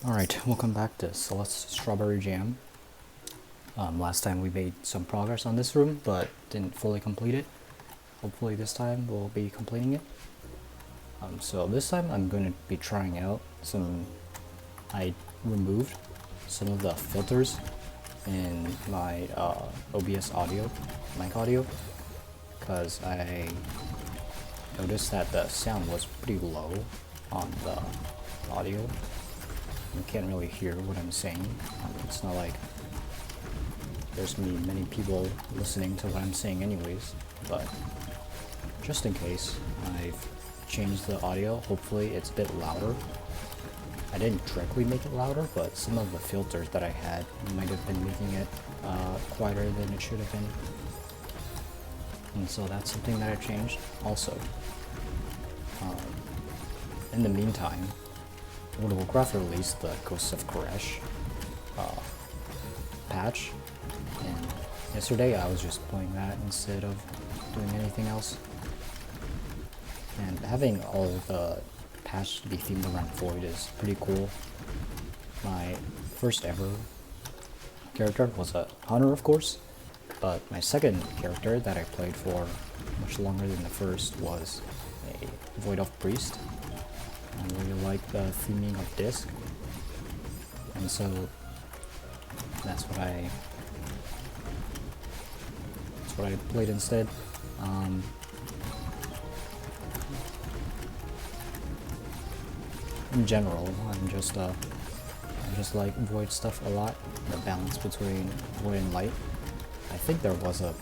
Alright, welcome back to Celeste Strawberry Jam. Last time we made some progress on this room, but didn't fully complete it. Hopefully this time we'll be completing it. So this time I'm going to be trying out I removed some of the filters in my OBS audio, mic audio, because I noticed that the sound was pretty low on the audio. You can't really hear what I'm saying. It's not like there's many people listening to what I'm saying anyways, but just in case, I've changed the audio. Hopefully it's a bit louder. I didn't directly make it louder, but some of the filters that I had might have been making it quieter than it should have been. And so that's something that I changed. Also, in the meantime, World of Warcraft released the Ghosts of Koresh patch, and yesterday I was just playing that instead of doing anything else. And having all the patch to be themed around Void is pretty cool. My first ever character was a hunter, of course, but my second character that I played for much longer than the first was a Void Elf Priest. I really like the theming of Disc, and so that's what I played instead. In general, I just like Void stuff a lot. The balance between Void and Light. I think there was a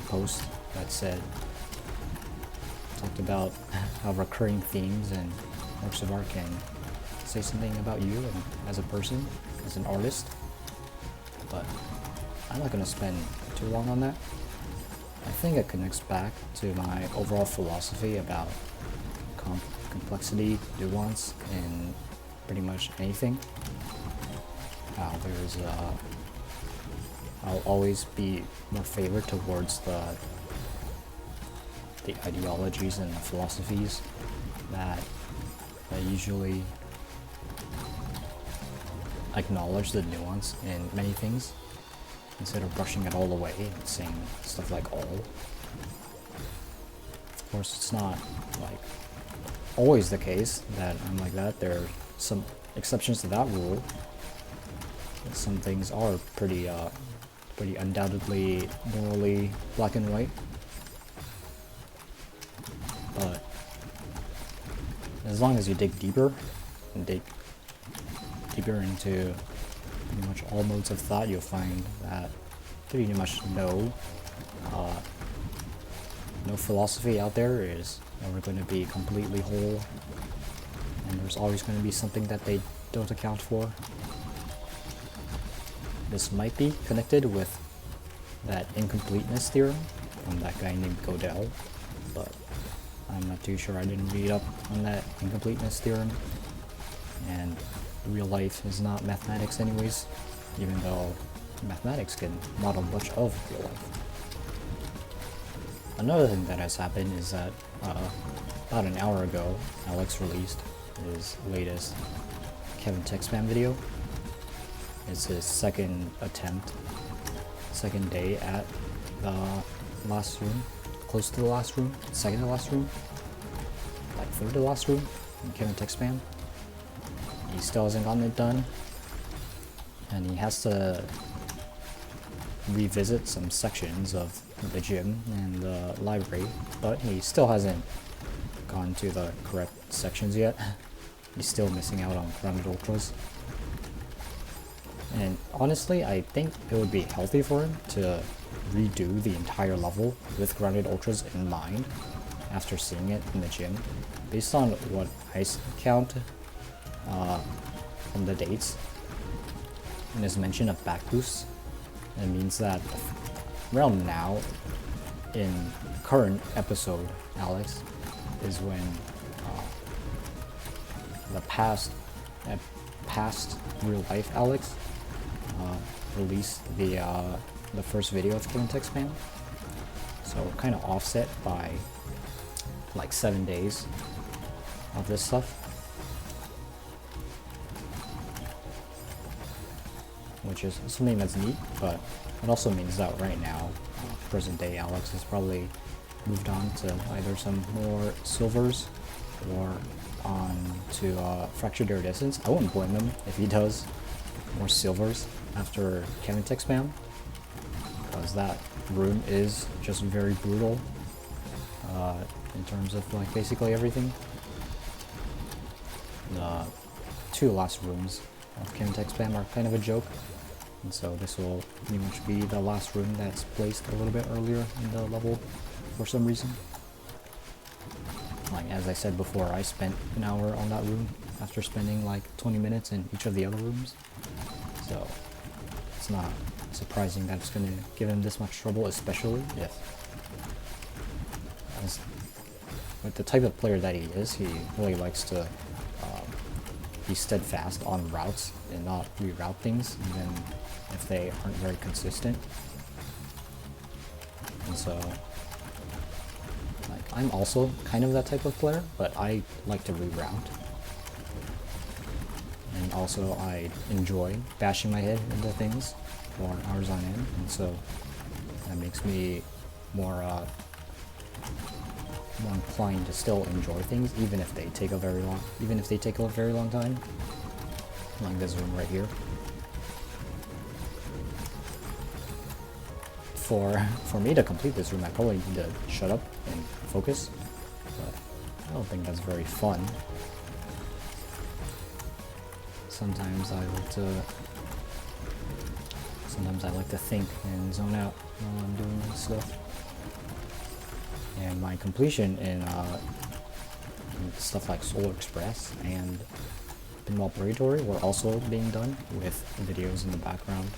post that talked about how recurring themes and works of art can say something about you and as a person, as an artist. But I'm not going to spend too long on that. I think it connects back to my overall philosophy about complexity, nuance, in pretty much anything. I'll always be more favored towards the ideologies and the philosophies that usually acknowledge the nuance in many things instead of brushing it all away and saying stuff like all. Of course, it's not like always the case that I'm like that. There are some exceptions to that rule. Some things are pretty undoubtedly morally black and white. But as long as you dig deeper and dig deeper into pretty much all modes of thought, you'll find that pretty much no philosophy out there is never going to be completely whole, and there's always going to be something that they don't account for. This might be connected with that incompleteness theorem from that guy named Godel, but I'm not too sure. I didn't read up on that incompleteness theorem, and real life is not mathematics anyways, even though mathematics can model much of real life. Another thing that has happened is that about an hour ago, Alex released his latest Kevin Tech Spam video. It's his second day at the last room, close to the last room, second to last room, like third to last room in Kevin Tech Spam. He still hasn't gotten it done, and he has to revisit some sections of the gym and the library, but he still hasn't gone to the correct sections yet. He's still missing out on grounded ultras. And honestly, I think it would be healthy for him to redo the entire level with grounded ultras in mind after seeing it in the gym. Based on what I count from the dates and his mention of back boosts, it means that around now, in current episode, Alex, is when the past real life Alex released the first video of Kevin Tech Spam. So kind of offset by like 7 days of this stuff. which is something that's neat, but it also means that right now, present day Alex has probably moved on to either some more silvers or on to fractured iridescence. I wouldn't blame him if he does more silvers after Kevin tech spam, because that room is just very brutal in terms of like basically everything. The two last rooms of Kevin tech spam are kind of a joke, and so this will pretty much be the last room that's placed a little bit earlier in the level for some reason. Like as I said before, I spent an hour on that room after spending like 20 minutes in each of the other rooms, so it's not surprising that it's going to give him this much trouble, especially if, with the type of player that he is, he really likes to be steadfast on routes and not reroute things, even if they aren't very consistent. And so, like, I'm also kind of that type of player, but I like to reroute. And also, I enjoy bashing my head into things for hours on end, and so that makes me more inclined to still enjoy things, even if they take a very long time. Like this room right here. For me to complete this room, I probably need to shut up and focus, but I don't think that's very fun. Sometimes I like to think and zone out while I'm doing this stuff. And my completion in stuff like Solar Express and Pinball Purgatory were also being done with videos in the background,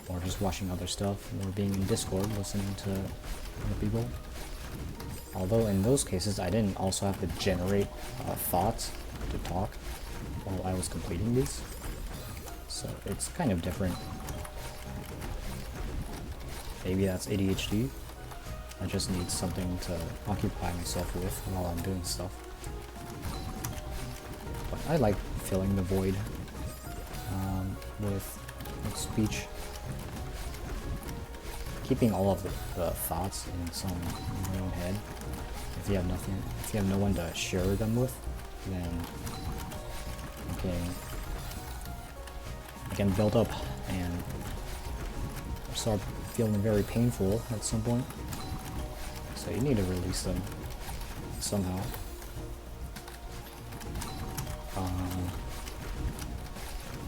or just watching other stuff, or being in Discord listening to other people. Although in those cases I didn't also have to generate thoughts to talk while I was completing these, so it's kind of different. Maybe that's ADHD. I just need something to occupy myself with while I'm doing stuff. But I like filling the void with speech. Keeping all of the thoughts in your own head. If you have no one to share them with, then you can build up and start feeling very painful at some point. So you need to release them somehow.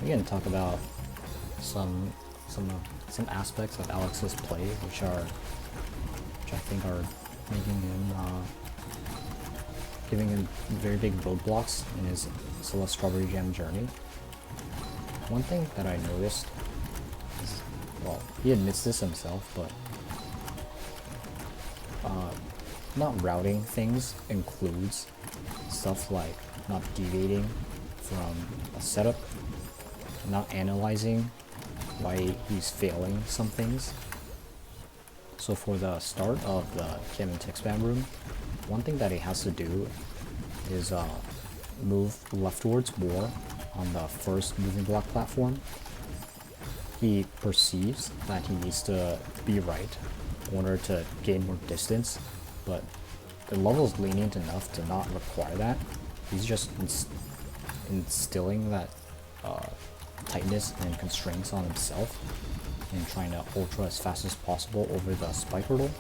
We're going to talk about some aspects of Alex's play, which I think are making him giving him very big roadblocks in his Celeste Strawberry Jam journey. One thing that I noticed is, well, he admits this himself, but not routing things includes stuff like not deviating from a setup, not analyzing why he's failing some things. So for the start of the Kevin tech spam room, one thing that he has to do is move leftwards more on the first moving block platform. He perceives that he needs to be right in order to gain more distance, but the level is lenient enough to not require that. He's just instilling that tightness and constraints on himself and trying to ultra as fast as possible over the spike hurdle,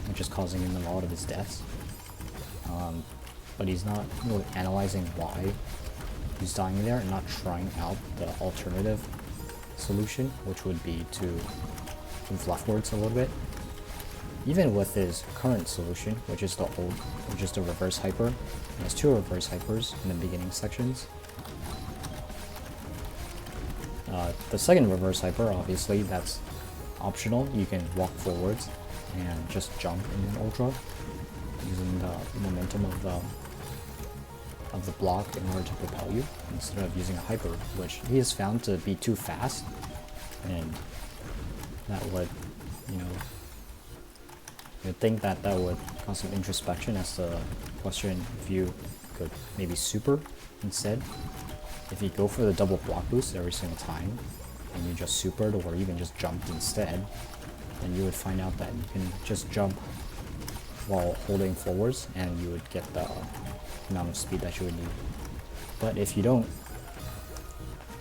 which is causing him a lot of his deaths. But he's not really analyzing why he's dying there and not trying out the alternative solution, which would be to move leftwards a little bit. Even with his current solution, which is the reverse hyper, he has two reverse hypers in the beginning sections. The second reverse hyper, obviously, that's optional. You can walk forwards and just jump in an ultra using the momentum of the block in order to propel you, instead of using a hyper, which he has found to be too fast, and that would, you'd think that would cause some introspection as to question if you could maybe super instead. If you go for the double block boost every single time, and you just supered or even just jumped instead, then you would find out that you can just jump while holding forwards and you would get the amount of speed that you would need. But if you don't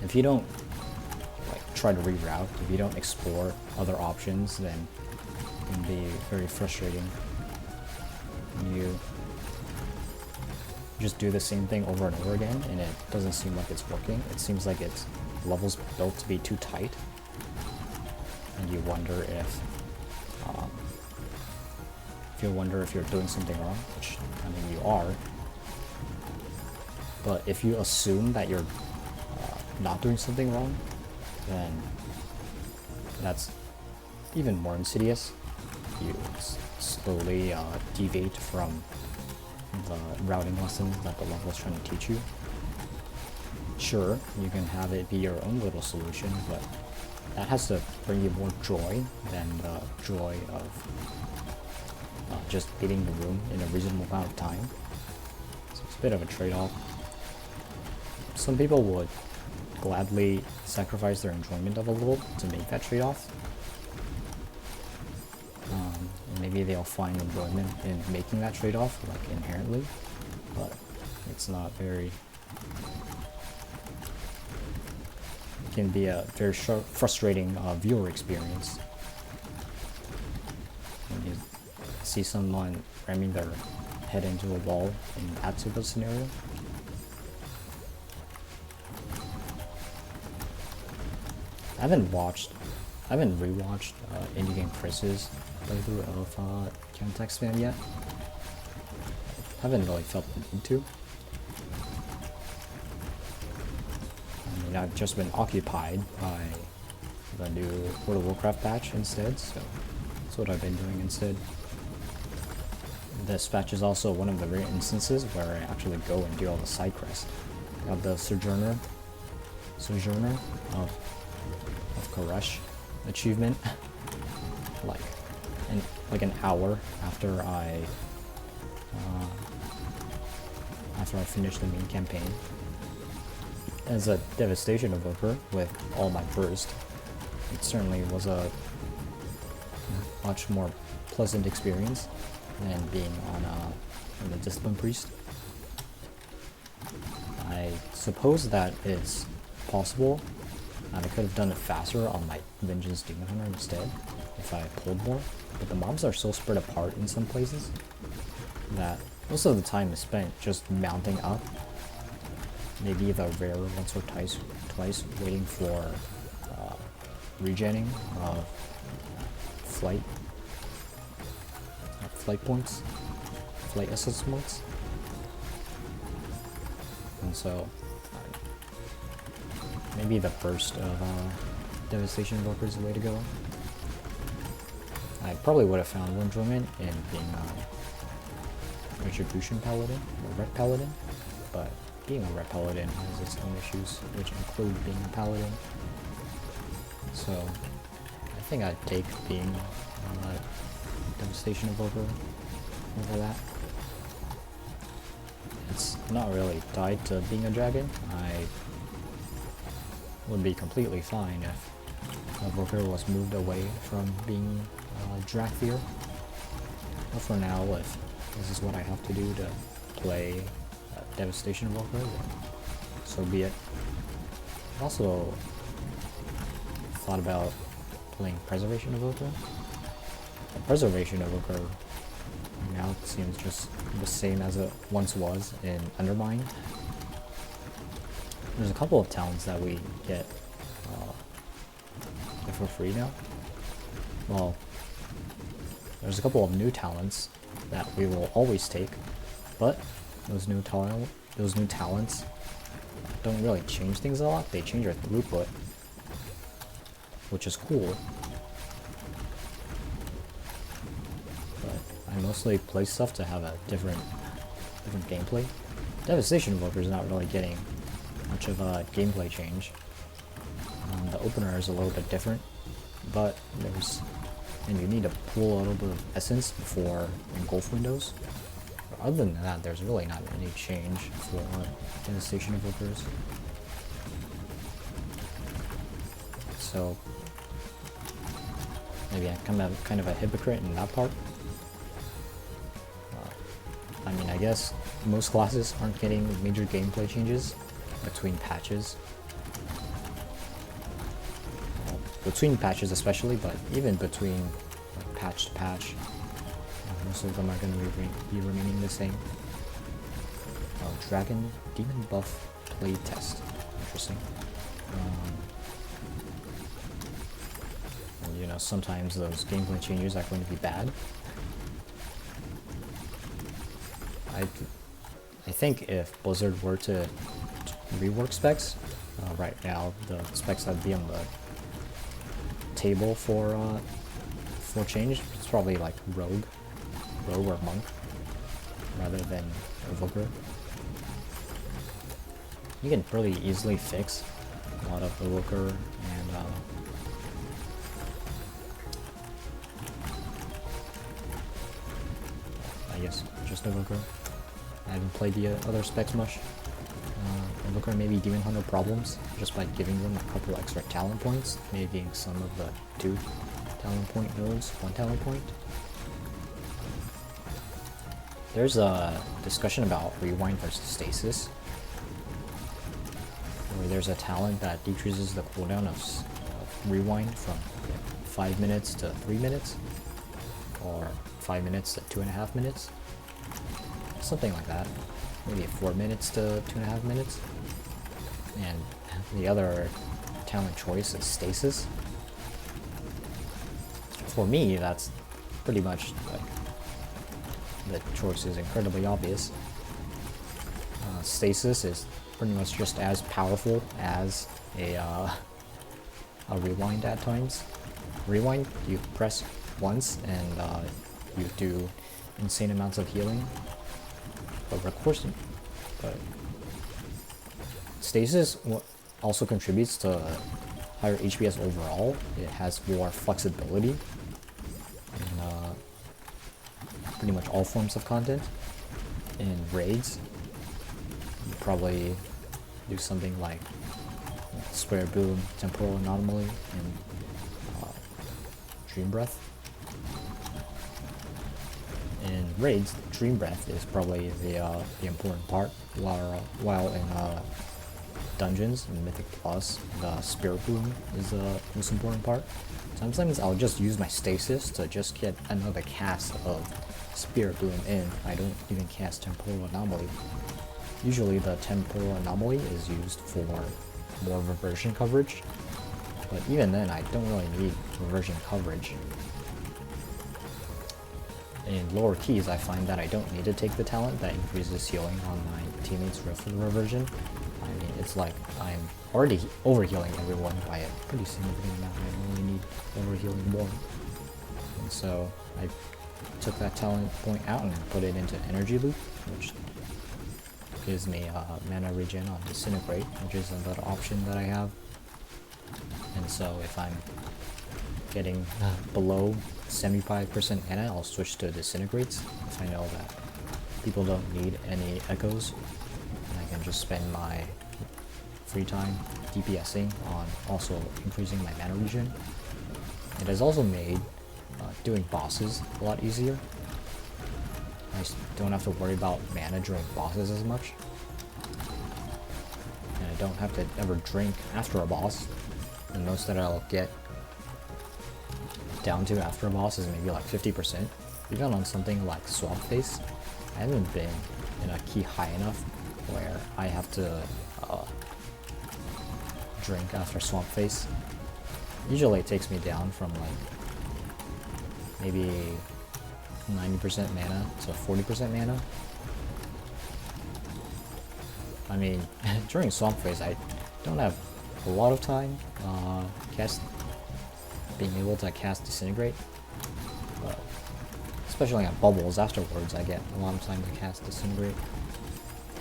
like try to reroute, if you don't explore other options, then it can be very frustrating. You just do the same thing over and over again and it doesn't seem like it's working. It seems like it's levels built to be too tight, and you wonder if you're doing something wrong, which I mean you are. But if you assume that you're not doing something wrong, then that's even more insidious. You slowly deviate from the routing lessons that the level is trying to teach you. Sure, you can have it be your own little solution, but that has to bring you more joy than the joy of just beating the room in a reasonable amount of time. So it's a bit of a trade-off. Some people would gladly sacrifice their enjoyment of a level to make that trade-off. Maybe they'll find enjoyment in making that trade-off, like inherently, but it's not very... It can be a very frustrating viewer experience. When you see someone ramming their head into a wall in that type of scenario. I haven't rewatched Indie Game Chris's playthrough of Countach Spam yet. I haven't really felt the need to. I mean, I've just been occupied by the new World of Warcraft patch instead, so that's what I've been doing instead. This patch is also one of the rare instances where I actually go and do all the side quests. I got the Sojourner of Koresh achievement like an hour after I finished the main campaign. As a devastation evoker with all my burst, it certainly was a much more pleasant experience than being on the Discipline Priest. I suppose that it's possible and I could have done it faster on my Vengeance Demon Hunter instead if I pulled more, but the mobs are so spread apart in some places that most of the time is spent just mounting up, maybe the rare once or twice waiting for regenning of flight points, flight essence points, and so maybe the burst of Devastation Invoker is the way to go. I probably would have found more enjoyment in being a Retribution Paladin, or Ret Paladin, but being a Ret Paladin has its own issues, which include being a Paladin. So I think I'd take being a Devastation Invoker over that. It's not really tied to being a dragon. I would be completely fine if Invoker was moved away from being Drakthir. But for now, if this is what I have to do to play Devastation Invoker, then so be it. I also thought about playing Preservation Invoker. Preservation Invoker now seems just the same as it once was in Undermine. There's a couple of talents that we get for free now. Well, there's a couple of new talents that we will always take, but those new talents don't really change things a lot. They change your throughput, which is cool. But I mostly play stuff to have a different gameplay. Devastation Invoker is not really getting much of a gameplay change. The opener is a little bit different, but you need to pull a little bit of essence before engulf windows. But other than that, there's really not any change for Devastation Invokers. so maybe I'm kind of a hypocrite in that part. I mean, I guess most classes aren't getting major gameplay changes between patches. Well, between patches especially, but even between like, patch to patch, most of them are going to be remaining the same. Oh, Dragon Demon Buff playtest. Interesting. And, you know, sometimes those gameplay changes are going to be bad. I think if Blizzard were to rework specs, right now the specs that'd be on the table for change, it's probably like Rogue or Monk, rather than Evoker. You can pretty easily fix a lot of Evoker and I guess just Evoker. I haven't played the other specs much. Evoker maybe Demon Hunter problems just by giving them a couple extra talent points, maybe some of the 2 talent point nodes, 1 talent point. There's a discussion about Rewind versus Stasis, where there's a talent that decreases the cooldown of Rewind from 5 minutes to 3 minutes, or 5 minutes to 2.5 minutes. Something like that. Maybe 4 minutes to 2.5 minutes. And the other talent choice is Stasis. For me, that's pretty much like the choice is incredibly obvious. Stasis is pretty much just as powerful as a rewind at times. Rewind, you press once and you do insane amounts of healing. But Stasis also contributes to higher HPS overall. It has more flexibility in pretty much all forms of content. In raids, you probably do something like Square Boom, Temporal Anomaly, and Dream Breath. In raids, Dream Breath is probably the important part, while in dungeons and Mythic Plus, the Spirit Boom is the most important part. Sometimes I'll just use my Stasis to just get another cast of Spirit Boom in. I don't even cast Temporal Anomaly. Usually the Temporal Anomaly is used for more reversion coverage, but even then I don't really need reversion coverage. In lower keys, I find that I don't need to take the talent that increases healing on my teammates' reversion. I mean, it's like I'm already overhealing everyone by a pretty significant amount. I only need overhealing more. And so I took that talent point out and put it into Energy Loop, which gives me mana regen on Disintegrate, which is another option that I have. And so if I'm getting below 75% mana, I'll switch to Disintegrates if I know that people don't need any echoes, and I can just spend my free time DPSing on also increasing my mana regen. It has also made doing bosses a lot easier. I don't have to worry about mana during bosses as much, and I don't have to ever drink after a boss. The most that I'll get down to after a boss is maybe like 50%. Even on something like Swamp Face, I haven't been in a key high enough where I have to drink after Swamp Face. Usually it takes me down from like maybe 90% mana to 40% mana. I mean, during Swamp Face I don't have a lot of time being able to cast Disintegrate, but especially on bubbles afterwards I get a lot of time to cast Disintegrate,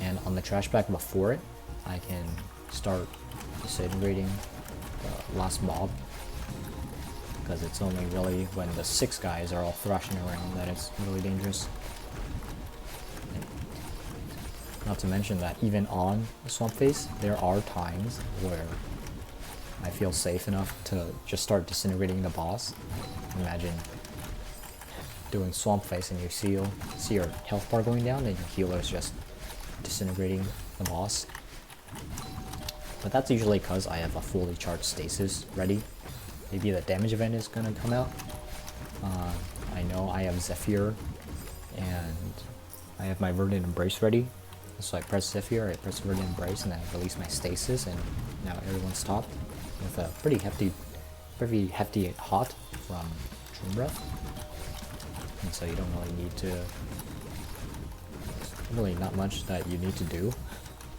and on the trash pack before it I can start disintegrating the last mob, because it's only really when the 6 guys are all thrashing around that it's really dangerous. And not to mention that even on Swamp Face there are times where I feel safe enough to just start disintegrating the boss. Imagine doing swamp face and you see your health bar going down and your healer is just disintegrating the boss. But that's usually because I have a fully charged stasis ready. Maybe the damage event is gonna come out. I know I have Zephyr and I have my Verdant Embrace ready. So I press Zephyr, I press Verdant Embrace, and then I release my stasis, and now everyone's stopped with a pretty hefty hot from Dream Breath. And so you don't really need to, really not much that you need to do.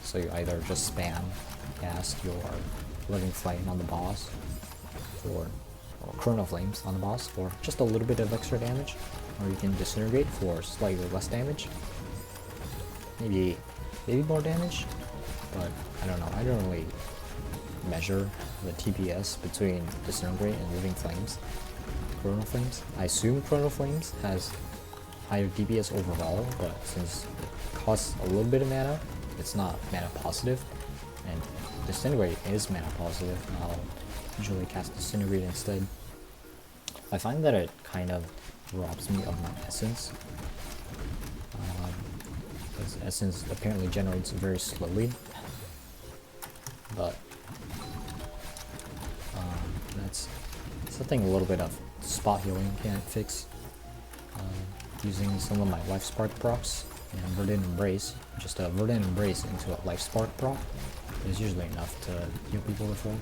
So you either just spam cast your Living Flame on the boss, or Chrono Flames on the boss for just a little bit of extra damage, or you can Disintegrate for slightly less damage. Maybe more damage, but I don't know. I don't really measure the TPS between Disintegrate and Living Flames. Chrono Flames. I assume Chrono Flames has higher DPS overall, but since it costs a little bit of mana, it's not mana positive, and Disintegrate is mana positive. I'll usually cast Disintegrate instead. I find that it kind of robs me of my essence. Because essence apparently generates very slowly. But that's something a little bit of spot healing can't fix. Using some of my Life Spark procs and Verdant Embrace, just a Verdant Embrace into a Life Spark proc is usually enough to heal people before.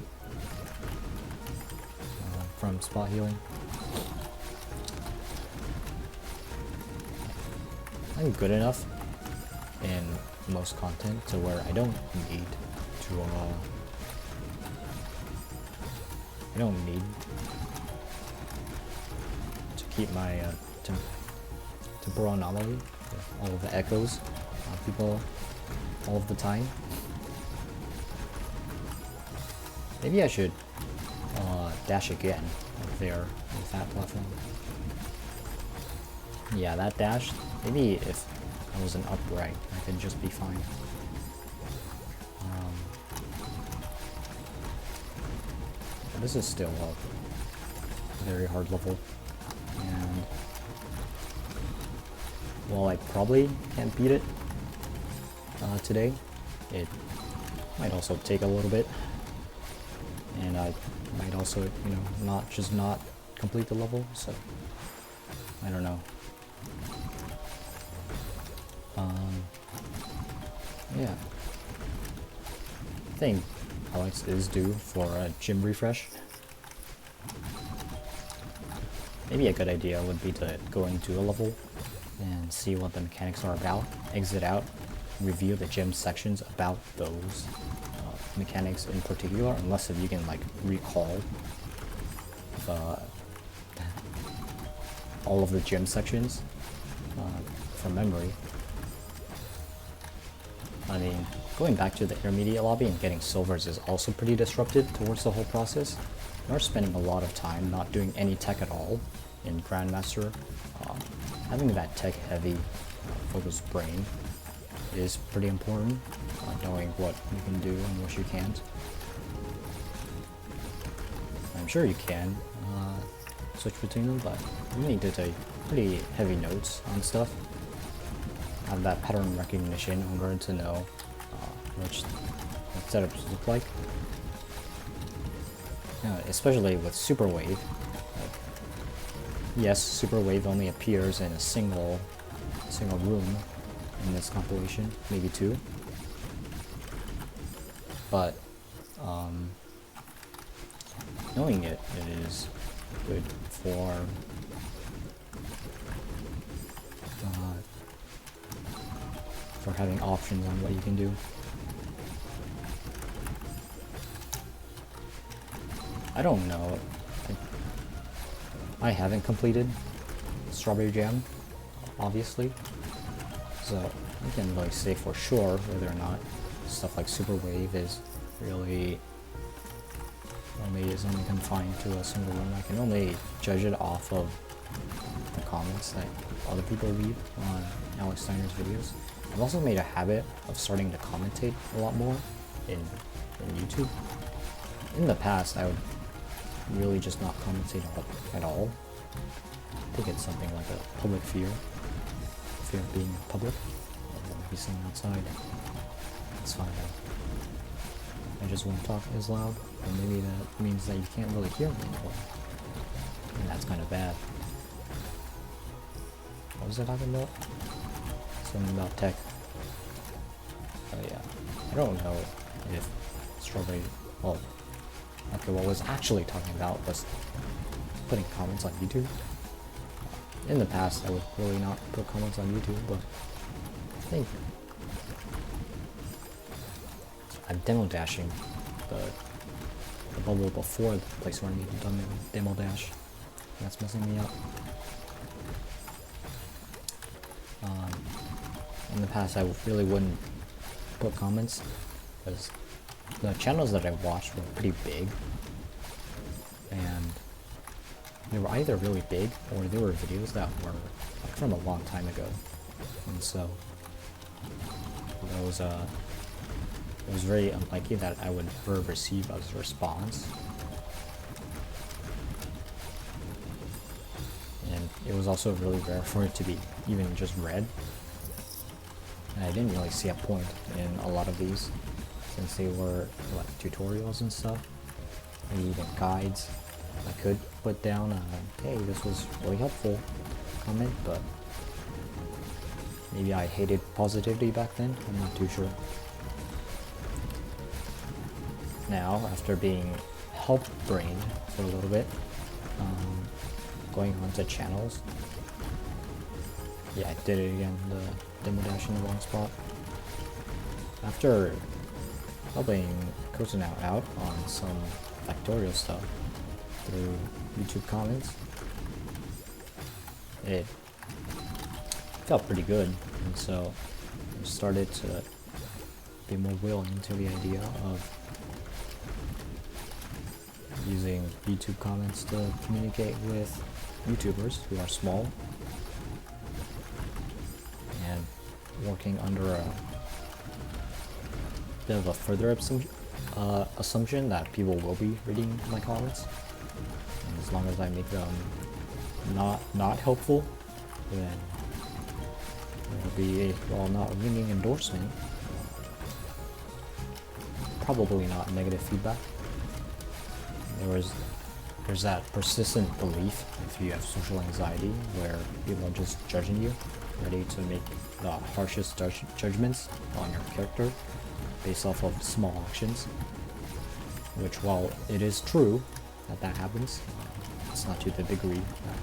From spot healing. I'm good enough in most content to where I don't need to keep my temporal anomaly with all of the echoes on people all of the time. Maybe I should dash again up there with that platform. Yeah, that dash. Maybe if I was an upright, I could just be fine. This is still a very hard level, and while I probably can't beat it today, it might also take a little bit, and I might also, you know, not complete the level. So I don't know. Yeah, I think Alex is due for a gym refresh. Maybe a good idea would be to go into a level and see what the mechanics are about, exit out, review the gym sections about those mechanics in particular, unless if you can like recall all of the gym sections from memory. I mean, going back to the intermediate lobby and getting silvers is also pretty disruptive towards the whole process. You're spending a lot of time not doing any tech at all in Grandmaster. Having that tech-heavy focused brain is pretty important, knowing what you can do and what you can't. I'm sure you can switch between them, but you need to take pretty heavy notes on stuff. Have that pattern recognition in order to know what setups look like. Especially with Super Wave. Like, yes, Super Wave only appears in a single room in this compilation, maybe two. But knowing it is good for having options on what you can do. I don't know. I haven't completed Strawberry Jam, obviously, so I can't really say for sure whether or not stuff like Super Wave is really only confined to a single room. I can only judge it off of the comments that other people leave on Alex Steiner's videos. I've also made a habit of starting to commentate a lot more in YouTube. In the past, I would really just not commentate at all. I think it's something like a public fear of being in public, or be seen outside. It's fine though. I just won't talk as loud, and maybe that means that you can't really hear me anymore. And that's kind of bad. What was I talking about? Something about tech. Oh yeah. I don't know if Strawberry... Well, okay, what I was actually talking about was putting comments on YouTube. In the past, I would really not put comments on YouTube, but I think I'm demo dashing the bubble before the place where I done demo dash. That's messing me up. In the past, I really wouldn't put comments because the channels that I watched were pretty big, and they were either really big or they were videos that were like from a long time ago, and so it was very unlikely that I would ever receive a response. And it was also really rare for it to be even just read. And I didn't really see a point in a lot of these, since they were like tutorials and stuff, maybe even guides. I could put down hey, this was really helpful comment, but maybe I hated positivity back then, I'm not too sure. Now, after being help-brained for a little bit, going on to channels. Yeah, I did it again, the demo dash in the wrong spot. After helping Kosanao out on some factorial stuff through YouTube comments, it felt pretty good, and so I started to be more willing to the idea of using YouTube comments to communicate with YouTubers who are small, and working under a bit of a further assumption that people will be reading my comments, and as long as I make them not helpful, then it'll be a, well, not a ringing endorsement, probably not negative feedback. There's that persistent belief, if you have social anxiety, where people are just judging you, ready to make the harshest judgments on your character based off of small actions, which, while it is true that happens, it's not to the degree that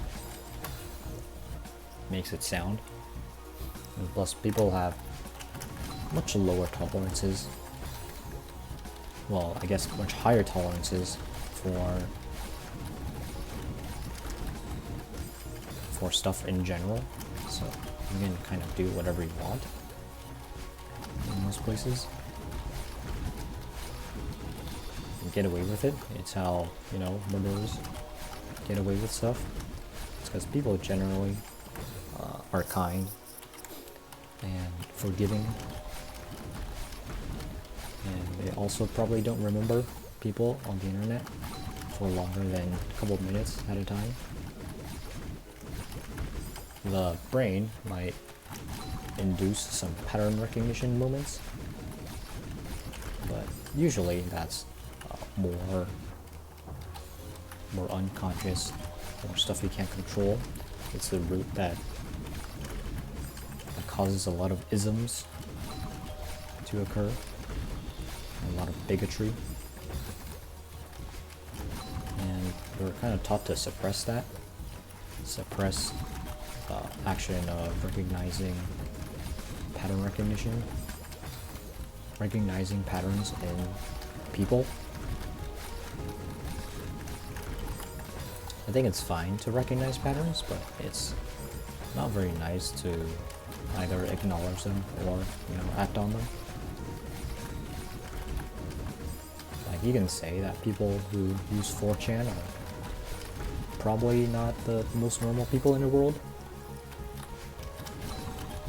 makes it sound. And plus, people have much lower tolerances, well, I guess much higher tolerances for stuff in general, so you can kind of do whatever you want in most places and get away with it. It's how, you know, murderers get away with stuff. It's because people generally are kind and forgiving, and they also probably don't remember people on the internet for longer than a couple of minutes at a time. The brain might induce some pattern recognition moments, but usually that's more unconscious, more stuff you can't control. It's the root that causes a lot of isms to occur, a lot of bigotry. And we're kind of taught to suppress that. Suppress action of recognizing pattern recognition. Recognizing patterns in people. I think it's fine to recognize patterns, but it's not very nice to either acknowledge them or, you know, act on them. Like, you can say that people who use 4chan are probably not the most normal people in the world,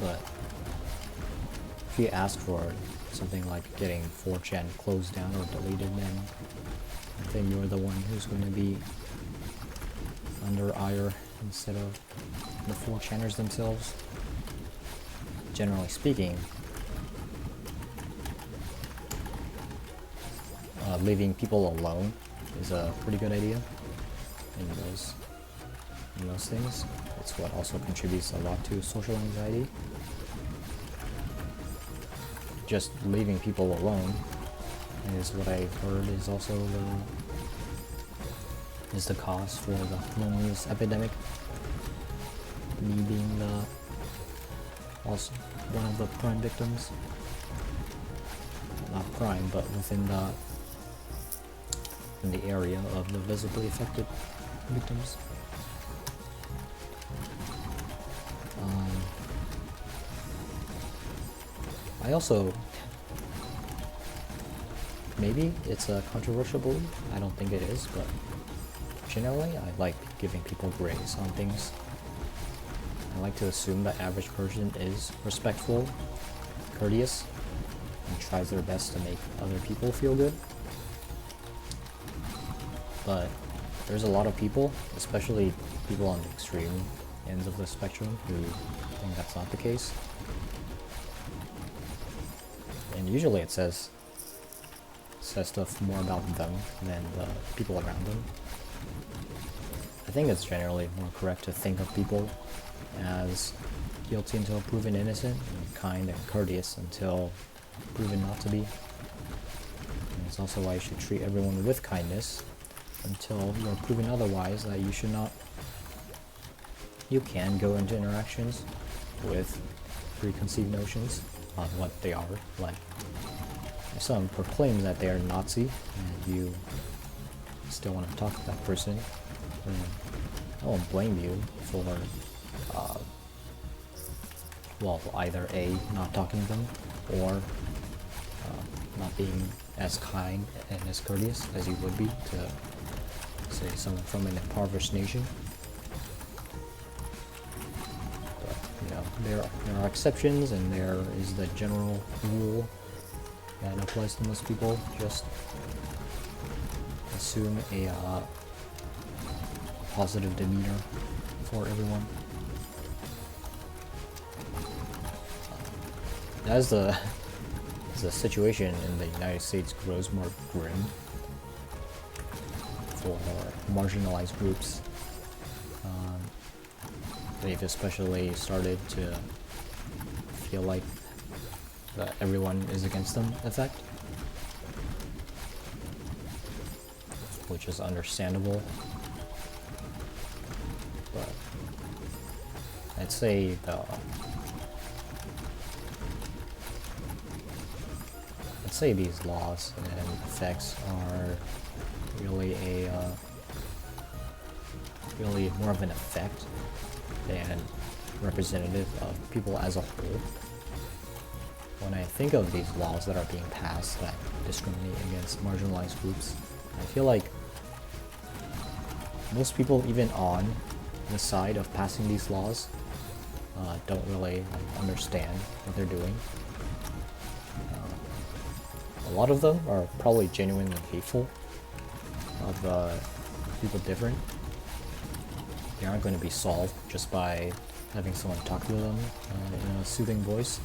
but if you ask for something like getting 4chan closed down or deleted, then I think you're the one who's going to be under ire instead of the 4chaners themselves. Generally speaking, leaving people alone is a pretty good idea in most things. It's what also contributes a lot to social anxiety. Just leaving people alone is what I've heard is also the cause for the loneliness epidemic. Me being also one of the prime victims. Not prime, but within the area of the visibly affected victims. I also, maybe it's a controversial belief, I don't think it is, but generally I like giving people grace on things. I like to assume the average person is respectful, courteous, and tries their best to make other people feel good. But there's a lot of people, especially people on the extreme ends of the spectrum, who think that's not the case. And usually it says stuff more about them than the people around them. I think it's generally more correct to think of people as guilty until proven innocent, and kind and courteous until proven not to be. And it's also why you should treat everyone with kindness until you are proven otherwise that you should not. You can go into interactions with preconceived notions on what they are. Like, if someone proclaims that they are Nazi and you still want to talk to that person, then I won't blame you for well, either A, not talking to them, or not being as kind and as courteous as you would be to, say, someone from an impoverished nation. But, you know, there are exceptions, and there is the general rule that applies to most people. Just assume a positive demeanor for everyone. As the situation in the United States grows more grim for marginalized groups, they've especially started to feel like that everyone is against them effect, which is understandable. But I'd say these laws and effects are really really more of an effect than representative of people as a whole. When I think of these laws that are being passed that discriminate against marginalized groups, I feel like most people, even on the side of passing these laws, don't really understand what they're doing. A lot of them are probably genuinely hateful of people different. They aren't going to be solved just by having someone talk to them in a soothing voice.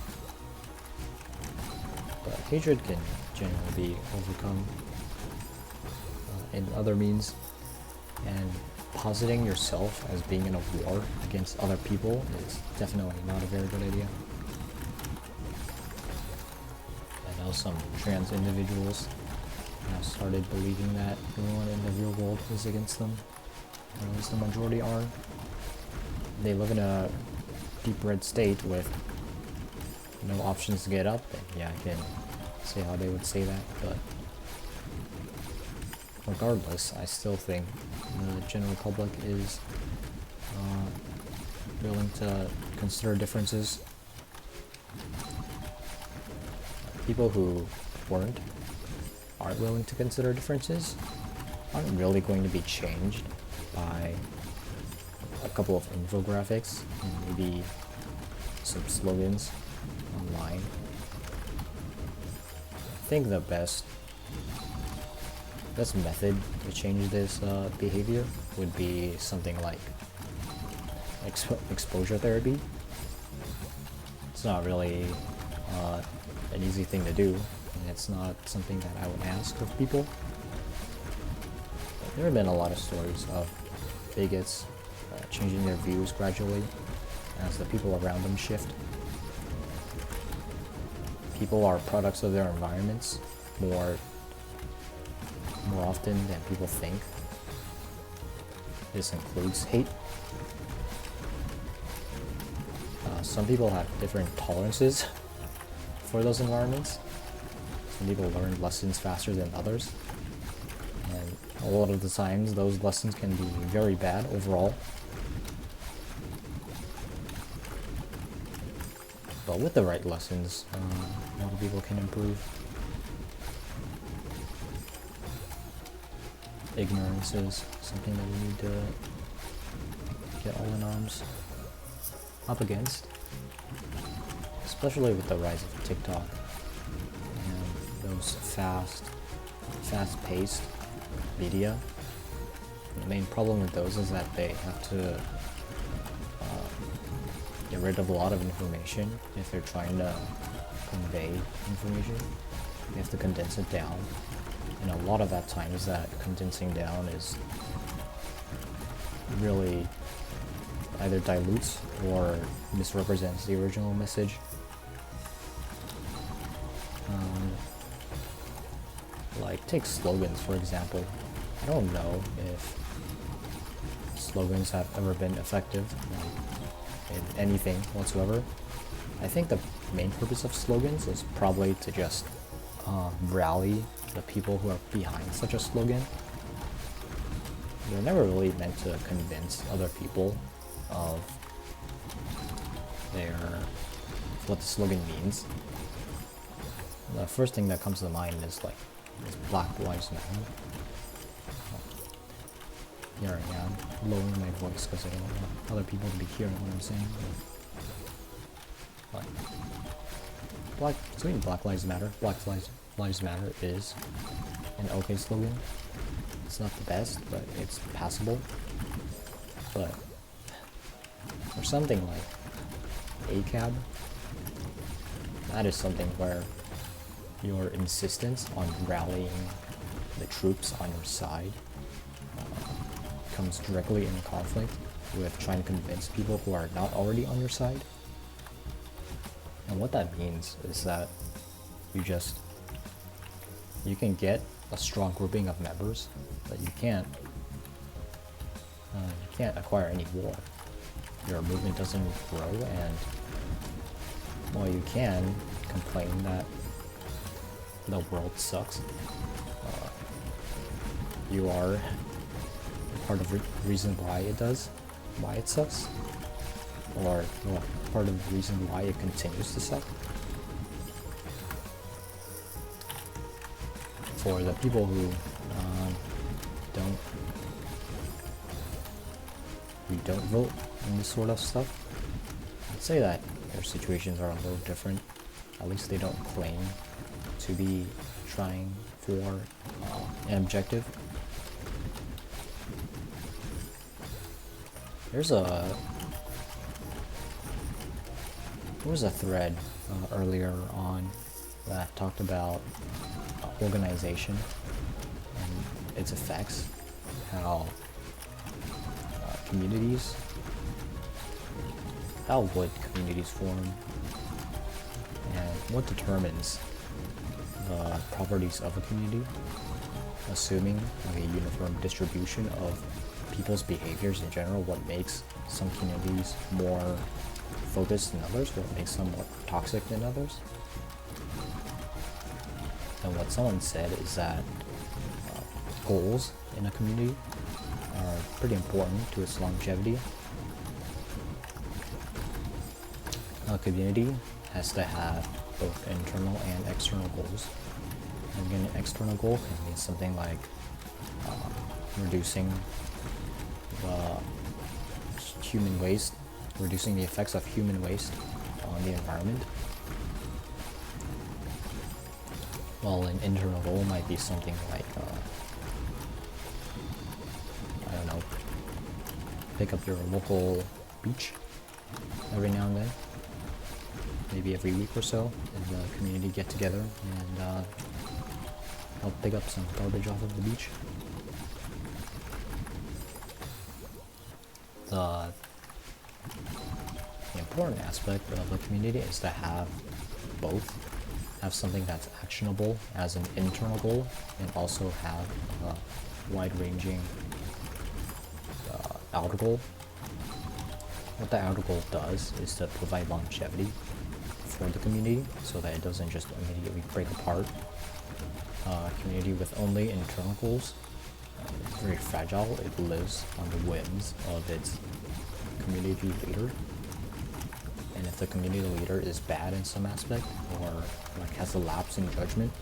But hatred can generally be overcome in other means, and positing yourself as being in a war against other people is definitely not a very good idea. I know some trans individuals have started believing that everyone in the real world is against them, or at least the majority are. They live in a deep red state with no options to get up, and yeah, I can see how they would say that, but regardless, I still think the general public is willing to consider differences. People who aren't willing to consider differences aren't really going to be changed by a couple of infographics and maybe some slogans online. think the best method to change this behavior would be something like exposure therapy. It's not really an easy thing to do, and it's not something that I would ask of people. There have been a lot of stories of bigots changing their views gradually as the people around them shift. People are products of their environments more often than people think. This includes hate. Some people have different tolerances for those environments. Some people learn lessons faster than others. And a lot of the times those lessons can be very bad overall. But with the right lessons, a lot of people can improve. Ignorance is something that we need to get all in arms up against, especially with the rise of TikTok and those fast-paced media. The main problem with those is that they have to get rid of a lot of information if they're trying to convey information. They have to condense it down, and a lot of that times that condensing down is really either dilutes or misrepresents the original message. Like, take slogans for example. I don't know if slogans have ever been effective in anything whatsoever. I think the main purpose of slogans is probably to just rally the people who are behind such a slogan. They're never really meant to convince other people of what the slogan means. The first thing that comes to mind is like Black Lives Matter. Here I am, lowering my voice because I don't want other people to be hearing what I'm saying. But Black Lives Matter. Black Lives Matter is an okay slogan. It's not the best, but it's passable. But for something like ACAB, that is something where your insistence on rallying the troops on your side comes directly in conflict with trying to convince people who are not already on your side. And what that means is that you can get a strong grouping of members, but you can't acquire any war. Your movement doesn't grow, and while you can complain that the world sucks, you are part of the reason why it sucks, or part of the reason why it continues to suck. For the people who don't vote in this sort of stuff, I'd say that their situations are a little different. At least they don't claim to be trying for an objective. There was a thread earlier on that talked about organization and its effects, how would communities form, and what determines the properties of a community, assuming like a uniform distribution of people's behaviors in general. What makes some communities more focused than others, what makes some more toxic than others. And what someone said is that goals in a community are pretty important to its longevity. A community has to have both internal and external goals. And again, an external goal can mean something like reducing reducing the effects of human waste on the environment. While an internal goal might be something like, I don't know, pick up your local beach every now and then, maybe every week or so, and the community get together and help pick up some garbage off of the beach. The important aspect of the community is to have both. Have something that's actionable as an internal goal, and also have a wide-ranging outer goal. What the outer goal does is to provide longevity for the community, so that it doesn't just immediately break apart. Community with only internal goals is very fragile. It lives on the whims of its community leader. And if the community leader is bad in some aspect, or like has a lapse in judgment,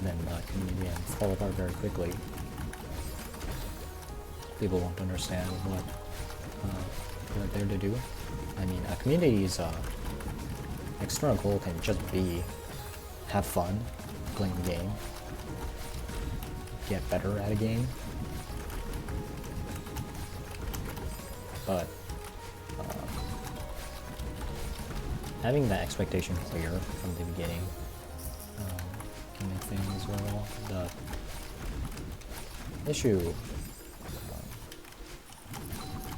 then the community can fall apart very quickly. People won't understand what they're there to do. I mean, a community's external goal can just be have fun playing the game, get better at a game, but having that expectation clear from the beginning can make things well. The issue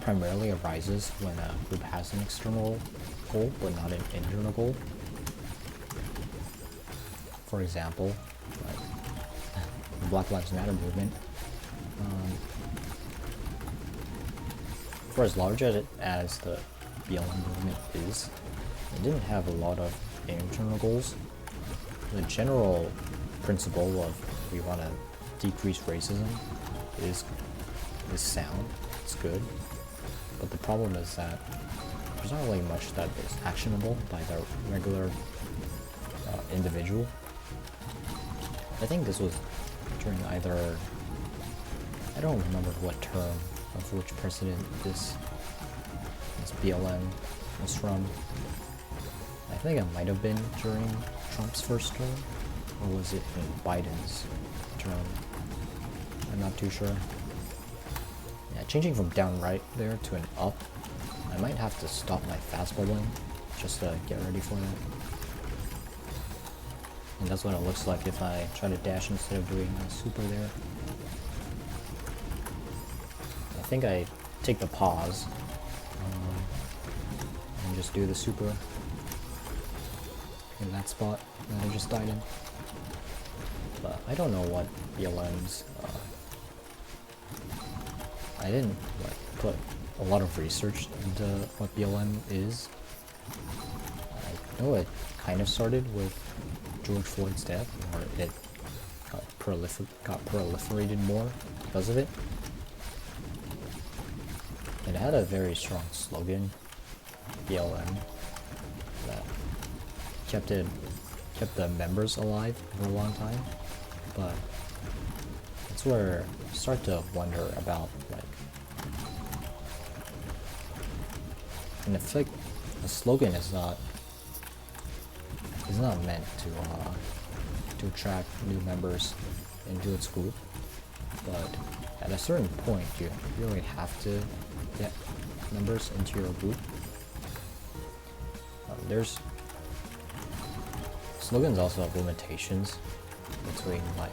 primarily arises when a group has an external goal but not an internal goal. For example, like the Black Lives Matter movement. For as large as the BLM movement is, it didn't have a lot of internal goals. The general principle of we want to decrease racism is sound, it's good, but the problem is that there's not really much that is actionable by the regular individual. I think this was during either, I don't remember what term of which president this BLM was from. I think it might have been during Trump's first term, or was it in Biden's term? I'm not too sure. Yeah, changing from down right there to an up, I might have to stop my fastballing just to get ready for that. And that's what it looks like if I try to dash instead of doing a super there. I think I take the pause and just do the super in that spot that I just died in. But I don't know what BLM's I didn't like put a lot of research into what BLM is. I know it kind of started with George Floyd's death, or it got proliferated more because of it. It had a very strong slogan, BLM, that kept the members alive for a long time, but it's where I start to wonder about, like, in effect, the slogan is not meant to attract new members into its group, but at a certain point you really have to get members into your group. There's slogans also have limitations between like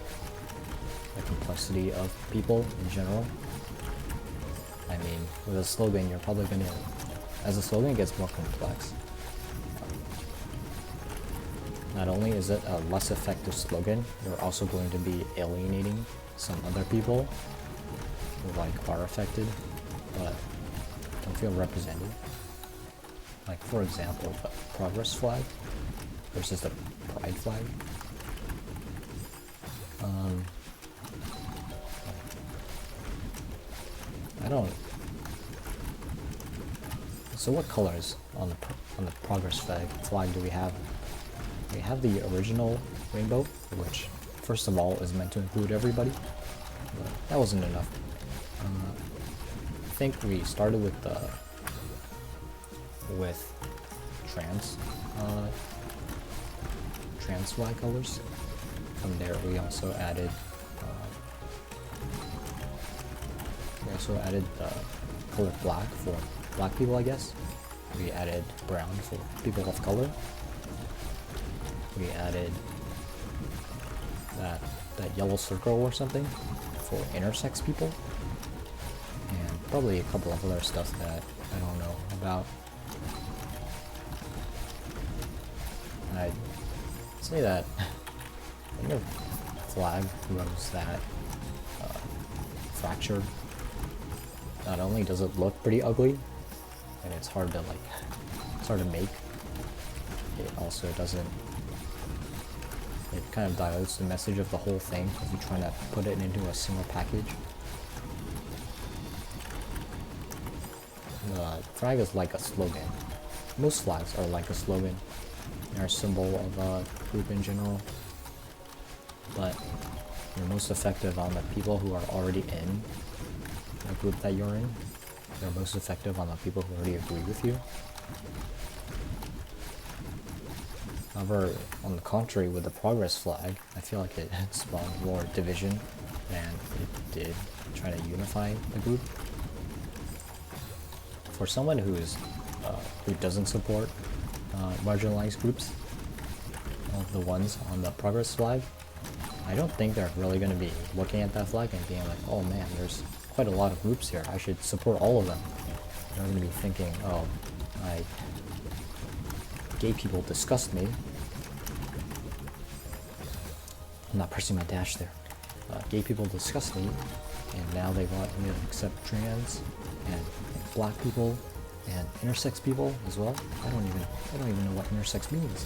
the complexity of people in general. I mean, with a slogan, you're probably gonna, as the slogan gets more complex, not only is it a less effective slogan, you're also going to be alienating some other people who like are affected but don't feel represented. Like, for example, the progress flag versus the pride flag. I don't. So what colors on the progress flag do we have? We have the original rainbow, which first of all is meant to include everybody, but that wasn't enough. I think we started with trans flag colors, From there, we also added color black for black people, I guess. We added brown for people of color. We added that yellow circle or something for intersex people, and probably a couple of other stuff that I don't know about. I'd say that when your flag was that fractured, not only does it look pretty ugly, and it's hard to make, it also doesn't. It kind of dilutes the message of the whole thing if you're trying to put it into a single package. The flag is like a slogan. Most flags are like a slogan. They're a symbol of a group in general. But you're most effective on the people who are already in the group that you're in. They're most effective on the people who already agree with you. However, on the contrary, with the progress flag, I feel like it spawned more division than it did trying to unify the group. For someone who doesn't support marginalized groups, the ones on the progress flag, I don't think they're really going to be looking at that flag and being like, oh man, there's quite a lot of groups here, I should support all of them. They're going to be thinking, oh, gay people disgust me. I'm not pressing my dash there. Gay people disgust me, and now they want me to accept trans and black people and intersex people as well. I don't even know what intersex means,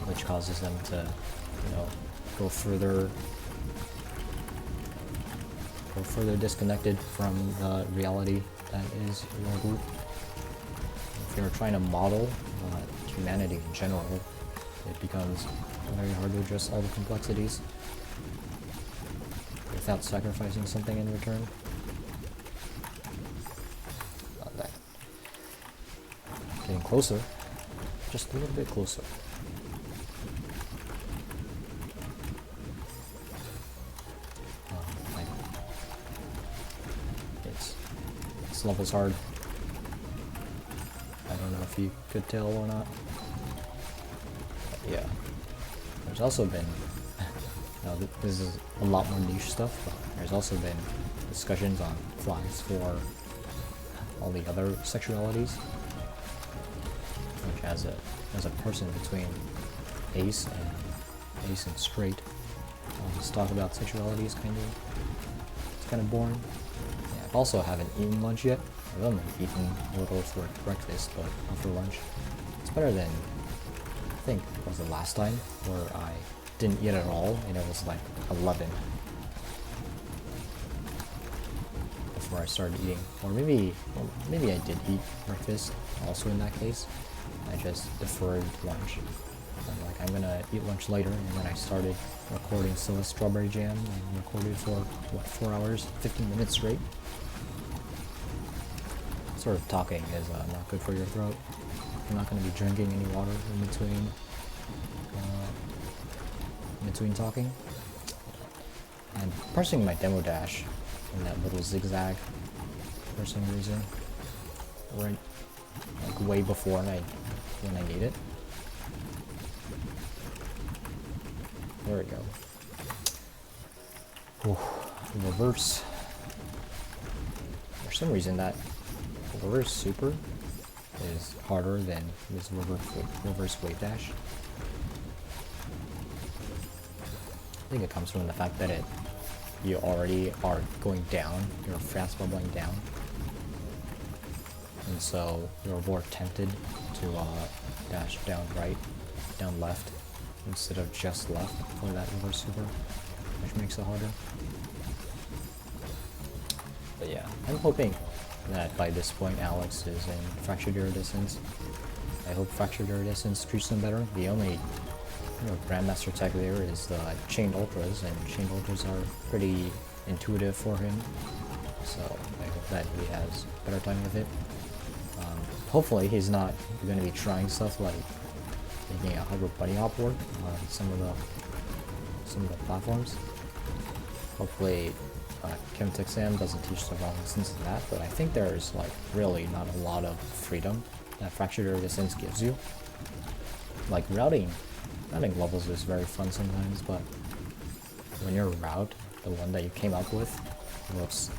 which causes them to, go further disconnected from the reality that is your group. If you're trying to model humanity in general, it becomes very hard to address all the complexities without sacrificing something in return. Not that. Getting closer, just a little bit closer. This level's hard. I don't know if you could tell or not. But yeah. There's also been, this is a lot more niche stuff, but there's also been discussions on flags for all the other sexualities. Which as a person between ace and straight, just talk about sexuality is it's kind of boring. Yeah, I also haven't eaten lunch yet. I've only eaten a little for breakfast, but not for lunch. It's better than, I think, was the last time where I didn't eat at all, and it was like 11 before I started eating. Or maybe I did eat breakfast also in that case. I just deferred lunch. I'm like, I'm gonna eat lunch later, and then I started recording Celeste Strawberry Jam, and recorded for, what, 4 hours, 15 minutes straight? Sort of talking is not good for your throat. You're not going to be drinking any water in between talking. I'm pressing my demo dash in that little zigzag for some reason, right, like way before when I need it. There we go. Whew. Reverse. For some reason that reverse super is harder than this reverse wave dash. I think it comes from the fact that you already are going down, you're fast bubbling down, and so you're more tempted to dash down right, down left, instead of just left for that reverse super, which makes it harder. But yeah, I'm hoping that by this point Alex is in fractured iridescence. I hope fractured iridescence treats him better. The only Grandmaster tech there is the chained ultras, and chained ultras are pretty intuitive for him. So I hope that he has better time with it. Hopefully he's not going to be trying stuff like making a hyper bunny hop work on some of the platforms. Hopefully, Chemtech Sam doesn't teach the wrong lessons in that, but I think there's like really not a lot of freedom that Fractured Resistance gives you. Like routing levels is very fun sometimes, but when your route, the one that you came up with, looks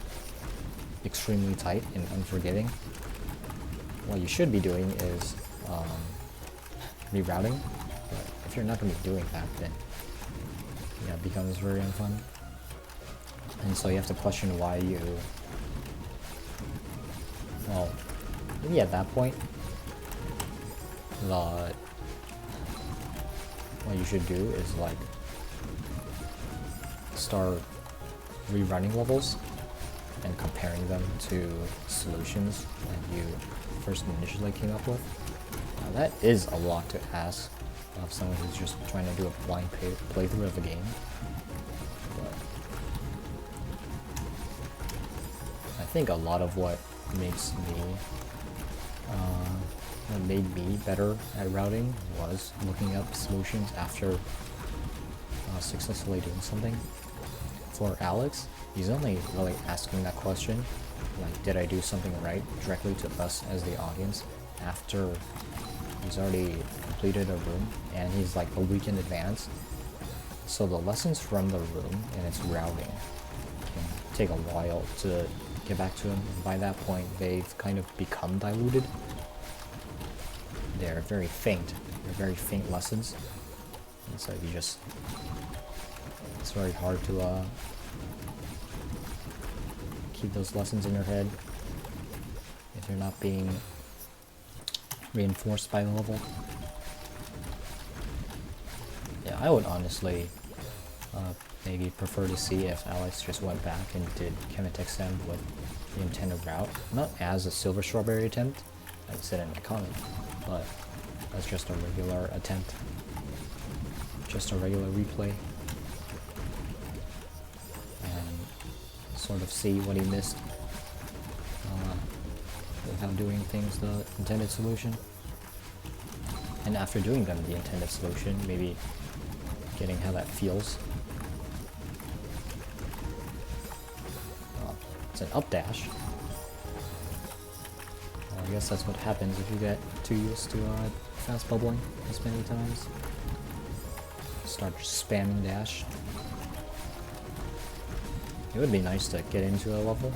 extremely tight and unforgiving, what you should be doing is rerouting. But if you're not going to be doing that, then yeah, it becomes very unfun. And so you have to question why you... Well, maybe at that point, what you should do is like start rerunning levels and comparing them to solutions that you first initially came up with. Now that is a lot to ask of someone who's just trying to do a blind playthrough of the game. But I think a lot of what makes me, what made me better at routing was looking up solutions after successfully doing something. For Alex, he's only really asking that question, like, did I do something right, directly to us as the audience, after he's already completed a room, and he's like a week in advance. So the lessons from the room and its routing can take a while to get back to him, and by that point they've kind of become diluted. They're very faint. They're very faint lessons. And so you just... it's very hard to keep those lessons in your head if you're not being reinforced by the level. Yeah, I would honestly maybe prefer to see if Alex just went back and did Chemetech Sem with the intended route. Not as a Silver Strawberry attempt, I said in my comment, but as just a regular attempt. Just a regular replay. And sort of see what he missed without doing things the intended solution. And after doing them the intended solution, maybe getting how that feels. It's an up dash. Well, I guess that's what happens if you get too used to fast bubbling as many times. Start spamming dash. It would be nice to get into a level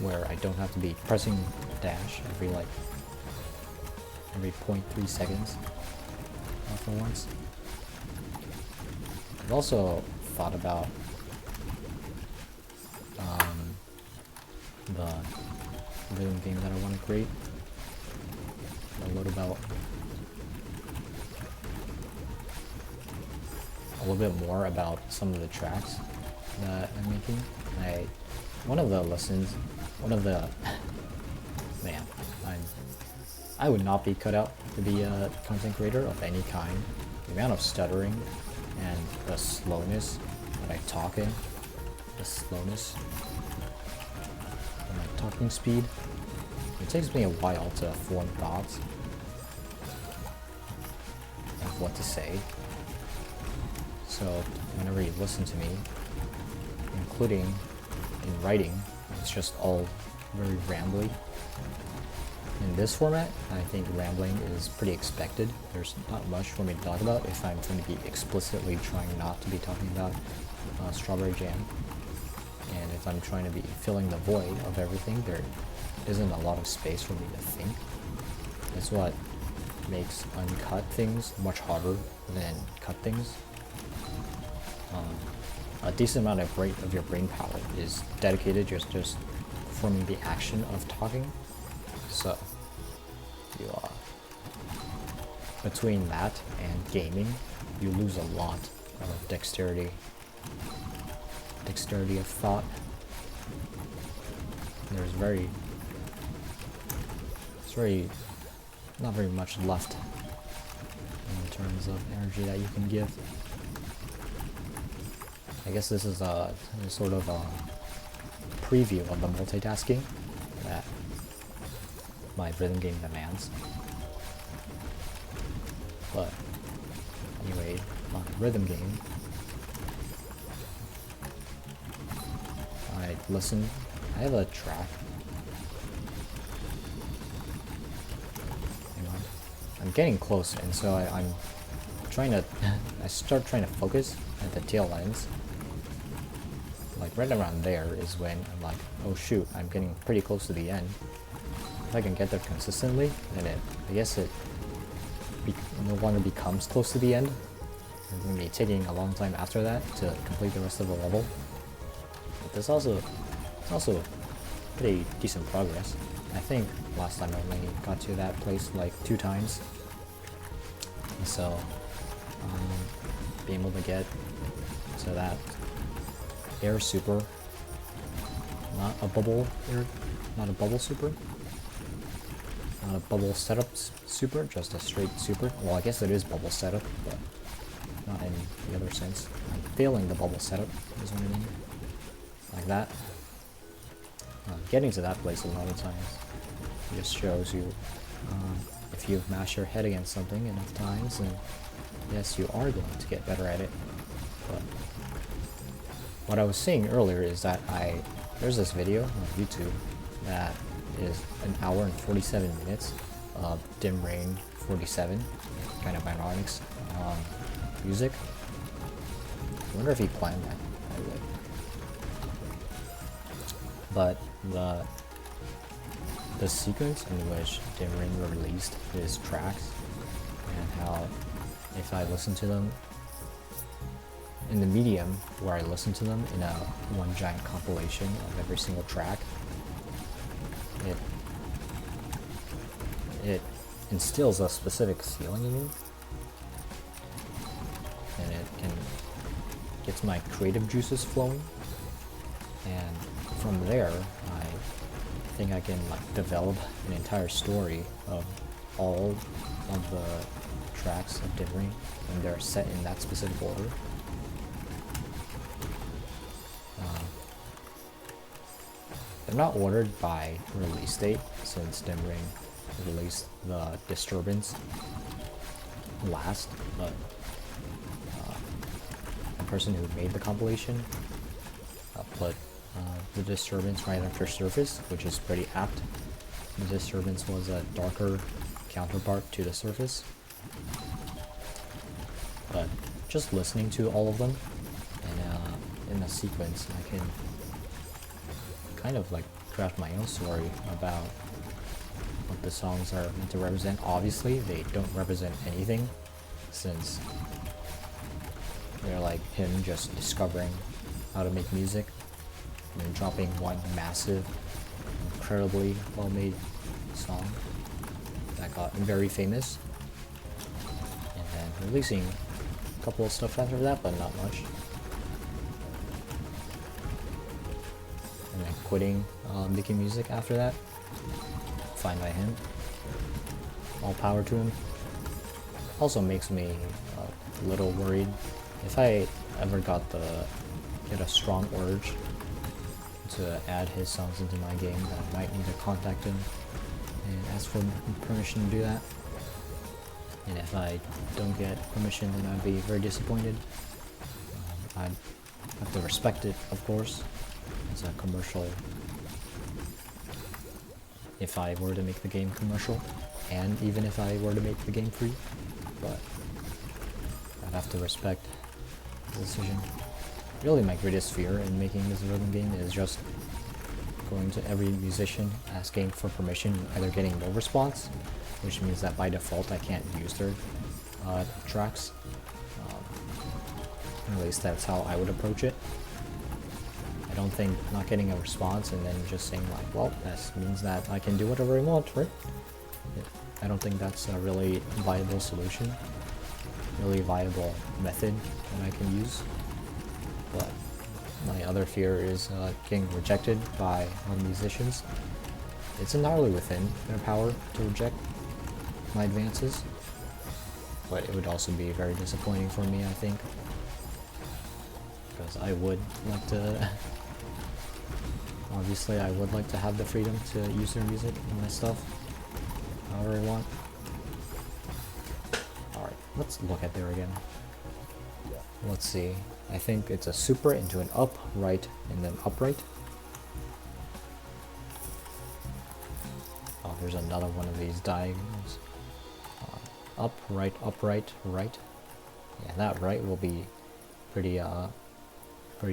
where I don't have to be pressing dash every 0.3 seconds for once. I've also thought about the rhythm game that I want to create. A little bit more about some of the tracks that I'm making. Man, I would not be cut out to be a content creator of any kind. The amount of stuttering and the slowness that I talk in, the slowness and my talking speed, it takes me a while to form thoughts of what to say. So whenever you listen to me, including in writing, it's just all very rambly. In this format, I think rambling is pretty expected. There's not much for me to talk about if I'm going to be explicitly trying not to be talking about Strawberry Jam. And if I'm trying to be filling the void of everything, there isn't a lot of space for me to think. That's what makes uncut things much harder than cut things. A decent amount of your brain power is dedicated just performing the action of talking. So, you between that and gaming, you lose a lot of dexterity of thought. There's not very much left in terms of energy that you can give. I guess this is a sort of a preview of the multitasking that my rhythm game demands. But anyway, my rhythm game, I have a track. Hang on. I'm getting close, and so I'm trying to, I start trying to focus at the tail ends. Like right around there is when I'm like, oh shoot, I'm getting pretty close to the end. If I can get there consistently, then I guess it no longer becomes close to the end. It's going to be taking a long time after that to complete the rest of the level. But it's also pretty decent progress. I think last time I only got to that place like 2 times. And so, being able to get to that air super, not a bubble super, not a bubble setup super, just a straight super. Well, I guess it is bubble setup, but not in the other sense. I'm failing the bubble setup is what I mean. Like that. Getting to that place a lot of times just shows you if you've mashed your head against something enough times, and yes, you are going to get better at it. But what I was saying earlier is that there's this video on YouTube that is 1 hour and 47 minutes of Dim Rain 47, kind of ironic music. I wonder if he planned that. I would. But the sequence in which Dim Rain released his tracks, and how if I listen to them in the medium where I listen to them in a one giant compilation of every single track, it instills a specific feeling in me, and gets my creative juices flowing, and from there I think I can like develop an entire story of all of the tracks of Dim Rain when they're set in that specific order. They're not ordered by release date, since Dim Rain released the Disturbance last, but the person who made the compilation put the Disturbance right after Surface, which is pretty apt. The Disturbance was a darker counterpart to the Surface. But just listening to all of them in a sequence, I can kind of like craft my own story about what the songs are meant to represent. Obviously, they don't represent anything, since they're like him just discovering how to make music and then dropping one massive, incredibly well-made song that got very famous, and then releasing a couple of stuff after that, but not much, and then quitting making music after that. Fine by him. All power to him. Also makes me a little worried if I ever get a strong urge to add his songs into my game, that I might need to contact him and ask for permission to do that. And if I don't get permission, then I'd be very disappointed. I'd have to respect it, of course, as a commercial. If I were to make the game commercial, and even if I were to make the game free, but I'd have to respect the decision. Really, my greatest fear in making this rhythm game is just going to every musician asking for permission, either getting no response, which means that by default I can't use their tracks. At least that's how I would approach it. I don't think not getting a response and then just saying like, well, that means that I can do whatever I want, right? I don't think that's a really viable solution, really viable method that I can use. But my other fear is getting rejected by musicians. It's entirely within their power to reject my advances, but it would also be very disappointing for me, I think, because I would like to obviously I would like to have the freedom to use their music and my stuff, however you want. Alright, let's look at there again. Let's see. I think it's a super into an up, right, and then upright. Oh, there's another one of these diagonals. Up, right, upright, right. Yeah, that right will be pretty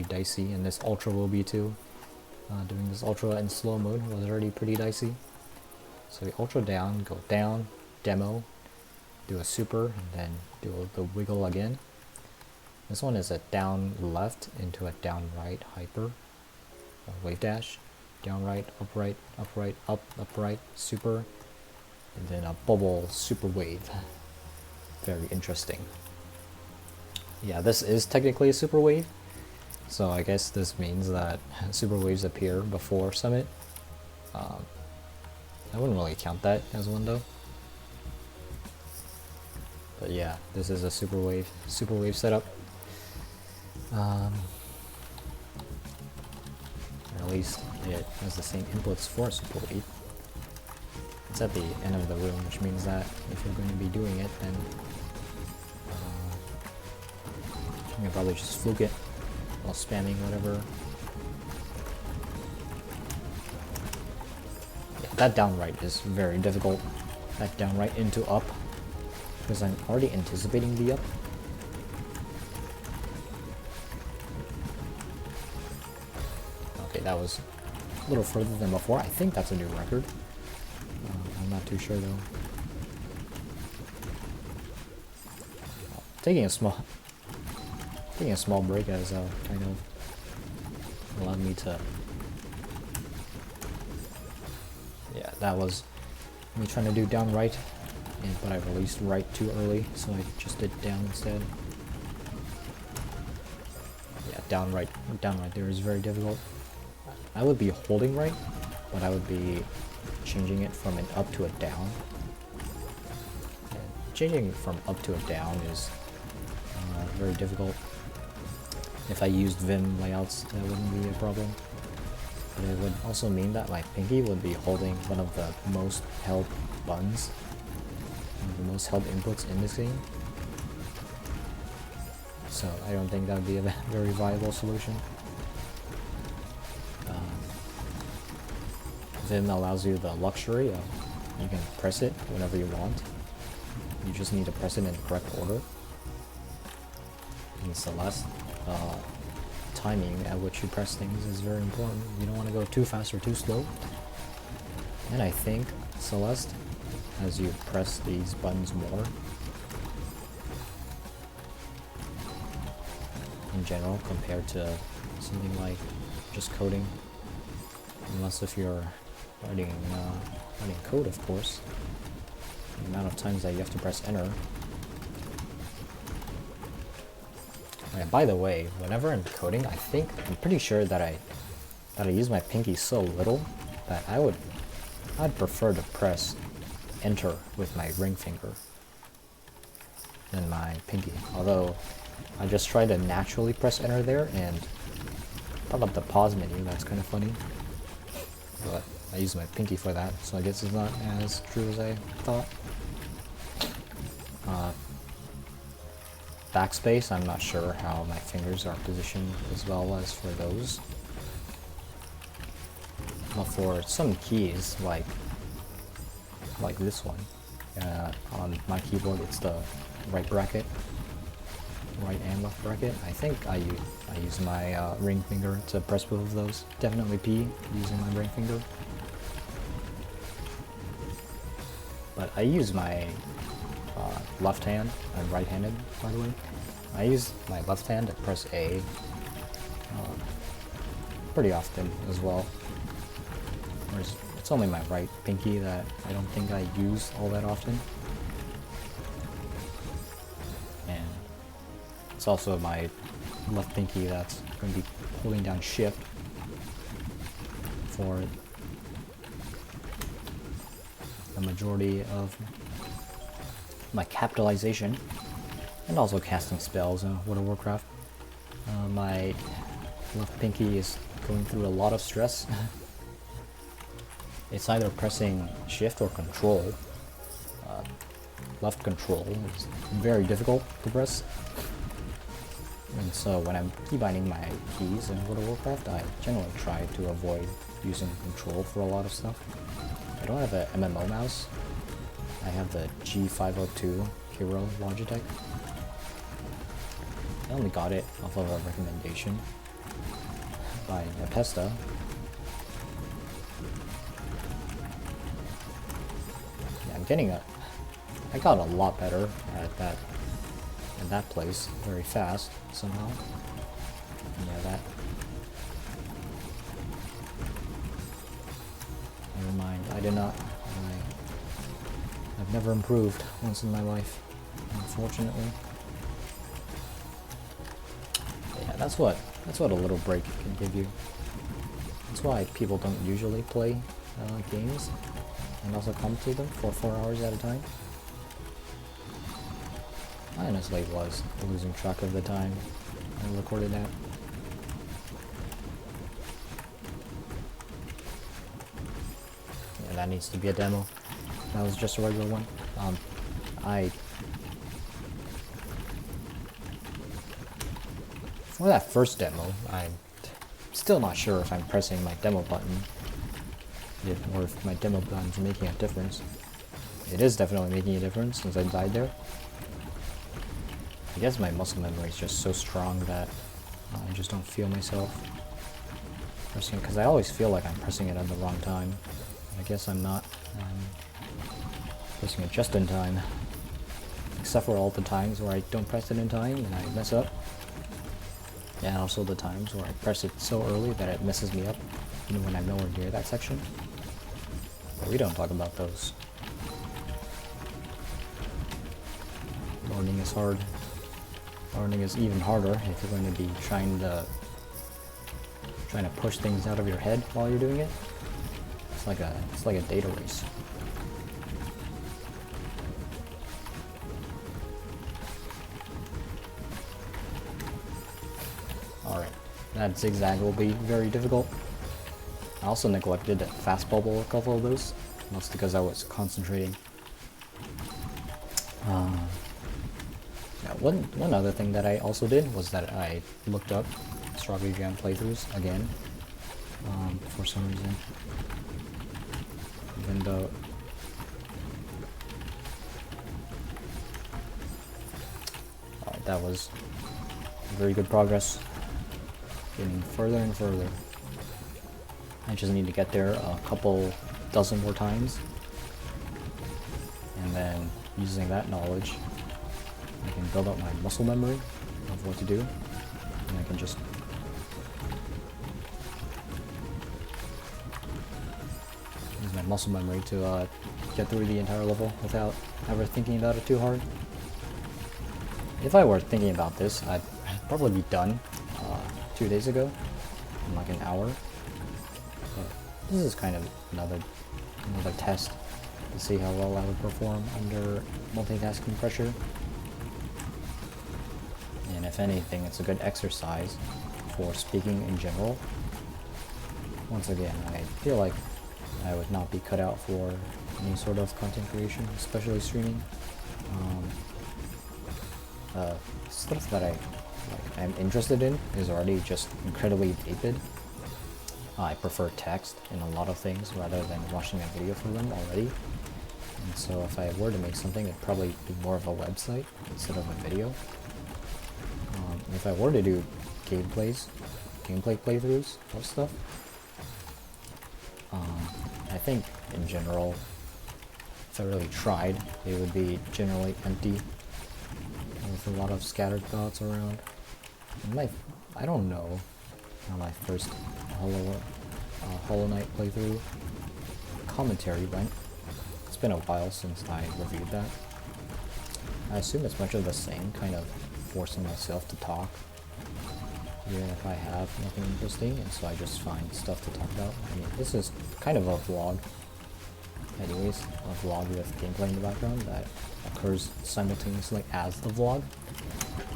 dicey, and this ultra will be too. Doing this ultra in slow mode was already pretty dicey. So we ultra down, go down, demo, do a super, and then do the wiggle again. This one is a down left into a down right hyper, wave dash, down right, upright, upright, up, upright, super, and then a bubble super wave. Very interesting. Yeah, this is technically a super wave, so I guess this means that super waves appear before summit. I wouldn't really count that as one though. But yeah, this is a super wave setup. Or at least it has the same inputs for a super wave. It's at the end of the room, which means that if you're going to be doing it, then you can probably just fluke it while spamming whatever. Yeah, that down right is very difficult. That down right into up, because I'm already anticipating the up. Okay, that was a little further than before. I think that's a new record. I'm not too sure though. Taking a small break has kind of allowed me to. Yeah, that was me trying to do down right, but I released right too early, so I just did down instead. Yeah, down right there is very difficult. I would be holding right, but I would be changing it from an up to a down. And changing from up to a down is very difficult. If I used Vim layouts, that wouldn't be a problem. But it would also mean that my pinky would be holding one of the most held buttons, one of the most held inputs in this game. So I don't think that would be a very viable solution. Vim allows you the luxury of you can press it whenever you want. You just need to press it in the correct order. In Celeste, timing at which you press things is very important. You don't want to go too fast or too slow. And I think Celeste, as you press these buttons more, in general, compared to something like just coding, unless if you're writing code, of course, the amount of times that you have to press enter. And by the way, whenever I'm coding, I'm pretty sure that I use my pinky so little that I'd prefer to press enter with my ring finger than my pinky. Although I just try to naturally press enter there and pop up the pause menu. That's kind of funny, but I use my pinky for that, so I guess it's not as true as I thought. Backspace, I'm not sure how my fingers are positioned as well as for those. But for some keys, like this one, on my keyboard it's the right bracket, right and left bracket. I think I use my ring finger to press both of those. Definitely P using my ring finger. But I use my left hand. I'm right-handed, by the way. I use my left hand to press A pretty often as well. Whereas it's only my right pinky that I don't think I use all that often. And it's also my left pinky that's going to be holding down shift for the majority of my capitalization, and also casting spells in World of Warcraft. My left pinky is going through a lot of stress. It's either pressing shift or control left control is very difficult to press. And so when I'm keybinding my keys in World of Warcraft, I generally try to avoid using control for a lot of stuff. I don't have an MMO mouse. I have the G502 Hero Logitech. I only got it off of a recommendation by Nepesta. Yeah, I got a lot better at that place very fast somehow. Yeah, never mind. I've never improved once in my life, unfortunately. Yeah, that's what a little break can give you. That's why people don't usually play games and also commentate them for 4 hours at a time. I honestly was losing track of the time I recorded that. Yeah, that needs to be a demo. That was just a regular one. For that first demo, I'm still not sure if I'm pressing my demo button, or if my demo button's making a difference. It is definitely making a difference since I died there. I guess my muscle memory is just so strong that I just don't feel myself pressing it, because I always feel like I'm pressing it at the wrong time. I guess I'm not. I'm pressing it just in time. Except for all the times where I don't press it in time and I mess up. And also the times where I press it so early that it messes me up, even when I'm nowhere near that section. But we don't talk about those. Learning is hard. Learning is even harder if you're going to be trying to push things out of your head while you're doing it. It's like a data race. Alright, that zigzag will be very difficult. I also neglected fast bubble a couple of those, mostly because I was concentrating. One other thing that I also did was that I looked up Strawberry Jam playthroughs again, for some reason. Even though that was very good progress, getting further and further. I just need to get there a couple dozen more times, and then using that knowledge I can build up my muscle memory of what to do, and I can just use my muscle memory to get through the entire level without ever thinking about it too hard. If I were thinking about this, I'd probably be done 2 days ago in like an hour. But this is kind of another test to see how well I would perform under multitasking pressure. And if anything, it's a good exercise for speaking in general. Once again, I feel like I would not be cut out for any sort of content creation, especially streaming. Stuff that I'm interested in is already just incredibly dated. I prefer text in a lot of things rather than watching a video for them already. And so if I were to make something, it'd probably be more of a website instead of a video. If I were to do gameplay playthroughs of stuff, I think in general, if I really tried, it would be generally empty with a lot of scattered thoughts around. I don't know how my first Hollow Knight playthrough commentary went. It's been a while since I reviewed that. I assume it's much of the same, kind of forcing myself to talk, even if I have nothing interesting, and so I just find stuff to talk about. I mean, this is kind of a vlog, anyways, a vlog with gameplay in the background that occurs simultaneously as the vlog,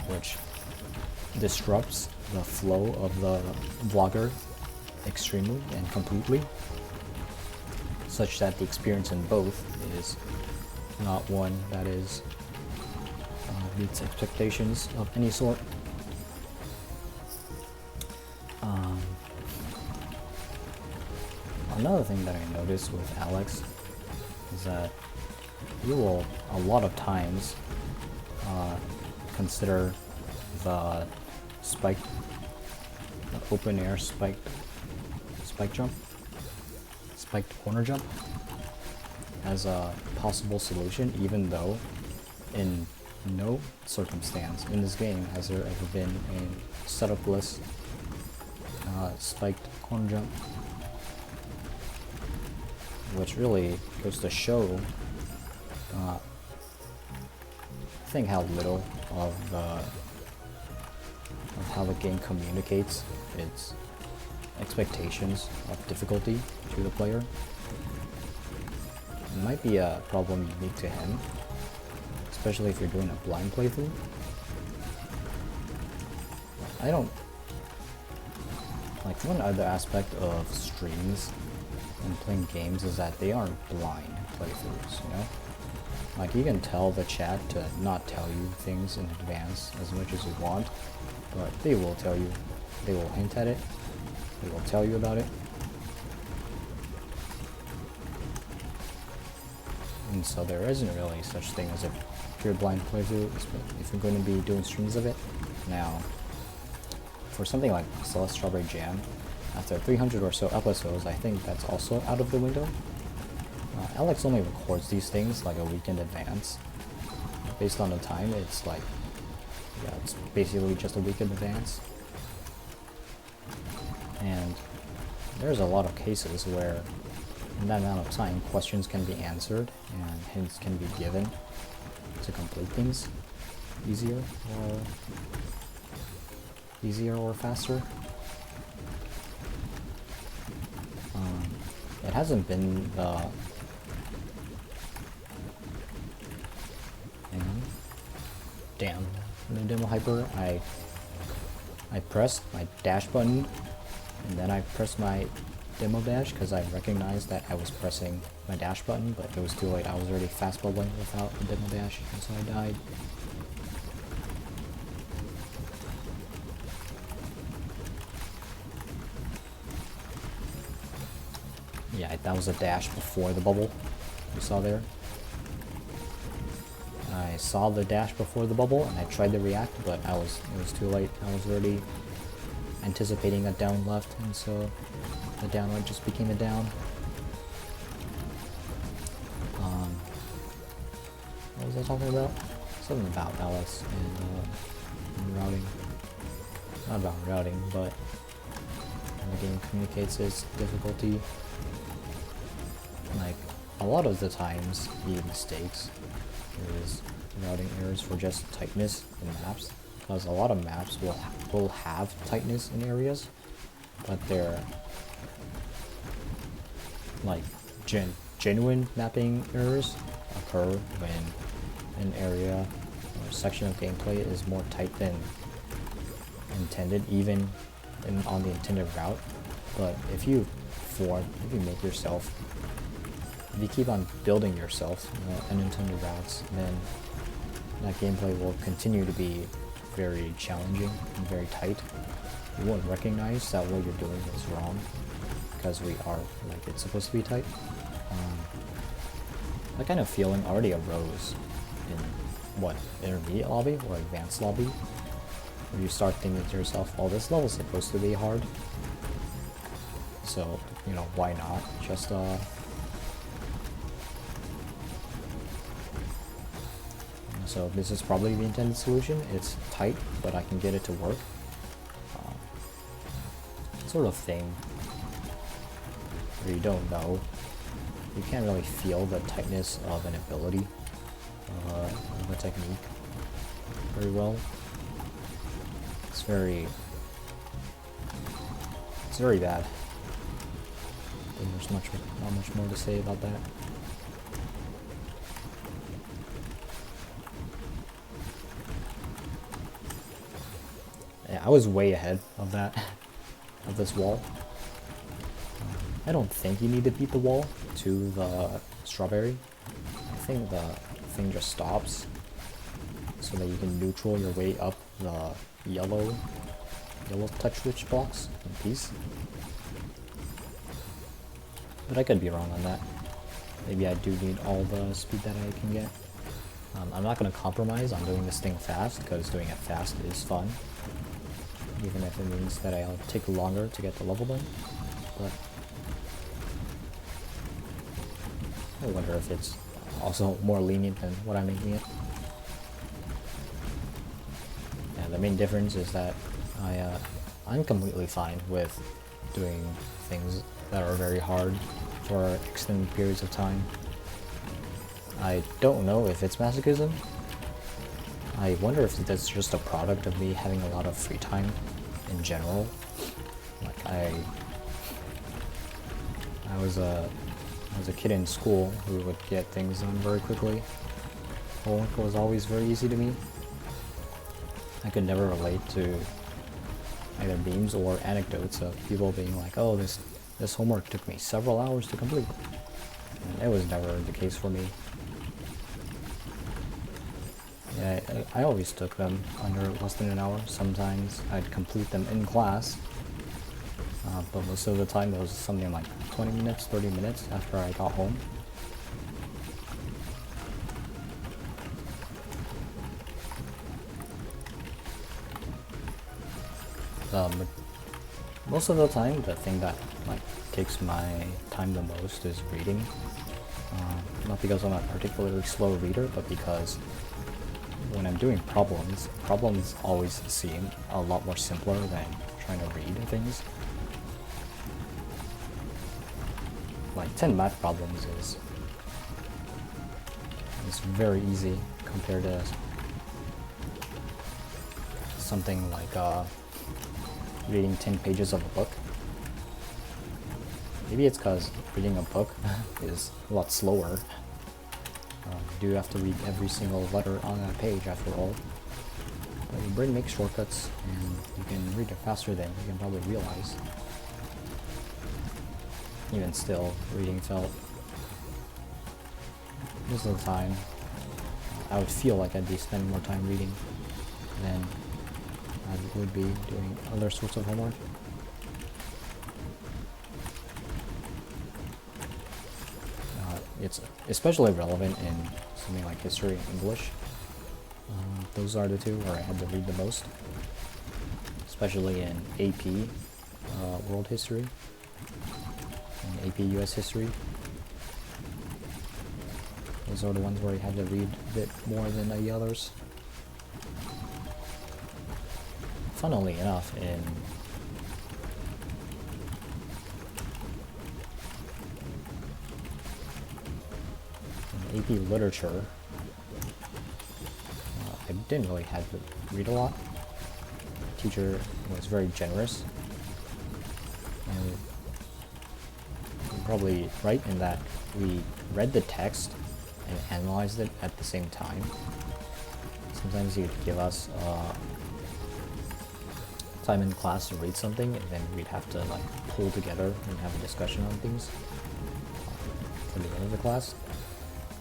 which disrupts the flow of the vlogger extremely and completely, such that the experience in both is not one that is meets expectations of any sort. Another thing that I noticed with Alex is that he will a lot of times consider the spike, the open air spike jump, spiked corner jump as a possible solution, even though in no circumstance in this game has there ever been a setup-less spiked corner jump, which really goes to show I think how little of how the game communicates its expectations of difficulty to the player. It might be a problem unique to him, especially if you're doing a blind playthrough. I don't like, one other aspect of streams and playing games is that they aren't blind playthroughs, you know? Like, you can tell the chat to not tell you things in advance as much as you want, but they will tell you, they will hint at it, they will tell you about it. And so there isn't really such thing as a pure blind playthrough if you're going to be doing streams of it. Now, for something like Celeste Strawberry Jam, after 300 or so episodes, I think that's also out of the window. Alex only records these things like a week in advance. Based on the time, it's like, yeah, it's basically just a week in advance. And there's a lot of cases where in that amount of time, questions can be answered and hints can be given to complete things easier or faster. It hasn't been the damn, in the demo hyper, I pressed my dash button and then I pressed my demo dash because I recognized that I was pressing my dash button, but it was too late. I was already fast bubbling without the demo dash, and so I died. Yeah, that was a dash before the bubble you saw there. I saw the dash before the bubble and I tried to react, but it was too late. I was already anticipating a down left, and so the down right just became a down. What was I talking about? Something about Alex and routing. Not about routing, but the game communicates its difficulty. Like, a lot of the times the mistakes is routing errors for just tightness in maps, because a lot of maps will have tightness in areas, but they're like genuine mapping errors occur when an area or section of gameplay is more tight than intended, even on the intended route. But if you make yourself, if you keep on building yourself unintended routes, then that gameplay will continue to be very challenging and very tight. You won't recognize that what you're doing is wrong because we are like it's supposed to be tight. That kind of feeling already arose in intermediate lobby or advanced lobby, where you start thinking to yourself, "Oh, this level's supposed to be hard, so why not just So this is probably the intended solution. It's tight, but I can get it to work." Sort of thing where you don't know. You can't really feel the tightness of an ability, of a technique very well. It's very bad. There's not much more to say about that. Yeah, I was way ahead of that, of this wall. I don't think you need to beat the wall to the strawberry. I think the thing just stops so that you can neutral your way up the yellow touch switch blocks in peace. But I could be wrong on that. Maybe I do need all the speed that I can get. I'm not going to compromise on doing this thing fast, because doing it fast is fun. Even if it means that I'll take longer to get the level done. But I wonder if it's also more lenient than what I'm making it. Yeah, the main difference is that I'm completely fine with doing things that are very hard for extended periods of time. I don't know if it's masochism. I wonder if that's just a product of me having a lot of free time in general. Like I was a kid in school who would get things done very quickly. Homework was always very easy to me. I could never relate to either memes or anecdotes of people being like, oh, this homework took me several hours to complete. And it was never the case for me. Yeah, I always took them under less than an hour. Sometimes I'd complete them in class, but most of the time it was something like 20 minutes, 30 minutes after I got home. But most of the time, the thing that takes my time the most is reading. Not because I'm a particularly slow reader, but because when I'm doing problems always seem a lot more simpler than trying to read things. Like 10 math problems is very easy compared to something like reading 10 pages of a book. Maybe it's because reading a book is a lot slower. You do have to read every single letter on that page after all. But your brain makes shortcuts and you can read it faster than you can probably realize. Even still, reading felt, most of the time, I would feel like I'd be spending more time reading than I would be doing other sorts of homework. It's especially relevant in something like history and English. Those are the two where I had to read the most, especially in AP World History and AP US History. Those are the ones where I had to read a bit more than the others. Funnily enough, in AP Literature, I didn't really have to read a lot. The teacher was very generous, and you're probably right in that we read the text and analyzed it at the same time. Sometimes he'd give us time in class to read something, and then we'd have to pull together and have a discussion on things for the end of the class.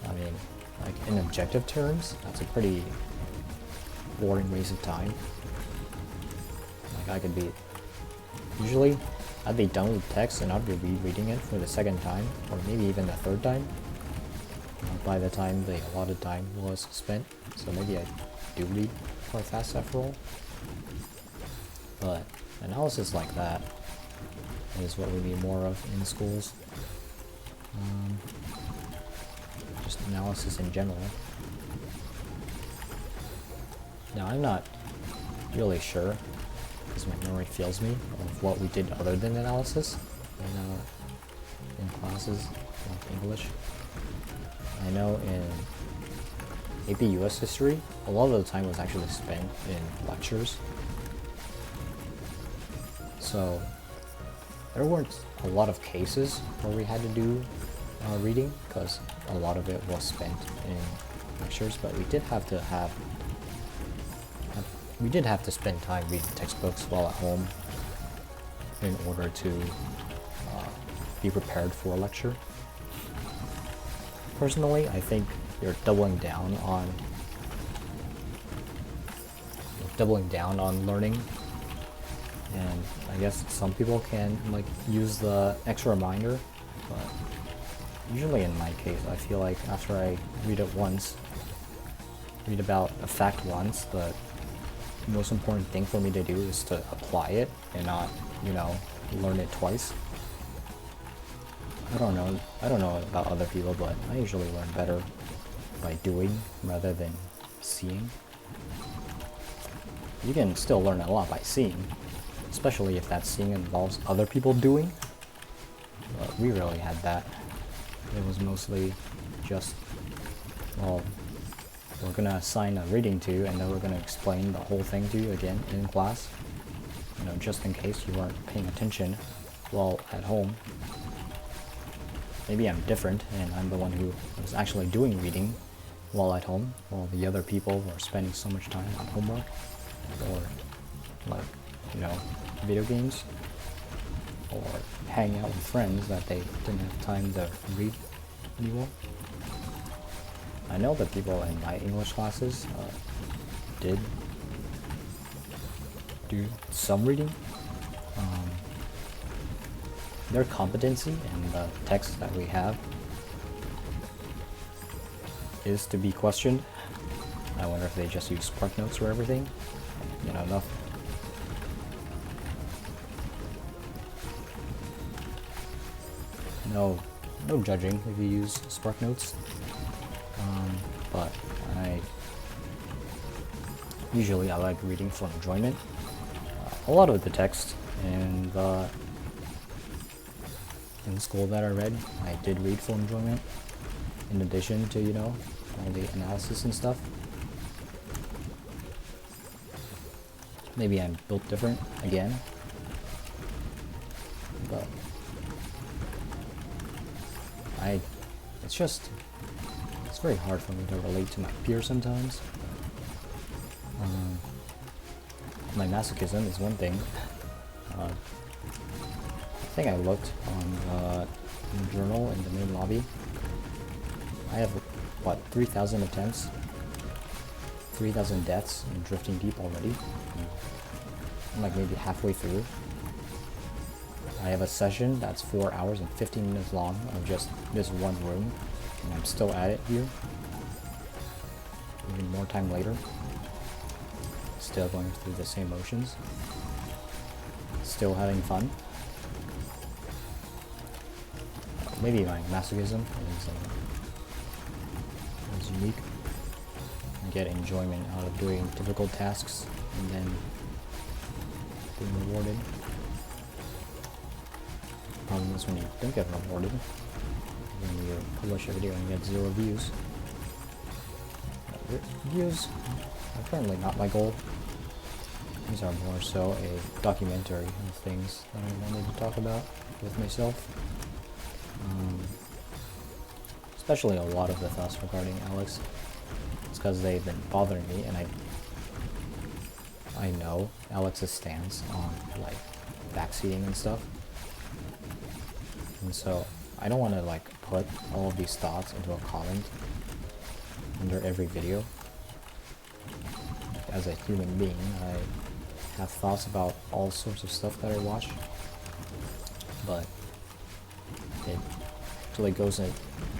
I mean, in objective terms, that's a pretty boring waste of time. Usually, I'd be done with the text and I'd be rereading it for the second time, or maybe even the third time, by the time the allotted time was spent. So maybe I do read quite fast after all. But analysis like that is what we need more of in schools. Just analysis in general. Now, I'm not really sure, because my memory fails me, of what we did other than analysis in classes like English. I know in AP US History, a lot of the time was actually spent in lectures. So there weren't a lot of cases where we had to do reading, because a lot of it was spent in lectures, but we did have to spend time reading textbooks while at home in order to be prepared for a lecture. Personally, I think you're doubling down on learning. And I guess some people can like use the extra reminder, but usually in my case, I feel like after I read about a fact once, the most important thing for me to do is to apply it and not, you know, learn it twice. I don't know about other people, but I usually learn better by doing rather than seeing. You can still learn a lot by seeing, especially if that seeing involves other people doing. But we rarely had that. It was mostly just, well, we're gonna assign a reading to you and then we're gonna explain the whole thing to you again in class. You know, just in case you weren't paying attention while at home. Maybe I'm different and I'm the one who was actually doing reading while at home, while the other people were spending so much time on homework or, like, you know, video games, or hanging out with friends that they didn't have time to read anymore. I know that people in my English classes did do some reading. Their competency in the text that we have is to be questioned. I wonder if they just use Spark Notes for everything. You know, enough. No judging if you use Spark Notes. But usually I like reading for enjoyment. A lot of the text in school that I read, I did read for enjoyment, in addition to, you know, all the analysis and stuff. Maybe I'm built different again, but it's very hard for me to relate to my peers sometimes. My masochism is one thing. I think I looked on the journal in the main lobby. I have, what, 3,000 attempts? 3,000 deaths in Drifting Deep already. I'm like maybe halfway through. I have a session that's 4 hours and 15 minutes long of just this one room, and I'm still at it here. Even more time later. Still going through the same motions. Still having fun. Maybe my masochism is unique. I get enjoyment out of doing difficult tasks and then being rewarded. The problem is when you don't get rewarded, when you publish a video and you get 0 views. Views are currently not my goal. These are more so a documentary of things that I wanted to talk about with myself. Especially a lot of the thoughts regarding Alex. It's because they've been bothering me, and I know Alex's stance on like backseating and stuff. And so I don't want to like put all of these thoughts into a comment under every video. As a human being, I have thoughts about all sorts of stuff that I watch, but it actually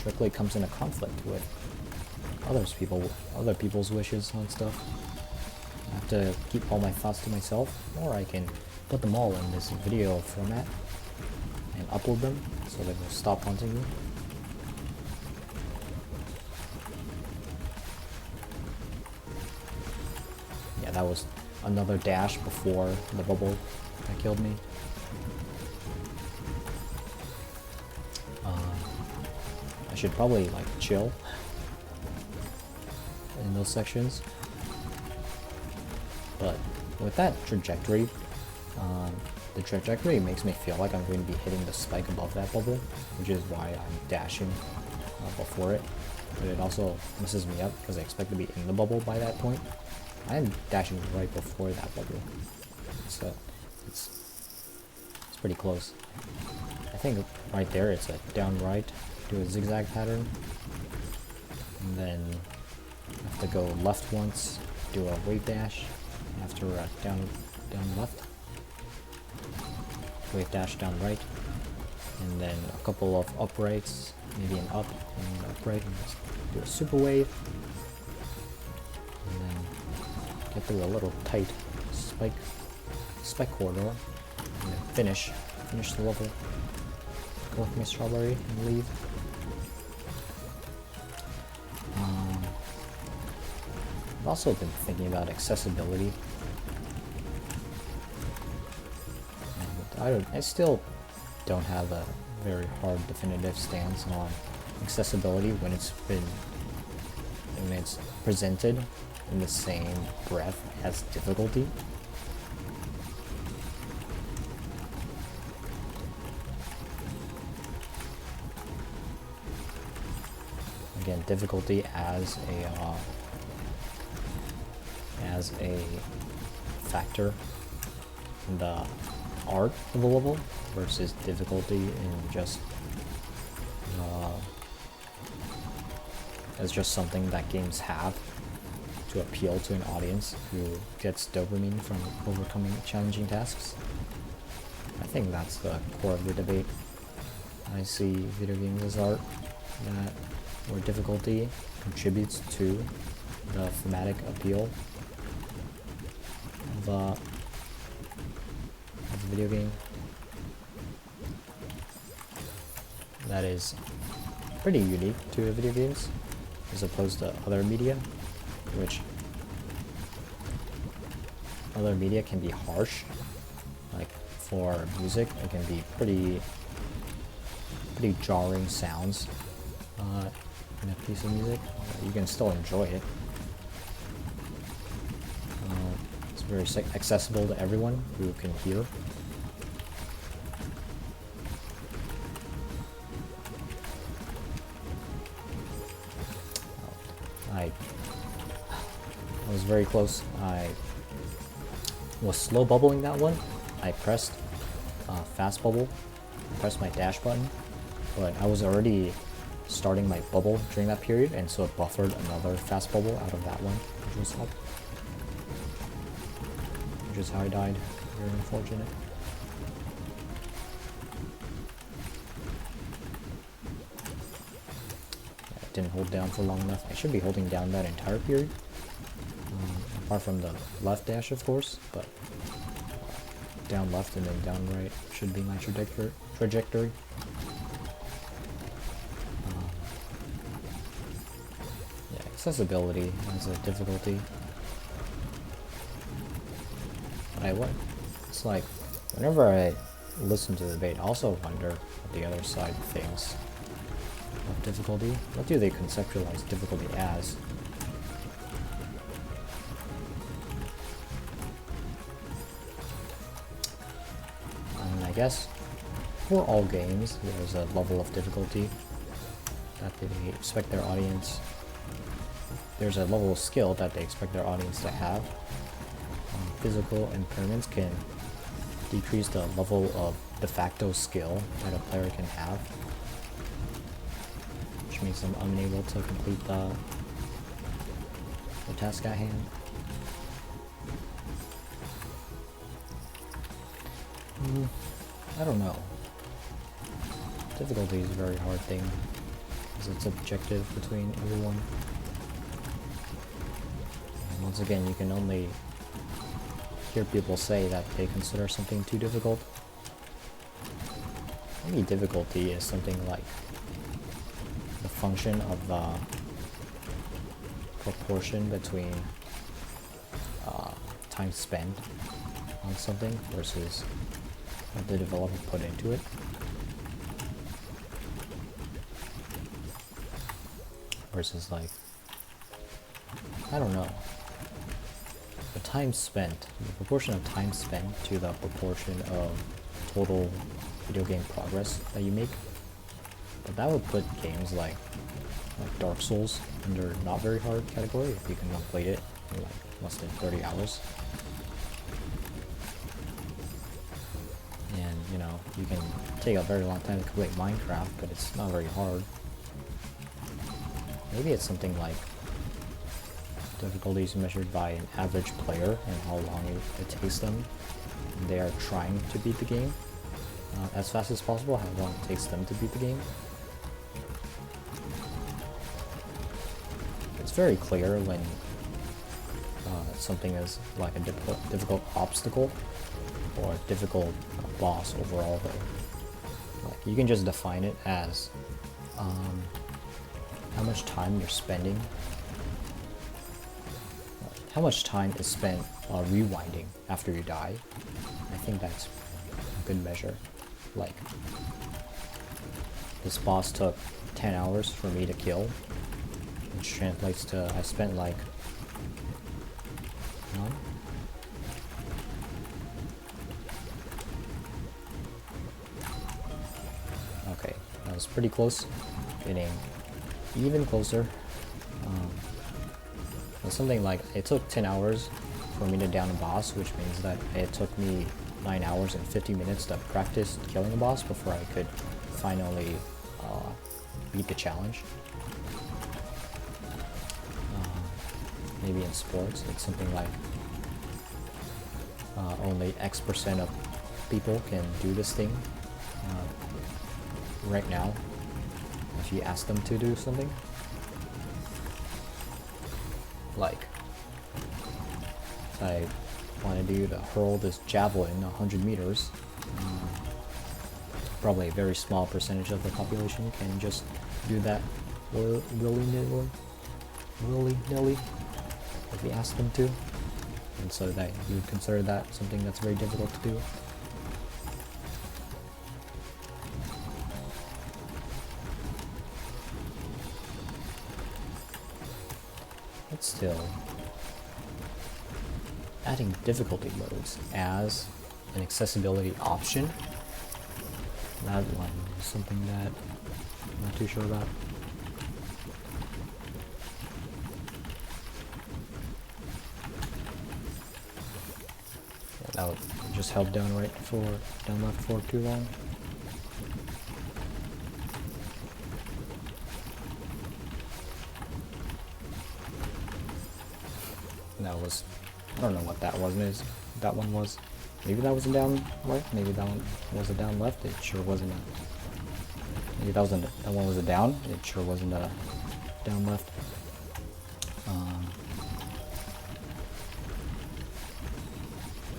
directly comes into conflict with other people's wishes on stuff. I have to keep all my thoughts to myself, or I can put them all in this video format and upload them so they will stop haunting me. Yeah, that was another dash before the bubble that killed me. I should probably like chill in those sections, but with that trajectory, the trajectory makes me feel like I'm going to be hitting the spike above that bubble, which is why I'm dashing before it. But it also messes me up because I expect to be in the bubble by that point. I'm dashing right before that bubble, so it's pretty close. I think right there it's a down right, do a zigzag pattern, And then you have to go left once, do a wave dash, after down left, wave dash down right, and then a couple of uprights, maybe an up and an upright, and just do a super wave, and then get through a little tight spike corridor, and then finish the level, collect my strawberry, and leave. I've also been thinking about accessibility. And I still don't have a very hard definitive stance on accessibility when it's presented in the same breath as difficulty. Again, difficulty as a factor in the art of the level versus difficulty in just as just something that games have to appeal to an audience who gets dopamine from overcoming challenging tasks. I think that's the core of the debate. I see video games as art where difficulty contributes to the thematic appeal of a video game that is pretty unique to video games as opposed to other media, which other media can be harsh. Like for music, it can be pretty jarring sounds in a piece of music. You can still enjoy it. It's very accessible to everyone who can hear. I was very close. I was slow bubbling that one. I pressed fast bubble, pressed my dash button, but I was already starting my bubble during that period, and so it buffered another fast bubble out of that one, which was up. Which is how I died. Very unfortunate. I didn't hold down for long enough. I should be holding down that entire period. Apart from the left dash, of course, but down left and then down right should be my trajectory. Yeah, accessibility as a difficulty. It's like, whenever I listen to the debate, I also wonder what the other side thinks of difficulty. What do they conceptualize difficulty as? I guess for all games, there's a level of difficulty that they expect their audience. There's a level of skill that they expect their audience to have. Physical impairments can decrease the level of de facto skill that a player can have, which makes them unable to complete the task at hand. I don't know. Difficulty is a very hard thing, because it's objective between everyone. And once again, you can only hear people say that they consider something too difficult. Maybe difficulty is something like the function of the proportion between time spent on something versus what the developer put into it. Versus, like, I don't know. The time spent, the proportion of time spent to the proportion of total video game progress that you make. But that would put games like Dark Souls under not very hard category if you can complete it in like less than 30 hours. And you know, you can take a very long time to complete Minecraft, but it's not very hard. Maybe it's something like difficulties measured by an average player and how long it takes them. They are trying to beat the game as fast as possible, how long it takes them to beat the game. It's very clear when something is like a difficult obstacle or a difficult boss overall though. Like, you can just define it as how much time you're spending, how much time is spent rewinding after you die. I think that's a good measure. Like, this boss took 10 hours for me to kill, which translates to I spent like none. Okay, that was pretty close. Getting even closer. Something like it took 10 hours for me to down a boss, which means that it took me 9 hours and 50 minutes to practice killing a boss before I could finally beat the challenge. Maybe in sports, it's something like only X% of people can do this thing right now if you ask them to do something. Like, I wanted you to hurl this javelin 100 meters. Probably a very small percentage of the population can just do that willy-nilly if you ask them to. And so that you would consider that something that's very difficult to do. But still, adding difficulty modes as an accessibility option, that one is something that I'm not too sure about. That would just held down left for too long. That was, I don't know what that one was. Maybe that was a down right, maybe that one was a down left, it sure wasn't a, maybe that one was a down, it sure wasn't a down left.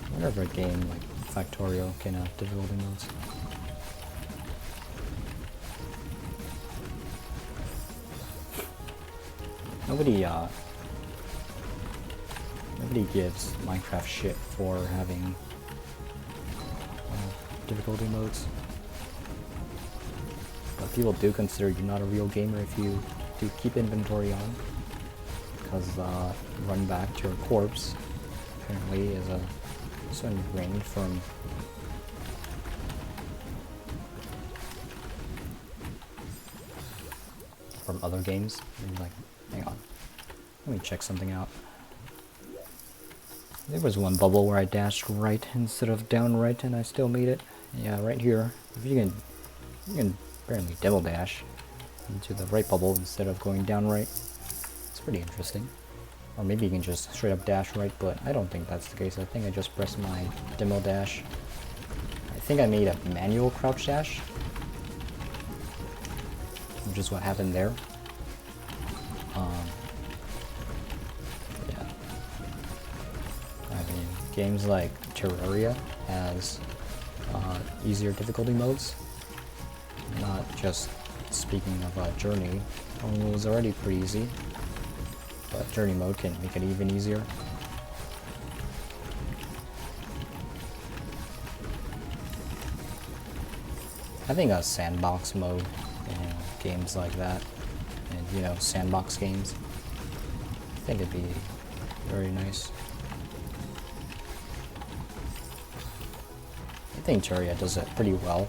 I wonder if a game like Factorio can have difficulty modes. Nobody gives Minecraft shit for having difficulty modes. But people do consider you not a real gamer if you do keep inventory on, because run back to your corpse apparently is a certain range from other games. Maybe like, hang on, let me check something out. There was one bubble where I dashed right instead of down right and I still made it. Yeah, right here. If you can apparently double dash into the right bubble instead of going down right. It's pretty interesting. Or maybe you can just straight up dash right, but I don't think that's the case. I think I just pressed my demo dash. I think I made a manual crouch dash, which is what happened there. Yeah. I mean, games like Terraria has easier difficulty modes. Not just speaking of Journey, it was already pretty easy, but Journey mode can make it even easier. Having a sandbox mode in games like that, and you know, sandbox games, I think it'd be very nice. I think Terraria does it pretty well.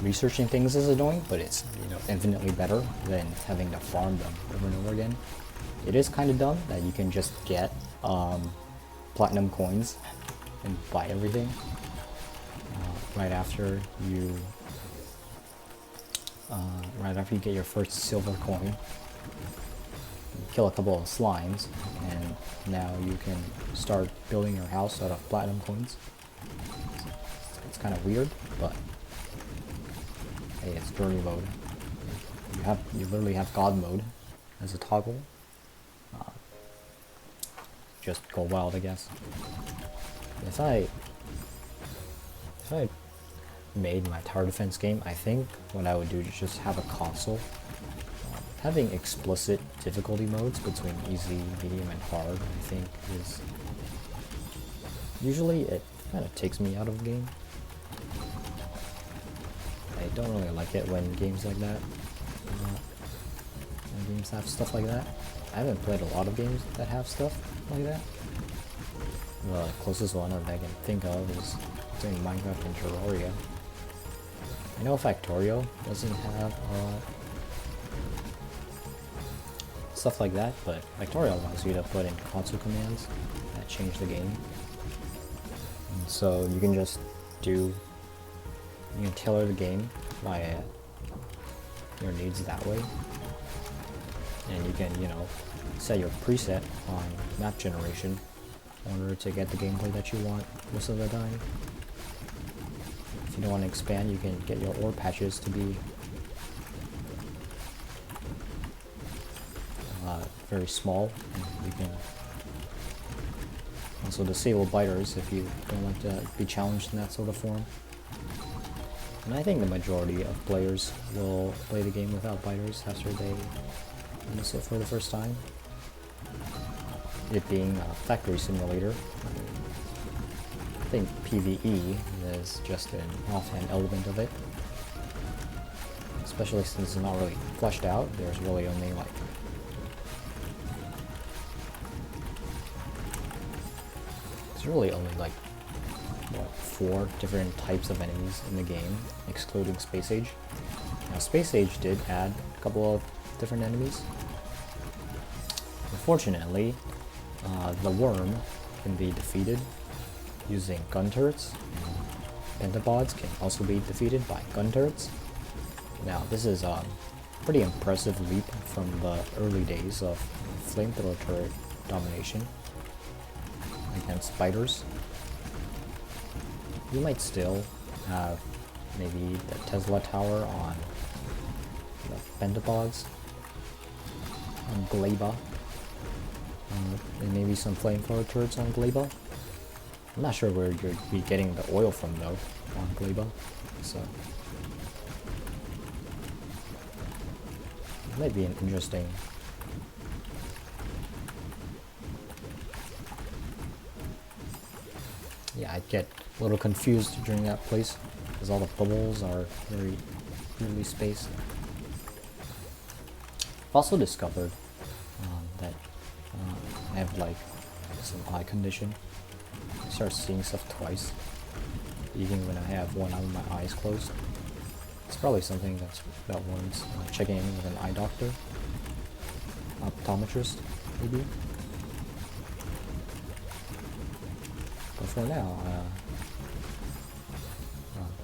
Researching things is annoying, but it's, you know, infinitely better than having to farm them over and over again. It is kind of dumb that you can just get platinum coins and buy everything right after you get your first silver coin. You kill a couple of slimes, and now you can start building your house out of platinum coins. It's kind of weird, but hey, it's journey mode. You literally have God mode as a toggle. Just go wild, I guess. If I made my tower defense game, I think what I would do is just have a console. Having explicit difficulty modes between easy, medium, and hard, I think is... Usually it kind of takes me out of the game. I don't really like it when games like that, when games have stuff like that. I haven't played a lot of games that have stuff like that. The closest one that I can think of is doing Minecraft and Terraria. I know Factorio doesn't have stuff like that, but Factorio allows you to put in console commands that change the game. And so you can just you can tailor the game via your needs that way. And you can, set your preset on map generation in order to get the gameplay that you want most of the time. If you don't want to expand, you can get your ore patches to be very small. And you can also disable biters if you don't like to be challenged in that sort of form. And I think the majority of players will play the game without biters after they use it for the first time. It being a factory simulator, I think PvE is just an offhand element of it. Especially since it's not really fleshed out, there's really only like... what, 4 different types of enemies in the game, excluding Space Age. Now Space Age did add a couple of different enemies. Unfortunately, the worm can be defeated using gun turrets. Pentapods can also be defeated by gun turrets. Now this is a pretty impressive leap from the early days of flamethrower turret domination against spiders. You might still have maybe the Tesla tower on the pentapods, on Gleba, and maybe some flamethrower turrets on Gleba. I'm not sure where you'd be getting the oil from though on Gleba, so it might be an interesting yeah, I'd get a little confused during that place because all the bubbles are very weirdly spaced. I've also discovered that I have like some eye condition. I start seeing stuff twice, even when I have one of my eyes closed. It's probably something that warrants checking in with an eye doctor, optometrist, maybe. But for now,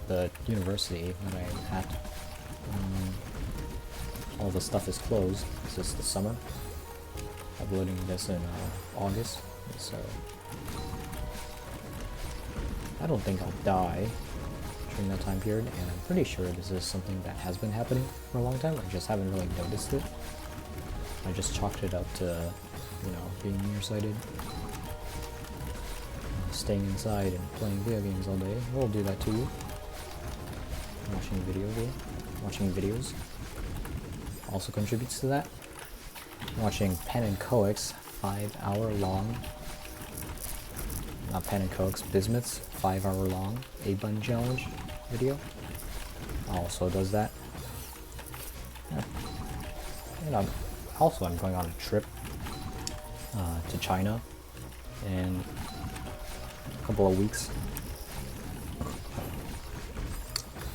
the university that I'm at, all the stuff is closed. This is the summer. I'm uploading this in August, so I don't think I'll die during that time period, and I'm pretty sure this is something that has been happening for a long time. I just haven't really noticed it. I just chalked it up to, being nearsighted. Staying inside and playing video games all day will do that to you. Watching videos also contributes to that. Watching Pen and Coex 5-hour-long, not Pen and Coex, Bismuth's 5-hour-long 8-button challenge video also does that. And I'm going on a trip to China in a couple of weeks.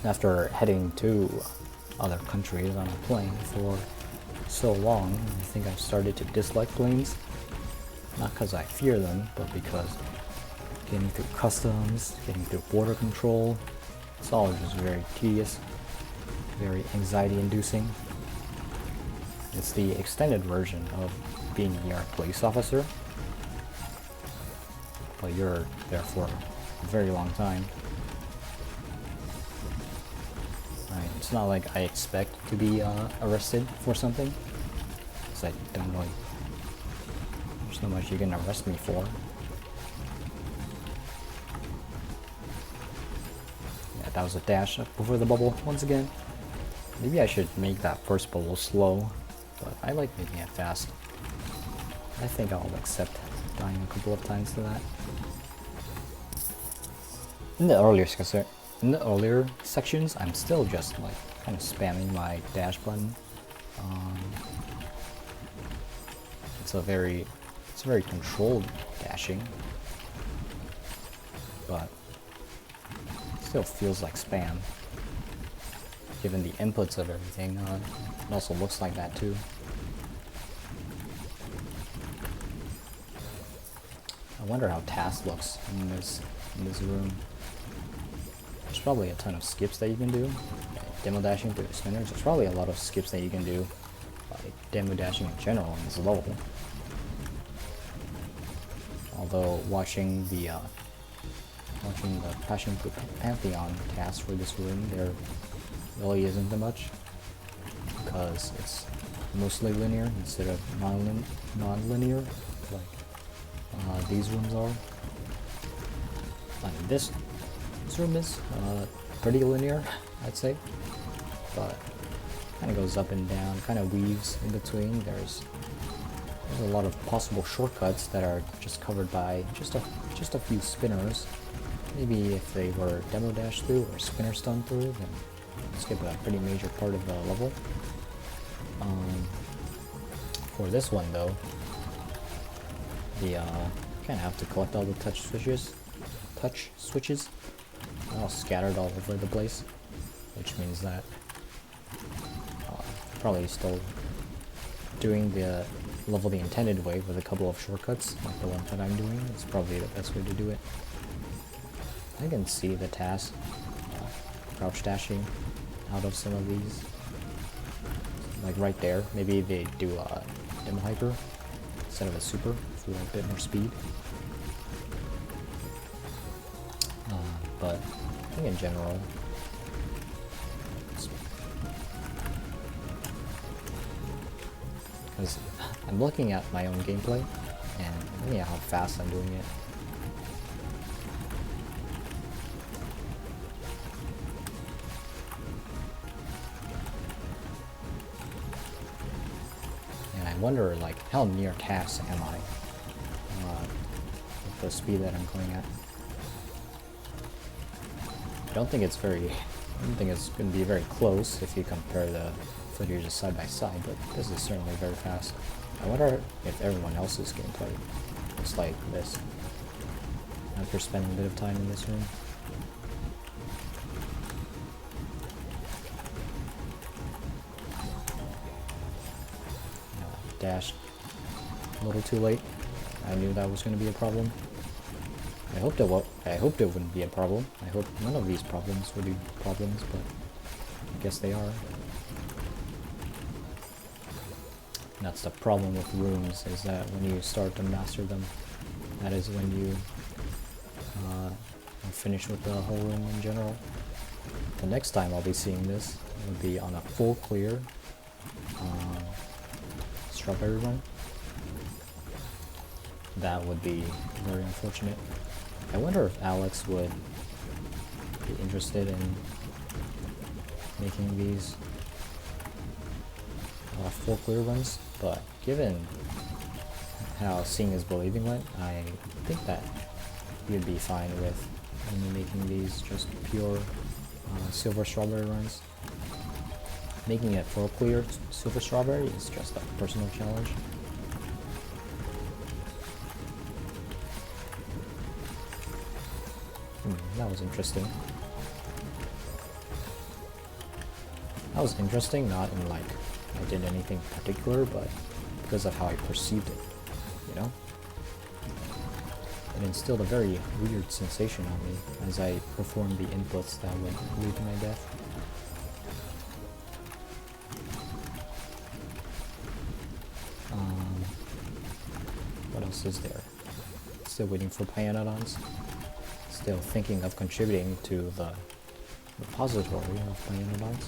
After heading to other countries on a plane for so long, I think I've started to dislike planes. Not because I fear them, but because getting through customs, getting through border control, it's all just very tedious, very anxiety-inducing. It's the extended version of being a New York police officer, but you're there for a very long time. Right, it's not like I expect to be arrested for something, because I don't know. There's not much you can arrest me for. Yeah, that was a dash up before the bubble once again. Maybe I should make that first bubble slow, but I like making it fast. I think I'll accept dying a couple of times to that. In the earlier sections, I'm still just like kind of spamming my dash button. It's very controlled dashing, but it still feels like spam. Given the inputs of everything, it also looks like that too. I wonder how task looks in this room. There's probably a ton of skips that you can do. Demo dashing through the spinners. There's probably a lot of skips that you can do, like demo dashing in general in this level. Although watching the Passion Fruit Pantheon task for this room, there really isn't that much, because it's mostly linear instead of non-linear, like these rooms are. This room is pretty linear, I'd say, but kind of goes up and down, kind of weaves in between. There's a lot of possible shortcuts that are just covered by just a few spinners. Maybe if they were demo dash through or spinner stun through, then skip a pretty major part of the level. For this one though, you kind of have to collect all the touch switches. They're all scattered all over the place, which means that probably still doing the level the intended way with a couple of shortcuts, like the one that I'm doing, is probably the best way to do it. I can see the task crouch dashing out of some of these, like right there. Maybe they do a demo hyper instead of a super for a bit more speed. But I think in general, because I'm looking at my own gameplay and looking at how fast I'm doing it. And I wonder, like, how near tasks am I with the speed that I'm going at. I don't think it's going to be very close if you compare the footage side by side, but this is certainly very fast. I wonder if everyone else's gameplay looks like this after spending a bit of time in this room. Dashed a little too late. I knew that was going to be a problem. I hoped it wouldn't be a problem. I hope none of these problems would be problems, but I guess they are. And that's the problem with rooms, is that when you start to master them, that is when you finish with the whole room in general. The next time I'll be seeing this would be on a full clear strawberry run. That would be very unfortunate. I wonder if Alex would be interested in making these full clear runs, but given how seeing is believing went, I think that he would be fine with only making these just pure silver strawberry runs. Making it full clear silver strawberry is just a personal challenge. That was interesting. That was interesting, not in like I did anything particular, but because of how I perceived it, you know? It instilled a very weird sensation on me as I performed the inputs that would lead to my death. else is there? Still waiting for Pyanodons. Still thinking of contributing to the repository of Pyanodons.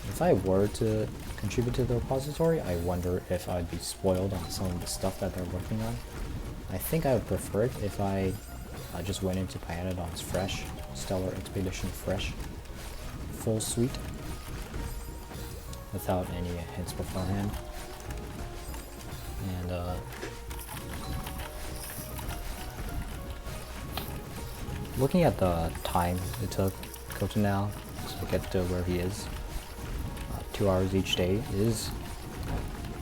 If I were to contribute to the repository, I wonder if I'd be spoiled on some of the stuff that they're working on. I think I would prefer it if I just went into Pyanodons fresh, Stellar Expedition fresh, full suite, without any hints beforehand. And looking at the time it took Kotanao to get to where he is, 2 hours each day is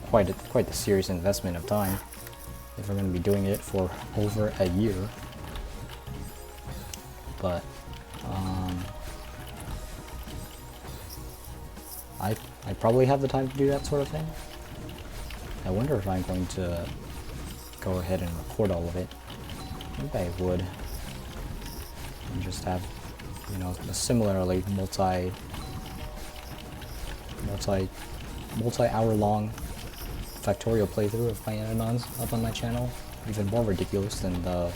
quite the serious investment of time if we're going to be doing it for over a year. But I probably have the time to do that sort of thing. I wonder if I'm going to go ahead and record all of it. Maybe I would. And just have, you know, a similarly multi-hour long factorial playthrough of Pyanodons up on my channel. Even more ridiculous than the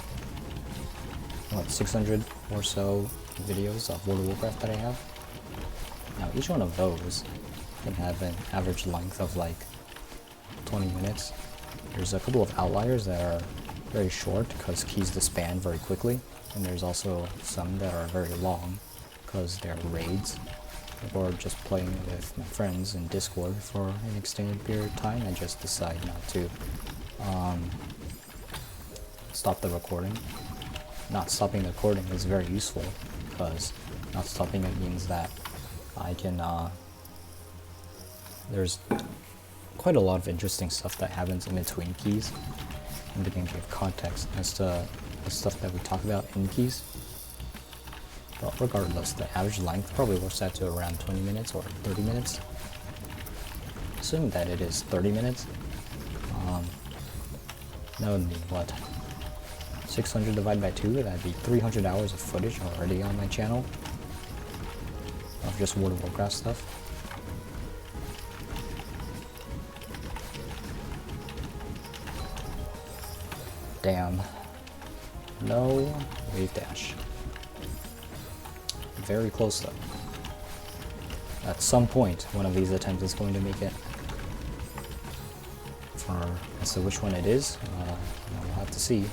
600 or so videos of World of Warcraft that I have. Now each one of those can have an average length of like 20 minutes. There's a couple of outliers that are very short because keys disband very quickly, and there's also some that are very long because they're raids or just playing with my friends in Discord for an extended period of time. I just decide not to stop the recording. Not stopping the recording is very useful because not stopping it means that I can there's quite a lot of interesting stuff that happens in between keys, and they can give context as to the stuff that we talk about in keys. But regardless, the average length probably works out to around 20 minutes or 30 minutes. Assuming that it is 30 minutes, that would be what? 600 divided by 2, that'd be 300 hours of footage already on my channel of just World of Warcraft stuff. Damn. No wave dash. Very close though. At some point, one of these attempts is going to make it. As to which one it is, we'll have to see.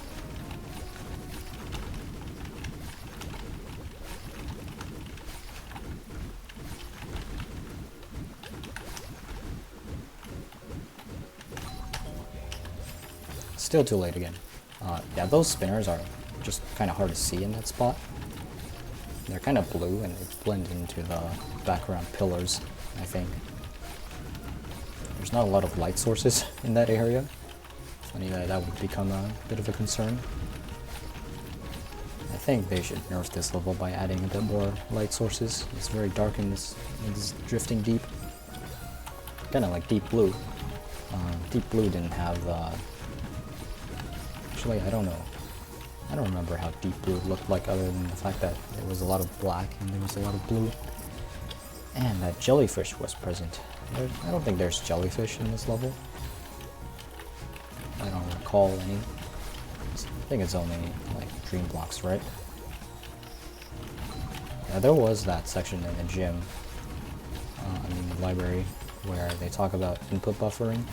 Still too late again. Yeah, those spinners are just kind of hard to see in that spot. They're kind of blue and they blend into the background pillars, I think. There's not a lot of light sources in that area. Funny that that would become a bit of a concern. I think they should nerf this level by adding a bit more light sources. It's very dark in this drifting deep. Kind of like Deep Blue. Deep Blue didn't have actually, I don't know. I don't remember how Deep Blue looked like other than the fact that there was a lot of black and there was a lot of blue. And that jellyfish was present. I don't think there's jellyfish in this level. I don't recall any. I think it's only like dream blocks, right? Yeah, there was that section in the gym, the library, where they talk about input buffering.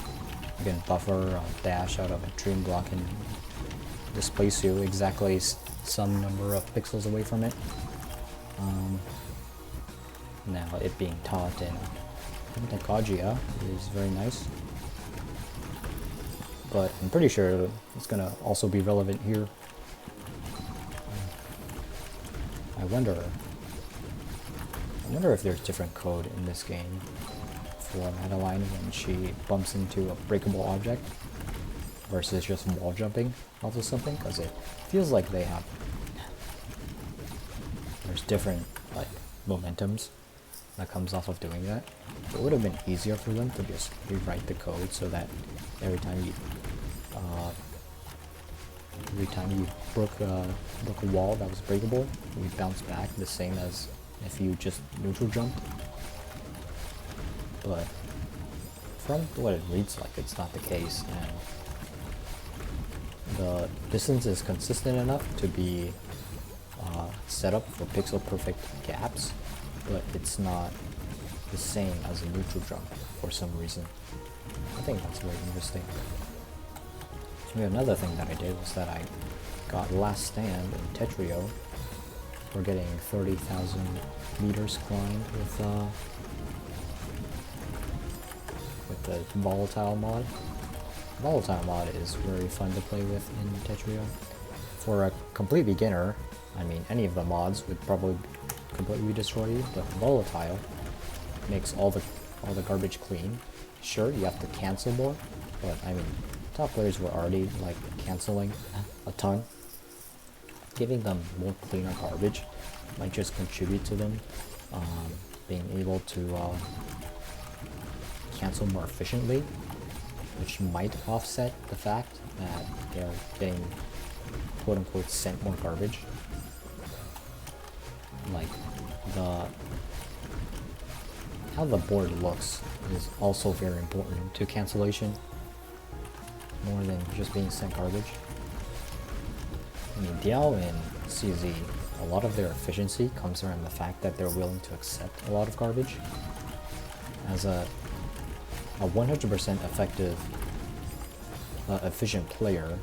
You can buffer a dash out of a dream block and displace you exactly some number of pixels away from it. Now it being taught in Hypnagogia is very nice, but I'm pretty sure it's gonna also be relevant here. I wonder if there's different code in this game for Madeline when she bumps into a breakable object versus just wall jumping off of something, because it feels like there's different like momentums that comes off of doing that. It would have been easier for them to just rewrite the code so that every time you broke a wall that was breakable, it would bounce back the same as if you just neutral jumped. But from what it reads like, it's not the case, and the distance is consistent enough to be set up for pixel perfect gaps, but it's not the same as a neutral jump for some reason. I think that's very interesting. So another thing that I did was that I got Last Stand in Tetrio for getting 30,000 meters climbed with the volatile mod. Volatile mod is very fun to play with in Tetrio. For a complete beginner, I mean any of the mods would probably completely destroy you, but volatile makes all the garbage clean. Sure, you have to cancel more, but I mean top players were already like canceling a ton. Giving them more cleaner garbage might just contribute to them being able to cancel more efficiently, which might offset the fact that they're getting quote-unquote sent more garbage. Like how the board looks is also very important to cancellation, more than just being sent garbage. I mean, Diao and CZ, a lot of their efficiency comes around the fact that they're willing to accept a lot of garbage. As a 100% effective, efficient player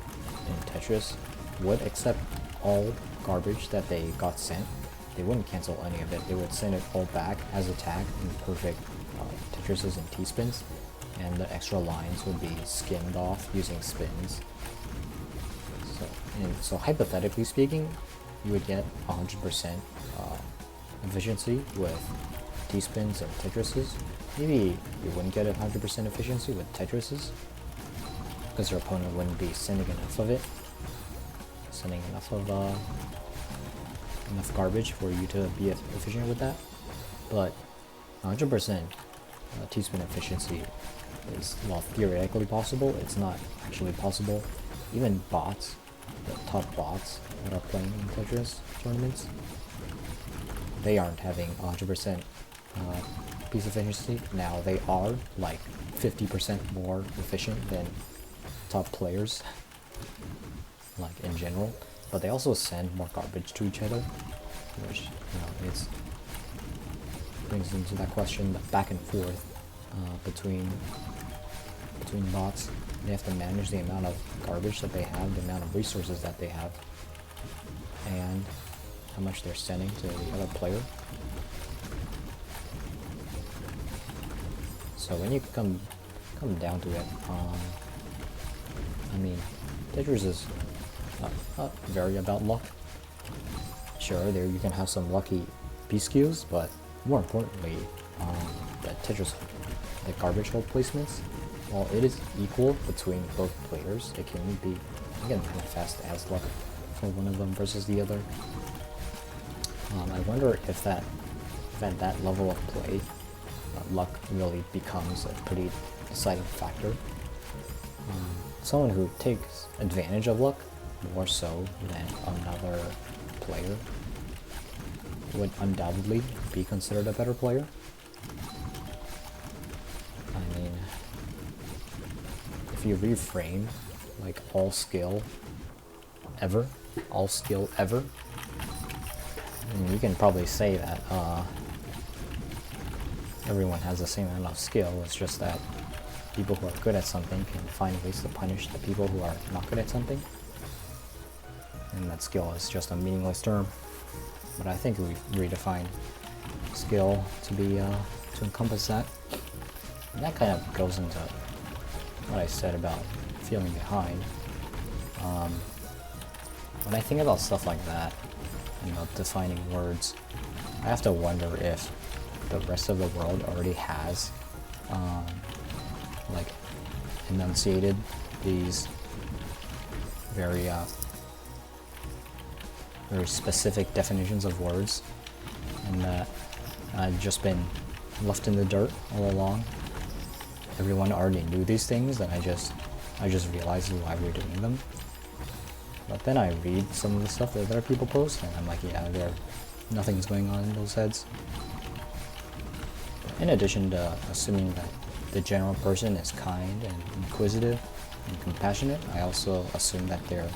in Tetris would accept all garbage that they got sent. They wouldn't cancel any of it. They would send it all back as a tag in perfect Tetrises and T-spins, and the extra lines would be skimmed off using spins. So hypothetically speaking, you would get 100% efficiency with T-spins and Tetrises. Maybe you wouldn't get 100% efficiency with Tetrises, because your opponent wouldn't be sending enough of it, sending enough garbage for you to be efficient with that. But 100% T-spin efficiency is, well, theoretically possible. It's not actually possible. Even bots, the top bots that are playing in Tetris tournaments, they aren't having 100% piece efficiency. Now they are like 50% more efficient than top players, like in general, but they also send more garbage to each other, which, you know, it's brings into that question, the back and forth between bots. They have to manage the amount of garbage that they have, the amount of resources that they have, and how much they're sending to the other player. So when you come down to it, I mean, Tetris is not very about luck. Sure, there you can have some lucky B-skews, but more importantly, the Tetris, the garbage hole placements, while it is equal between both players, it can manifest as luck for one of them versus the other. I wonder if at that level of play, luck really becomes a pretty deciding factor. Someone who takes advantage of luck more so than another player would undoubtedly be considered a better player. I mean, if you reframe like all skill ever, and you can probably say that everyone has the same amount of skill. It's just that people who are good at something can find ways to punish the people who are not good at something, and that skill is just a meaningless term. But I think we've redefined skill to be to encompass that. And that kind of goes into what I said about feeling behind. When I think about stuff like that, you know, defining words, I have to wonder if the rest of the world already has like enunciated these very specific definitions of words, and that I've just been left in the dirt all along. Everyone already knew these things, and I just realized why we're doing them. But then I read some of the stuff that other people post, and I'm like, yeah, nothing's going on in those heads. In addition to assuming that the general person is kind and inquisitive, and compassionate. I also assume that they're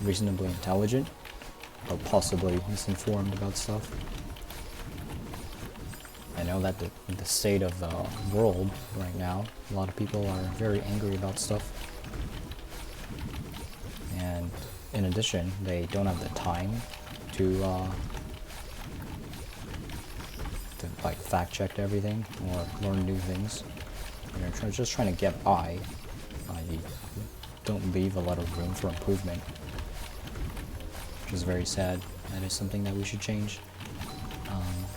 reasonably intelligent, or possibly misinformed about stuff. I know that the state of the world right now, a lot of people are very angry about stuff. And in addition, they don't have the time to like fact check everything or learn new things. They're just trying to get by. You don't leave a lot of room for improvement, which is very sad. That is something that we should change.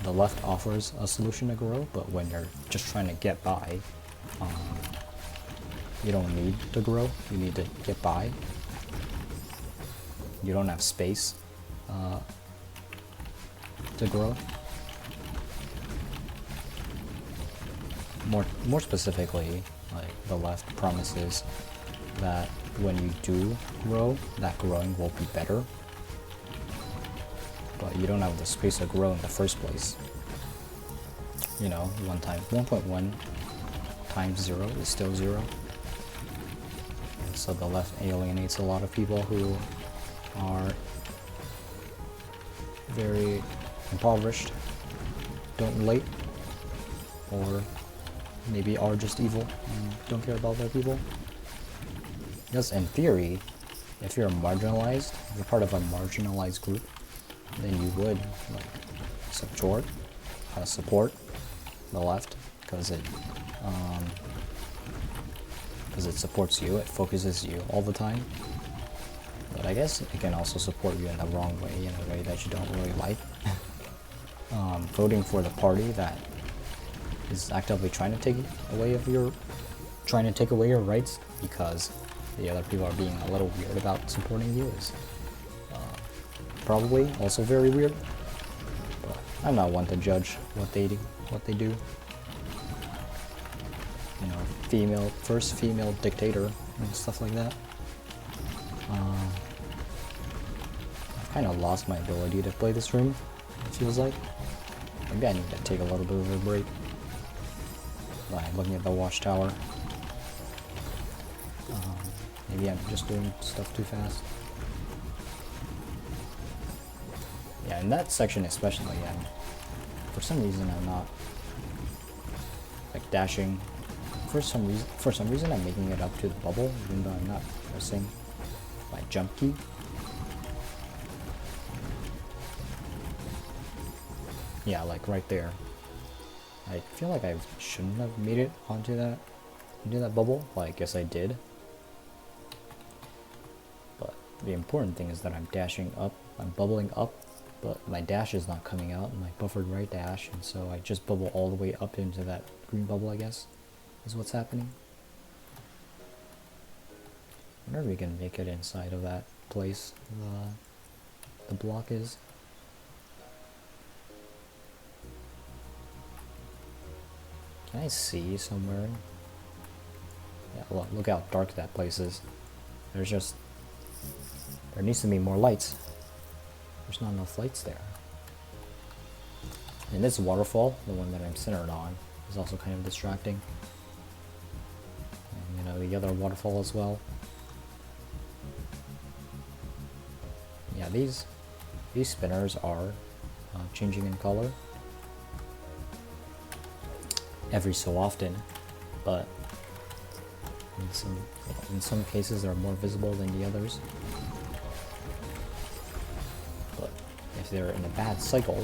The left offers a solution to grow, but when you're just trying to get by, you don't need to grow, you need to get by. You don't have space to grow. More specifically, like the left promises that when you do grow, that growing will be better. But you don't have the space to grow in the first place. You know, 1.1 times 0 is still 0. And so the left alienates a lot of people who are very impoverished, don't relate, or maybe are just evil and don't care about other people. Because in theory, if you're marginalized, if you're part of a marginalized group, then you would like support the left because it supports you, it focuses you all the time. But I guess it can also support you in the wrong way, in a way that you don't really like. Voting for the party that is actively trying to take away your rights because the other people are being a little weird about supporting you is probably also very weird. But I'm not one to judge what they do. You know, first female dictator and stuff like that. I've kind of lost my ability to play this room, it feels like. Maybe I need to take a little bit of a break. Like looking at the watchtower. Maybe I'm just doing stuff too fast. Yeah, in that section especially, for some reason I'm not like dashing. For some reason I'm making it up to the bubble, even though I'm not pressing my jump key. Yeah, like right there. I feel like I shouldn't have made it onto that bubble, but I guess I did. But the important thing is that I'm dashing up, I'm bubbling up, but my dash is not coming out, my buffered right dash, and so I just bubble all the way up into that green bubble, I guess, is what's happening. I wonder if we can make it inside of that place the block is. Can I see somewhere? Yeah, look how dark that place is. There needs to be more lights. There's not enough lights there. And this waterfall, the one that I'm centered on, is also kind of distracting. And you know, the other waterfall as well. Yeah, these spinners are changing in color every so often, but in some cases they're more visible than the others. But if they're in a bad cycle,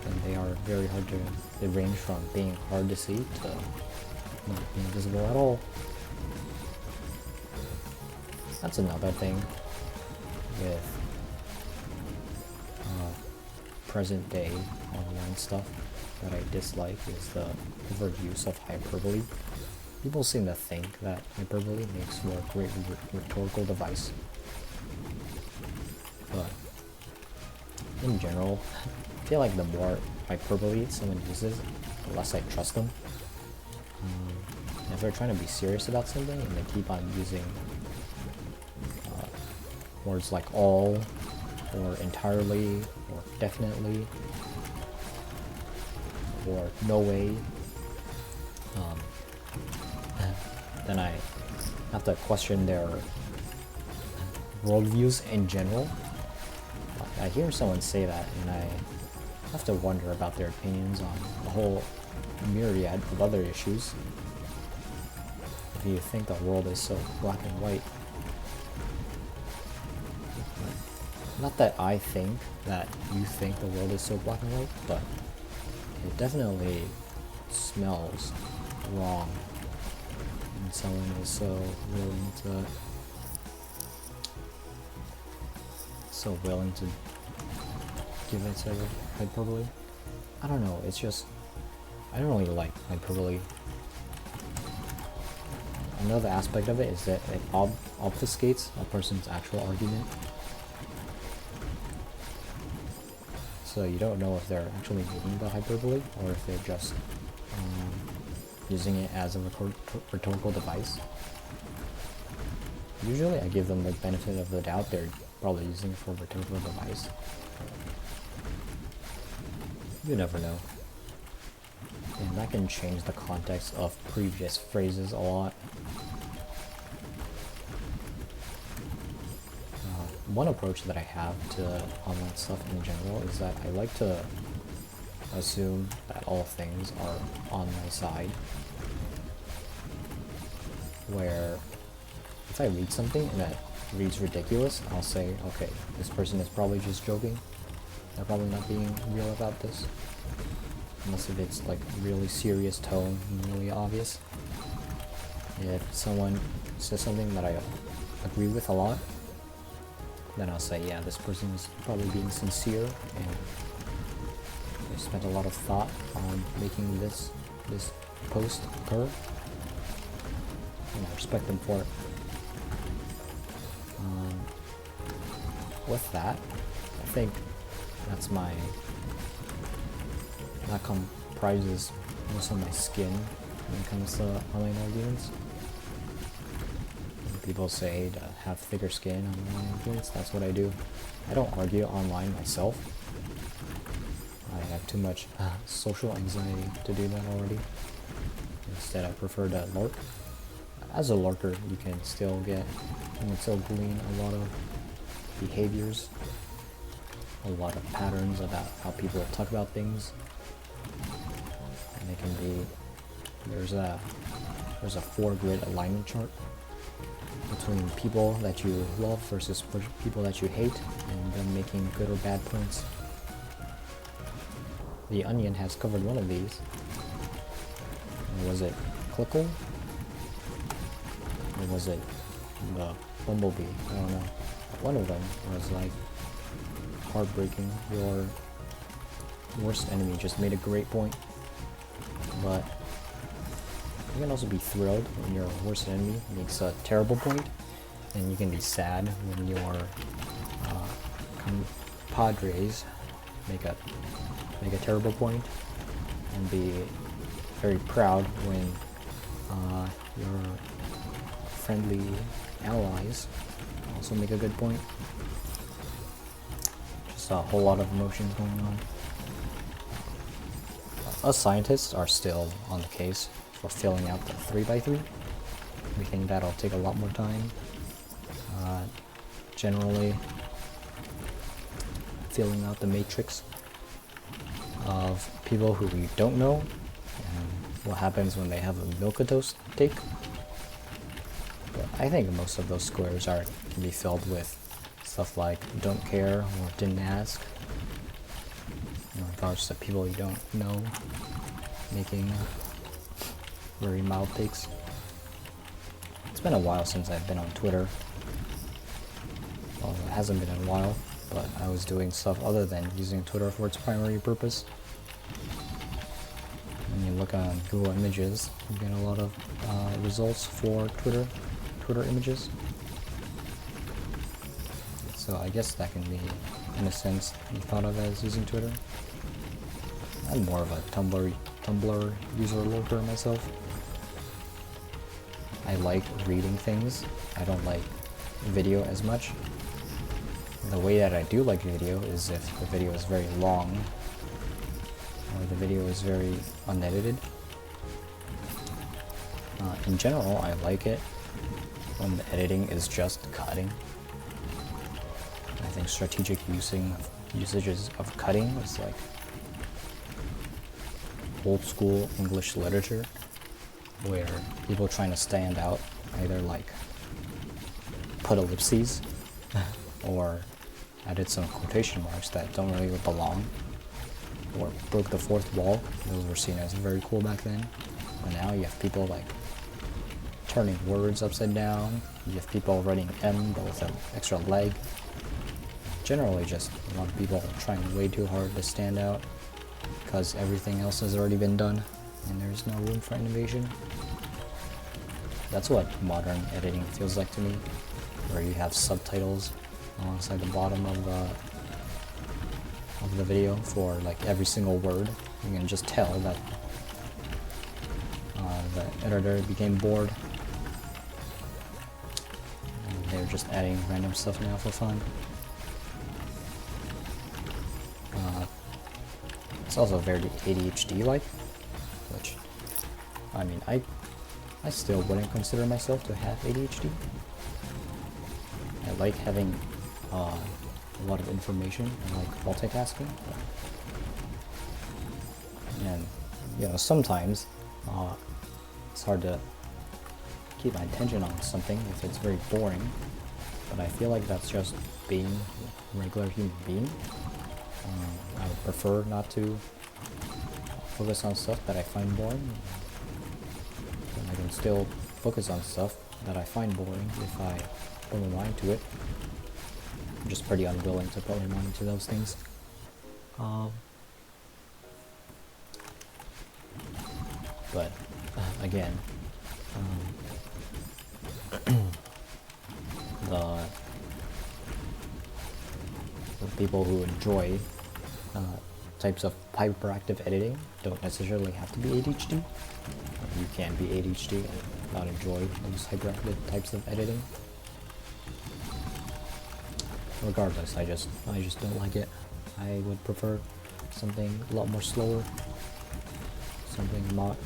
then they are very hard to. They range from being hard to see to not being visible at all. That's another thing with present day online stuff that I dislike is the overuse of hyperbole. People seem to think that hyperbole makes for a great rhetorical device. But in general, I feel like the more hyperbole someone uses, the less I trust them. If they're trying to be serious about something and they keep on using words like all, or entirely, or definitely, or no way, then have to question their worldviews in general. I hear someone say that, and I have to wonder about their opinions on a whole myriad of other issues. If you think the world is so black and white. Not that I think that you think the world is so black and white, but it definitely smells wrong. And someone is so willing to give it to hyperbole. I don't know, it's just, I don't really like hyperbole. Another aspect of it is that it obfuscates a person's actual argument. So you don't know if they're actually making the hyperbole or if they're just using it as a rhetorical device. Usually I give them the benefit of the doubt, they're probably using it for a rhetorical device. You never know. And that can change the context of previous phrases a lot. One approach that I have to online stuff in general is that I like to assume that all things are on my side. Where if I read something and that reads ridiculous, I'll say, okay, this person is probably just joking. They're probably not being real about this. Unless if it's like really serious tone and really obvious. If someone says something that I agree with a lot, then I'll say, yeah, this person is probably being sincere and they spent a lot of thought on making this post occur, and I respect them for it. With that, I think that comprises most of my skin when it comes to online arguments. People say to have thicker skin on online arguments, that's what I do. I don't argue online myself. I have too much social anxiety to do that already. Instead, I prefer to lurk. As a lurker, you can still glean a lot of behaviors, a lot of patterns about how people talk about things. And they can be, there's a 4-grid alignment chart between people that you love versus people that you hate, and them making good or bad points. The Onion has covered one of these. Was it Clickle? Or was it the Bumblebee? I don't know. One of them was like heartbreaking. Your worst enemy just made a great point, but you can also be thrilled when your worst enemy makes a terrible point, and you can be sad when your compadres make a terrible point, and be very proud when your friendly allies also make a good point. Just a whole lot of emotions going on. Us scientists are still on the case for filling out the 3x3. We think that'll take a lot more time. Generally, filling out the matrix of people who we don't know and what happens when they have a milquetoast take. But I think most of those squares can be filled with stuff like don't care or didn't ask, in regards to people you don't know making very mild takes. It's been a while since I've been on Twitter. Well, it hasn't been in a while, but I was doing stuff other than using Twitter for its primary purpose. When you look on Google Images, you get a lot of results for Twitter images. So I guess that can be, in a sense, thought of as using Twitter. I'm more of a Tumblr user lurker myself. I like reading things. I don't like video as much. The way that I do like video is if the video is very long, or the video is very unedited. In general, I like it. when the editing is just cutting. I think strategic usages of cutting is like old school English literature, where people trying to stand out either like put ellipses or added some quotation marks that don't really belong, or broke the fourth wall. Those were seen as very cool back then. But now you have people like turning words upside down. You have people writing M but with an extra leg. Generally just a lot of people trying way too hard to stand out because everything else has already been done and there's no room for innovation. That's what modern editing feels like to me, where you have subtitles alongside the bottom of the video for like every single word. You can just tell that the editor became bored and they're just adding random stuff now for fun. It's also very ADHD-like, which, I mean, I still wouldn't consider myself to have ADHD. I like having a lot of information and like multitasking. And, you know, sometimes it's hard to keep my attention on something if it's very boring, but I feel like that's just being a regular human being. I would prefer not to focus on stuff that I find boring. And I can still focus on stuff that I find boring if I put my mind to it. I'm just pretty unwilling to put my mind to those things. But again, the people who enjoy types of hyperactive editing don't necessarily have to be ADHD. You can be ADHD and not enjoy those hyperactive types of editing. Regardless, I just don't like it. I would prefer something a lot more slower, something a lot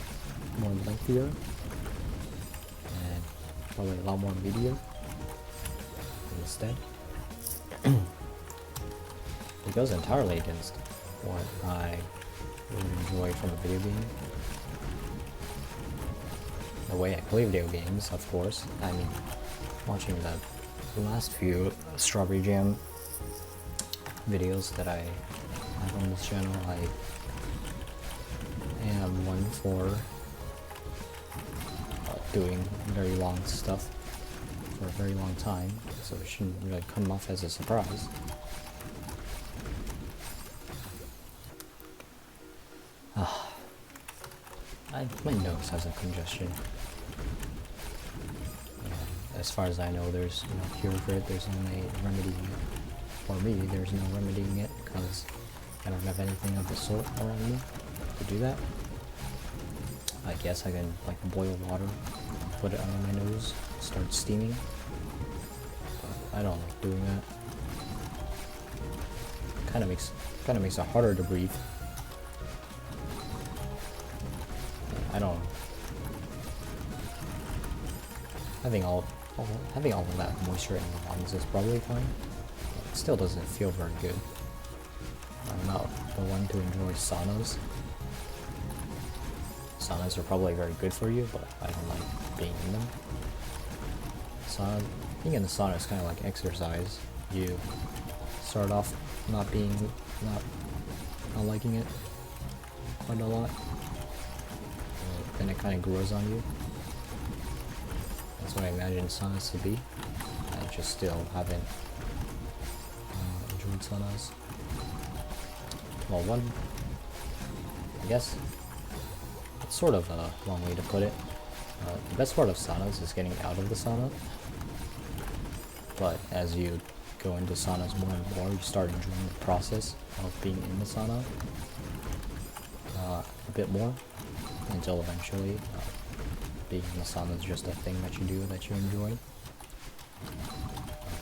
more lengthier, and probably a lot more meatier instead. It goes entirely against what I would enjoy from a video game. The way I play video games, of course. I mean, watching the last few Strawberry Jam videos that I have on this channel, I am one for doing very long stuff for a very long time, so it shouldn't really come off as a surprise. My nose has a congestion. And as far as I know, there's no cure for it. There's only remedying it. For me, there's no remedying it because I don't have anything of the sort around me to do that. I guess I can like boil water, put it under my nose, start steaming. But I don't like doing that. Kind of makes it harder to breathe. Having all of that moisture in the lungs is probably fine. But it still doesn't feel very good. I'm not the one to enjoy saunas. Saunas are probably very good for you, but I don't like being in them. Being in the sauna is kind of like exercise. You start off not liking it quite a lot. Then it kind of grows on you. That's what I imagine saunas to be. I just still haven't enjoyed saunas. Well, I guess it's sort of a long way to put it. The best part of saunas is getting out of the sauna. But as you go into saunas more and more, you start enjoying the process of being in the sauna a bit more. Until eventually, being in the sauna is just a thing that you do that you enjoy.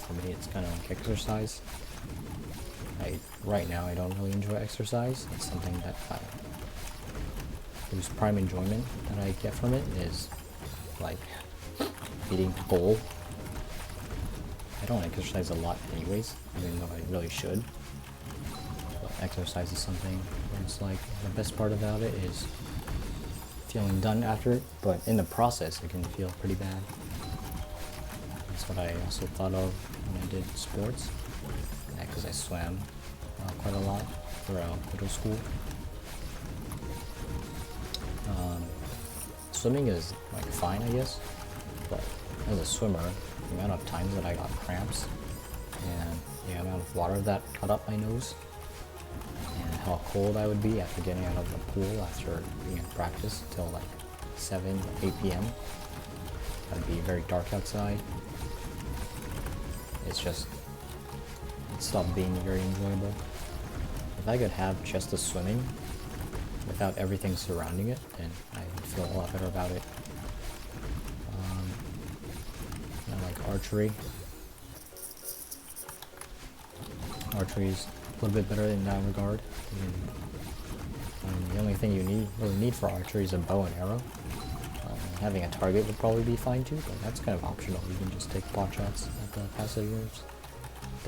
For me, it's kind of like exercise. Right now, I don't really enjoy exercise. It's something that whose prime enjoyment that I get from it is like hitting the goal don't exercise a lot anyways, even though I really should. But exercise is something where it's like, the best part about it is feeling done after it, but in the process it can feel pretty bad. That's what I also thought of when I did sports, because I swam quite a lot throughout middle school. Swimming is like fine, I guess, but as a swimmer, the amount of times that I got cramps and the amount of water that got up my nose and how cold I would be after getting out of the pool after being in practice till like 7, 8 p.m. It'd be very dark outside. It stopped being very enjoyable. If I could have just the swimming without everything surrounding it, then I would feel a lot better about it. I like archery. Archery is a little bit better in that regard. The only thing you really need for archery is a bow and arrow. Having a target would probably be fine too, but that's kind of optional. You can just take pot shots at the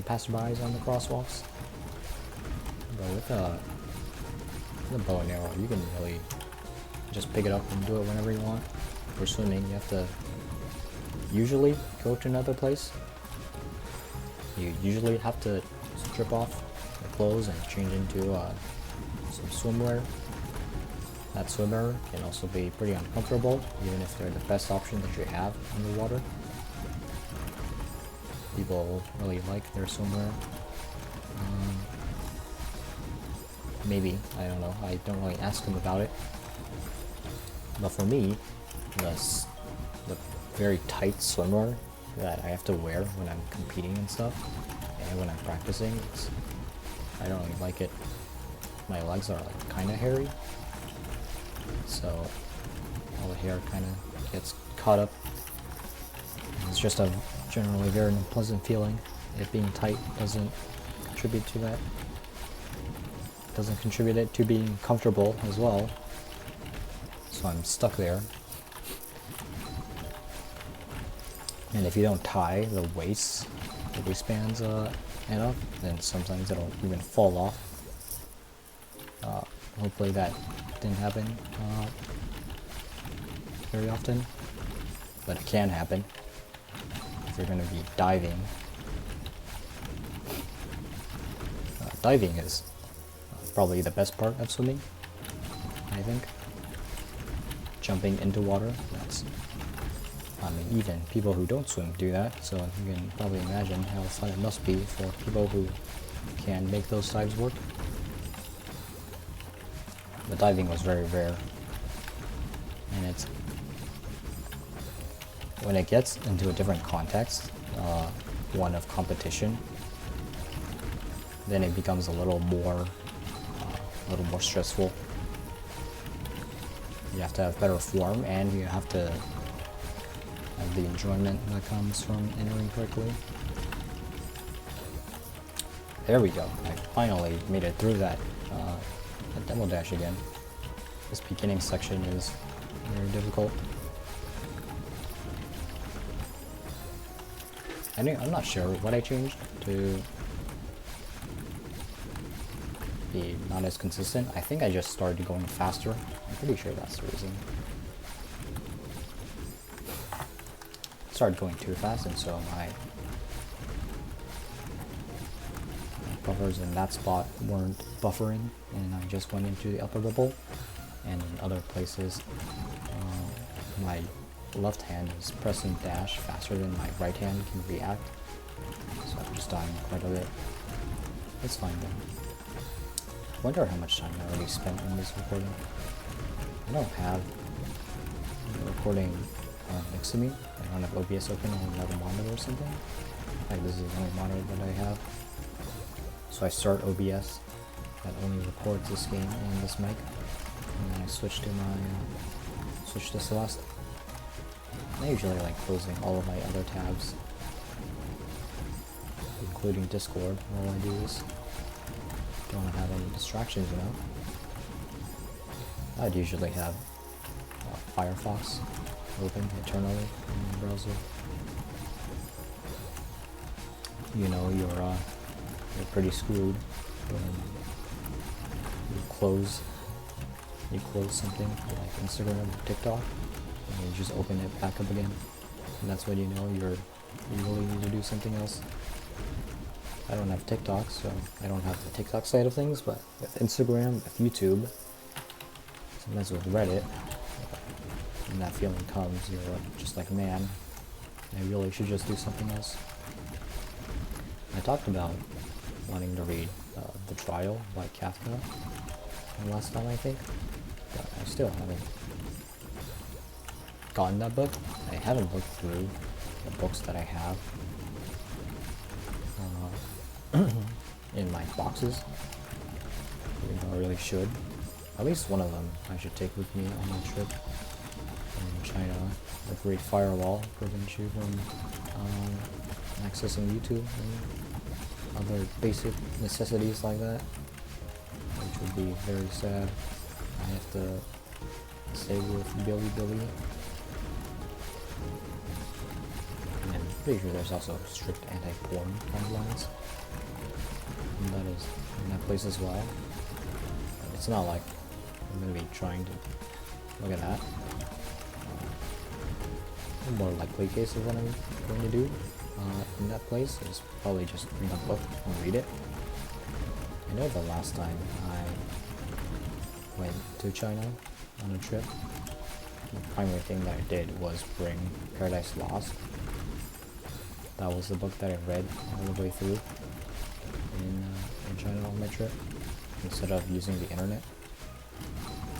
passerbys on the crosswalks. But with the bow and arrow, you can really just pick it up and do it whenever you want. For swimming, you have to usually go to another place. You usually have to strip off your clothes and change into some swimwear. That swimwear can also be pretty uncomfortable, even if they're the best option that you have underwater. People really like their swimwear. Maybe, I don't know, I don't really ask them about it. But for me, the very tight swimwear that I have to wear when I'm competing and stuff, and when I'm practicing, I don't really like it. My legs are like kind of hairy, so all the hair kind of gets caught up. It's just a generally very unpleasant feeling. It being tight doesn't contribute to that. Doesn't contribute it to being comfortable as well. So I'm stuck there. And if you don't tie the waistbands enough, then sometimes it'll even fall off. Hopefully that didn't happen very often, but it can happen if you're going to be diving. Diving is probably the best part of swimming, I think. Jumping into water, I mean, even people who don't swim do that, so you can probably imagine how fun it must be for people who can make those dives work. The diving was very rare, and when it gets into a different context, one of competition, then it becomes a little more stressful. You have to have better form, and you have to have the enjoyment that comes from entering quickly. There we go. I finally made it through that demo dash again. This beginning section is very difficult. I'm not sure what I changed to be not as consistent. I think I just started going faster. I'm pretty sure that's the reason. Started going too fast, and so my buffers in that spot weren't buffering, and I just went into the upper bubble. And in other places, my left hand is pressing dash faster than my right hand can react, so I'm just dying quite a bit. It's fine though. I wonder how much time I already spent on this recording. I don't have the recording next to me. I don't have OBS open on another monitor or something. Like, this is the only monitor that I have. So I start OBS that only records this game and this mic, and then I switch to Celeste. I usually like closing all of my other tabs, including Discord, while I do this. Don't want to have any distractions, you know. I'd usually have Firefox open eternally in the browser. you know you're pretty screwed when you close something like Instagram or TikTok, and you just open it back up again, and that's when you know you really need to do something else. I don't have TikTok, so I don't have the TikTok side of things, but with Instagram, with YouTube, sometimes with Reddit, when that feeling comes, you're just like, man, I really should just do something else. I talked about wanting to read The Trial by Kafka last time, I think, but I still haven't gotten that book. I haven't looked through the books that I have in my boxes, even though I really should. At least one of them I should take with me on my trip in China. The Great Firewall prevents you from accessing YouTube and other basic necessities like that, which would be very sad. I have to stay with Billy. And I'm pretty sure there's also strict anti-porn guidelines. And that is in that place as well. But it's not like I'm going to be trying to look at that. The more likely case of what I'm going to do in that place is probably just bring a book and read it. I know the last time I went to China on a trip, the primary thing that I did was bring Paradise Lost. That was the book that I read all the way through in China on my trip, instead of using the internet.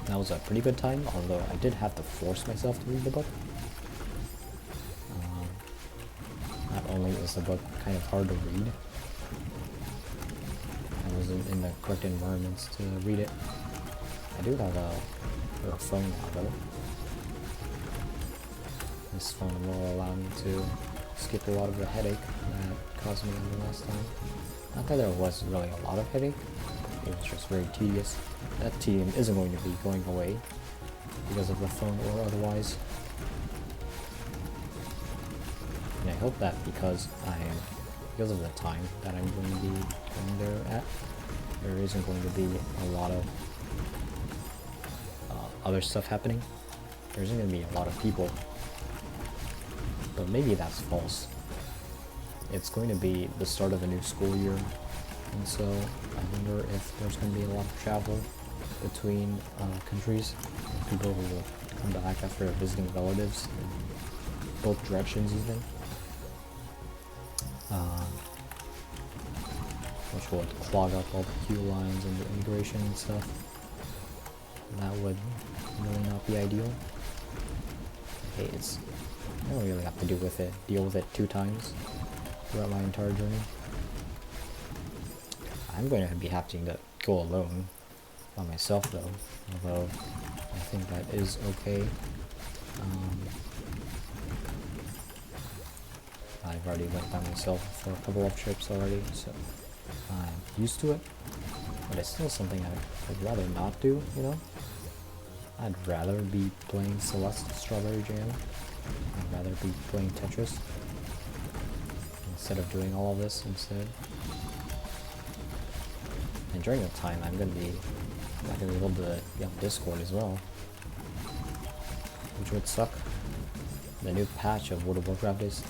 That was a pretty good time, although I did have to force myself to read the book. Not only is the book kind of hard to read, I wasn't in the correct environments to read it. I do have a phone now though. This phone will allow me to skip a lot of the headache that caused me the last time. Not that there was really a lot of headache, it was just very tedious. That tedium isn't going to be going away because of the phone or otherwise. And I hope that because of the time that I'm going to be going there at, there isn't going to be a lot of other stuff happening. There isn't going to be a lot of people. But maybe that's false. It's going to be the start of a new school year, and so I wonder if there's going to be a lot of travel between countries. People who will come back after visiting relatives in both directions even. Which would clog up all the queue lines and the immigration and stuff. That would really not be ideal. I don't really have to deal with it 2 times throughout my entire journey. I'm going to be having to go alone by myself though, although I think that is okay. I've already went by myself for a couple of trips already, so I'm used to it. But it's still something I'd rather not do, you know? I'd rather be playing Celeste Strawberry Jam. I'd rather be playing Tetris instead of doing all of this instead. And during the time, I'm not gonna be able to be on Discord as well, which would suck. The new patch of World of Warcraft is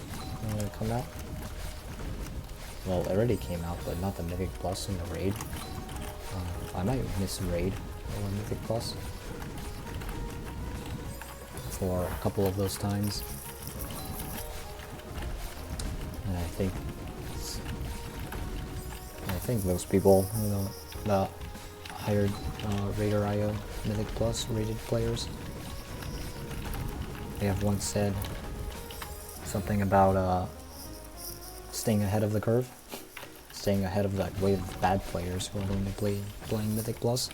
going to come out. Well, it already came out, but not the Mythic Plus and the Raid. I might miss Raid or Mythic Plus for a couple of those times. And I think those people, you know, the hired Raider IO Mythic Plus rated players, they have once said something about staying ahead of the curve, staying ahead of that wave of bad players who are going to playing Mythic Plus.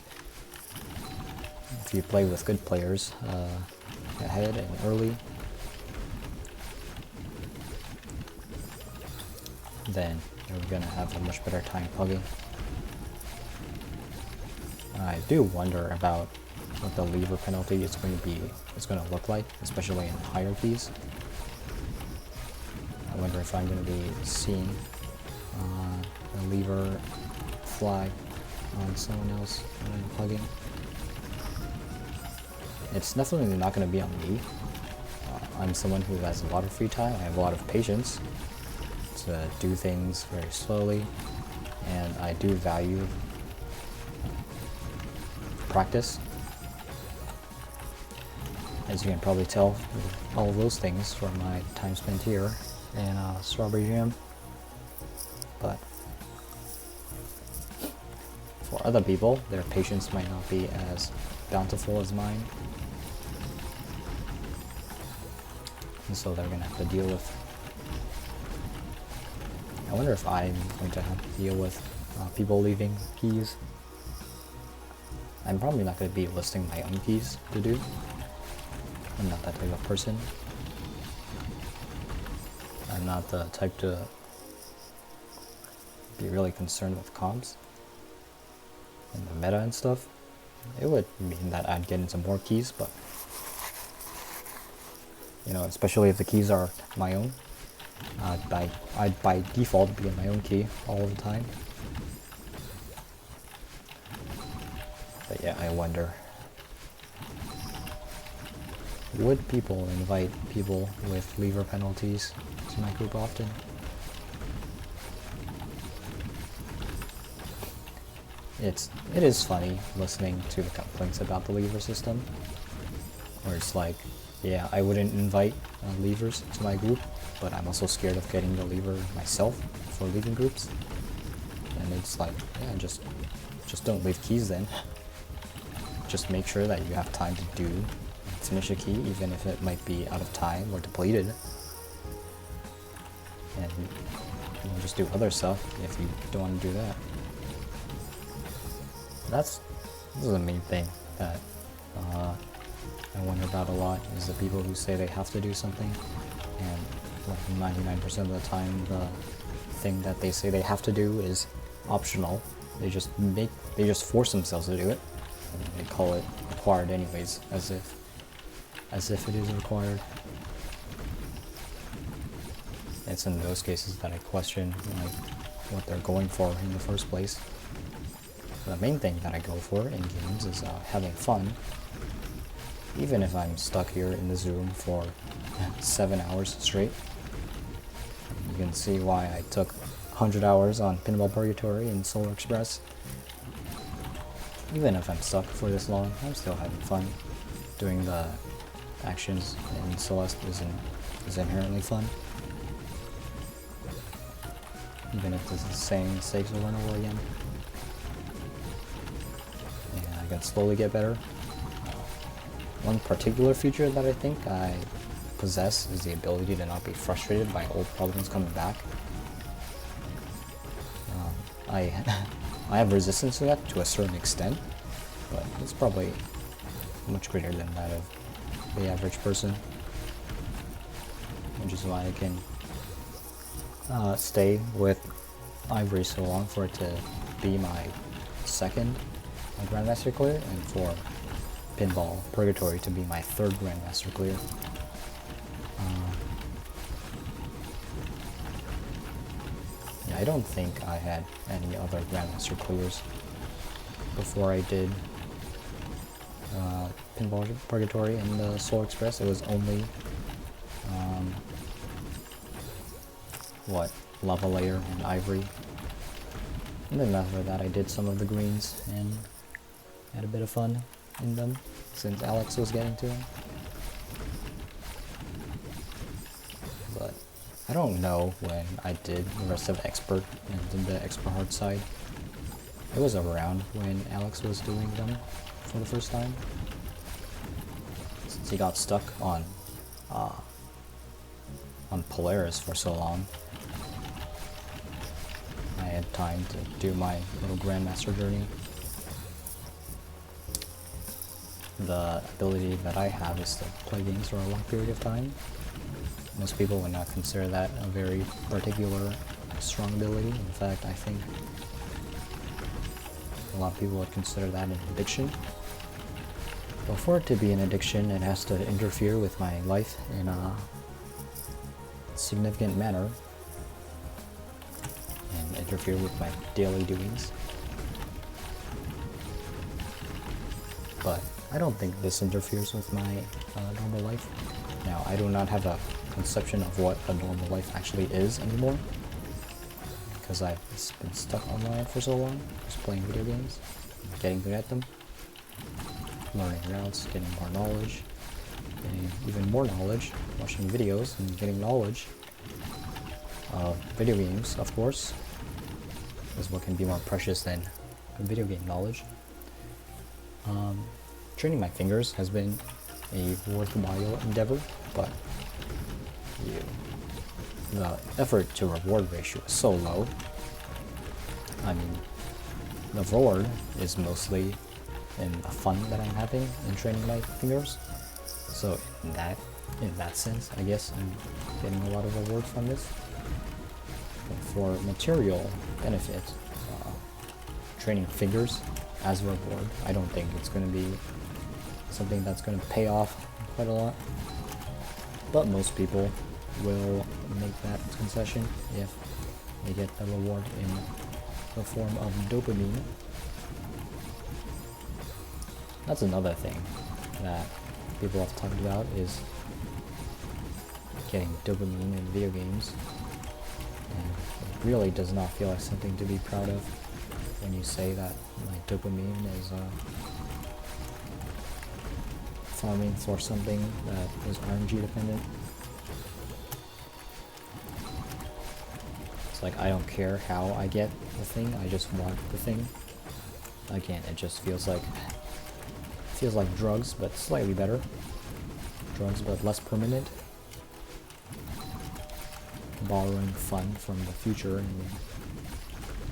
If you play with good players ahead and early, then you're gonna have a much better time pugging. I do wonder about what the lever penalty is going to look like, especially in hierarchies. I wonder if I'm going to be seeing a lever flag on someone else when I'm plugging. It's definitely not going to be on me. I'm someone who has a lot of free time. I have a lot of patience to do things very slowly, and I do value practice. As you can probably tell, all of those things from my time spent here in Strawberry Jam. But for other people, their patience might not be as bountiful as mine. And so they're gonna have to deal with. I wonder if I'm going to have to deal with people leaving keys. I'm probably not going to be listing my own keys to do. I'm not that type of person. I'm not the type to be really concerned with comps and the meta and stuff. It would mean that I'd get into more keys, but you know, especially if the keys are my own, I'd by default be in my own key all the time. But yeah, I wonder, would people invite people with lever penalties to my group often? It is funny listening to the complaints about the lever system, where it's like, yeah, I wouldn't invite levers to my group, but I'm also scared of getting the lever myself for leaving groups. And it's like, yeah, just don't leave keys then. Just make sure that you have time to finish a key, even if it might be out of time or depleted. And you know, just do other stuff if you don't want to do that. This is the main thing that I wonder about a lot, is the people who say they have to do something, and like 99% of the time the thing that they say they have to do is optional. They just force themselves to do it, and they call it required anyways, as if it is required. It's in those cases that I question like what they're going for in the first place. The main thing that I go for in games is having fun. Even if I'm stuck here in this room for 7 hours straight. You can see why I took 100 hours on Pinball Purgatory and Solar Express. Even if I'm stuck for this long, I'm still having fun. Doing the actions in Celeste is inherently fun. Even if it's the same mistakes over and over again. And I can slowly get better. One particular feature that I think I possess is the ability to not be frustrated by old problems coming back. I have resistance to that to a certain extent, but it's probably much greater than that of the average person, which is why I can stay with Ivory so long for it to be my second Grandmaster clear, and for Pinball Purgatory to be my third Grandmaster clear. Yeah, I don't think I had any other Grandmaster clears before I did Pinball Purgatory and the Soul Express. It was only Lava Layer and Ivory. And then after that I did some of the greens and had a bit of fun in them, since Alex was getting to them. But I don't know when I did the rest of Expert and did the Expert Hard side. It was around when Alex was doing them for the first time, since he got stuck on Polaris for so long. I had time to do my little Grandmaster journey. The ability that I have is to play games for a long period of time. Most people would not consider that a very particular strong ability. In fact, I think a lot of people would consider that an addiction. But for it to be an addiction, it has to interfere with my life in a significant manner. And interfere with my daily doings. But I don't think this interferes with my normal life. Now, I do not have a conception of what a normal life actually is anymore, because I've been stuck online for so long, just playing video games, getting good at them, learning routes, getting more knowledge, getting even more knowledge, watching videos and getting knowledge. Video games, of course, is what can be more precious than video game knowledge. Training my fingers has been a worthwhile endeavor, but the effort to reward ratio is so low. I mean, the reward is mostly in the fun that I'm having in training my fingers. So in that sense, I guess I'm getting a lot of reward from this. But for material benefit, training fingers as a reward, I don't think it's going to be something that's going to pay off quite a lot. But most people will make that concession if they get the reward in the form of dopamine. That's another thing that people have talked about, is getting dopamine in video games. And it really does not feel like something to be proud of when you say that my dopamine is farming for something that is RNG dependent. It's like, I don't care how I get the thing, I just want the thing. Again, it just feels like drugs, but slightly better. Drugs, but less permanent. Borrowing fun from the future and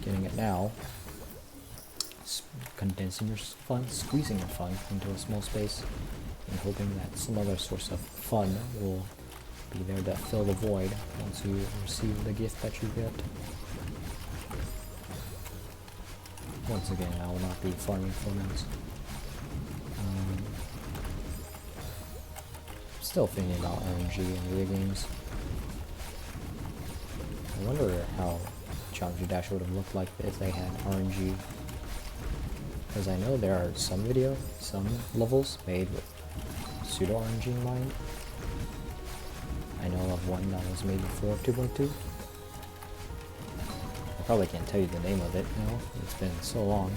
getting it now. Condensing your fun, squeezing your fun into a small space, and hoping that some other source of fun will be there to fill the void once you receive the gift that you get. Once again, I will not be farming formats. Still thinking about RNG in video games. I wonder how Geometry Dash would have looked like if they had RNG. Because I know there are some levels made with pseudo RNG in mind. I know of one that was made before 2.2. I probably can't tell you the name of it now, it's been so long.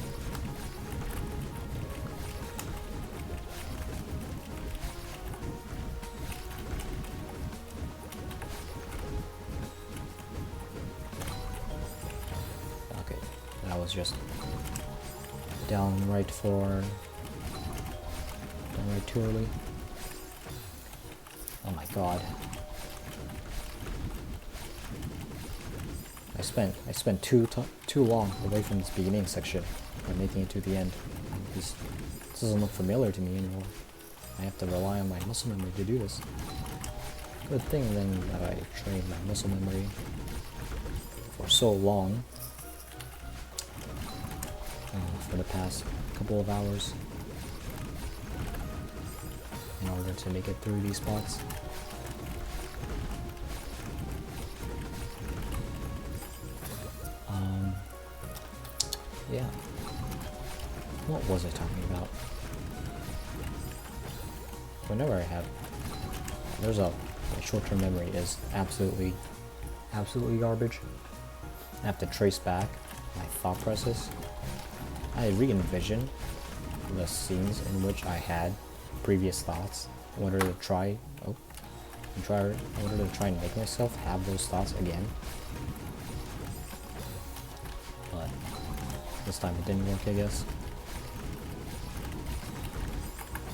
Okay, that was just downright too early. Oh my god. I spent too long away from this beginning section by making it to the end. This doesn't look familiar to me anymore. I have to rely on my muscle memory to do this. Good thing then that I trained my muscle memory for so long, for the past couple of hours, in order to make it through these spots. Yeah. What was I talking about? Whenever I have... my short-term memory is absolutely garbage. I have to trace back my thought process. I re-envision the scenes in which I had previous thoughts in order to try and make myself have those thoughts again. But this time it didn't work, I guess.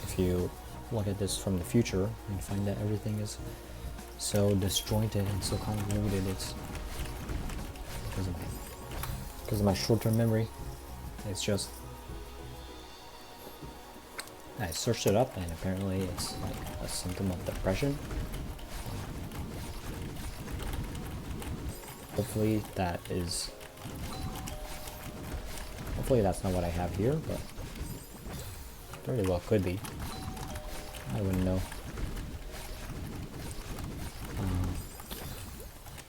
If you look at this from the future and find that everything is so disjointed and so convoluted, it's because of my short-term memory. It's just, I searched it up and apparently it's like a symptom of depression. Hopefully that's not what I have here, but very well could be. I wouldn't know.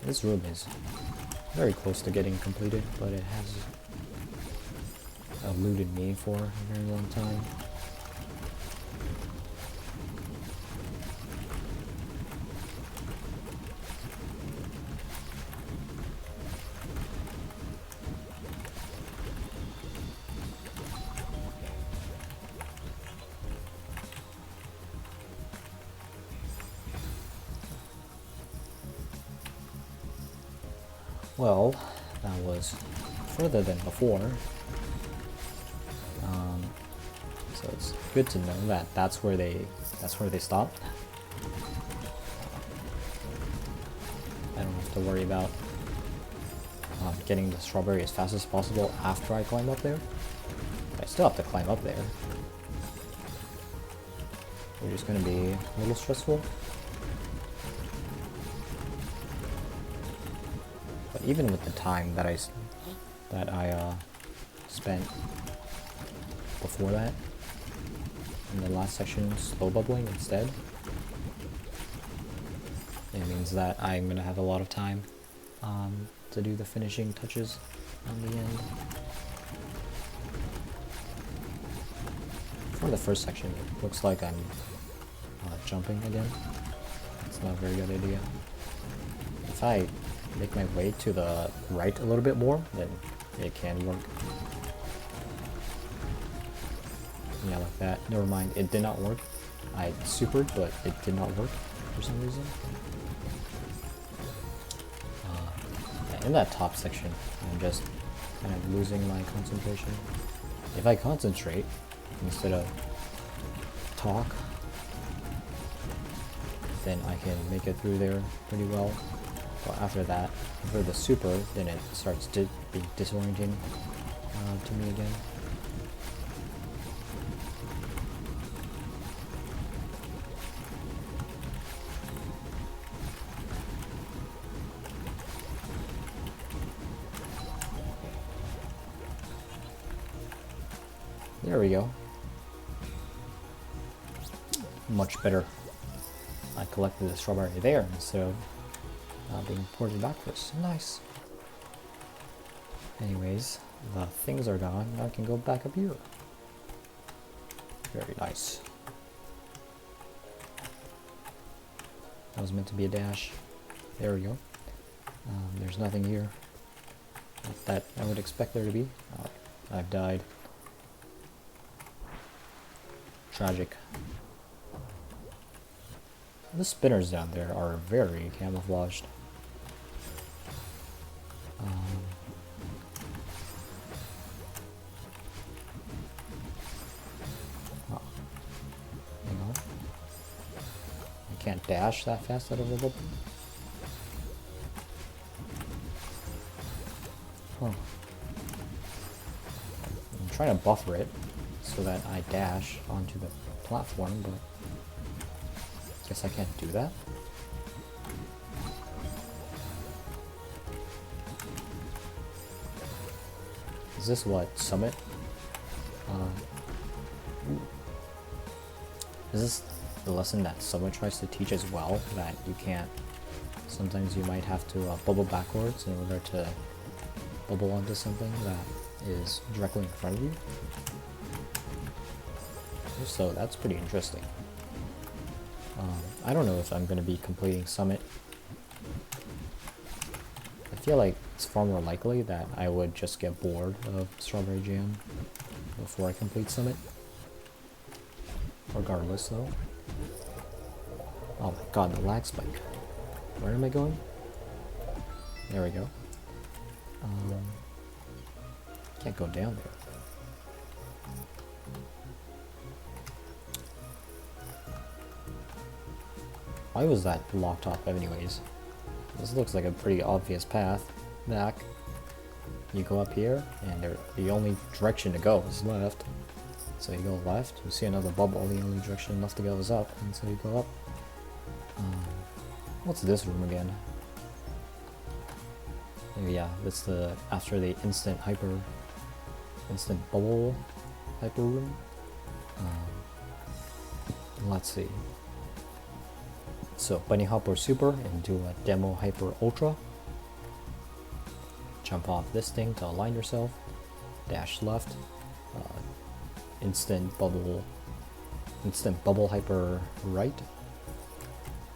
This room is very close to getting completed, but it has eluded me for a very long time. Well, that was further than before. So it's good to know that that's where they stopped. I don't have to worry about getting the strawberry as fast as possible after I climb up there. But I still have to climb up there, which is going to be a little stressful. But even with the time that I spent before that, in the last section slow bubbling instead, it means that I'm going to have a lot of time to do the finishing touches on the end. For the first section, it looks like I'm jumping again. It's not a very good idea. If I make my way to the right a little bit more, then it can work. Yeah, like that. Never mind, it did not work. I supered, but it did not work for some reason. In that top section, I'm just kind of losing my concentration. If I concentrate instead of talk, then I can make it through there pretty well. But after that, for the super, then it starts to be disorienting to me again. There we go. Much better. I collected the strawberry there instead of being ported backwards. Nice. Anyways, the things are gone. Now I can go back up here. Very nice. That was meant to be a dash. There we go. There's nothing here that I would expect there to be. I've died. Tragic. The spinners down there are very camouflaged. Oh. Hang on. I can't dash that fast out of the bubble. Huh. I'm trying to buffer it so that I dash onto the platform, but I guess I can't do that. Is this what, Summit? Is this the lesson that Summit tries to teach as well? That you can't, sometimes you might have to bubble backwards in order to bubble onto something that is directly in front of you? So that's pretty interesting. I don't know if I'm going to be completing Summit. I feel like it's far more likely that I would just get bored of Strawberry Jam before I complete Summit. Regardless though. Oh my god, the lag spike. Where am I going? There we go. Can't go down there. Why was that blocked off anyways? This looks like a pretty obvious path back. You go up here, and the only direction to go is left. So you go left, you see another bubble, the only direction left to go is up, and so you go up. What's this room again? Oh, yeah, that's the, after the instant bubble hyper room. Let's see. So Bunny Hop or Super and do a Demo Hyper Ultra. jump off this thing to align yourself, dash left, instant bubble hyper right,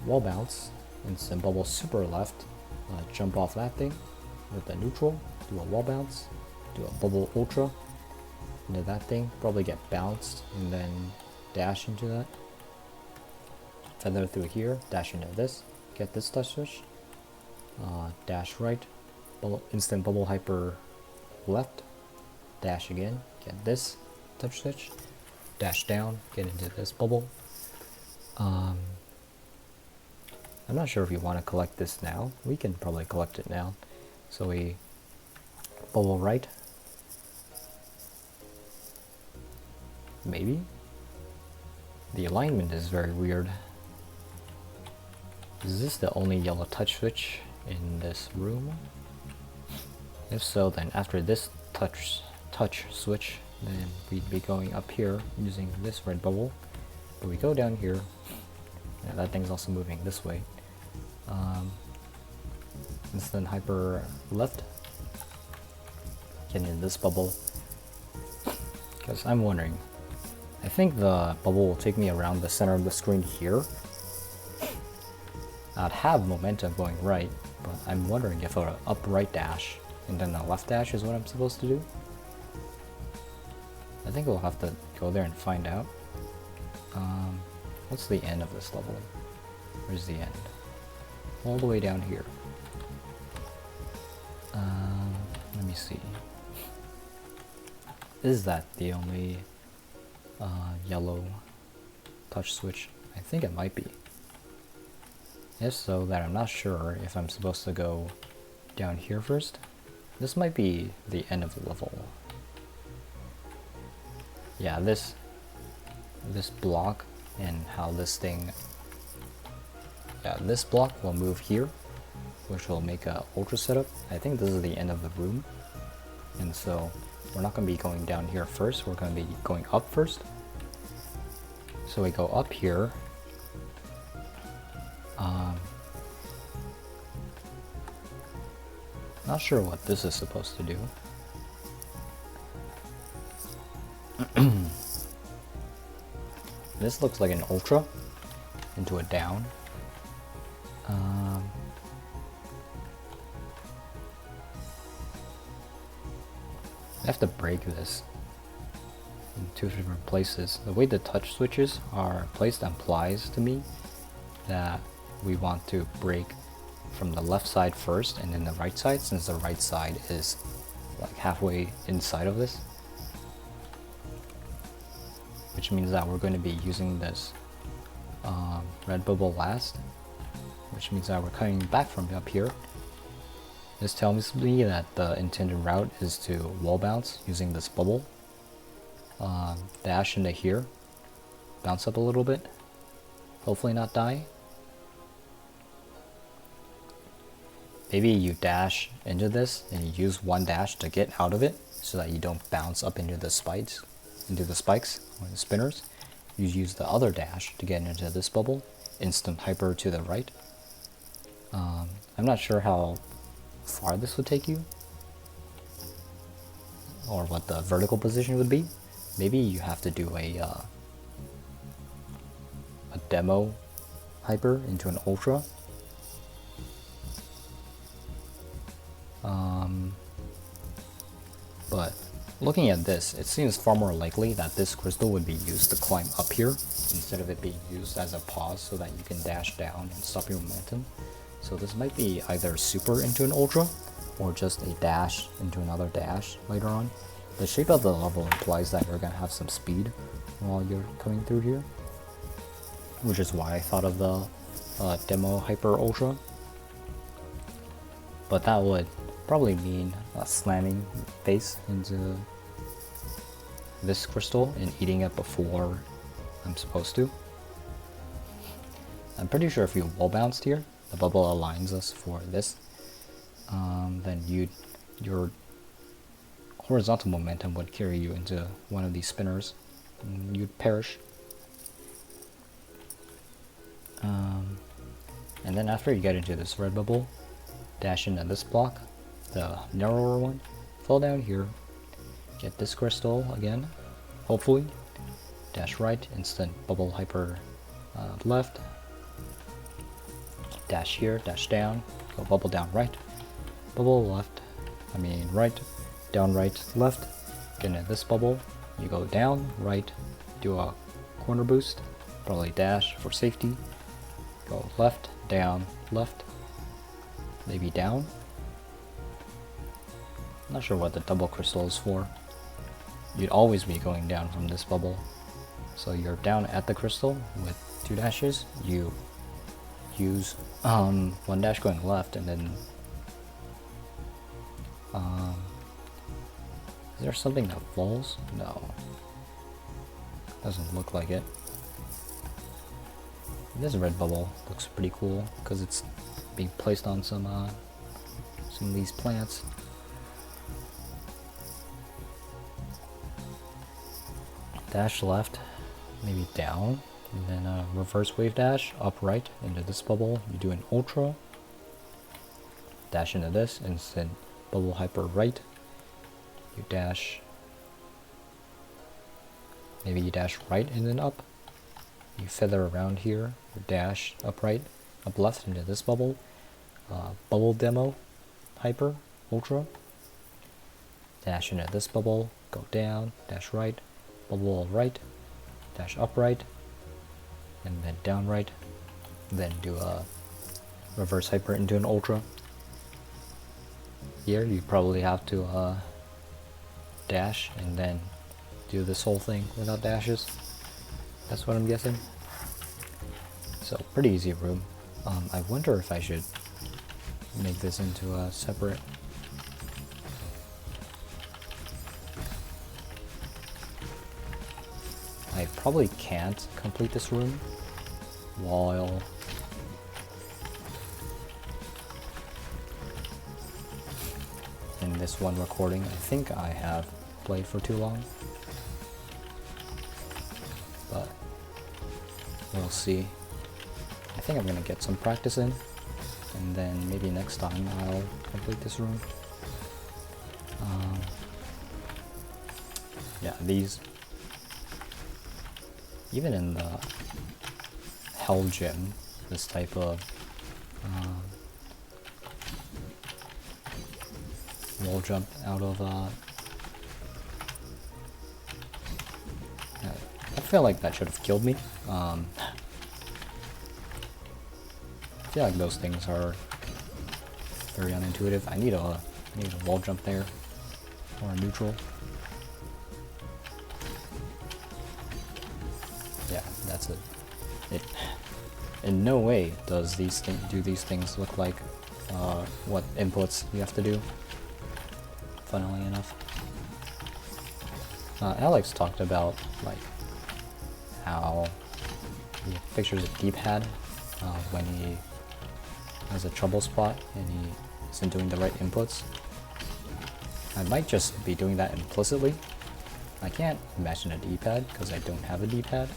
wall bounce, instant bubble super left, jump off that thing with the neutral, do a wall bounce, do a bubble ultra into that thing, probably get bounced and then dash into that, feather through here, dash into this, get this touch switch, dash right, instant bubble hyper left, dash again, get this touch switch, dash down, get into this bubble. I'm not sure if you want to collect this now. We can probably collect it now. So we bubble right, maybe. The alignment is very weird. Is this the only yellow touch switch in this room? If so, then after this touch switch, then we'd be going up here using this red bubble. But we go down here, yeah, that thing's also moving this way. Instant hyper left, get in this bubble. Because I'm wondering, I think the bubble will take me around the center of the screen here. I'd have momentum going right, but I'm wondering if an up right dash and then a left dash is what I'm supposed to do. I think we'll have to go there and find out. What's the end of this level? Where's the end? All the way down here. Let me see. Is that the only yellow touch switch? I think it might be. If so, then I'm not sure if I'm supposed to go down here first. This might be the end of the level. Yeah, this block and how this thing, yeah, this block will move here, which will make a ultra setup. I think this is the end of the room, and so we're not going to be going down here first, we're going to be going up first. So we go up here, not sure what this is supposed to do. This looks like an ultra into a down. I have to break this in two different places. The way the touch switches are placed implies to me that we want to break from the left side first and then the right side, since the right side is like halfway inside of this. Which means that we're going to be using this red bubble last, which means that we're coming back from up here. This tells me that the intended route is to wall bounce using this bubble, dash into here, bounce up a little bit, hopefully not die. Maybe you dash into this and you use one dash to get out of it so that you don't bounce up into the spikes or the spinners. You use the other dash to get into this bubble, instant hyper to the right. I'm not sure how far this would take you or what the vertical position would be. Maybe you have to do a demo hyper into an ultra. But looking at this, it seems far more likely that this crystal would be used to climb up here instead of it being used as a pause so that you can dash down and stop your momentum. So this might be either super into an ultra or just a dash into another dash later on. The shape of the level implies that you're going to have some speed while you're coming through here, which is why I thought of the demo hyper ultra. But that would probably mean slamming face into this crystal and eating it before I'm supposed to. I'm pretty sure if you wall bounced here, the bubble aligns us for this, then your horizontal momentum would carry you into one of these spinners and you'd perish. And then after you get into this red bubble, dash into this block, the narrower one. Fall down here, get this crystal again, hopefully. Dash right, instant bubble hyper left. Dash here, dash down, go bubble down right, bubble left, right, down right, left. Get into this bubble, you go down, right, do a corner boost, probably dash for safety. Go left, down, left, maybe down. Not sure what the double crystal is for. You'd always be going down from this bubble. So you're down at the crystal with 2 dashes. You use 1 dash going left, and then is there something that falls? No. Doesn't look like it. This red bubble looks pretty cool because it's being placed on some of these plants. Dash left, maybe down, and then reverse wave dash, upright into this bubble. You do an ultra, dash into this, instant bubble hyper right. You dash, maybe you dash right and then up. You feather around here, you dash upright, up left into this bubble. Bubble demo, hyper, ultra. Dash into this bubble, go down, dash right, bubble right, dash upright, and then down right. Then do a reverse hyper into an ultra. Here you probably have to dash and then do this whole thing without dashes. That's what I'm guessing. So pretty easy room. I wonder if I should make this into a separate. I probably can't complete this room while in this one recording. I think I have played for too long, but we'll see. I think I'm gonna get some practice in, and then maybe next time I'll complete this room. Yeah, these, even in the Hell Gym, this type of wall jump out of yeah, I feel like that should have killed me. I feel like those things are very unintuitive. I need a wall jump there, or a neutral. Yeah, that's it. It in no way does these things look like what inputs you have to do. Funnily enough, Alex talked about like how he pictures a D-pad when he has a trouble spot and he isn't doing the right inputs. I might just be doing that implicitly. I can't imagine a D-pad because I don't have a D-pad,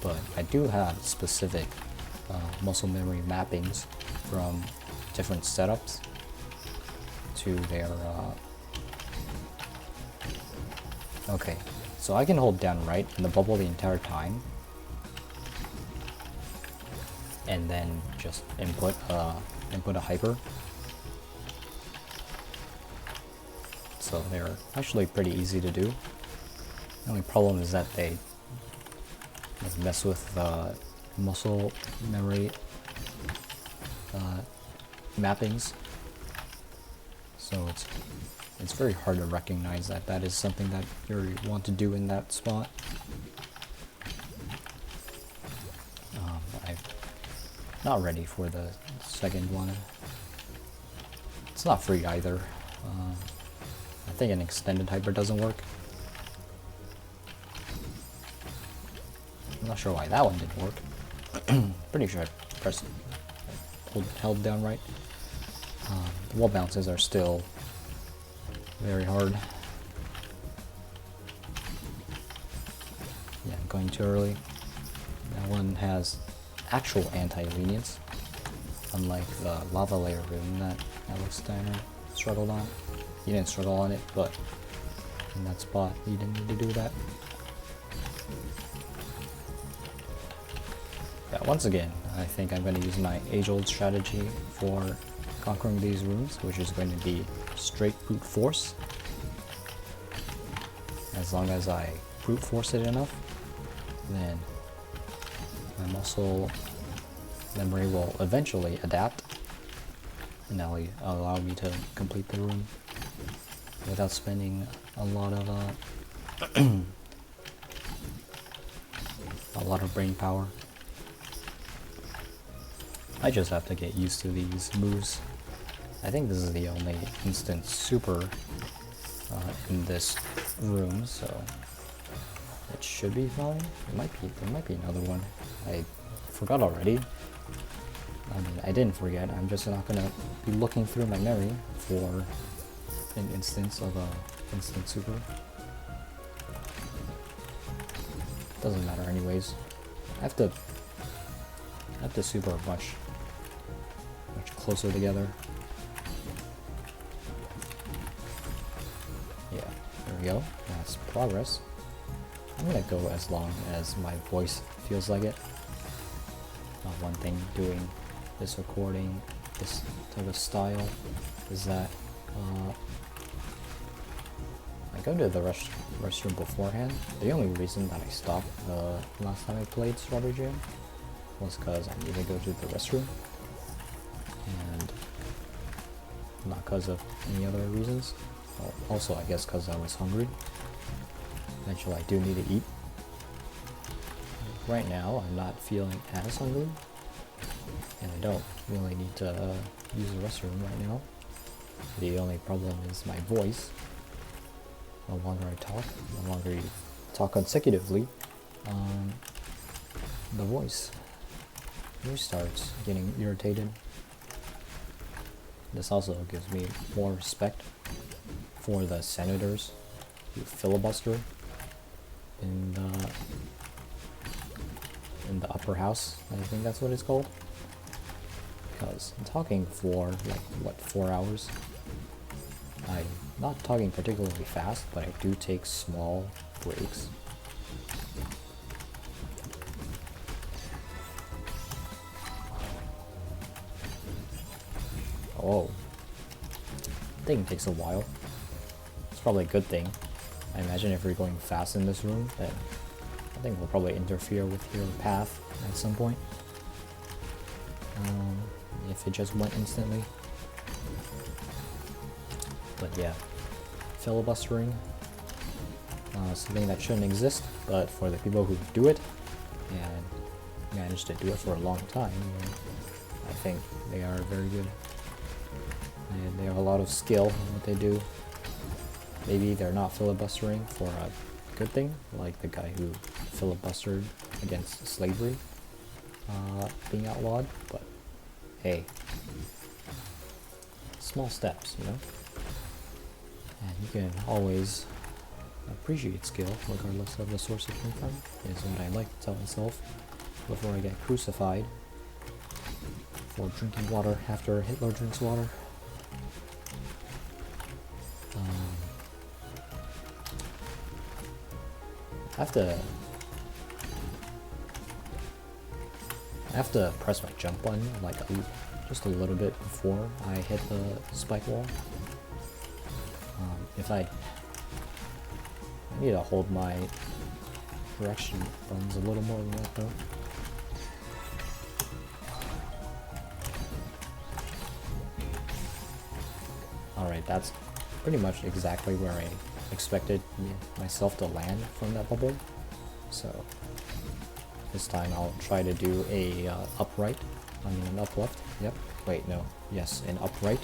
but I do have specific muscle memory mappings from different setups to their okay, so I can hold down right in the bubble the entire time and then just input a hyper. So they're actually pretty easy to do. The only problem is that they mess with muscle memory mappings. So it's very hard to recognize that that is something that you want to do in that spot. I'm not ready for the second one. It's not free either. I think an extended hyper doesn't work. I'm not sure why that one didn't work. Pretty sure I pressed held down right. The wall bounces are still very hard. Yeah, I'm going too early. That one has actual anti-lenience. Unlike the lava layer room that Alex Steiner struggled on. He didn't struggle on it, but in that spot, he didn't need to do that. Yeah, once again, I think I'm going to use my age-old strategy for conquering these rooms, which is going to be straight brute force. As long as I brute force it enough, then my muscle memory will eventually adapt, and that'll allow me to complete the room without spending a lot of a lot of brain power. I just have to get used to these moves. I think this is the only instant super in this room, so it should be fine. There might be another one. I forgot already. I mean, I didn't forget. I'm just not gonna be looking through my memory for an instance of a instant super. Doesn't matter anyways. I have to super much closer together. Yeah, there we go. That's progress. I'm gonna go as long as my voice feels like it. One thing doing this recording, this type of style, is that I go to the restroom beforehand. The only reason that I stopped last time I played Strawberry Jam was because I needed to go to the restroom, and not because of any other reasons. Well, also, I guess because I was hungry. Eventually, I do need to eat. Right now, I'm not feeling as hungry, and I don't really need to use the restroom right now. The only problem is my voice. The longer I talk, the longer you talk consecutively, the voice starts getting irritated. This also gives me more respect for the senators who filibuster in the upper house. I think that's what it's called. Because I'm talking for like what, 4 hours. I'm not talking particularly fast, but I do take small breaks. Oh, I think it takes a while. It's probably a good thing. I imagine if you're going fast in this room, then I think we'll probably interfere with your path at some point. If it just went instantly. But yeah, filibustering, something that shouldn't exist, but for the people who do it and manage to do it for a long time, I think they are very good. And they have a lot of skill in what they do. Maybe they're not filibustering for a good thing, like the guy who filibustered against slavery being outlawed, but hey, small steps, you know? And you can always appreciate skill regardless of the source it came from, is what I like to tell myself before I get crucified for drinking water after Hitler drinks water. I have to press my jump button like just a little bit before I hit the spike wall. If I need to hold my direction buttons a little more than that though. Alright, that's pretty much exactly where I expected myself to land from that bubble. So this time I'll try to do a upright, an up left, yep, wait no, yes, an upright,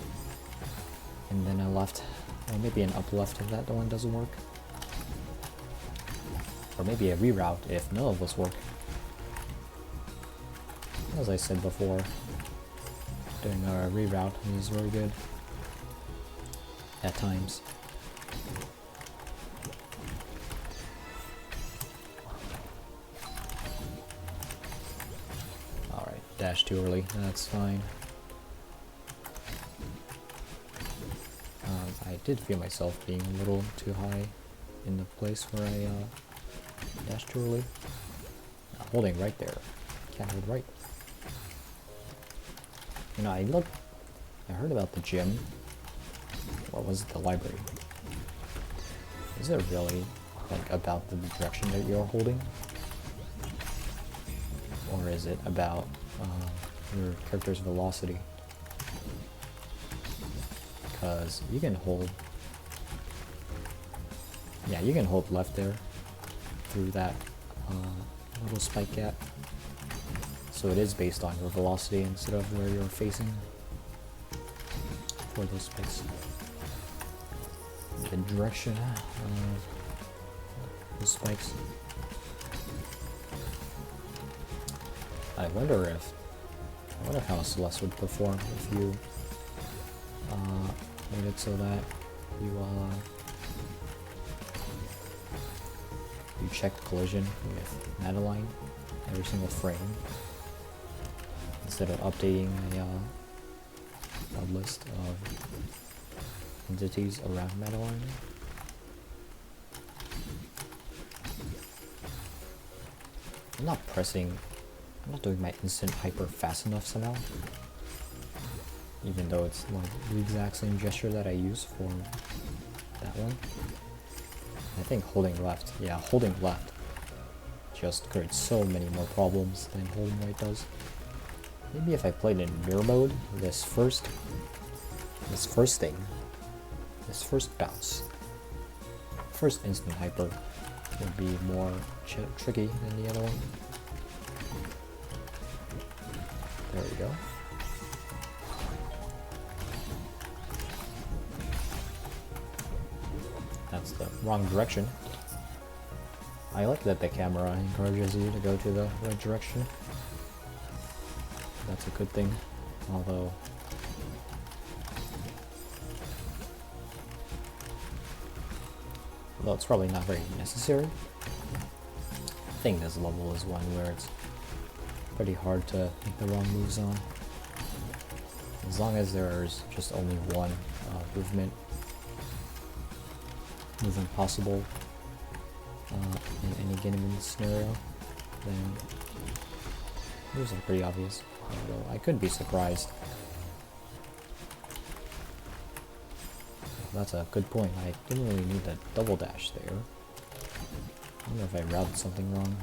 and then a left, or maybe an up left if that one doesn't work, or maybe a reroute if none of those work. As I said before, doing a reroute is very good at times. Alright, dash too early, that's fine. did feel myself being a little too high in the place where I dashed too early. Not holding right there. Can't hold right. You know, I heard about the gym. What was it? The library. Is it really like about the direction that you're holding? Or is it about your character's velocity? Because you can hold, yeah, you can hold left there through that little spike gap. So it is based on your velocity instead of where you're facing for those spikes. The direction of the spikes. I wonder how Celeste would perform if you made it so that you check collision with Madeline every single frame instead of updating a list of entities around Madeline. I'm not doing my instant hyper fast enough somehow. Even though it's like the exact same gesture that I use for that one. I think holding left, yeah, holding left just creates so many more problems than holding right does. Maybe if I played in mirror mode, this first bounce, first instant hyper would be more tricky than the other one. There we go. That's the wrong direction. I like that the camera encourages you to go to the right direction. That's a good thing, although it's probably not very necessary. I think this level is one where it's pretty hard to make the wrong moves on. As long as there's just only one movement possible in any given scenario, then moves are pretty obvious. Although I could be surprised. That's a good point. I didn't really need the double dash there. I wonder if I routed something wrong.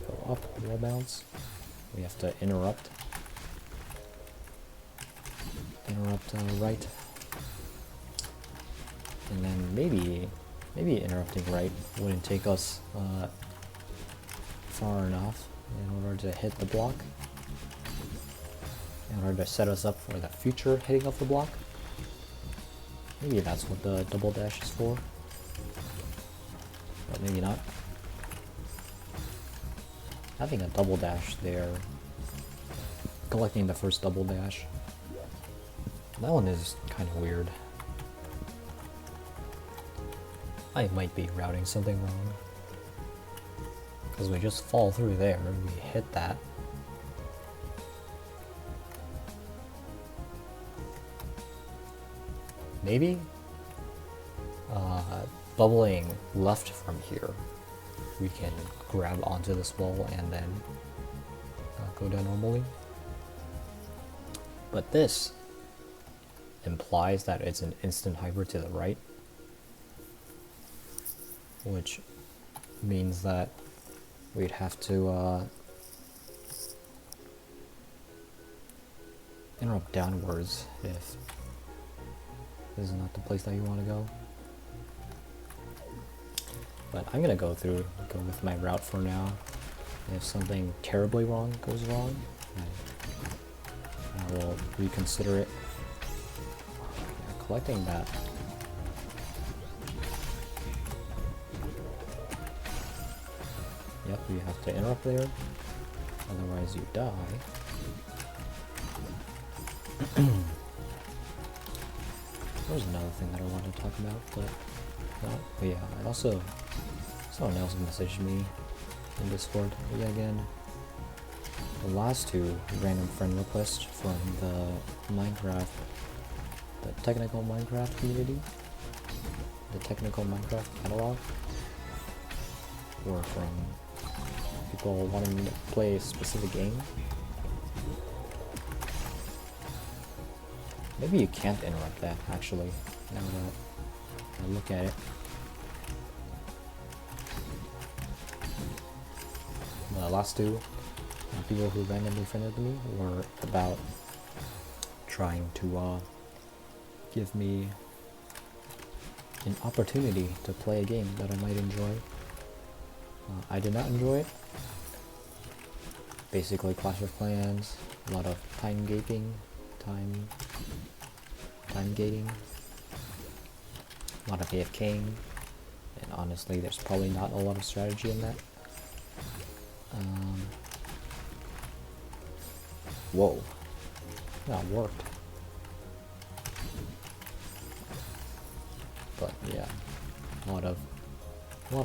Go up, wall bounce. We have to interrupt. Right. And then maybe interrupting right wouldn't take us far enough in order to hit the block. In order to set us up for the future hitting of the block. Maybe that's what the double dash is for. But maybe not. Having a double dash there, collecting the first double dash, that one is kind of weird. I might be routing something wrong. Because we just fall through there, we hit that. Maybe bubbling left from here, we can grab onto this wall and then go down normally. But this implies that it's an instant hyper to the right, which means that we'd have to interrupt downwards if this is not the place that you want to go. But I'm gonna go with my route for now. If something terribly wrong goes wrong, I will reconsider it. Yeah, collecting that. Yep, you have to interrupt there, otherwise you die. There's another thing that I wanted to talk about, but no. But yeah, I also, someone else messaged me in Discord yet again, the last two random friend requests from the Minecraft, the technical Minecraft community, the technical Minecraft catalog, were from people wanting me to play a specific game. Maybe you can't interrupt that, actually, now that I look at it. The last two people who randomly friended me were about trying to give me an opportunity to play a game that I might enjoy. I did not enjoy it. Basically Clash of Clans, a lot of time gating, a lot of AFKing, and honestly there's probably not a lot of strategy in that. Whoa, that worked. But yeah, a lot of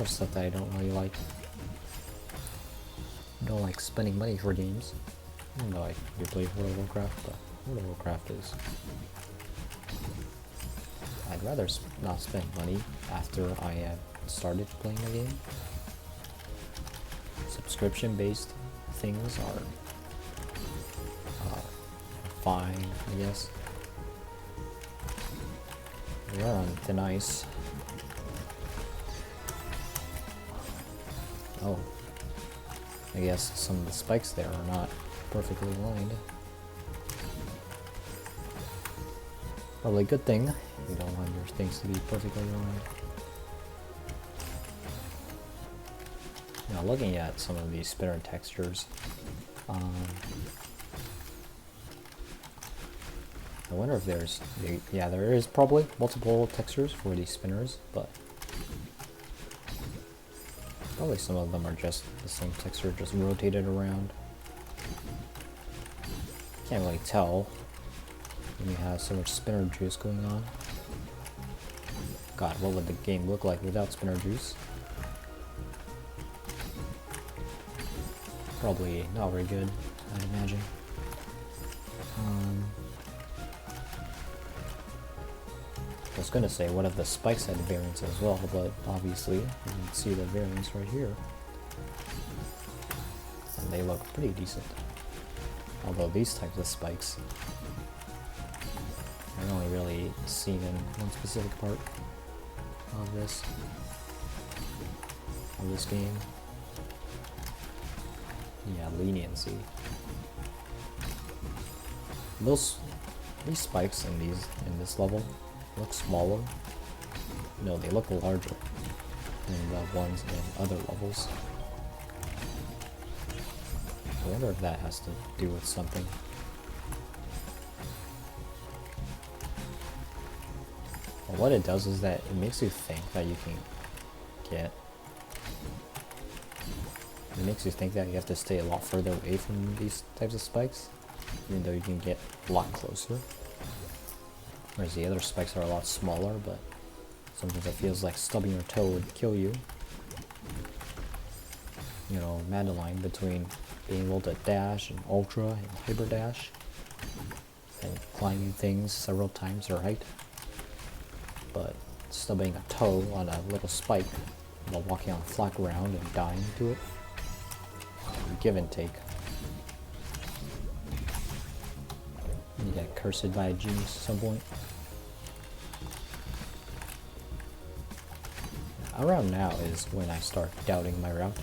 stuff that I don't really like. I don't like spending money for games. Even though I do play World of Warcraft, but World of Warcraft is... I'd rather not spend money after I have started playing the game. Subscription-based things are fine, I guess. We are on thin ice. Oh. I guess some of the spikes there are not perfectly aligned. Probably a good thing. You don't want your things to be perfectly aligned. Now looking at some of these spinner textures, I wonder if there's... yeah, there is probably multiple textures for these spinners, but probably some of them are just the same texture, just rotated around. Can't really tell when you have so much spinner juice going on. God, what would the game look like without spinner juice? Probably not very good, I'd imagine. I was gonna say what if the spikes had variance as well, but obviously you can see the variance right here. And they look pretty decent. Although these types of spikes are only really seen in one specific part of this game. Yeah, leniency. These spikes in this level look smaller. No, they look larger than the ones in other levels. I wonder if that has to do with something. Well, what it does is that it makes you think that you can get... It makes you think that you have to stay a lot further away from these types of spikes, even though you can get a lot closer. Whereas the other spikes are a lot smaller, but sometimes it feels like stubbing your toe would kill you. You know, mad line between being able to dash and ultra and hyper dash and climbing things several times your height, but stubbing a toe on a little spike while walking on flat ground and dying to it. Give and take. You get cursed by a genius at some point. Around now is when I start doubting my route.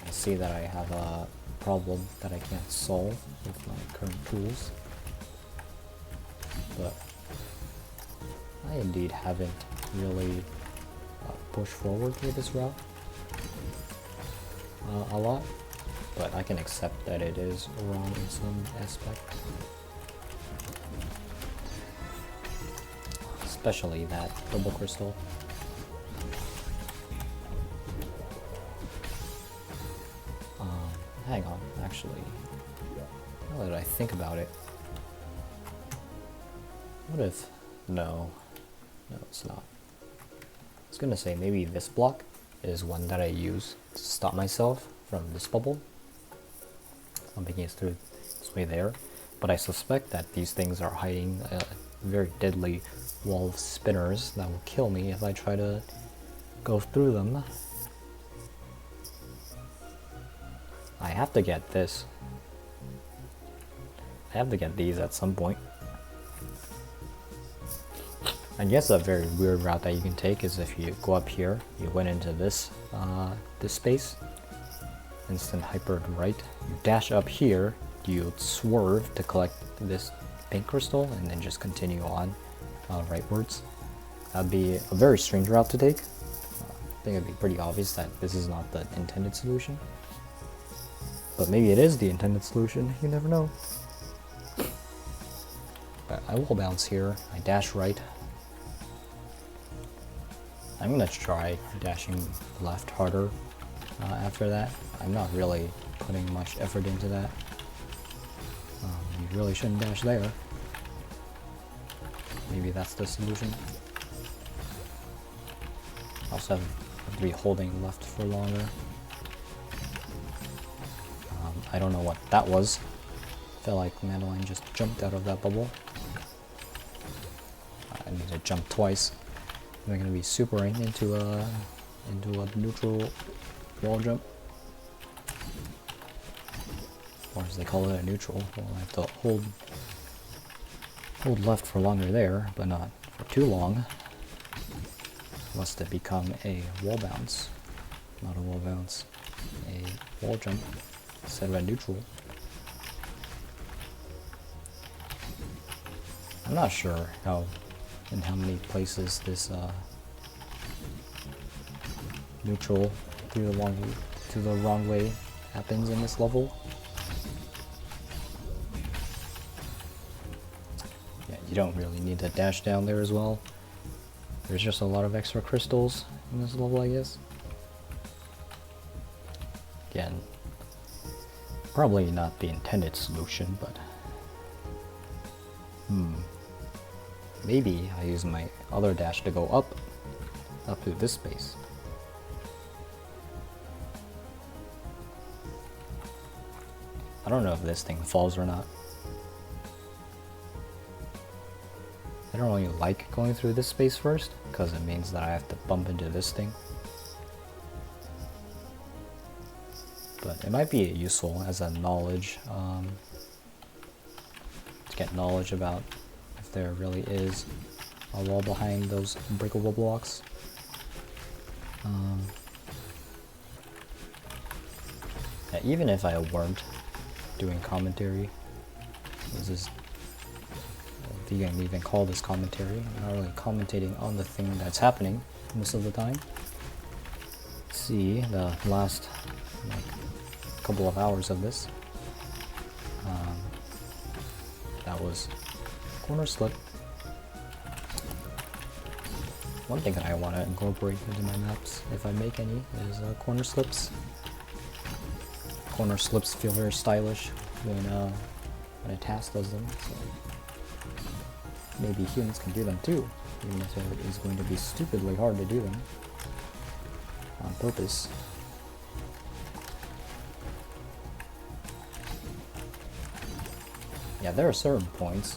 I see that I have a problem that I can't solve with my current tools. But I indeed haven't really pushed forward with this route a lot. But I can accept that it is wrong in some aspect. Especially that double crystal. Hang on, actually. Now that I think about it. What if... No, it's not. I was gonna say maybe this block is one that I use to stop myself from this bubble. making it through its way there. But I suspect that these things are hiding very deadly wall of spinners that will kill me if I try to go through them. I have to get this. I have to get these at some point. I guess a very weird route that you can take is if you go up here, you went into this this space, instant hyper right, you dash up here, you swerve to collect this pink crystal, and then just continue on rightwards. That'd be a very strange route to take. I think it'd be pretty obvious that this is not the intended solution. But maybe it is the intended solution, you never know. But I will bounce here, I dash right. I'm gonna try dashing left harder after that. I'm not really putting much effort into that. You really shouldn't dash there. Maybe that's the solution. Also have to be holding left for longer. I don't know what that was. Felt like Madeline just jumped out of that bubble. I need to jump twice. Am I gonna be supering into a neutral wall jump? Or as they call it, a neutral. Well, I have to hold left for longer there, but not for too long. Must it become a wall bounce? Not a wall bounce. A wall jump instead of a neutral. I'm not sure in how many places this neutral through the wrong way happens in this level. Yeah, you don't really need to dash down there as well. There's just a lot of extra crystals in this level, I guess. Again, probably not the intended solution, but maybe I use my other dash to go up to this space. I don't know if this thing falls or not. I don't really like going through this space first, because it means that I have to bump into this thing. But it might be useful as a knowledge, to get knowledge about if there really is a wall behind those breakable blocks. Yeah, even if I weren't doing commentary, this is, if you can even call this commentary, I'm not really commentating on the thing that's happening most of the time. Let's see the last couple of hours of this. That was corner slip. One thing that I want to incorporate into my maps, if I make any, is corner slips. Corner slips feel very stylish when a task does them, so maybe humans can do them too, even if it is going to be stupidly hard to do them on purpose. Yeah, there are certain points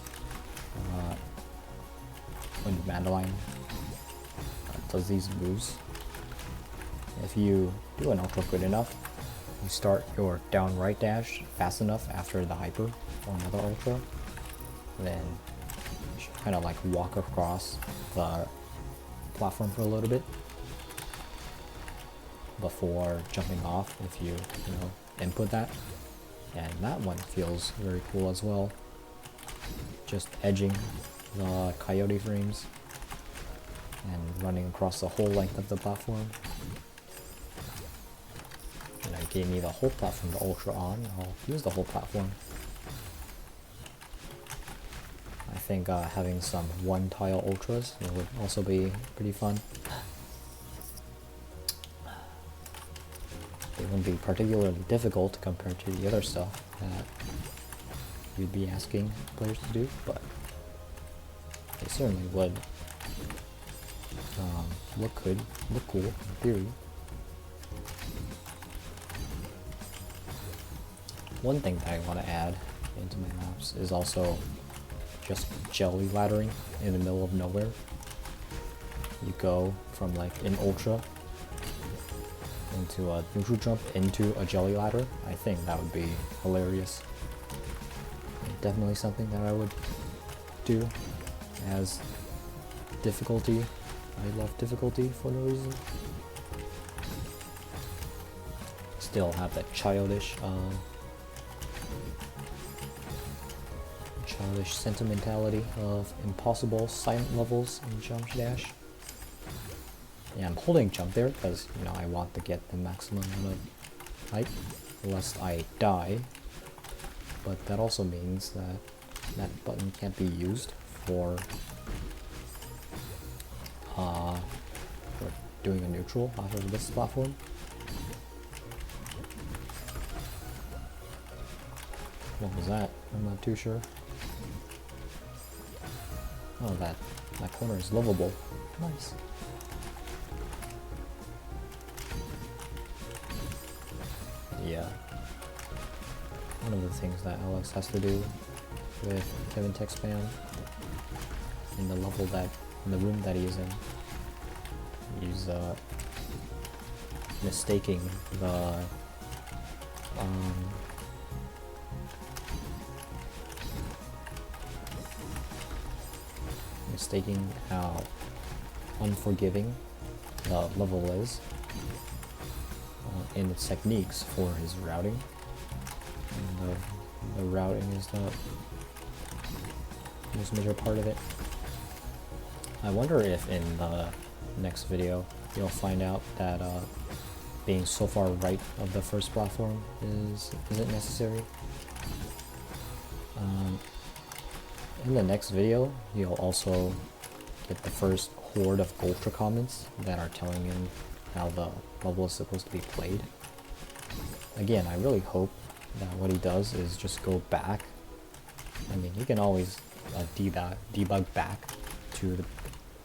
when Madeline does these moves. If you do an ultra good enough, you start your down right dash fast enough after the hyper or another ultra, then you should kind of like walk across the platform for a little bit before jumping off if you input that. And that one feels very cool as well. Just edging the coyote frames and running across the whole length of the platform. And it gave me the whole platform to ultra on. I'll use the whole platform. I think having some one tile ultras would also be pretty fun. It wouldn't be particularly difficult compared to the other stuff that you'd be asking players to do, but they certainly would look cool in theory. One thing that I want to add into my maps is also just jelly laddering in the middle of nowhere. You go from like an ultra into a neutral jump into a jelly ladder. I think that would be hilarious. Definitely something that I would do as difficulty. I love difficulty for no reason. Still have that childish sentimentality of impossible silent levels in Jump Dash. Yeah, I'm holding jump there because, you know, I want to get the maximum amount of height lest I die. But that also means that that button can't be used for doing a neutral off of this platform. What was that? I'm not too sure. Oh, that corner is lovable. Nice. Yeah. One of the things that Alex has to do with Kevin Tech Spam in the level that, in the room that he's in, he's mistaking the how unforgiving the level is in its techniques for his routing. And the routing is the most major part of it. I wonder if in the next video you'll find out that being so far right of the first platform isn't necessary. In the next video, you'll also get the first horde of ultra comments that are telling him how the level is supposed to be played. Again, I really hope that what he does is just go back. I mean, you can always debug back to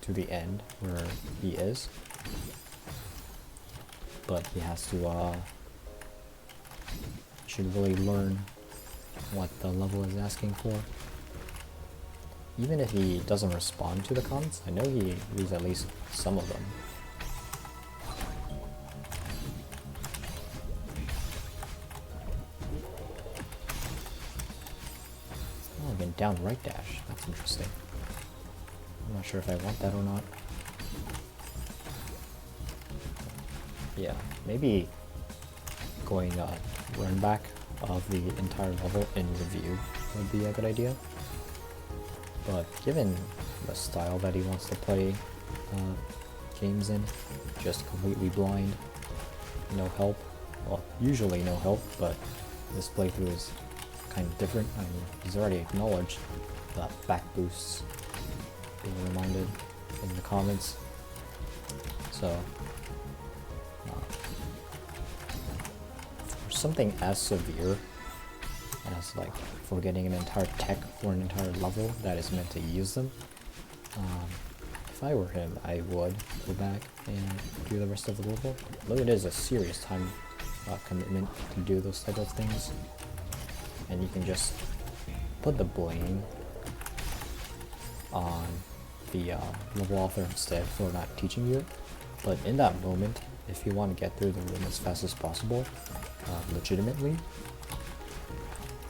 the end where he is, but he has to should really learn what the level is asking for. Even if he doesn't respond to the comments, I know he reads at least some of them. Oh, again, down right dash. That's interesting. I'm not sure if I want that or not. Yeah, maybe going run back of the entire level in review would be a good idea. But given the style that he wants to play games in, just completely blind, no help, well, usually no help, but this playthrough is kind of different. I mean, he's already acknowledged the back boosts being reminded in the comments, so for something as severe as like forgetting an entire tech for an entire level that is meant to use them, if I were him, I would go back and do the rest of the level. Though it is a serious time commitment to do those type of things, and you can just put the blame on the level author instead for not teaching you it. But in that moment, if you want to get through the room as fast as possible, legitimately,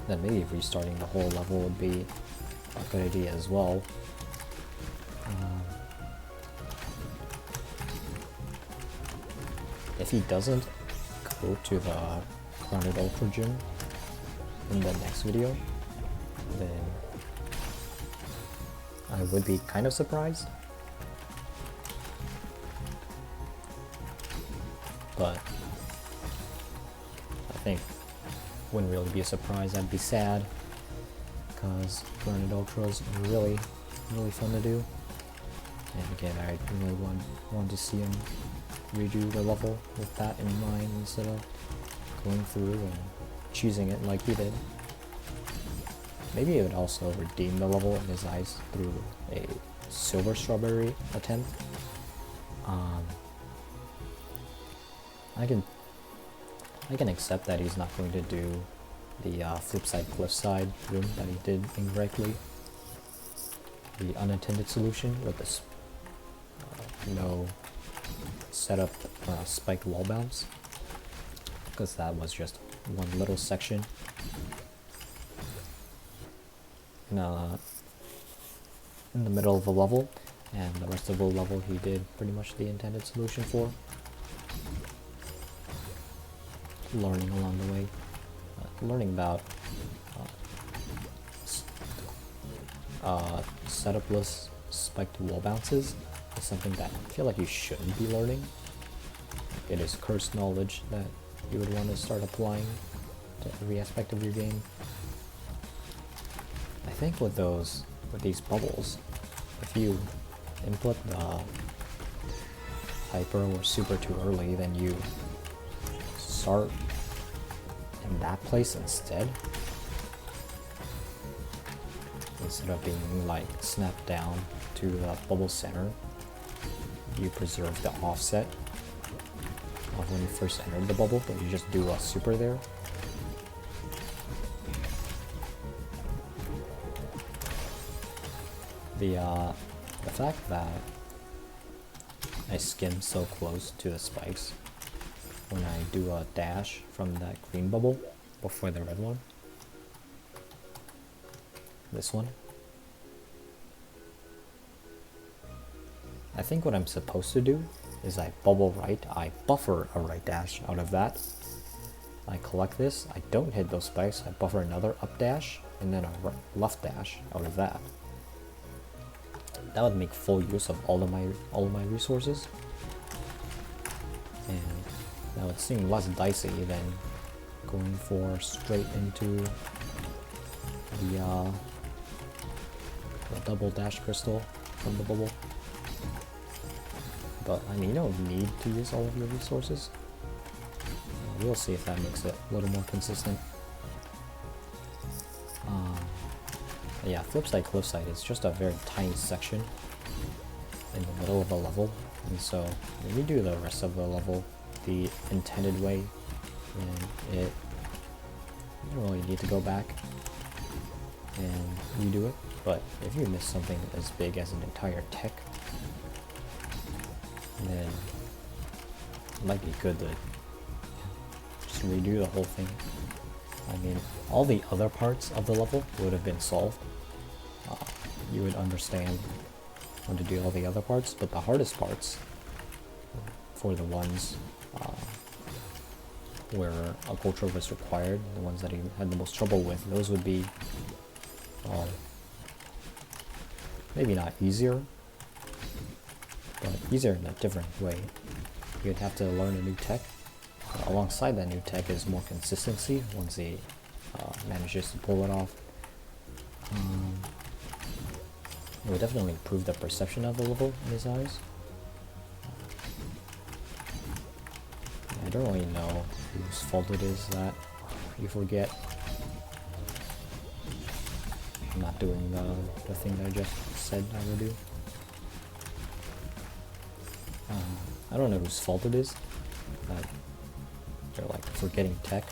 then maybe restarting the whole level would be a good idea as well. If he doesn't go to the Grounded Ultra Gym in the next video, then I would be kind of surprised. But I think wouldn't really be a surprise. I'd be sad because Grounded Ultra is really fun to do. And again, I really want to see him redo the level with that in mind instead of going through and choosing it like he did. Maybe it would also redeem the level in his eyes through a Silver Strawberry attempt. I can accept that he's not going to do the flip side cliff side room that he did incorrectly. The unintended solution with this no setup spiked wall bounce, because that was just one little section. In the middle of the level, and the rest of the level he did pretty much the intended solution for. Learning along the way, learning about setupless spiked wall bounces is something that I feel like you shouldn't be learning. It is cursed knowledge that you would want to start applying to every aspect of your game. I think with these bubbles, if you input the hyper or super too early, then you start in that place instead of being like snapped down to the bubble center. You preserve the offset of when you first entered the bubble, but you just do a super there. The fact that I skim so close to the spikes when I do a dash from that green bubble before the red one, this one, I think what I'm supposed to do is I bubble right, I buffer a right dash out of that, I collect this, I don't hit those spikes, I buffer another up dash, and then a left dash out of that. That would make full use of all of my resources, and that would seem less dicey than going for straight into the double dash crystal from the bubble. But I mean, you don't need to use all of your resources. We'll see if that makes it a little more consistent. Yeah, flipside cliffside is just a very tiny section in the middle of the level, and so when you do the rest of the level the intended way, then you don't really need to go back and redo it. But if you miss something as big as an entire tech, then it might be good to just redo the whole thing. I mean, all the other parts of the level would have been solved. You would understand how to do all the other parts, but the hardest parts, for the ones where a culture was required, the ones that he had the most trouble with, those would be maybe not easier, but easier in a different way. You'd have to learn a new tech. Alongside that new tech is more consistency once he manages to pull it off. It would definitely improve the perception of the level in his eyes. I don't really know whose fault it is that you forget. I'm not doing the thing that I just said I would do. I don't know whose fault it is that they're like forgetting tech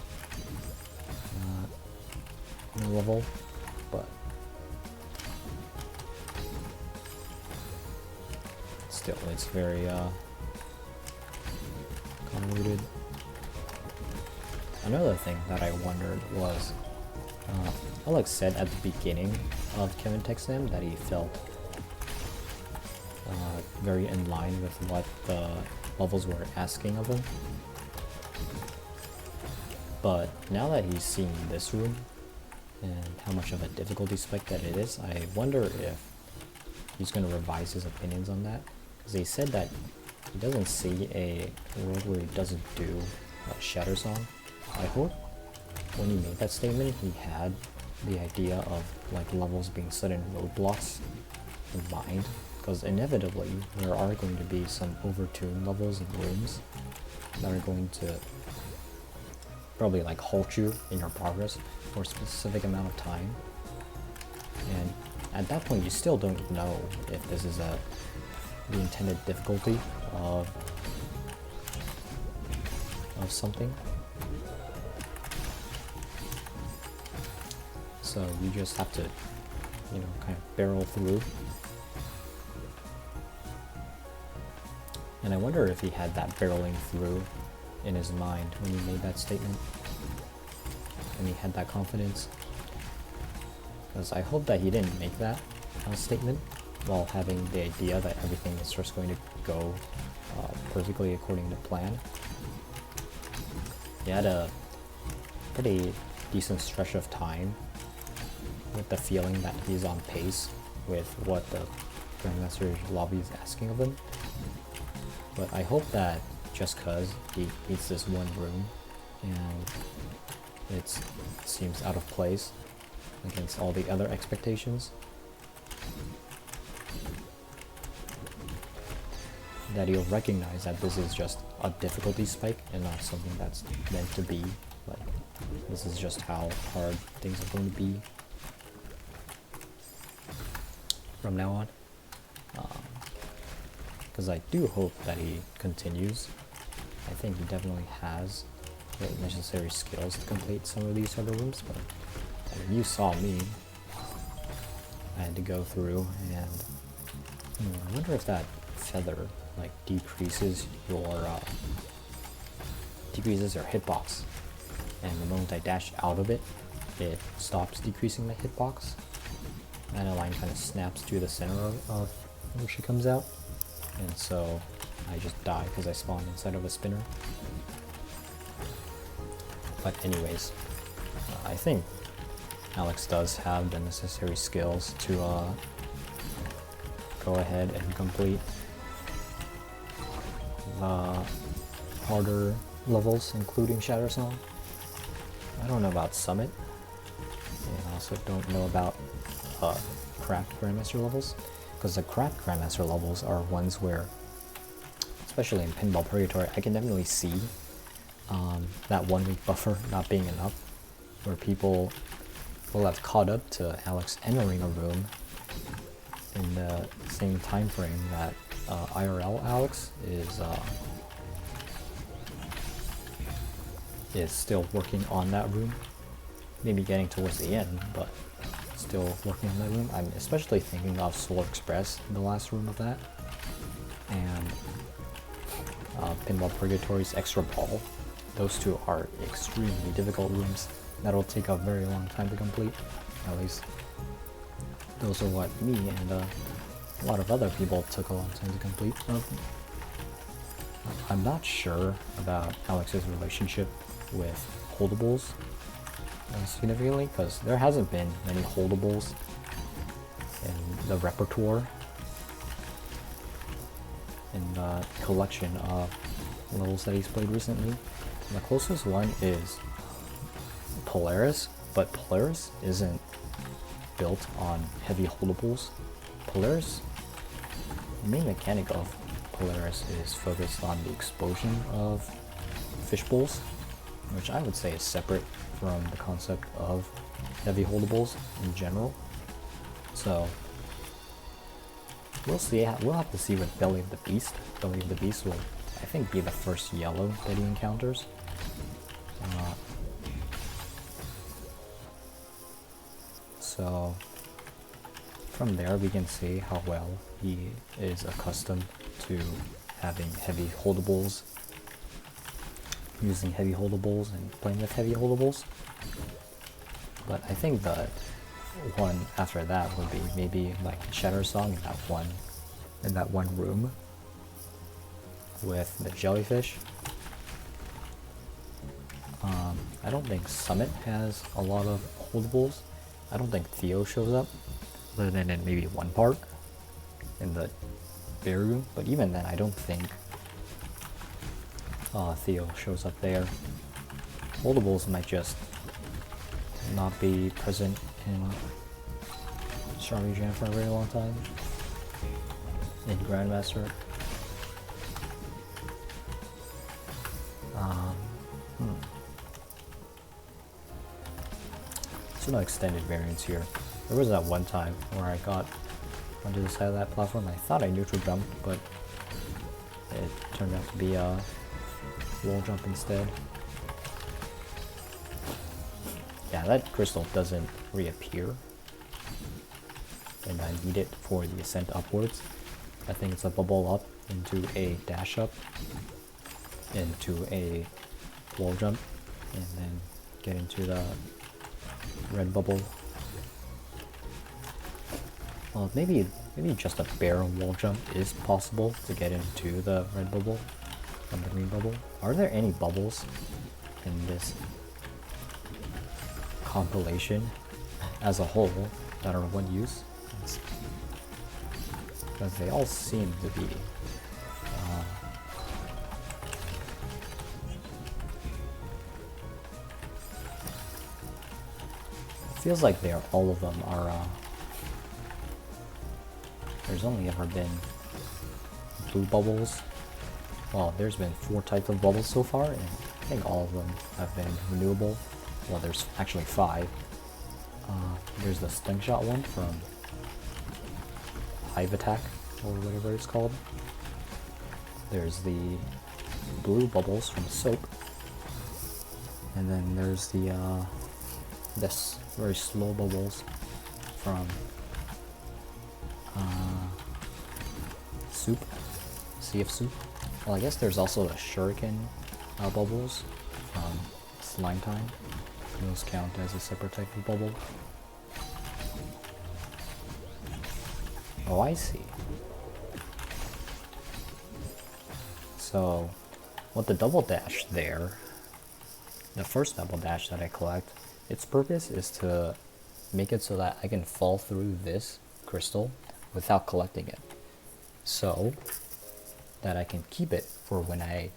in the level, but still, it's very convoluted. Another thing that I wondered was, Alex said at the beginning of Kevin Tech's Exam that he felt very in line with what the levels were asking of him. But now that he's seen this room and how much of a difficulty spike that it is, I wonder if he's going to revise his opinions on that. Because he said that he doesn't see a world where he doesn't do Shatter Song. I hope when he made that statement he had the idea of like levels being sudden roadblocks in mind. Because inevitably there are going to be some overtuned levels and rooms that are going to probably like halt you in your progress for a specific amount of time. And at that point you still don't know if this is the intended difficulty of something. so you just have to, you know, kind of barrel through. And I wonder if he had that barreling through in his mind when he made that statement, and he had that confidence. Because I hope that he didn't make that statement while having the idea that everything is just going to go perfectly according to plan. He had a pretty decent stretch of time with the feeling that he's on pace with what the Grandmaster lobby is asking of him. But I hope that just cause he beats this one room and it seems out of place against all the other expectations, that he'll recognize that this is just a difficulty spike and not something that's meant to be. Like, this is just how hard things are going to be from now on. Because I do hope that he continues. I think he definitely has the necessary skills to complete some of these harder rooms, but I mean, you saw me. I had to go through and I wonder if that feather like decreases your hitbox, and the moment I dash out of it, it stops decreasing my hitbox, and a line kind of snaps to the center of where she comes out, and so I just die because I spawned inside of a spinner. But anyways, I think Alex does have the necessary skills to go ahead and complete the harder levels, including Shatter Song. I don't know about Summit, and I also don't know about cracked Grandmaster levels, because the cracked Grandmaster levels are ones where, especially in Pinball Purgatory, I can definitely see that 1 week buffer not being enough, where people will have caught up to Alex entering a room in the same time frame that IRL Alex is still working on that room, maybe getting towards the end, but still working on that room. I'm especially thinking of Solar Express, the last room of that, and Pinball Purgatory's Extra Ball. Those two are extremely difficult rooms that'll take a very long time to complete. At least those are what me and a lot of other people took a long time to complete. I'm not sure about Alex's relationship with holdables significantly, because there hasn't been many holdables in the repertoire, in the collection of levels that he's played recently. The closest one is Polaris, but Polaris isn't built on heavy holdables. Polaris, the main mechanic of Polaris is focused on the explosion of fishbowls, which I would say is separate from the concept of heavy holdables in general. So we'll see. We'll have to see with Belly of the Beast. Belly of the Beast will, I think, be the first yellow that he encounters. So from there we can see how well he is accustomed to having heavy holdables, using heavy holdables and playing with heavy holdables. But I think the one after that would be maybe like Shatter Song in that one room with the jellyfish. I don't think Summit has a lot of holdables. I don't think Theo shows up, other than in maybe one part in the bear room. But even then, I don't think Theo shows up there. Holdables might just not be present in Strawberry Jam for a very long time. In Grandmaster. There's no extended variants here. There was that one time where I got onto the side of that platform. I thought I neutral jumped, but it turned out to be a wall jump instead. Yeah, that crystal doesn't reappear, and I need it for the ascent upwards. I think it's a bubble up into a dash up into a wall jump, and then get into the red bubble. Well, maybe just a bare wall jump is possible to get into the red bubble from the green bubble. Are there any bubbles in this compilation as a whole that are one use? Because they all seem to be it feels like all of them are there's only ever been blue bubbles. Well, there's been 4 types of bubbles so far, and I think all of them have been renewable. Well, there's actually 5. There's the sting shot one from Hive Attack, or whatever it's called. There's the blue bubbles from Soap. And then there's the this very slow bubbles from Soup, Sea of Soup. Well, I guess there's also the Shuriken bubbles from Slime Time. Those count as a separate type of bubble. Oh, I see. So, with the double dash there, the first double dash that I collect, its purpose is to make it so that I can fall through this crystal without collecting it. So that I can keep it for when I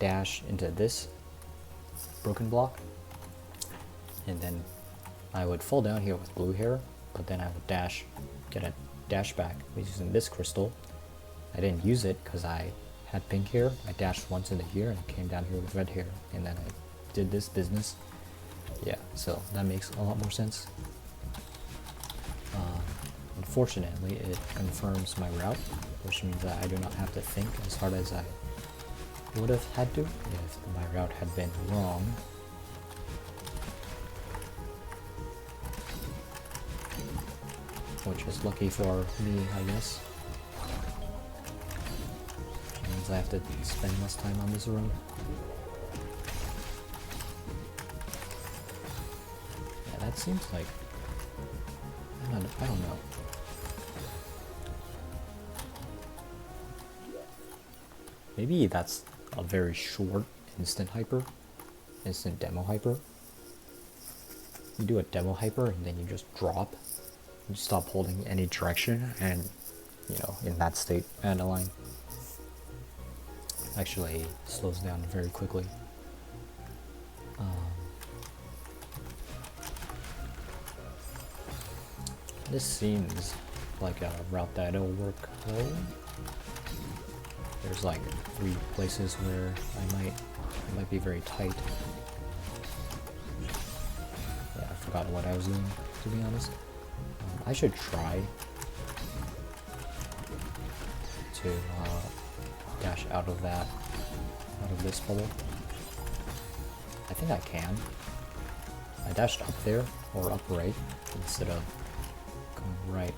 dash into this broken block, and then I would fall down here with blue hair, but then I would get a dash back using this crystal. I didn't use it because I had pink hair. I dashed once into here and came down here with red hair, and then I did this business. Yeah, so that makes a lot more sense. Unfortunately, it confirms my route, which means that I do not have to think as hard as I would have had to if my route had been wrong. Which is lucky for me, I guess. It means I have to spend less time on this room. Yeah, that seems like... I don't know. Maybe that's a very short instant demo hyper. You do a demo hyper and then you just drop. You stop holding any direction, and in that state, Adeline actually slows down very quickly. This seems like a route that'll work well. There's like 3 places where it might be very tight. Yeah, I forgot what I was doing, to be honest. I should try to dash out of this bubble. I think I can. I dashed up there, or up right, instead of going right.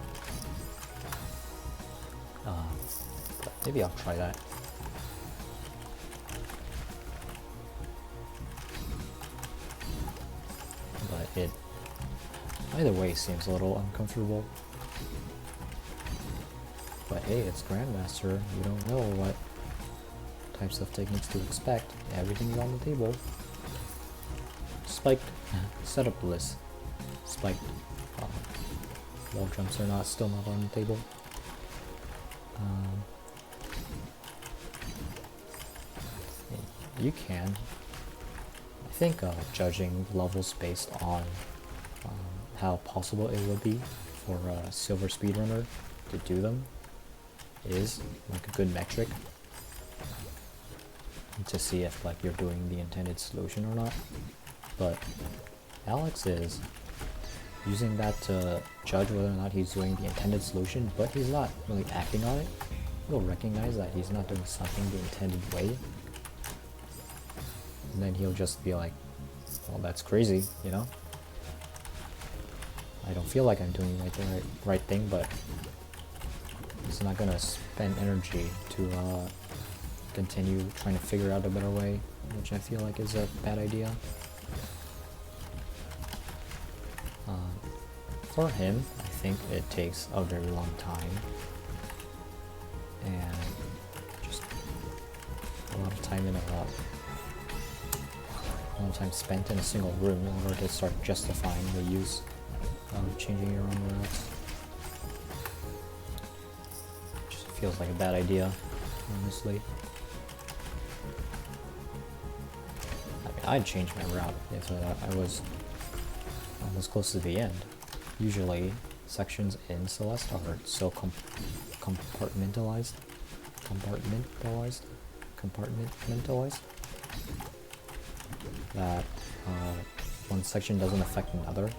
But maybe I'll try that. But it either way seems a little uncomfortable. But hey, it's Grandmaster. You don't know what types of techniques to expect. Everything's on the table. Spiked setup list. Spiked wall jumps are still not on the table. You can. I think judging levels based on how possible it would be for a silver speedrunner to do them is like a good metric to see if like you're doing the intended solution or not. But Alex is using that to judge whether or not he's doing the intended solution, but he's not really acting on it. He'll recognize that he's not doing something the intended way, and then he'll just be like, well, that's crazy, you know? I don't feel like I'm doing like the right thing, but it's not gonna spend energy to continue trying to figure out a better way, which I feel like is a bad idea. For him, I think it takes a very long time, and just a lot of time spent in a single room in order to start justifying the use of changing your own routes. Just feels like a bad idea, honestly. I mean, I'd change my route if I was almost close to the end. Usually, sections in Celeste are so compartmentalized that one section doesn't affect another.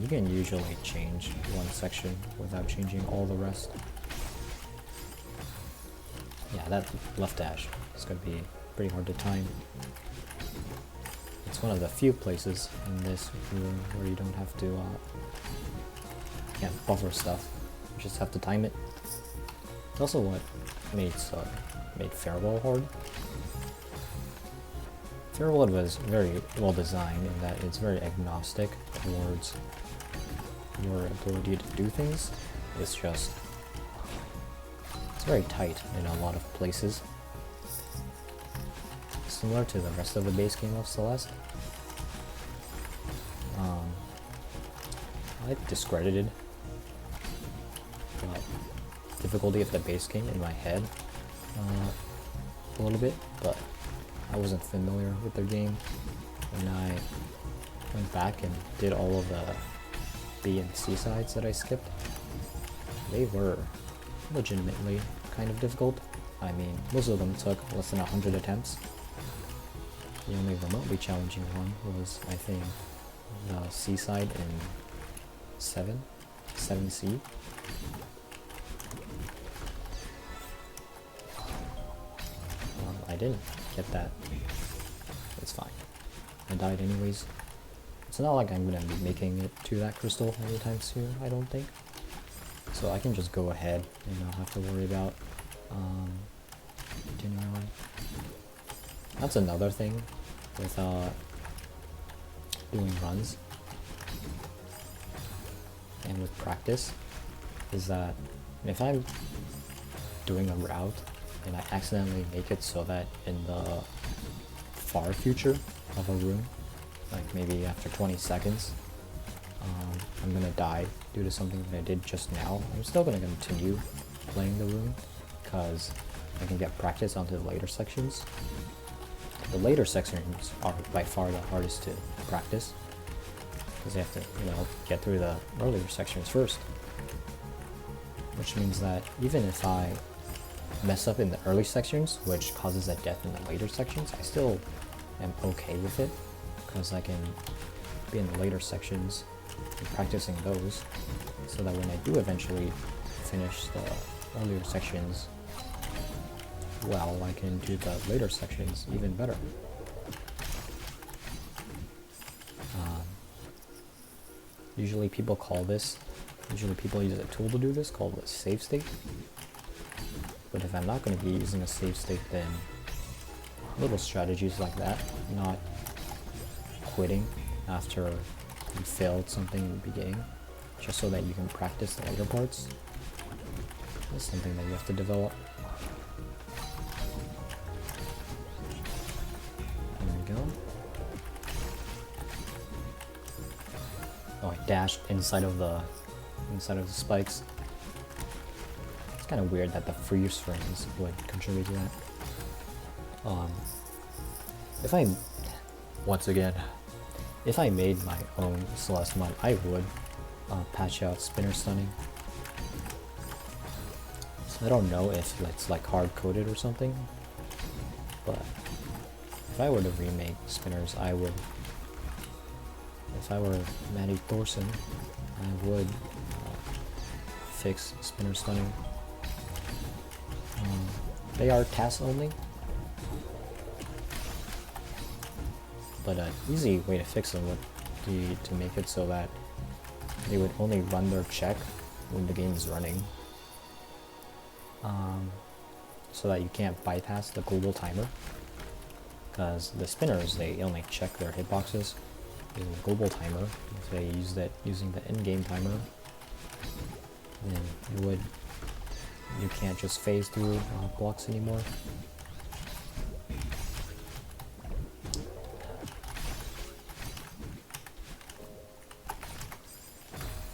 You can usually change one section without changing all the rest. Yeah, that left dash is going to be pretty hard to time. It's one of the few places in this room where you don't have to can't buffer stuff. You just have to time it. It's also what made Farewell hard. Farewell was very well designed in that it's very agnostic towards your ability to do things. It's very tight in a lot of places. Similar to the rest of the base game of Celeste. I discredited difficulty of the base game in my head a little bit, but I wasn't familiar with the game when I went back and did all of the B and C sides that I skipped. They were legitimately kind of difficult. I mean, most of them took less than 100 attempts. The only remotely challenging one was, I think, the C side in 7C. I didn't get that. It's fine. I died anyways. It's not like I'm gonna be making it to that crystal anytime soon, I don't think. So I can just go ahead and not have to worry about continuing on. That's another thing with doing runs and with practice, is that if I'm doing a route and I accidentally make it so that in the far future of a room, like maybe after 20 seconds, I'm gonna die due to something that I did just now, I'm still gonna continue playing the room because I can get practice onto the later sections. The later sections are by far the hardest to practice because you have to, get through the earlier sections first. Which means that even if I mess up in the early sections, which causes a death in the later sections, I still am okay with it because I can be in the later sections and practicing those so that when I do eventually finish the earlier sections, well, I can do the later sections even better. Usually people use a tool to do this called a save state. But if I'm not going to be using a save state, then little strategies like that, not quitting after you failed something in the beginning, just so that you can practice the later parts, is something that you have to develop. There we go. Oh, I dashed inside of the spikes. It's kind of weird that the freeze frames would contribute to that. If I made my own Celeste mod, I would patch out spinner stunning. So I don't know if it's like hard coded or something, but if I were to remake spinners, I would. If I were Maddie Thorson, I would fix spinner stunning. They are task only. But an easy way to fix them would be to make it so that they would only run their check when the game is running. So that you can't bypass the global timer. Because the spinners, they only check their hitboxes using the global timer. If they use that using the in-game timer, then you can't just phase through blocks anymore.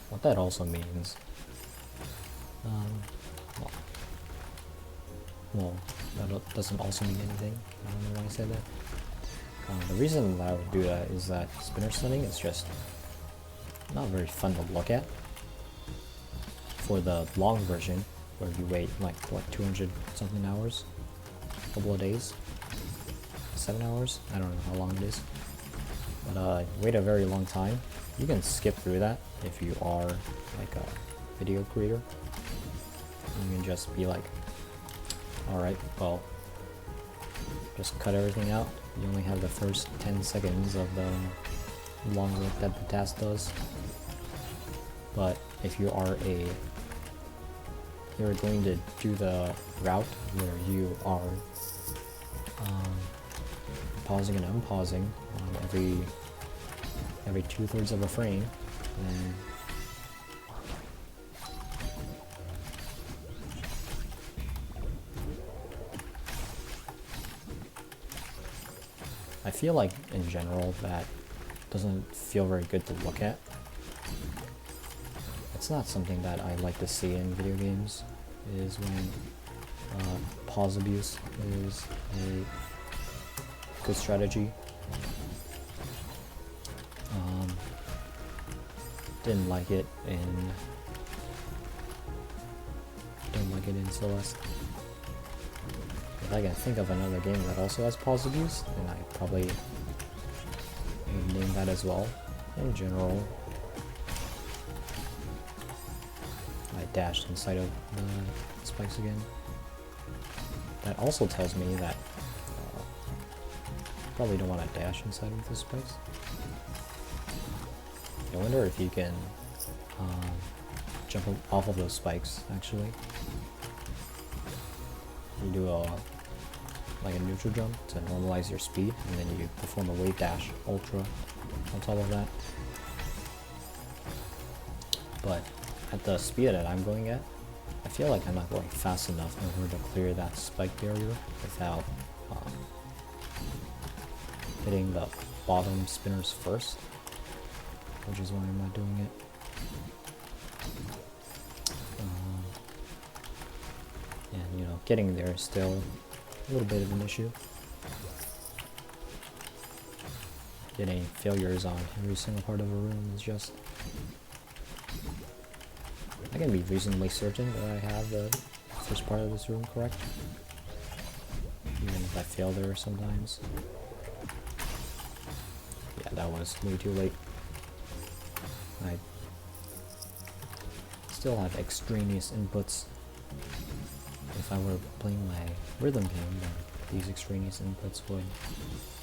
What that also means, well, that doesn't also mean anything. I don't know why I said that. The reason that I would do that is that spinner stunning is just not very fun to look at. For the long version, where you wait like what 200 something hours, a couple of days, 7 hours, I don't know how long it is, but wait a very long time. You can skip through that if you are like a video creator. You can just be like, alright, well, just cut everything out. You only have the first 10 seconds of the long look that the task does. But if you are you're going to do the route where you are pausing and unpausing every 2/3 of a frame, and I feel like in general that doesn't feel very good to look at. It's not something that I like to see in video games, is when pause abuse is a good strategy. Didn't like it in Celeste. If I can think of another game that also has pause abuse, then I probably would name that as well. In general, I dashed inside of the spikes again. That also tells me that probably don't want to dash inside of the spikes. I wonder if you can jump off of those spikes, actually. You do like a neutral jump to normalize your speed, and then you perform a wave dash ultra on top of that. But at the speed that I'm going at, I feel like I'm not going fast enough in order to clear that spike barrier without hitting the bottom spinners first, which is why I'm not doing it. And you know, getting there is still a little bit of an issue. Getting failures on every single part of a room is just... I can be reasonably certain that I have the first part of this room correct, even if I fail there sometimes. Yeah, that was way too late. I still have extraneous inputs. If I were playing my rhythm game, then these extraneous inputs would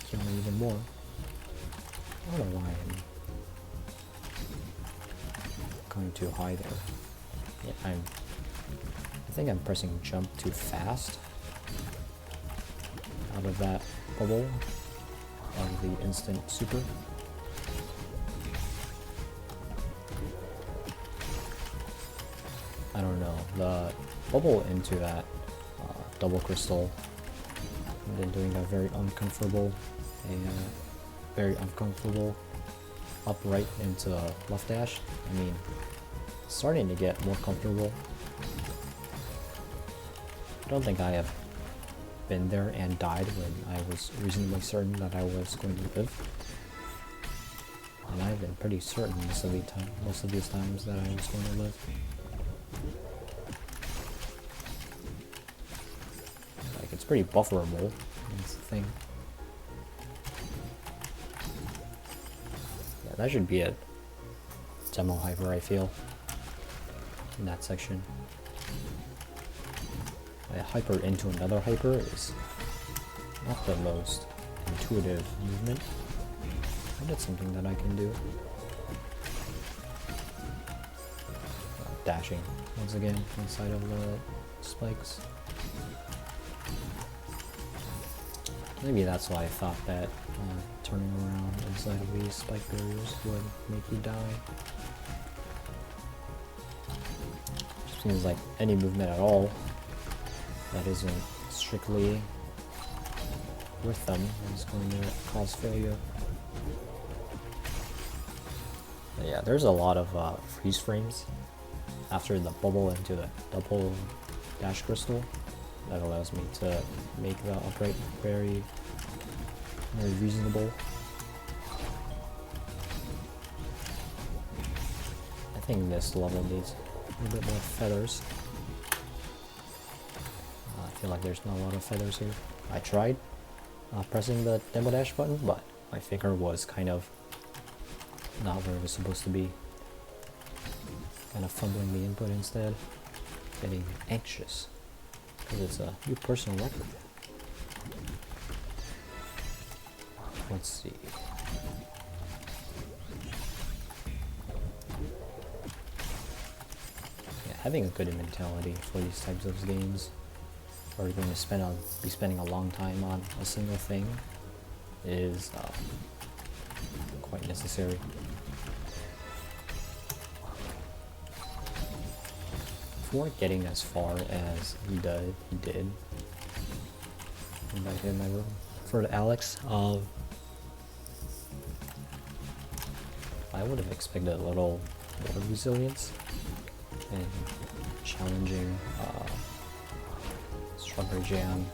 kill me even more. I don't know why I'm going too high there. Yeah, I think I'm pressing jump too fast out of that bubble of the instant super. I don't know, the bubble into that double crystal, and then doing a very uncomfortable upright into left dash. I mean, starting to get more comfortable. I don't think I have been there and died when I was reasonably certain that I was going to live. And I've been pretty certain most of these times that I was going to live. Like, it's pretty bufferable, that's the thing. Yeah, that should be a demo hyper, I feel, in that section. A hyper into another hyper is not the most intuitive movement. That's something that I can do. Dashing once again inside of the spikes. Maybe that's why I thought that turning around inside of these spike barriers would make you die. Just seems like any movement at all that isn't strictly with them is going to cause failure. But yeah, there's a lot of freeze frames after the bubble into the double dash crystal that allows me to make the upright very reasonable. I think this level needs a little bit more feathers. I feel like there's not a lot of feathers here. I tried pressing the demo dash button, but my finger was kind of not where it was supposed to be. Kind of fumbling the input instead. Getting anxious. Because it's a new personal record. Let's see. Yeah, having a good mentality for these types of games, where you're going to be spending a long time on a single thing, is quite necessary. Before getting as far as he did back in my room for Alex, I would have expected a little more resilience and challenging Strawberry Jam's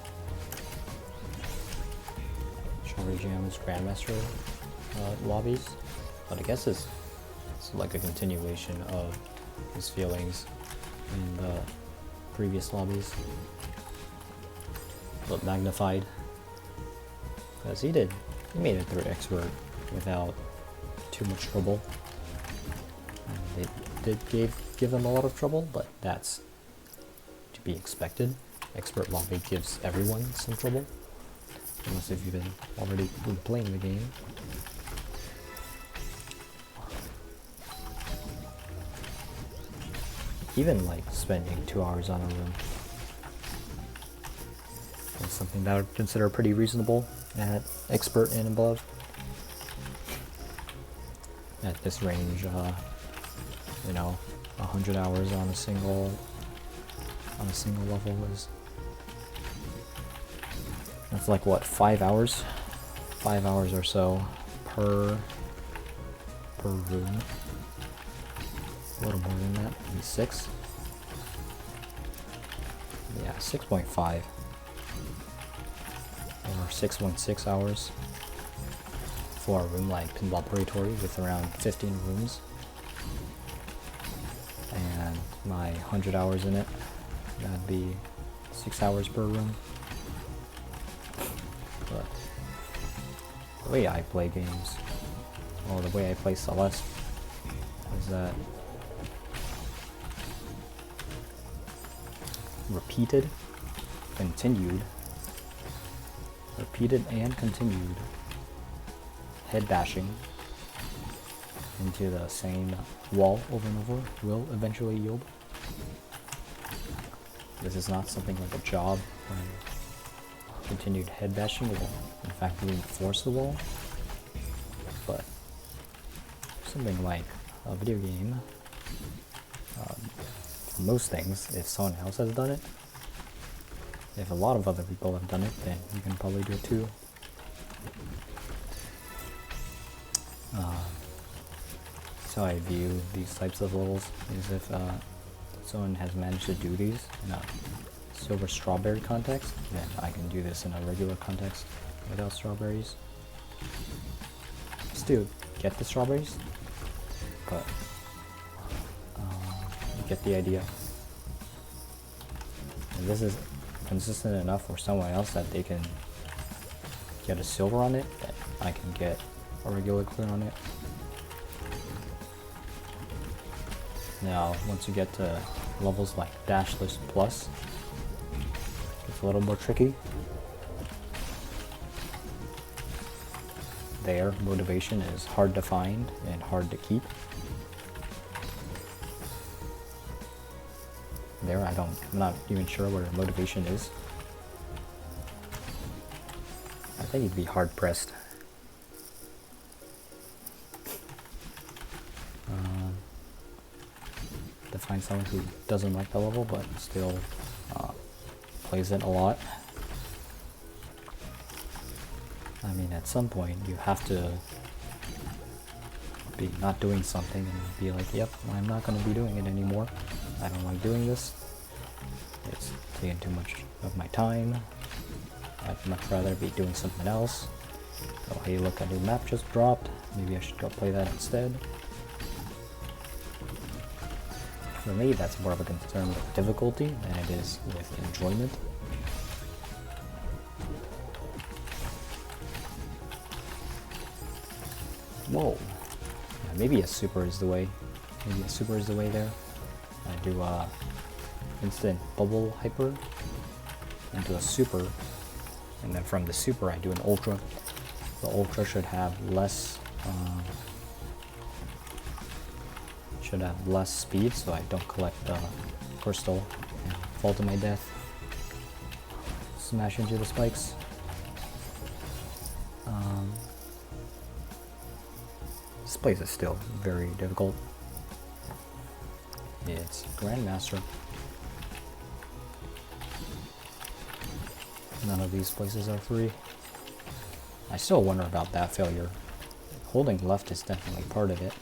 Grandmaster lobbies, but I guess it's like a continuation of his feelings in the previous lobbies, but magnified, because he made it through expert without too much trouble. And it did give him a lot of trouble, but that's to be expected. Expert lobby gives everyone some trouble, unless if you've already been playing the game. Even like spending 2 hours on a room is something that I would consider pretty reasonable at expert and above. At this range, 100 hours on a single level is, that's like what, 5 hours? 5 hours or so per room. A little more than that, maybe 6. Yeah, 6.5 or 6.6 hours for a room like Pinball Purgatory with around 15 rooms, and my 100 hours in it, that'd be 6 hours per room. But the way I play games, well, the way I play Celeste, is that repeated and continued head bashing into the same wall over and over will eventually yield. This is not something like a job when continued head bashing will in fact reinforce the wall, but something like a video game, for most things, if someone else has done it, if a lot of other people have done it, then you can probably do it too. So I view these types of levels as if someone has managed to do these in a silver strawberry context, then I can do this in a regular context without strawberries. Still get the strawberries, but you get the idea. And this is consistent enough for someone else that they can get a silver on it, that I can get a regular clear on it. Now, once you get to levels like Dash List Plus, it's a little more tricky. there. Motivation is hard to find and hard to keep. There, I'm not even sure where motivation is. I think you'd be hard pressed. To find someone who doesn't like the level but still plays it a lot. I mean, at some point you have to be not doing something and be like, yep, I'm not going to be doing it anymore. I don't like doing this. It's taking too much of my time. I'd much rather be doing something else. Oh, hey, look, a new map just dropped. Maybe I should go play that instead. For me, that's more of a concern with difficulty than it is with enjoyment. Whoa. Yeah, maybe a super is the way. Maybe a super is the way there. I do instant bubble hyper into a super, and then from the super I do an ultra. The ultra should have less speed, so I don't collect crystal and fall to my death. Smash into the spikes. This place is still very difficult. It's Grandmaster. None of these places are free. I still wonder about that failure. Holding left is definitely part of it.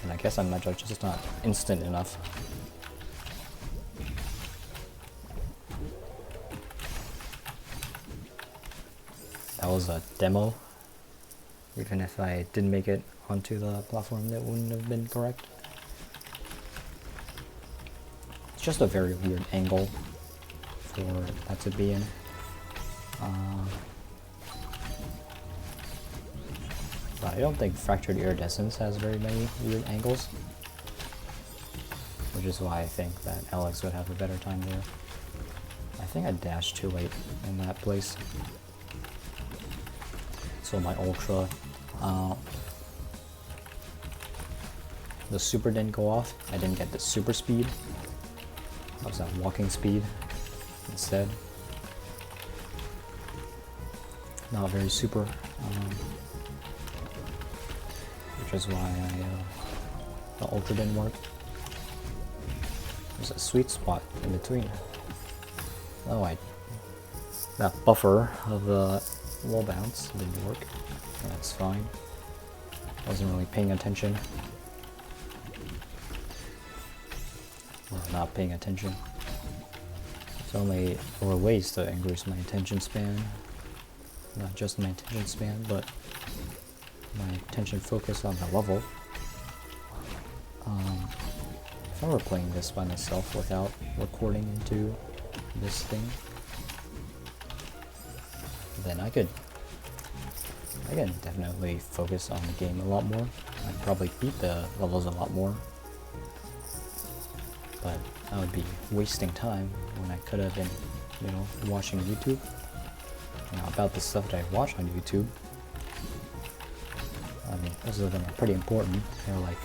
And I guess I'm not just not instant enough. That was a demo. Even if I didn't make it onto the platform, that wouldn't have been correct. It's just a very weird angle for that to be in. But I don't think Fractured Iridescence has very many weird angles, which is why I think that Alex would have a better time there. I think I dashed too late in that place. So my ultra, the super didn't go off. I didn't get the super speed. I was at walking speed instead. Not very super, which is why the ultra didn't work. There's a sweet spot in between. Oh, that buffer of the wall bounce didn't work. That's fine. Wasn't really paying attention. Well, not paying attention. There's only 4 ways to increase my attention span. Not just my attention span, but my attention focus on the level. If I were playing this by myself without recording into this thing, then I can definitely focus on the game a lot more. I'd probably beat the levels a lot more, but I would be wasting time when I could have been, watching YouTube. About the stuff that I watch on YouTube, I mean, most of them are pretty important. They're like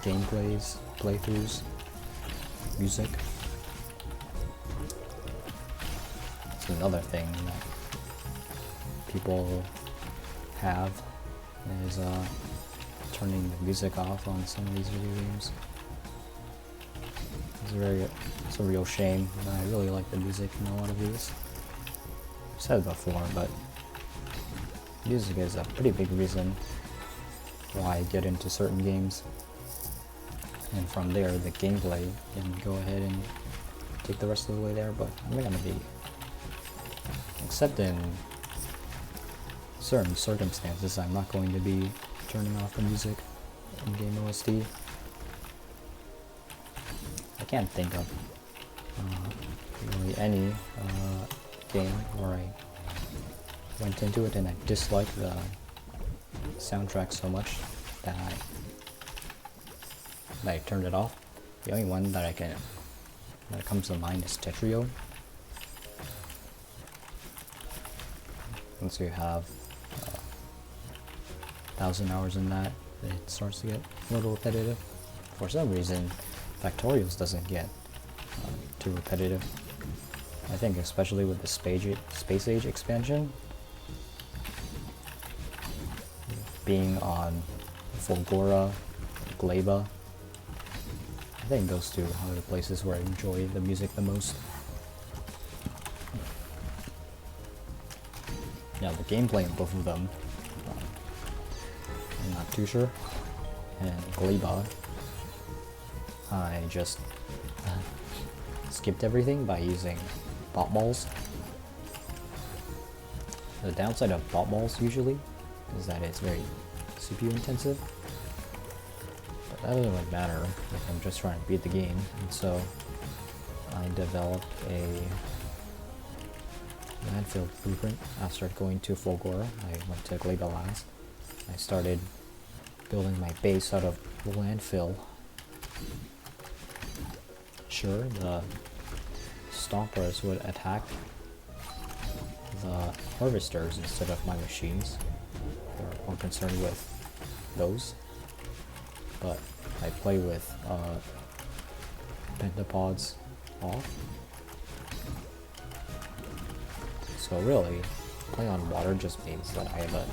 gameplays, playthroughs, music. It's another thing that people have is turning the music off on some of these video games. It's a real shame. I really like the music in a lot of these. I've said it before, but music is a pretty big reason why I get into certain games. And from there, the gameplay can go ahead and take the rest of the way there, but I'm not gonna be, except in certain circumstances, I'm not going to be turning off the music in game OST. I can't think of really any game where I went into it and I disliked the soundtrack so much that I turned it off. The only one that comes to mind is Tetrio. Once you have 1,000 hours in that, it starts to get a little repetitive. For some reason, Factorials doesn't get too repetitive. I think especially with the Space Age expansion, being on Fulgora, Gleba, I think those two are the places where I enjoy the music the most. Yeah, the gameplay in both of them, I'm not too sure. And Gleba, I just skipped everything by using bot balls. The downside of bot balls usually is that it's very CPU intensive, but that doesn't really matter if I'm just trying to beat the game. And so I developed a landfill blueprint after going to Fulgora. I went to Gleba last. I started building my base out of landfill. Sure, the stompers would attack the harvesters instead of my machines. They're more concerned with those. But I play with pentapods off. So really, playing on water just means that I have a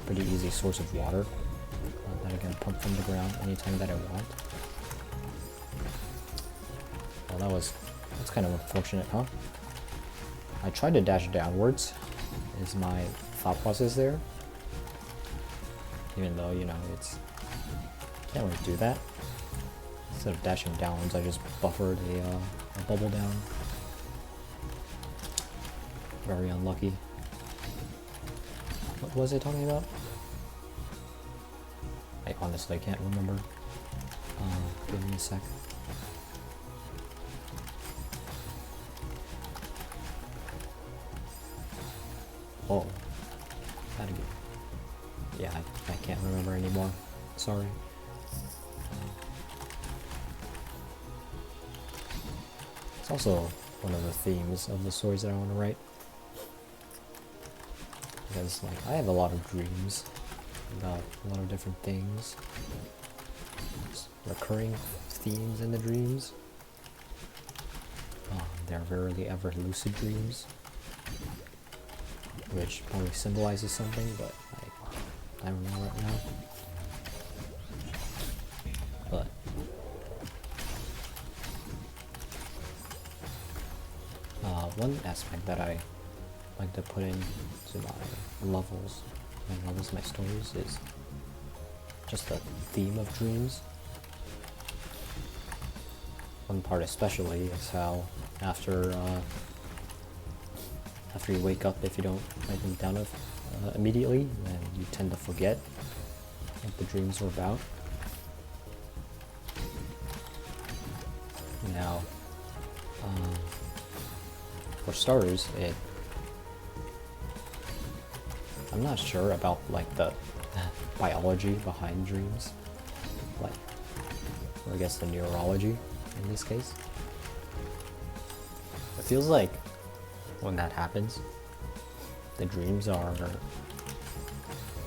pretty easy source of water that I can pump from the ground anytime that I want. Well, that's kind of unfortunate, huh? I tried to dash downwards, is my thought process there. Even though, you know, can't really do that. Instead of dashing downwards, I just buffered a bubble down. Very unlucky. What was I talking about? I honestly can't remember. Give me a sec. Oh, that again. Yeah, I can't remember anymore. Sorry. It's also one of the themes of the stories that I want to write. Because, like, I have a lot of dreams about a lot of different things. There's recurring themes in the dreams. They're rarely ever lucid dreams, which probably symbolizes something, but I don't know right now. But one aspect that I like to put into my levels, my stories, is just the theme of dreams. One part especially is how after you wake up, if you don't write them down immediately, then you tend to forget what the dreams were about. Now, for starters, I'm not sure about like the biology behind dreams, like, or I guess the neurology in this case. It feels like when that happens, the dreams are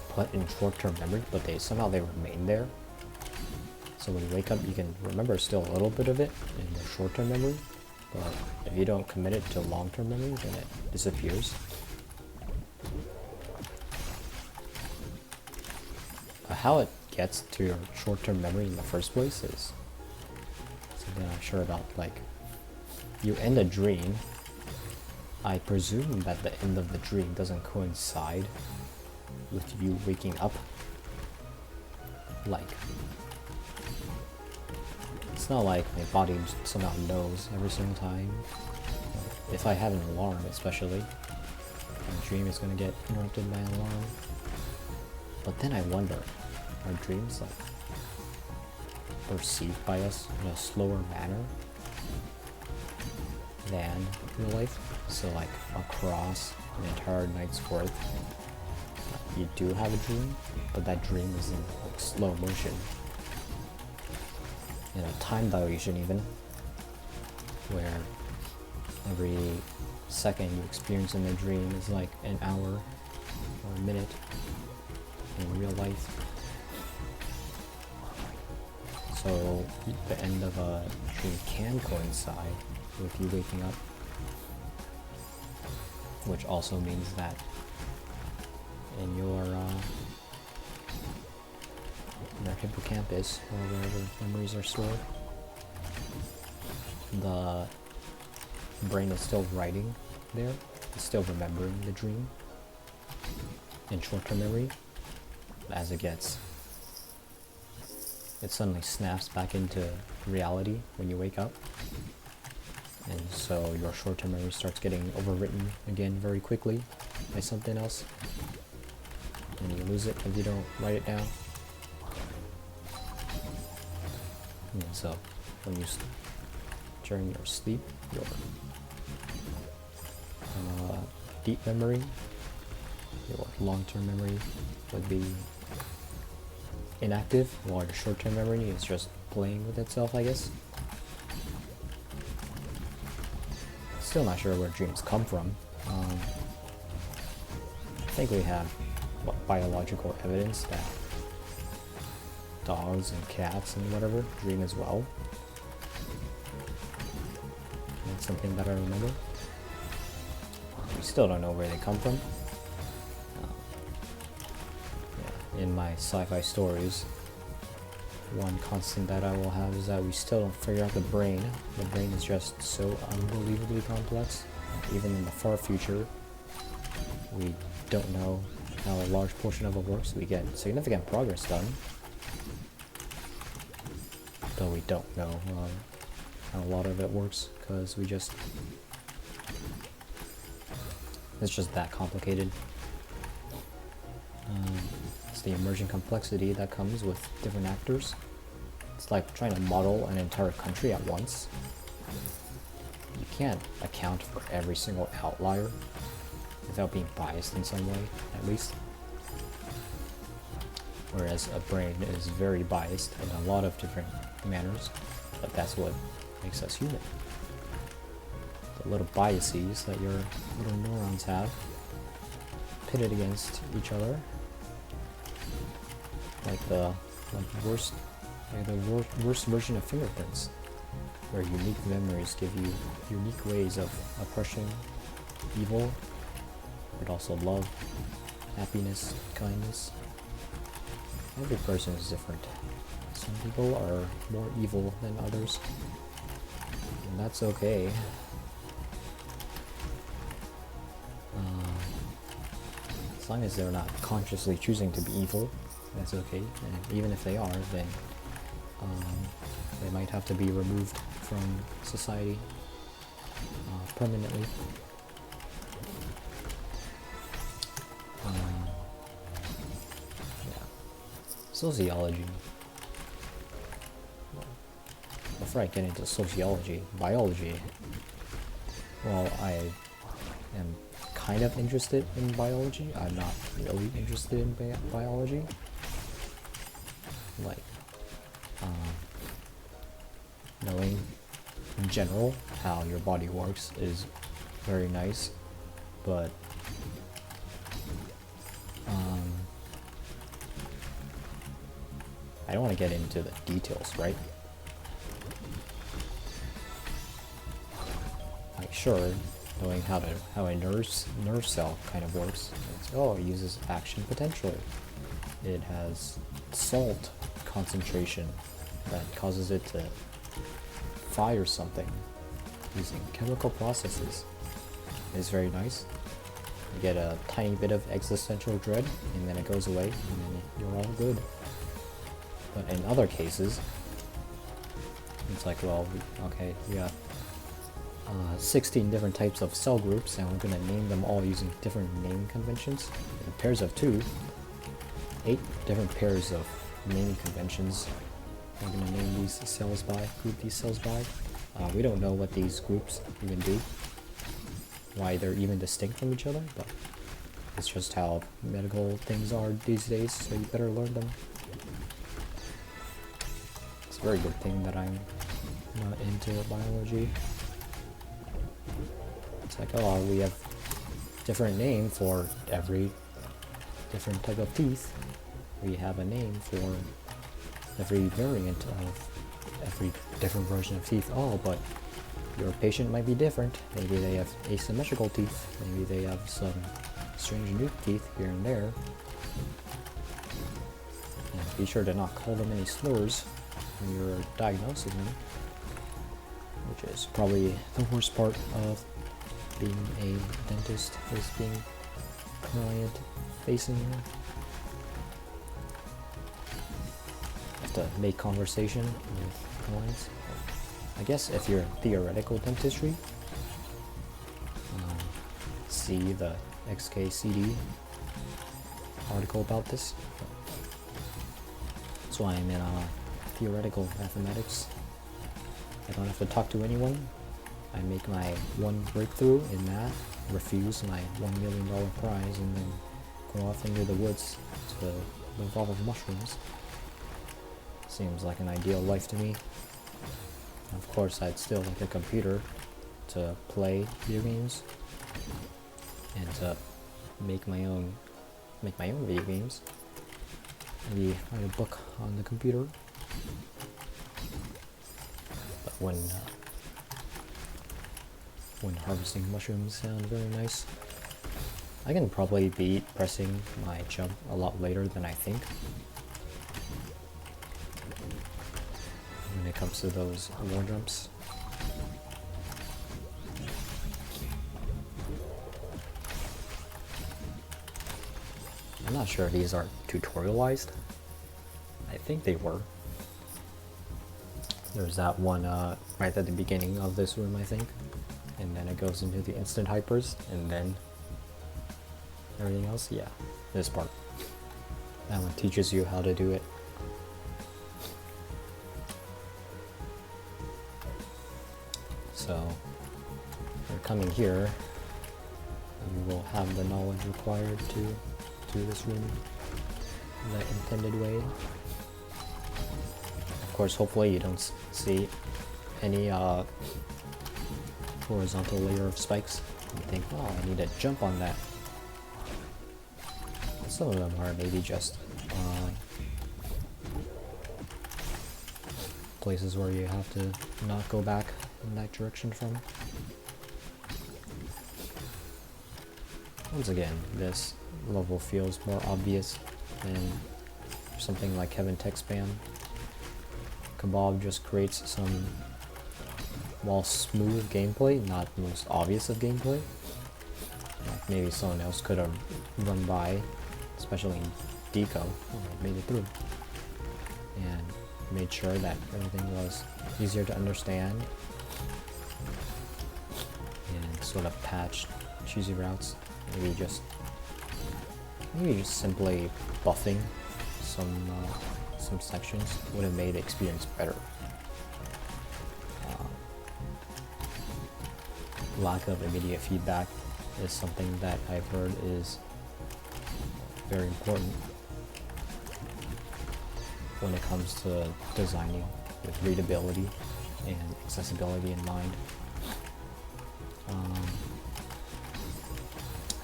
put in short-term memory, but they remain there. So when you wake up, you can remember still a little bit of it in the short-term memory, but if you don't commit it to long-term memory, then it disappears. How it gets to your short-term memory in the first place is something I'm not sure about. Like, you end a dream, I presume that the end of the dream doesn't coincide with you waking up. Like, it's not like my body somehow knows every single time. If I have an alarm, especially, my dream is gonna get interrupted by an alarm. But then I wonder, are dreams like perceived by us in a slower manner than real life? So like across an entire night's worth, you do have a dream, but that dream is in like slow motion, in a time dilation even, where every second you experience in a dream is like an hour or a minute in real life. So the end of a dream can coincide with you waking up, which also means that in your hippocampus, or wherever memories are stored, the brain is still writing there. It's still remembering the dream in short-term memory. As it suddenly snaps back into reality when you wake up, and so your short-term memory starts getting overwritten again very quickly by something else, and you lose it if you don't write it down. And so when during your sleep, your deep memory, your long-term memory would be inactive, while your short-term memory is just playing with itself, I guess. Still not sure where dreams come from. I think we have biological evidence that dogs and cats and whatever dream as well. That's something that I remember. We still don't know where they come from. In my sci-fi stories, one constant that I will have is that we still don't figure out the brain. The brain is just so unbelievably complex. Even in the far future, we don't know how a large portion of it works. We get significant progress done, though we don't know how a lot of it works, because it's just that complicated. It's the emergent complexity that comes with different actors. It's like trying to model an entire country at once. You can't account for every single outlier without being biased in some way, at least. Whereas a brain is very biased in a lot of different manners, but that's what makes us human. The little biases that your little neurons have pitted against each other, like the worst version of fingerprints, where unique memories give you unique ways of approaching evil, but also love, happiness, kindness. Every person is different. Some people are more evil than others, and that's okay. As long as they're not consciously choosing to be evil, that's okay. And even if they are, then they might have to be removed from society permanently. Yeah. Sociology. Before I get into sociology, biology, well, I am kind of interested in biology. I'm not really interested in biology. Like, knowing in general how your body works is very nice, but I don't want to get into the details, right? Like, sure, knowing how a nerve cell kind of works. It uses action potential. It has salt concentration that causes it to fire something using chemical processes. It's very nice. You get a tiny bit of existential dread, and then it goes away, and then you're all good. But in other cases, it's like, well, okay, we got 16 different types of cell groups, and we're going to name them all using different name conventions. In pairs of 2, 8 different pairs of naming conventions we're going to name these cells by, group these cells by. We don't know what these groups even do, why they're even distinct from each other, but it's just how medical things are these days, so you better learn them. It's a very good thing that I'm not into biology. It's like, oh, we have different name for every different type of teeth. We have a name for every variant of every different version of teeth. Oh, but your patient might be different. Maybe they have asymmetrical teeth. Maybe they have some strange new teeth here and there. And be sure to not call them any slurs when you're diagnosing them, which is probably the worst part of being a dentist, is being client facing. Have to make conversation with clients. I guess if you're in theoretical dentistry, see the XKCD article about this. That's why I'm in theoretical mathematics. I don't have to talk to anyone. I make my one breakthrough in math, refuse my $1 million prize, and then go off into the woods to live off of mushrooms. Seems like an ideal life to me. Of course, I'd still like a computer to play video games and to make my own video games. Maybe write a book on the computer. But when harvesting mushrooms sound very nice. I can probably beat pressing my jump a lot later than I think when it comes to those wall jumps. I'm not sure if these are tutorialized. I think they were. There's that one right at the beginning of this room, I think. And then it goes into the instant hypers, and then everything else. Yeah, this part. That one teaches you how to do it. So, you're coming here, you will have the knowledge required to do this room the intended way. Of course, hopefully you don't see any horizontal layer of spikes. You think, oh, I need to jump on that. Some of them are maybe just places where you have to not go back in that direction from. Once again, this level feels more obvious than something like Heaven Tech Spam. Kebab just creates some, while smooth gameplay, not the most obvious of gameplay. Like maybe someone else could have run by, especially in Deco, made it through, and made sure that everything was easier to understand, and sort of patched cheesy routes. Maybe just simply buffing some sections would have made the experience better. Lack of immediate feedback is something that I've heard is very important when it comes to designing with readability and accessibility in mind.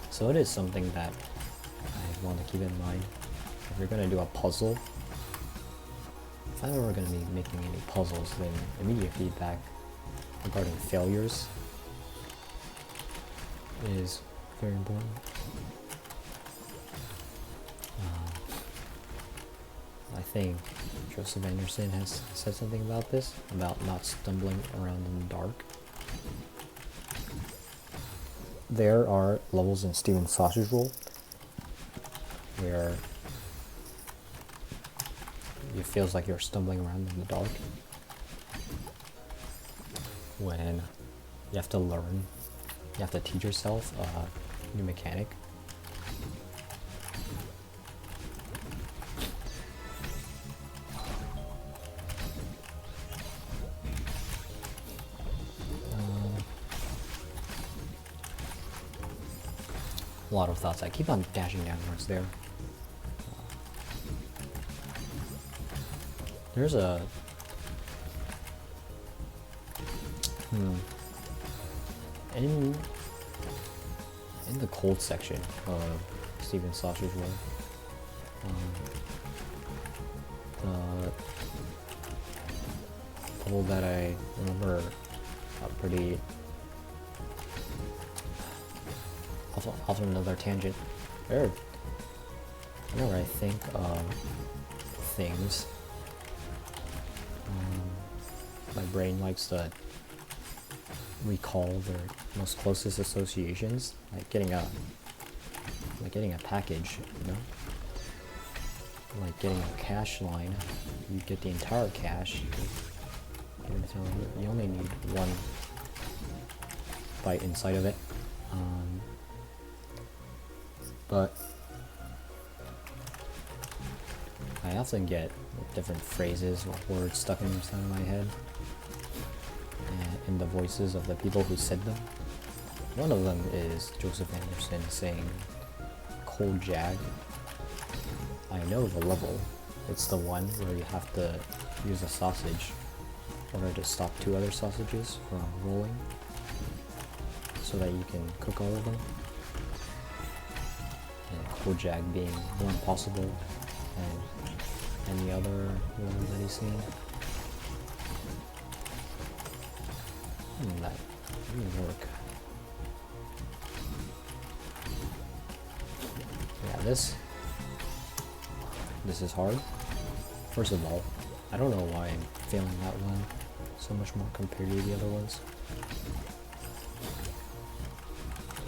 So it is something that I want to keep in mind. If you're going to do a puzzle, if I'm ever going to be making any puzzles, then immediate feedback regarding failures is very important. I think Joseph Anderson has said something about this, about not stumbling around in the dark. There are levels in Steven's Sausage Roll where it feels like you're stumbling around in the dark, when you have to learn, you have to teach yourself a new mechanic. A lot of thoughts. I keep on dashing downwards there. There's a... In in the cold section of Steven's sausage roll. The bubble that I remember pretty off on another tangent. Whenever I think of things, my brain likes to recall their most closest associations, like getting a package, you know, like getting a cache line. You get the entire cache. You only need one byte inside of it, but I often get different phrases or words stuck inside of my head and in the voices of the people who said them. One of them is Joseph Anderson saying cold jag. I know the level. It's the one where you have to use a sausage in order to stop two other sausages from rolling so that you can cook all of them. And cold jag being more impossible than any other level that he's seen. That didn't work. Yeah, this is hard. First of all, I don't know why I'm failing that one so much more compared to the other ones.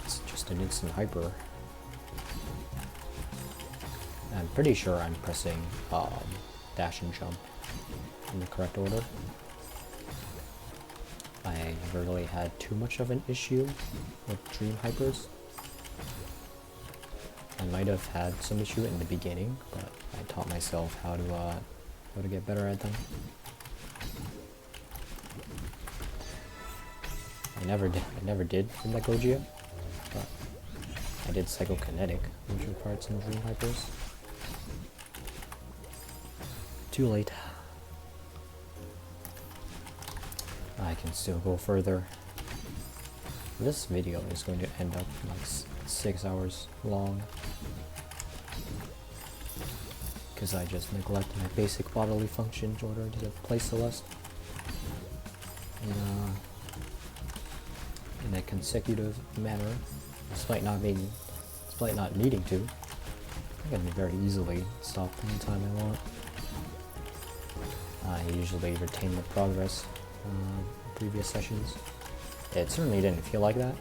It's just an instant hyper. I'm pretty sure I'm pressing dash and jump in the correct order. I never really had too much of an issue with dream hypers. I might have had some issue in the beginning, but I taught myself how to get better at them. I never did in the Gojia, but I did psychokinetic, which required some dream hypers. Too late. I can still go further. This video is going to end up like 6 hours long because I just neglected my basic bodily functions in order to play Celeste in a consecutive manner, despite not needing to. I can very easily stop anytime I want. I usually retain the progress previous sessions. It certainly didn't feel like that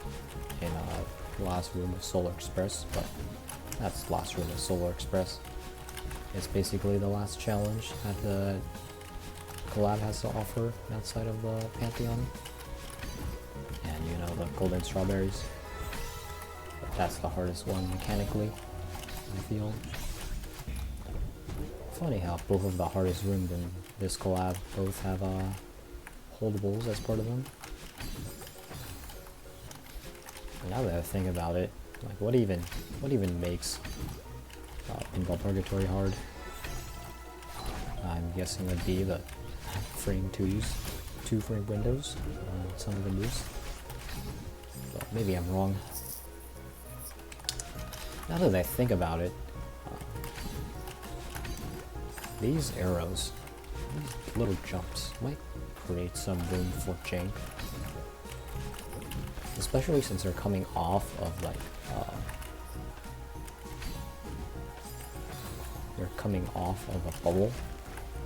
in last room of Solar Express, but that's last room of Solar Express. It's basically the last challenge that the collab has to offer outside of the Pantheon. And you know, the golden strawberries. But that's the hardest one mechanically, I feel. Funny how both of the hardest rooms in this collab both have holdables as part of them. Now that I think about it, like what even makes Pinball Purgatory hard? I'm guessing it'd be the frame 2 frame windows on some of the moves. But maybe I'm wrong. Now that I think about it, these arrows, these little jumps, might create some room for jank. Especially since they're coming off of like, they're coming off of a bubble.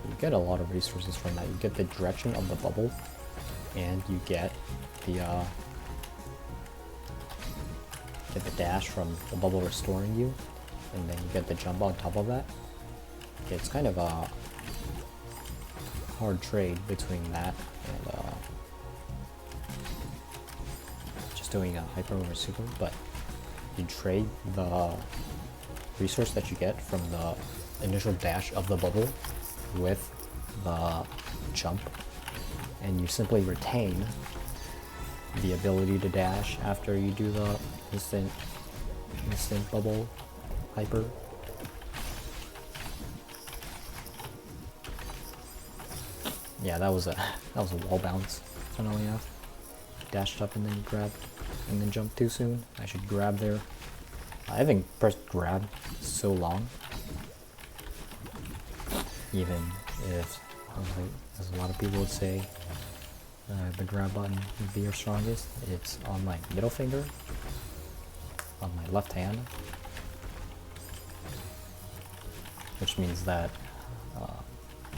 You get a lot of resources from that. You get the direction of the bubble, and you get the dash from the bubble restoring you, and then you get the jump on top of that. It's kind of a hard trade between that and just doing a hyper over super, but you trade the resource that you get from the initial dash of the bubble with the jump, and you simply retain the ability to dash after you do the instant bubble hyper. Yeah, that was a wall bounce, funnily enough. dashed up and then grabbed and then jumped too soon. I should grab there. I haven't pressed grab so long. Even if, as a lot of people would say, the grab button would be your strongest, it's on my middle finger, on my left hand. Which means that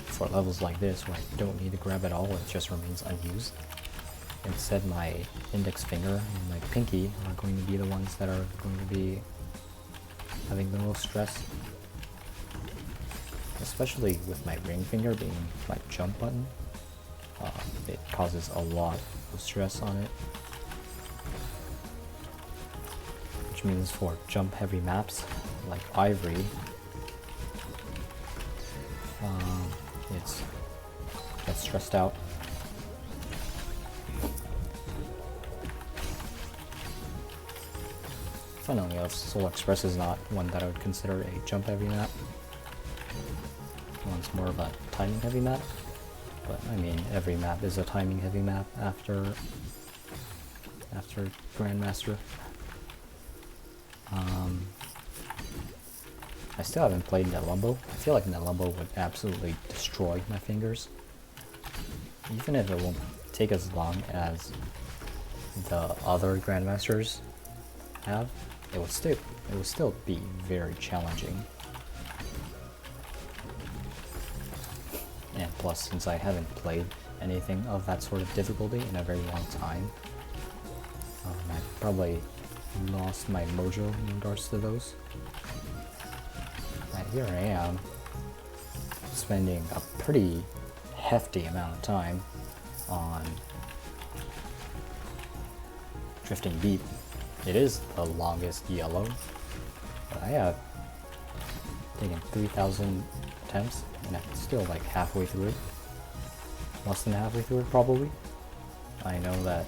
for levels like this where I don't need to grab at all, it just remains unused. Instead, my index finger and my pinky are going to be the ones that are going to be having the most stress. Especially with my ring finger being my jump button, it causes a lot of stress on it. Which means for jump heavy maps like Ivory, gets stressed out. Funnily enough, Solar Express is not one that I would consider a jump heavy map. One's more of a timing heavy map. But I mean, every map is a timing heavy map after Grandmaster. I still haven't played Nelumbo. I feel like Nelumbo would absolutely destroy my fingers. Even if it won't take as long as the other Grandmasters have, it would still be very challenging. And plus, since I haven't played anything of that sort of difficulty in a very long time, I've probably lost my mojo in regards to those. And here I am, spending a pretty hefty amount of time on Drifting Deep. It is the longest yellow, but I have taken 3,000 attempts, and I'm still like halfway through it. Less than halfway through it, probably. I know that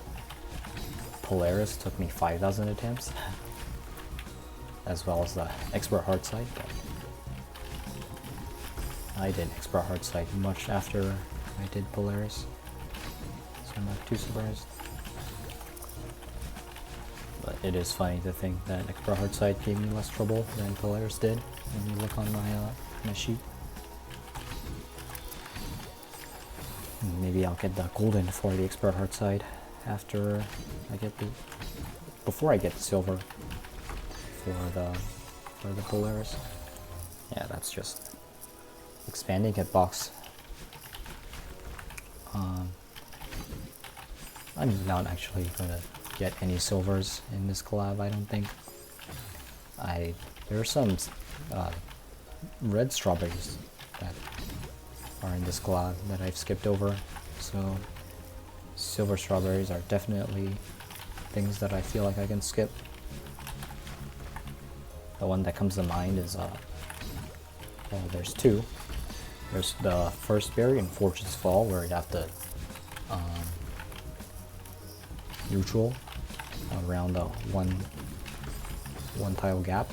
Polaris took me 5,000 attempts, as well as the Expert Hard Side, but I did Expert Hard Side much after I did Polaris, so I'm not too surprised. But it is funny to think that Expert Hard Side gave me less trouble than Polaris did when you look on my sheet. Maybe I'll get the golden for the Expert Hard Side after I get before I get the silver for the Polaris. Yeah, that's just expanding hitbox. I'm not actually gonna get any silvers in this collab, I don't think. There are some red strawberries that are in this collab that I've skipped over, so silver strawberries are definitely things that I feel like I can skip. The one that comes to mind is, well, there's two. There's the first berry in Fortune's Fall, where you have to neutral around the one tile gap,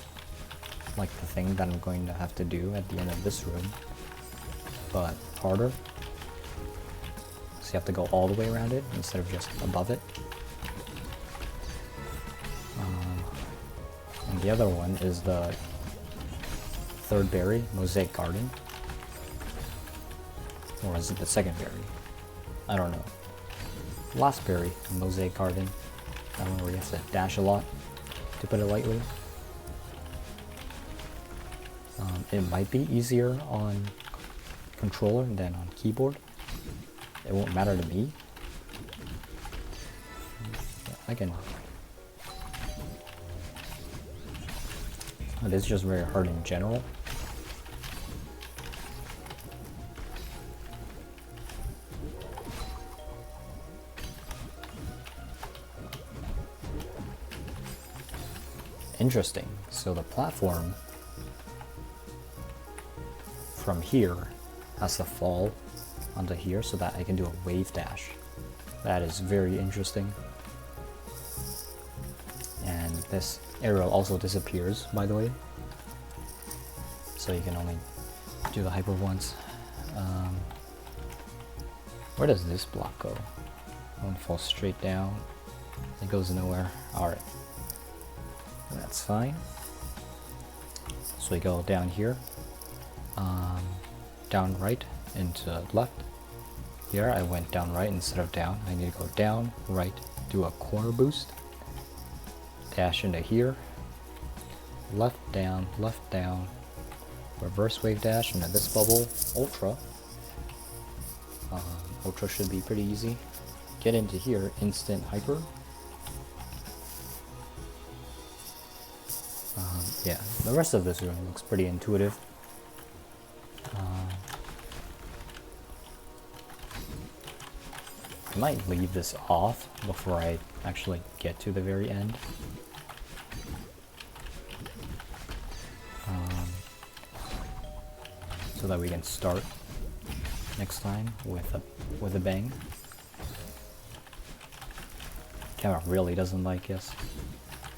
like the thing that I'm going to have to do at the end of this room, but harder. So you have to go all the way around it instead of just above it. And the other one is the third berry, Mosaic Garden. Or is it the second berry? I don't know. Last berry, Mosaic Garden. That one where you have to dash a lot, to put it lightly. It might be easier on controller than on keyboard. It won't matter to me. I can... It is just very hard in general. Interesting. So the platform from here has to fall onto here so that I can do a wave dash. That is very interesting. And this arrow also disappears, by the way. So you can only do the hyper once. Where does this block go? It won't fall straight down. It goes nowhere. Alright. That's fine. So we go down here. Down right into left. Here I went down right instead of down. I need to go down, right, do a corner boost. Dash into here. Left down, reverse wave dash into this bubble, ultra. Ultra should be pretty easy. Get into here, instant hyper. Yeah, the rest of this room looks pretty intuitive. I might leave this off before I actually get to the very end. So that we can start next time with a bang. Camera really doesn't like it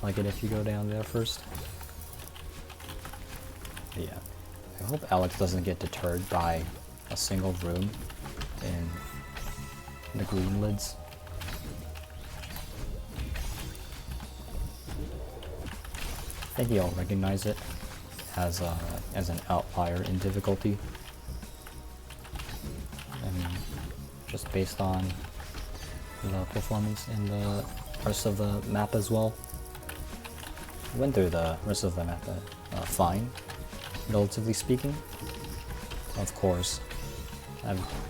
if you go down there first. But yeah, I hope Alex doesn't get deterred by a single room in the green lids. I think he'll recognize it as an outlier in difficulty. I mean, just based on the performance in the rest of the map as well. Went through the rest of the map fine, relatively speaking. Of course,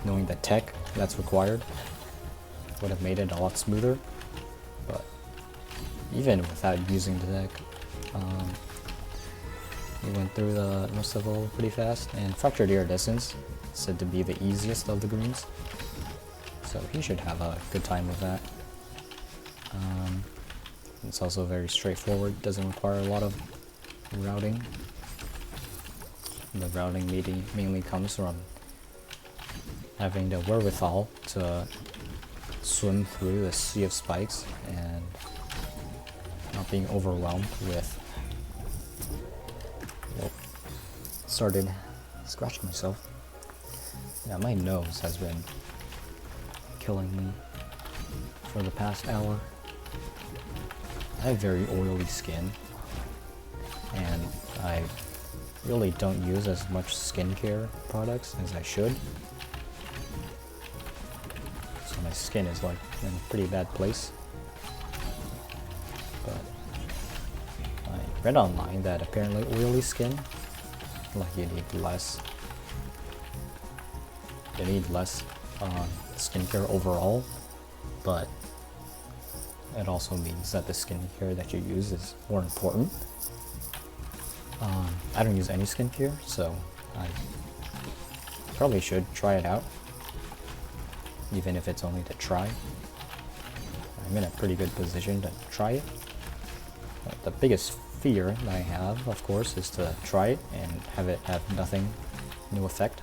knowing the tech that's required would have made it a lot smoother, but even without using the tech, we went through the rest of the level pretty fast. And fractured iridescence is said to be the easiest of the greens, so he should have a good time with that. It's also very straightforward, doesn't require a lot of routing. The routing mainly comes from having the wherewithal to swim through the sea of spikes and not being overwhelmed with... Well, started scratching myself. Yeah, my nose has been killing me for the past hour. I have very oily skin, and I really don't use as much skincare products as I should. So my skin is like in a pretty bad place. But I read online that apparently oily skin, like you need less skincare overall, but it also means that the skincare that you use is more important. I don't use any skincare, so I probably should try it out, even if it's only to try. I'm in a pretty good position to try it. But the biggest fear that I have, of course, is to try it and have it have no effect.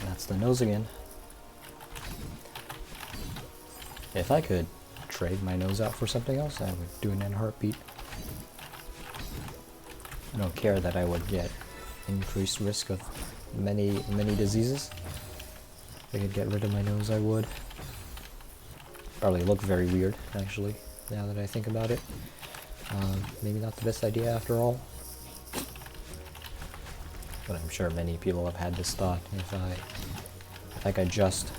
That's the nose again. If I could trade my nose out for something else, I would do it in a heartbeat. I don't care that I would get increased risk of many diseases. If I could get rid of my nose, I would. Probably look very weird, actually, now that I think about it. Maybe not the best idea after all. But I'm sure many people have had this thought. If I could just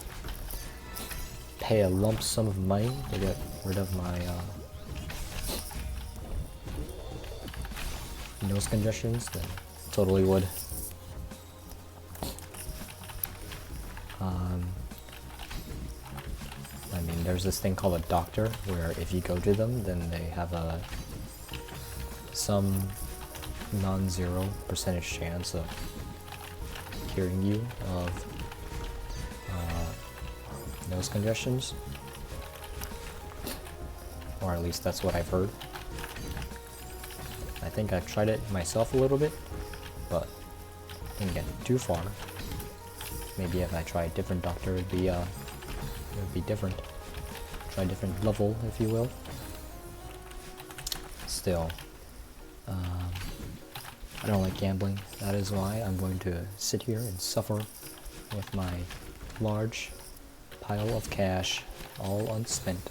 pay a lump sum of money to get rid of my nose congestions, then totally would. I mean, there's this thing called a doctor, where if you go to them, then they have some non-zero percentage chance of curing you of nose congestions, or at least that's what I've heard. I think I've tried it myself a little bit, but didn't get too far. Maybe if I try a different doctor, it would be different. Try a different level, if you will. Still, I don't like gambling. That is why I'm going to sit here and suffer with my large pile of cash all unspent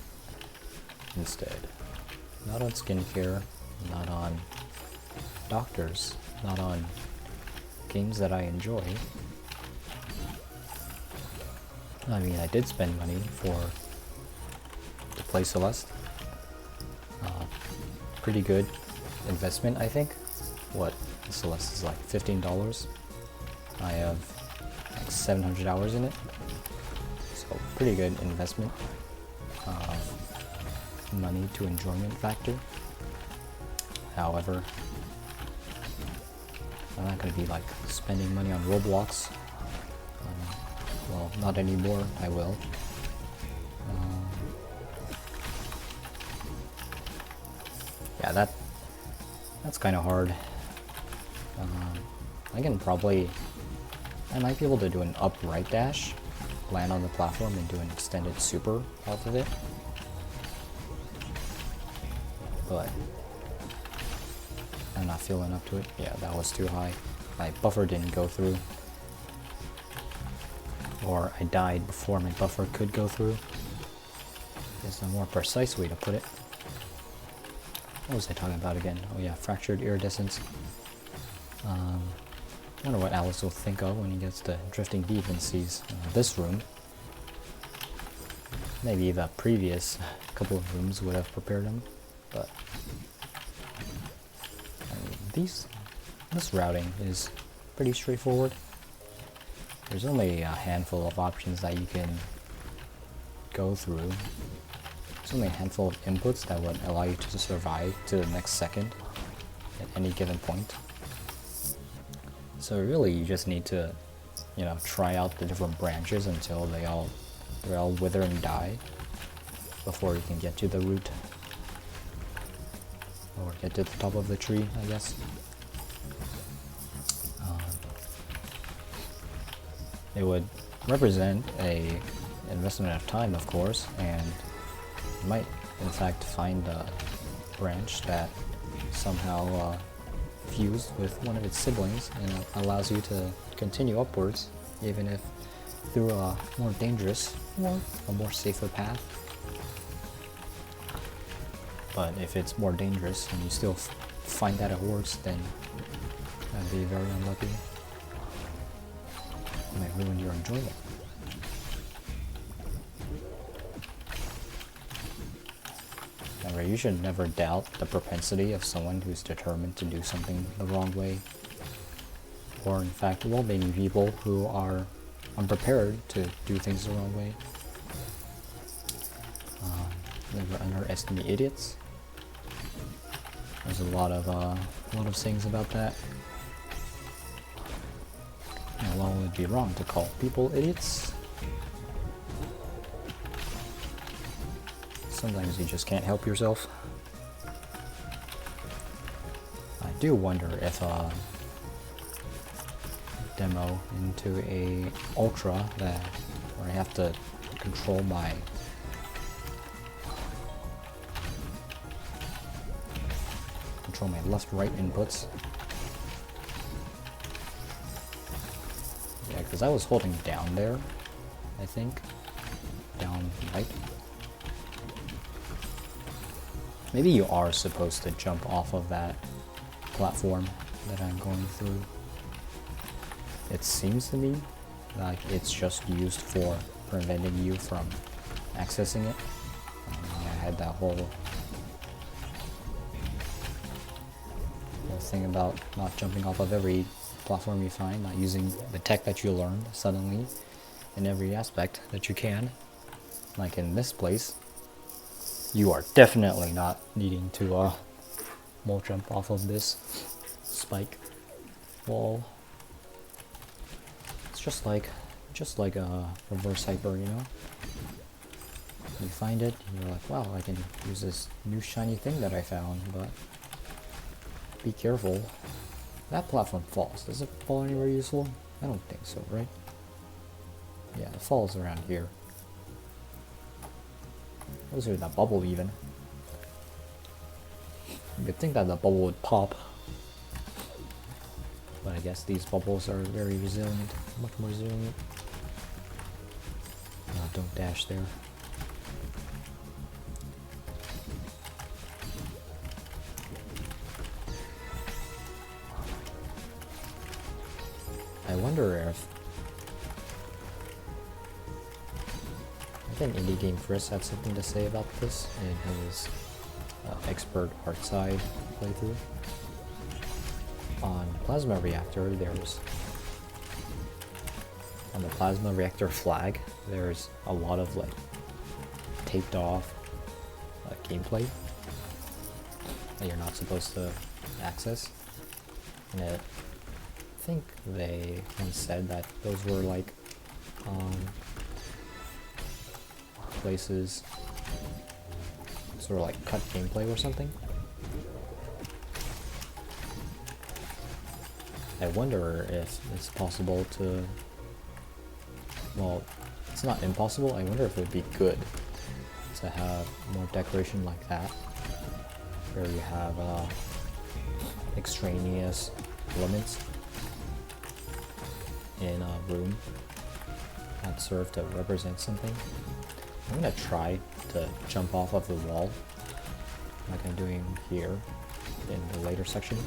instead. Not on skincare, not on doctors, not on games that I enjoy. I mean, I did spend money to play Celeste. Pretty good investment, I think. What, Celeste is like $15. I have like 700 hours in it, so pretty good investment. Money to enjoyment factor. However, I'm not going to be like spending money on Roblox. Well, not anymore. I will. Yeah, that's kind of hard. I might be able to do an upright dash, land on the platform, and do an extended super off of it. But I'm not feeling up to it. Yeah, that was too high. My buffer didn't go through. Or I died before my buffer could go through. There's a more precise way to put it. What was I talking about again? Oh yeah, fractured iridescence. I wonder what Alex will think of when he gets to Drifting Deep and sees this room. Maybe the previous couple of rooms would have prepared him, but I mean, this routing is pretty straightforward. There's only a handful of options that you can go through. There's only a handful of inputs that would allow you to survive to the next second at any given point. So really you just need to, try out the different branches until they're all wither and die before you can get to the root. Or get to the top of the tree, I guess. It would represent a investment of time, of course, and you might in fact find a branch that somehow fused with one of its siblings and allows you to continue upwards, even if through a more dangerous or a more safer path. But if it's more dangerous and you still find that it works, then that'd be very unlucky. It might ruin your enjoyment. However, you should never doubt the propensity of someone who's determined to do something the wrong way. Or in fact, well, maybe people who are unprepared to do things the wrong way. Never underestimate idiots. There's a lot of sayings about that. And while it would be wrong to call people idiots, sometimes you just can't help yourself. I do wonder if a demo into a ultra where I have to control my left-right inputs. Yeah, because I was holding down there, I think. Down right. Maybe you are supposed to jump off of that platform that I'm going through. It seems to me like it's just used for preventing you from accessing it. I had that whole thing about not jumping off of every platform you find, not using the tech that you learned suddenly in every aspect that you can. Like in this place, you are definitely not needing to wall jump off of this spike wall. It's just like a reverse hyper, You find it, you're like, wow, I can use this new shiny thing that I found, but be careful. That platform falls. Does it fall anywhere useful? I don't think so, right? Yeah, it falls around here. Those are that bubble even. You'd think that the bubble would pop. But I guess these bubbles are very resilient, much more resilient. Don't dash there. I wonder if... I think Indie Game Chris had something to say about this in his expert art side playthrough. On Plasma Reactor, there's... on the Plasma Reactor flag, there's a lot of like taped off gameplay that you're not supposed to access. And I think they once said that those were like places sort of like cut gameplay or something. I wonder if it's possible to, well, it's not impossible, I wonder if it would be good to have more decoration like that, where you have extraneous elements in a room that serve to represent something. I'm gonna try to jump off of the wall, like I'm doing here in the later section.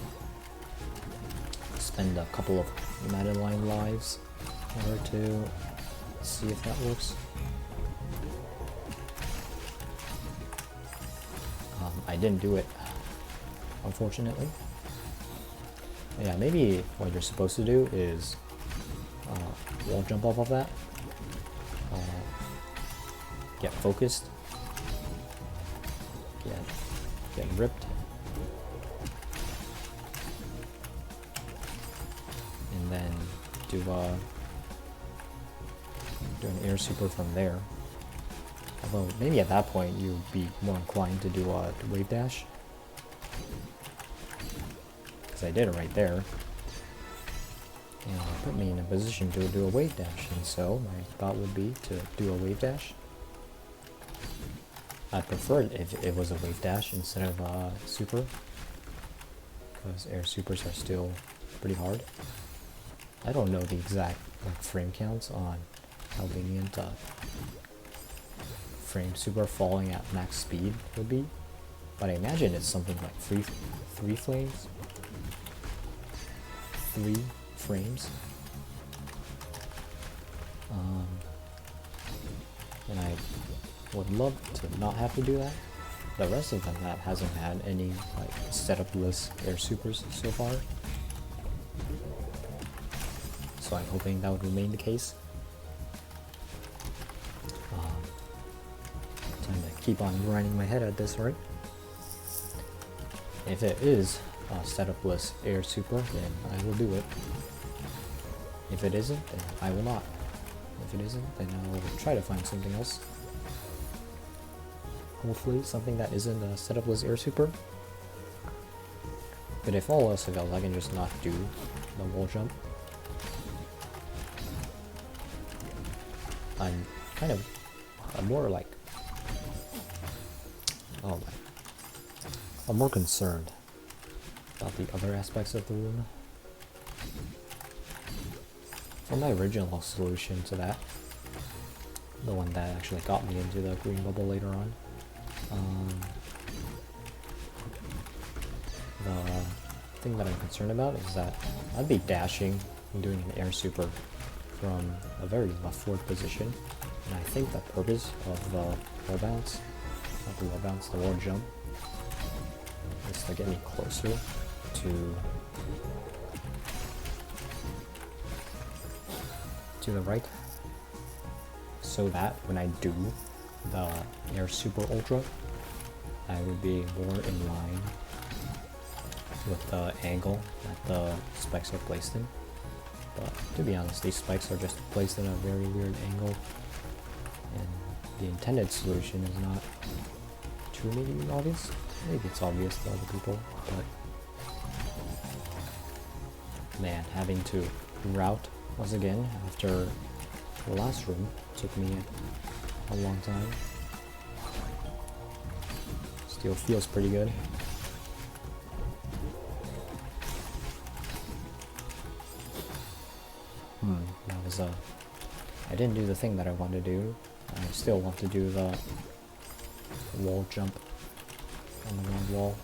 Spend a couple of Madeline lives in order to see if that works. I didn't do it, unfortunately. Yeah, maybe what you're supposed to do is wall jump off of that, get focused, get ripped, and then do an air super from there. Although maybe at that point you'd be more inclined to do a wave dash, because I did it right there. And it put me in a position to do a wave dash, and so my thought would be to do a wave dash. I'd prefer it if it was a wave dash instead of a super, because air supers are still pretty hard. I don't know the exact frame counts on how lenient frame super falling at max speed would be, but I imagine it's something like three frames. 3 frames. And I would love to not have to do that. The rest of the map hasn't had any like setup-less air supers so far, so I'm hoping that would remain the case. Time to keep on grinding my head at this, right? If it is a setup-less air super, then I will do it. If it isn't, then I will not. If it isn't, then I will try to find something else. Hopefully something that isn't a setup-less air super. But if all else fails, I can just not do the wall jump. I'm more like, I'm more concerned about the other aspects of the room. For my original solution to that, the one that actually got me into the green bubble later on, the thing that I'm concerned about is that I'd be dashing and doing an air super from a very left forward position, and I think the purpose of the wall bounce, not the wall bounce, the wall jump, is to get me closer to the right, so that when I do the air super ultra, I would be more in line with the angle that the spikes are placed in. But to be honest, these spikes are just placed in a very weird angle, and the intended solution is not too maybe obvious. Maybe it's obvious to other people, but man, having to route once again after the last room took me a long time. Still feels pretty good. That was I didn't do the thing that I wanted to do. I still want to do the wall jump on the round wall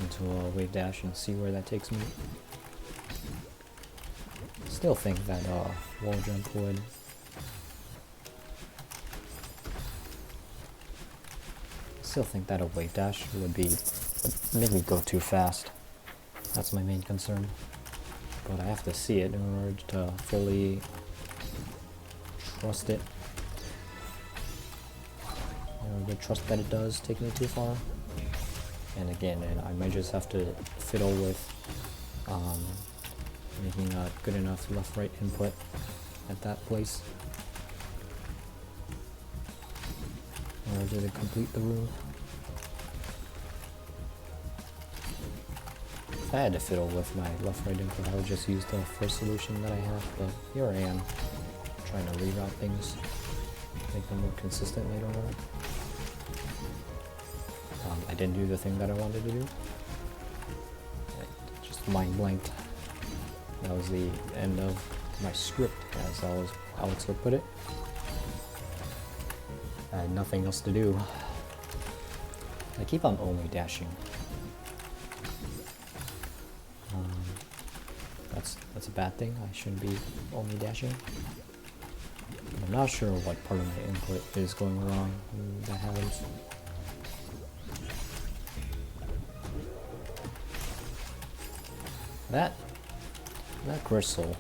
into a wave dash and see where that takes me. Still think that wall jump would a wave dash would make me go too fast. That's my main concern. But I have to see it in order to fully trust it. In order to trust that it does take me too far. And again, I might just have to fiddle with making a good enough left-right input at that place in order to complete the room. If I had to fiddle with my left-right input, I would just use the first solution that I have, but here I am, trying to reroute things, make them more consistent later on. I didn't do the thing that I wanted to do. I just mind blanked. That was the end of my script, as Alex would put it. I had nothing else to do. I keep on only dashing. That's a bad thing. I shouldn't be only dashing. I'm not sure what part of my input is going wrong when that happens. That crystal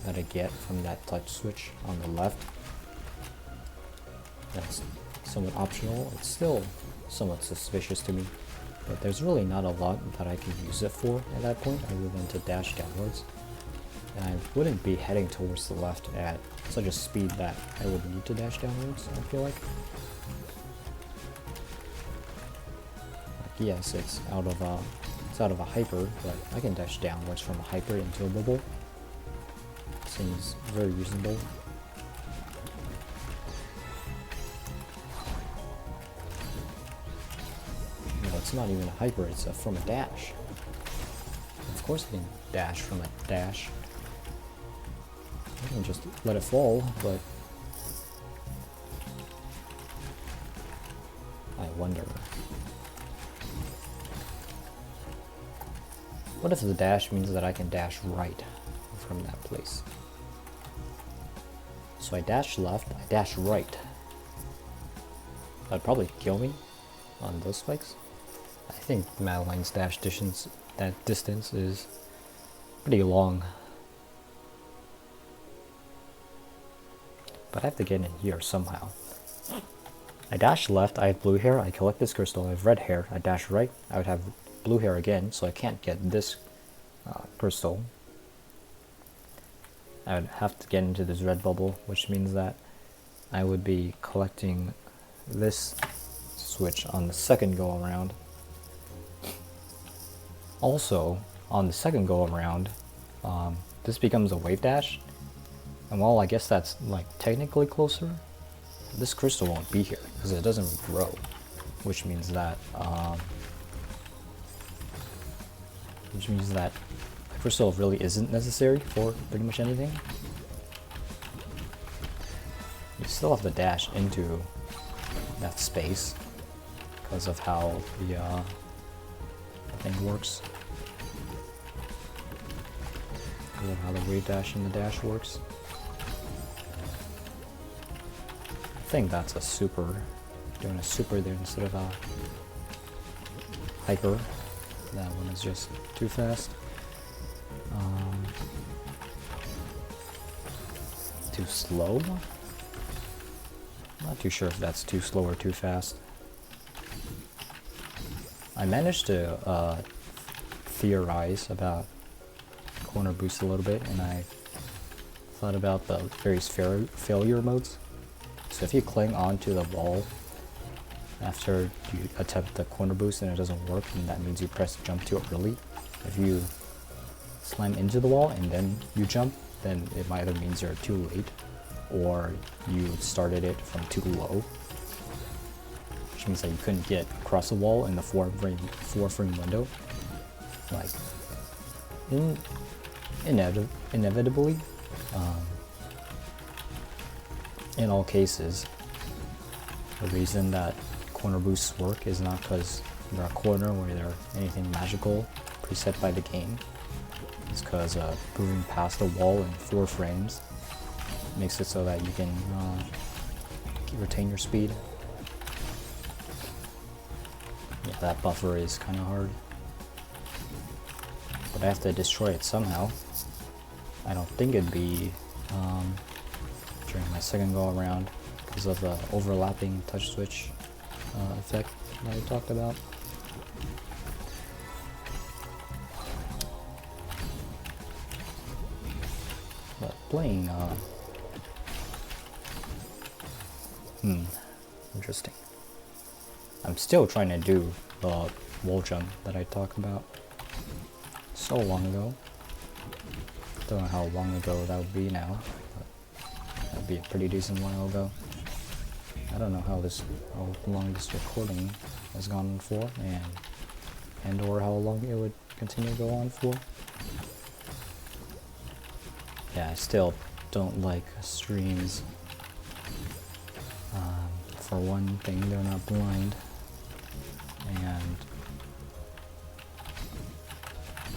that I get from that touch switch on the left, that's somewhat optional. It's still somewhat suspicious to me, but there's really not a lot that I can use it for at that point other than to dash downwards. And I wouldn't be heading towards the left at such a speed that I would need to dash downwards, I feel like. Yes, it's out of a hyper, but I can dash downwards from a hyper into a bubble. Seems very reasonable. No, it's not even a hyper, it's from a dash. Of course I can dash from a dash. I can just let it fall, but I wonder. What if the dash means that I can dash right from that place? So I dash left, I dash right. That'd probably kill me on those spikes. I think Madeline's dash distance, that distance is pretty long. But I have to get in here somehow. I dash left, I have blue hair, I collect this crystal, I have red hair, I dash right, I would have blue hair again, so I can't get this crystal. I would have to get into this red bubble, which means that I would be collecting this switch on the second go around. Also, on the second go around, this becomes a wave dash, and while I guess that's like technically closer, this crystal won't be here because it doesn't grow, which means that the crystal really isn't necessary for pretty much anything. You still have to dash into that space because of how the thing works. Because of how the wave dash and the dash works. I think that's a super. Doing a super there instead of a hyper. That one is just too fast. Too slow? Not too sure if that's too slow or too fast. I managed to theorize about corner boost a little bit, and I thought about the various failure modes. So if you cling onto the wall after you attempt the corner boost and it doesn't work, then that means you press jump too early. If you slam into the wall and then you jump, then it either means you're too late or you started it from too low, which means that you couldn't get across the wall in the four frame window. Like, inevitably, In all cases, the reason that corner boosts work is not because they're a corner where they're anything magical preset by the game. It's because moving past the wall in 4 frames makes it so that you can retain your speed. Yeah, that buffer is kind of hard. But I have to destroy it somehow. I don't think it'd be during my second go around because of the overlapping touch switch effect that I talked about. But playing, interesting. I'm still trying to do the wall jump that I talked about so long ago. Don't know how long ago that would be now, but that would be a pretty decent while ago. I don't know how long this recording has gone on for, and or how long it would continue to go on for. Yeah, I still don't like streams. For one thing, they're not blind, and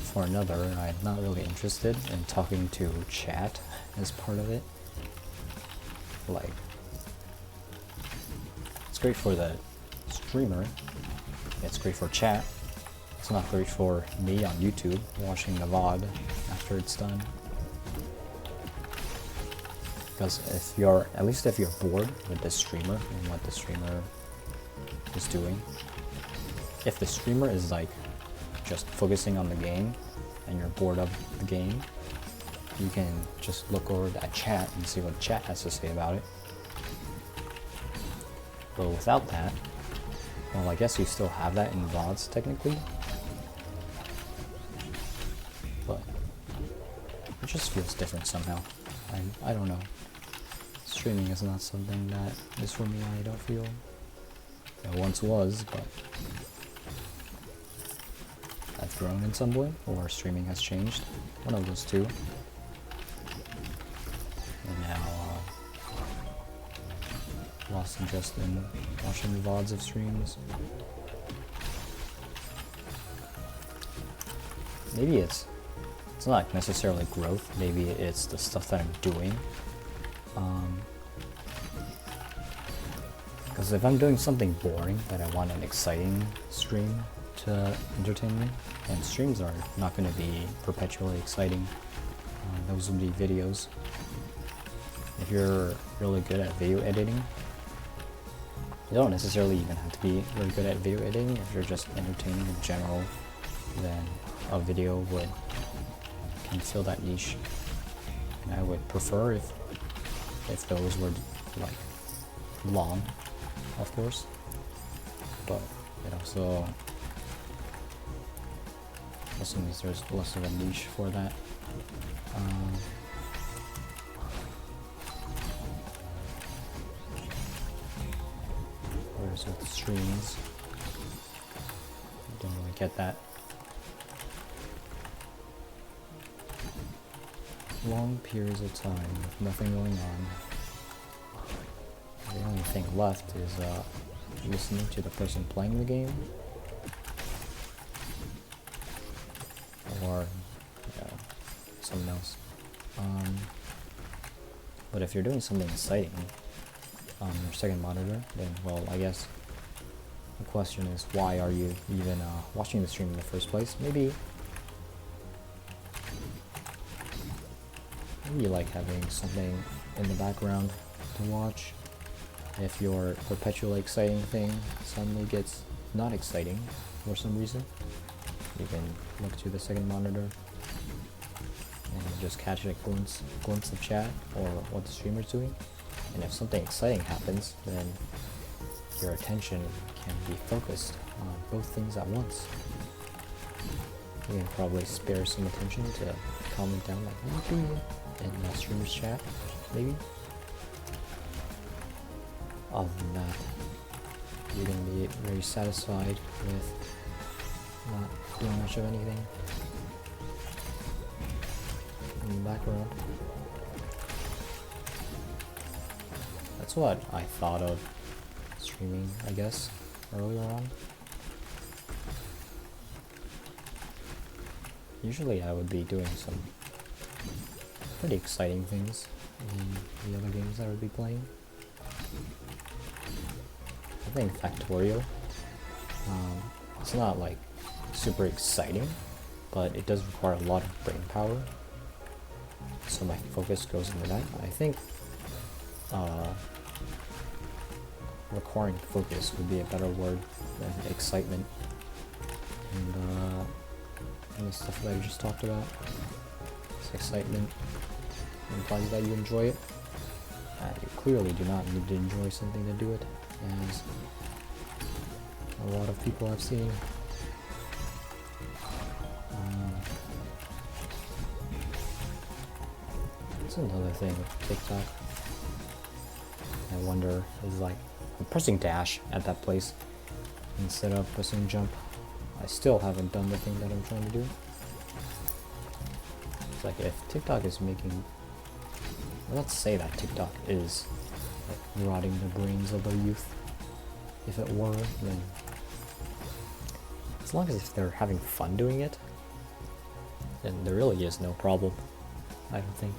for another, I'm not really interested in talking to chat as part of it. Like, it's great for the streamer, it's great for chat, it's not great for me on YouTube watching the VOD after it's done. Because if you're, at least if you're bored with the streamer and what the streamer is doing, if the streamer is like just focusing on the game and you're bored of the game, you can just look over that chat and see what chat has to say about it. But without that, well, I guess you still have that in VODs technically, but it just feels different somehow. I don't know. Streaming is not something that is for me, I don't feel. It once was, but I've grown in some way, or streaming has changed. One of those two. And now, lost interest in watching the VODs of streams. Maybe it's not necessarily growth, maybe it's the stuff that I'm doing. Because if I'm doing something boring, but I want an exciting stream to entertain me, and streams are not going to be perpetually exciting. Those would be videos. If you're really good at video editing, you don't necessarily even have to be really good at video editing. If you're just entertaining in general, then a video can fill that niche. And I would prefer if those were like long, of course, but it also means there's less of a niche for that. Whereas with streams, I don't really get that. Long periods of time with nothing going on. The only thing left is listening to the person playing the game, or someone else. But if you're doing something exciting on your second monitor, then well, I guess the question is, why are you even watching the stream in the first place? Maybe you like having something in the background to watch. If your perpetually exciting thing suddenly gets not exciting for some reason, you can look to the second monitor and just catch a glimpse of chat or what the streamer's doing. And if something exciting happens, then your attention can be focused on both things at once. You can probably spare some attention to comment down like maybe in the streamer's chat, maybe. Other than that, you're going to be very satisfied with not doing much of anything in the background. that's what I thought of streaming, I guess, earlier on. Usually I would be doing some pretty exciting things in the other games that I would be playing. I think Factorio, it's not like super exciting, but it does require a lot of brain power, so my focus goes into that. I think requiring focus would be a better word than excitement, and the stuff that I just talked about. This excitement implies that you enjoy it. You clearly do not need to enjoy something to do it, as a lot of people I've seen. That's another thing with TikTok. I wonder, is like, I'm pressing dash at that place instead of pressing jump. I still haven't done the thing that I'm trying to do. It's like, if TikTok is making, let's say that TikTok is like rotting the brains of the youth. If it were, then as long as if they're having fun doing it, then there really is no problem, I don't think.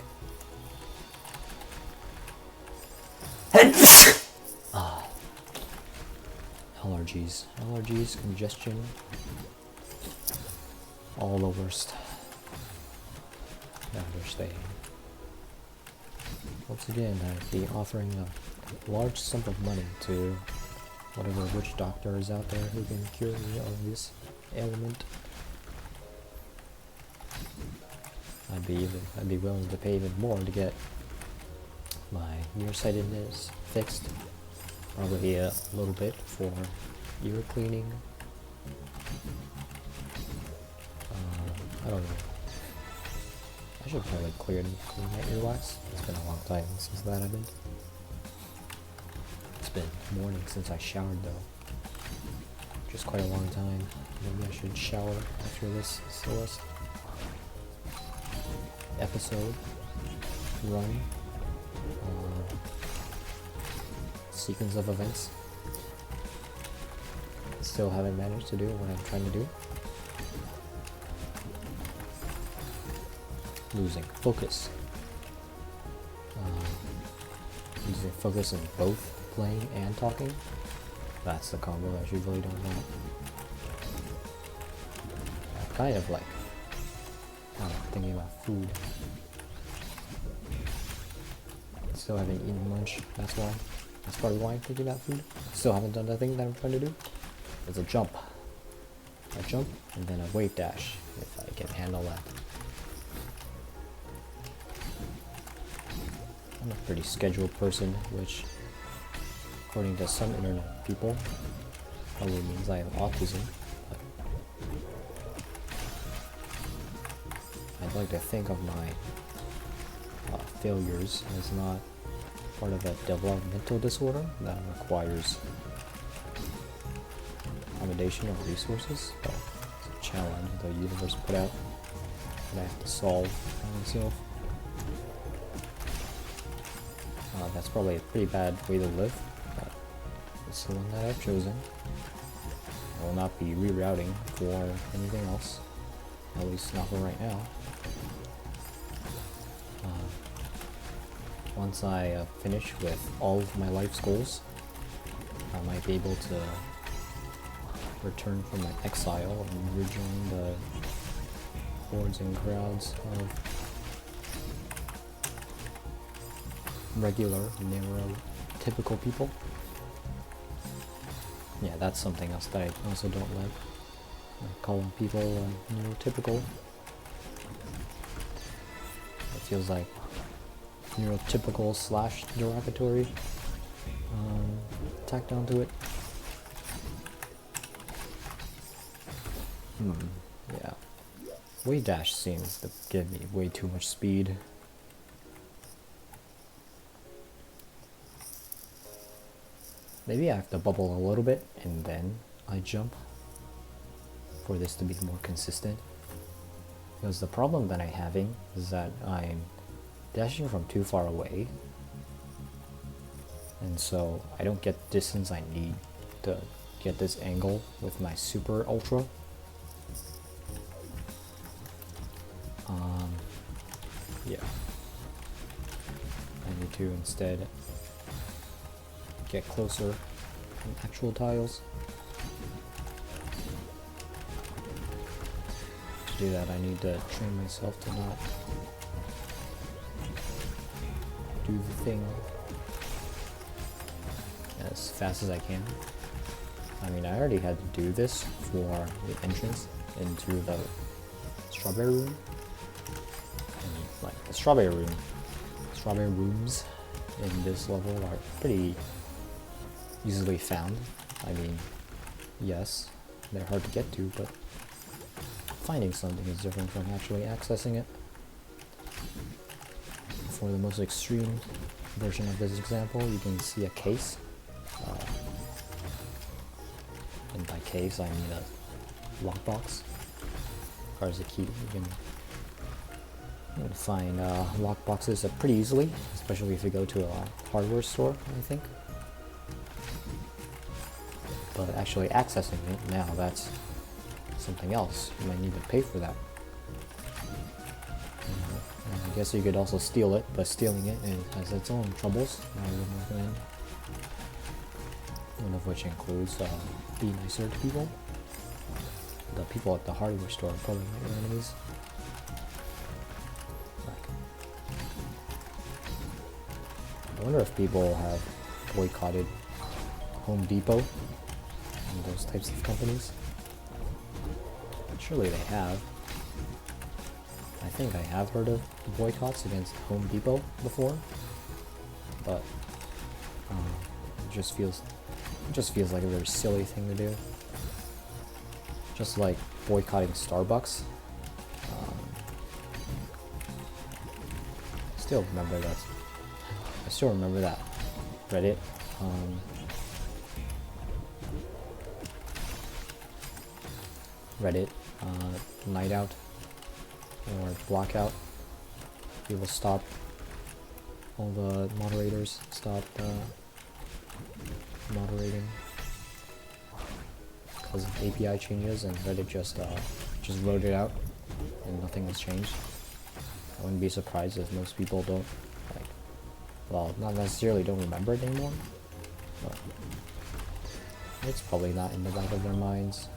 Allergies, congestion, all the worst. I wish they, once again, I'd be offering a large sum of money to whatever witch doctor is out there who can cure me of this ailment. I'd be willing to pay even more to get my nearsightedness fixed. Probably a little bit for ear cleaning. I don't know. I should probably clean my earwax. It's been a long time since that happened. It's been morning since I showered though. Just quite a long time. Maybe I should shower after this Celeste episode run. Sequence of events. Still haven't managed to do what I'm trying to do. Losing focus. Losing focus in both playing and talking. That's the combo that you really don't want. I'm kind of like thinking about food. Still haven't eaten lunch, that's why. That's probably why I'm thinking about food. Still haven't done the thing that I'm trying to do. It's a jump. A jump and then a wave dash, if I can handle that. I'm a pretty scheduled person, which, according to some internet people, probably means I have autism. But I'd like to think of my failures as not part of a developmental disorder that requires accommodation of resources. So it's a challenge the universe put out that I have to solve by myself. That's probably a pretty bad way to live, but it's the one that I've chosen. I will not be rerouting for anything else, at least not for right now. Once I finish with all of my life's goals, I might be able to return from my exile and rejoin the hordes and crowds of regular, narrow, typical people. Yeah, that's something else that I also don't like. Calling people neurotypical. It feels like neurotypical / derogatory tacked onto it. Yeah. Wave dash seems to give me way too much speed. Maybe I have to bubble a little bit and then I jump for this to be more consistent. Because the problem that I'm having is that I'm dashing from too far away and so I don't get the distance I need to get this angle with my super ultra. Yeah, I need to instead get closer in actual tiles. To do that, I need to train myself to not do the thing as fast as I can. I mean, I already had to do this for the entrance into the strawberry room. And like the strawberry rooms in this level are pretty easily found. I mean, yes, they're hard to get to, but finding something is different from actually accessing it. For the most extreme version of this example, you can see a case. And by case, I mean a lockbox. Requires a key. You can find lockboxes pretty easily, especially if you go to a hardware store, I think. But actually accessing it now, that's something else. You might need to pay for that. I guess you could also steal it, but stealing it has its own troubles. I wouldn't recommend. One of which includes be nicer to people. The people at the hardware store are probably not your enemies. I wonder if people have boycotted Home Depot and those types of companies. Surely they have. I think I have heard of boycotts against Home Depot before, but it just feels like a very silly thing to do. Just like boycotting Starbucks. I still remember that Reddit. Reddit night out or blackout. People stop. All the moderators stopped moderating because of API changes, and Reddit just wrote it out, and nothing was changed. I wouldn't be surprised if most people don't not necessarily don't remember it anymore, but it's probably not in the back of their minds.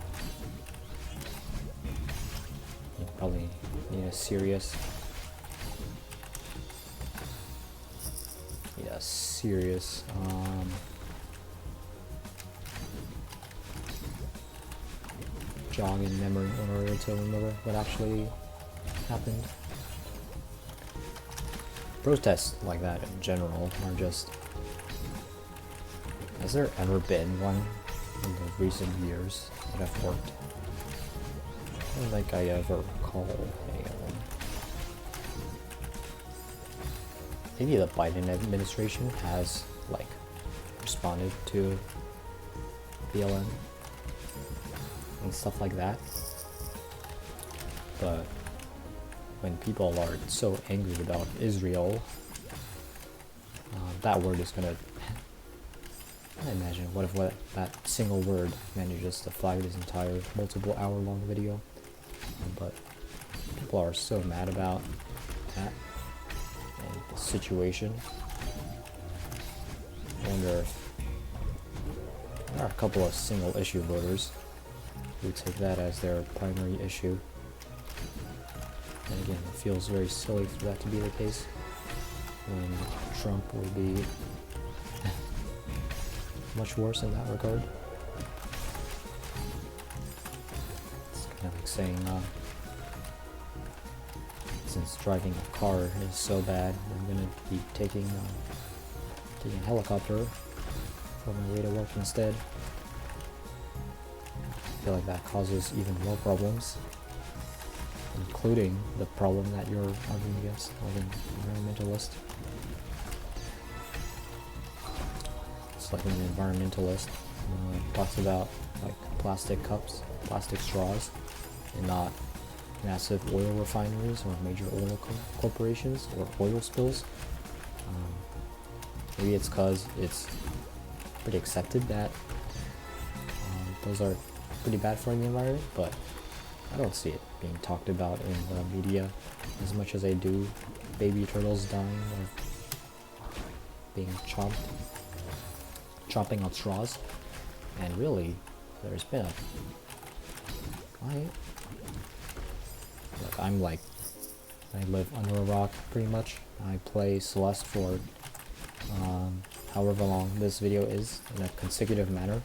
You probably need a serious jog in memory in order to remember what actually happened. Protests like that in general are just... Has there ever been one in the recent years that have worked? I don't think I ever recall any of them. Maybe the Biden administration has, responded to BLM and stuff like that. But when people are so angry about Israel, that word is gonna... I imagine, what if that single word manages to flag this entire multiple hour-long video? But people are so mad about that and the situation. I wonder if there are a couple of single-issue voters who take that as their primary issue. And again, it feels very silly for that to be the case when Trump will be much worse in that regard. It's kind of like saying, since driving a car is so bad, I'm gonna be taking a helicopter for my way to work instead. I feel like that causes even more problems, including the problem that you're arguing against, like an environmentalist. It's like when an environmentalist talks about plastic cups, plastic straws, and not massive oil refineries or major oil corporations or oil spills. Maybe it's because it's pretty accepted that those are pretty bad for the environment, but I don't see it being talked about in the media as much as I do baby turtles dying or being chomping on straws. And really, there's been look, I live under a rock pretty much. I play Celeste for however long this video is in a consecutive manner.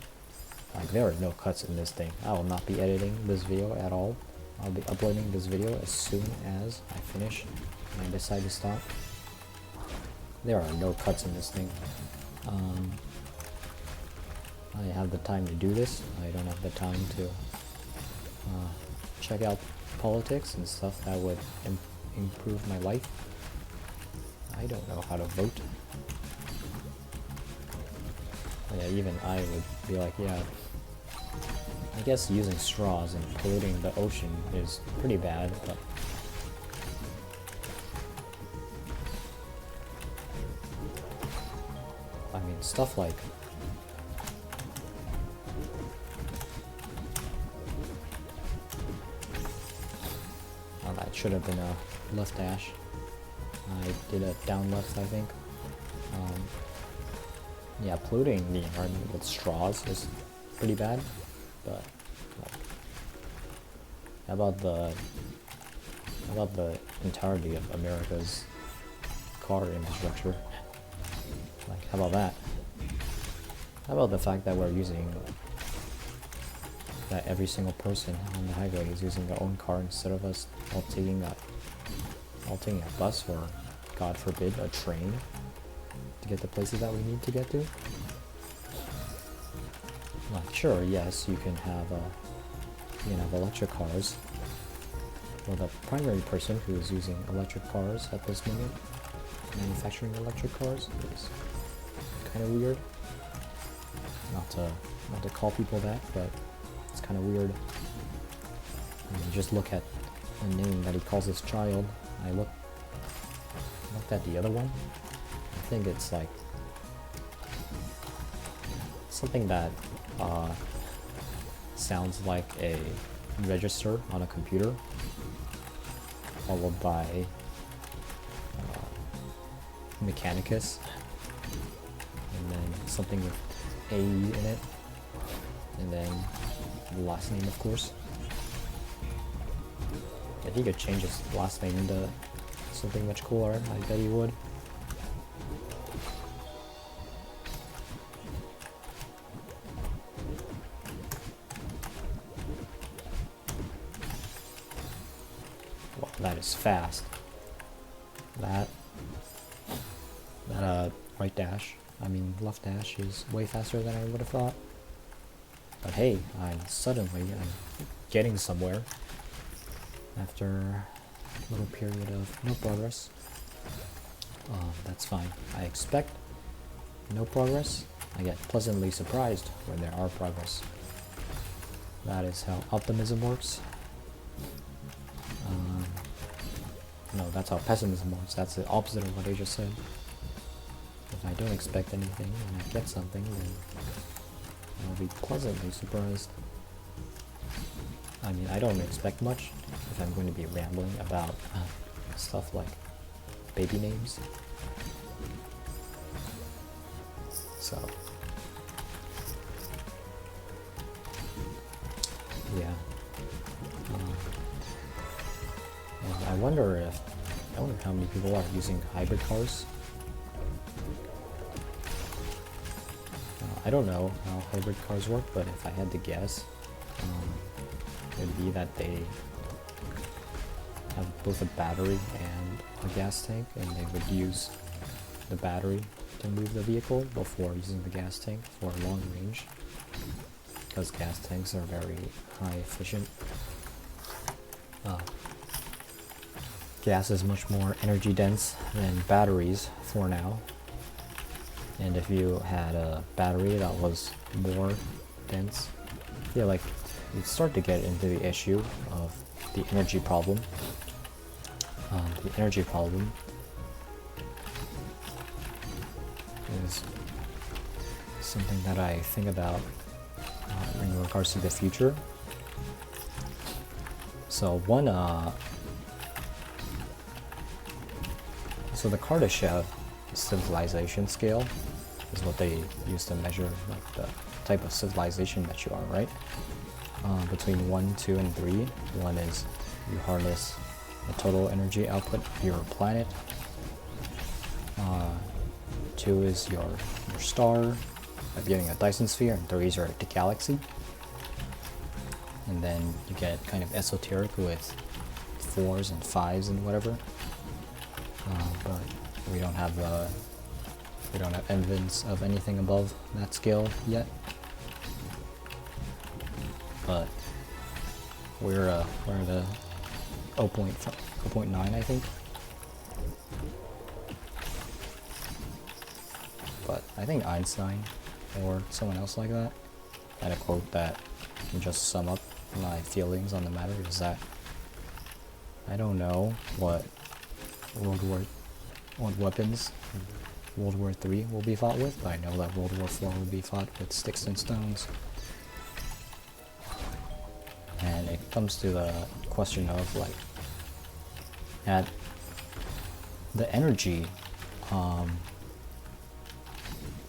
Like, there are no cuts in this thing. I will not be editing this video at all. I'll be uploading this video as soon as I finish and I decide to stop. There are no cuts in this thing. I have the time to do this. I don't have the time to check out politics and stuff that would improve my life. I don't know how to vote. Yeah, even I would be like, yeah, I guess using straws and polluting the ocean is pretty bad, but I mean, stuff like that should have been a left dash. I did a down left, I think. Yeah, polluting the environment with straws is pretty bad, but how about the entirety of America's car infrastructure? Like, how about that? How about the fact that that every single person on the highway is using their own car instead of us all taking a bus or, God forbid, a train to get the places that we need to get to? Like, sure, yes, you can have electric cars. Well, the primary person who is using electric cars at this moment, manufacturing electric cars, is kind of weird. Not to call people that, but it's kind of weird. I mean, just look at the name that he calls his child. I looked at the other one. I think it's like something that sounds like a register on a computer, followed by Mechanicus, and then something with A in it, and then the last name, of course. If he could change his last name into something much cooler, I bet he would. Wow, that is fast. That right dash, I mean left dash, is way faster than I would have thought. But hey, I'm getting somewhere after a little period of no progress. That's fine. I expect no progress. I get pleasantly surprised when there are progress. That is how optimism works. No, that's how pessimism works. That's the opposite of what I just said. If I don't expect anything and I get something, then I'll be pleasantly surprised. I mean, I don't expect much if I'm going to be rambling about stuff like baby names. So, yeah. I wonder how many people are using hybrid cars. I don't know how hybrid cars work, but if I had to guess, it would be that they have both a battery and a gas tank, and they would use the battery to move the vehicle before using the gas tank for long range, because gas tanks are very high efficient. Gas is much more energy dense than batteries for now. And if you had a battery that was more dense, yeah, like, you'd start to get into the issue of the energy problem. The energy problem is something that I think about in regards to the future. So so the Kardashev civilization scale is what they use to measure like the type of civilization that you are, right? Between 1, 2, and 3, 1 is you harness the total energy output of your planet. 2 is your star, getting a Dyson sphere, and 3 is your the galaxy. And then you get kind of esoteric with 4s and 5s and whatever. But we don't have evidence of anything above that scale yet. But we're at a 0.9, I think. But I think Einstein or someone else like that had a quote that can just sum up my feelings on the matter, is that I don't know what weapons World War III will be fought with, but I know that World War IV will be fought with sticks and stones. And it comes to the question of like, at the energy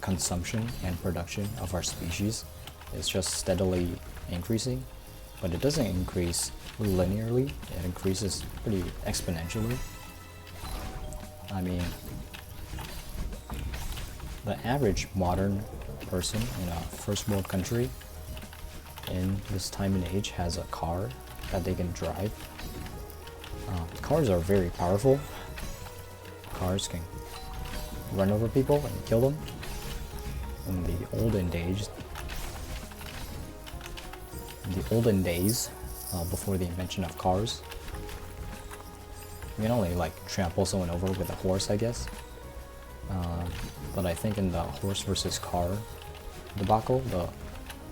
consumption and production of our species is just steadily increasing, but it doesn't increase linearly, it increases pretty exponentially. I mean, the average modern person in a first world country in this time and age has a car that they can drive. Cars are very powerful. Cars can run over people and kill them. In the olden days, before the invention of cars, you can only like trample someone over with a horse, I guess. But I think in the horse versus car debacle,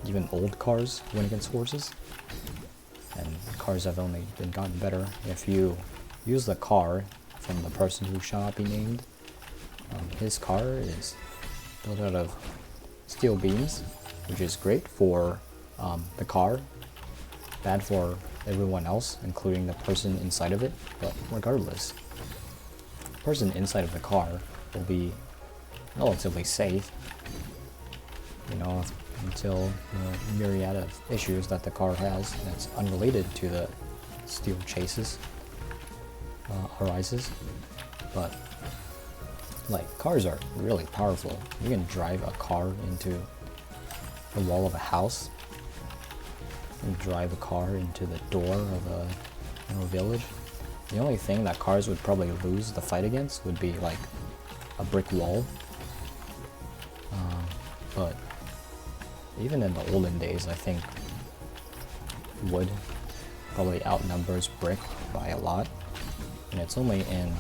even old cars win against horses, and cars have only been gotten better. If you use the car from the person who shall not be named, his car is built out of steel beams, which is great for the car, bad for everyone else, including the person inside of it. But regardless, the person inside of the car will be relatively safe, you know, until the myriad of issues that the car has that's unrelated to the steel chases arises. But like, cars are really powerful. You can drive a car into the wall of a house, and drive a car into the door of a village. The only thing that cars would probably lose the fight against would be like a brick wall. But even in the olden days, I think wood probably outnumbers brick by a lot, and it's only in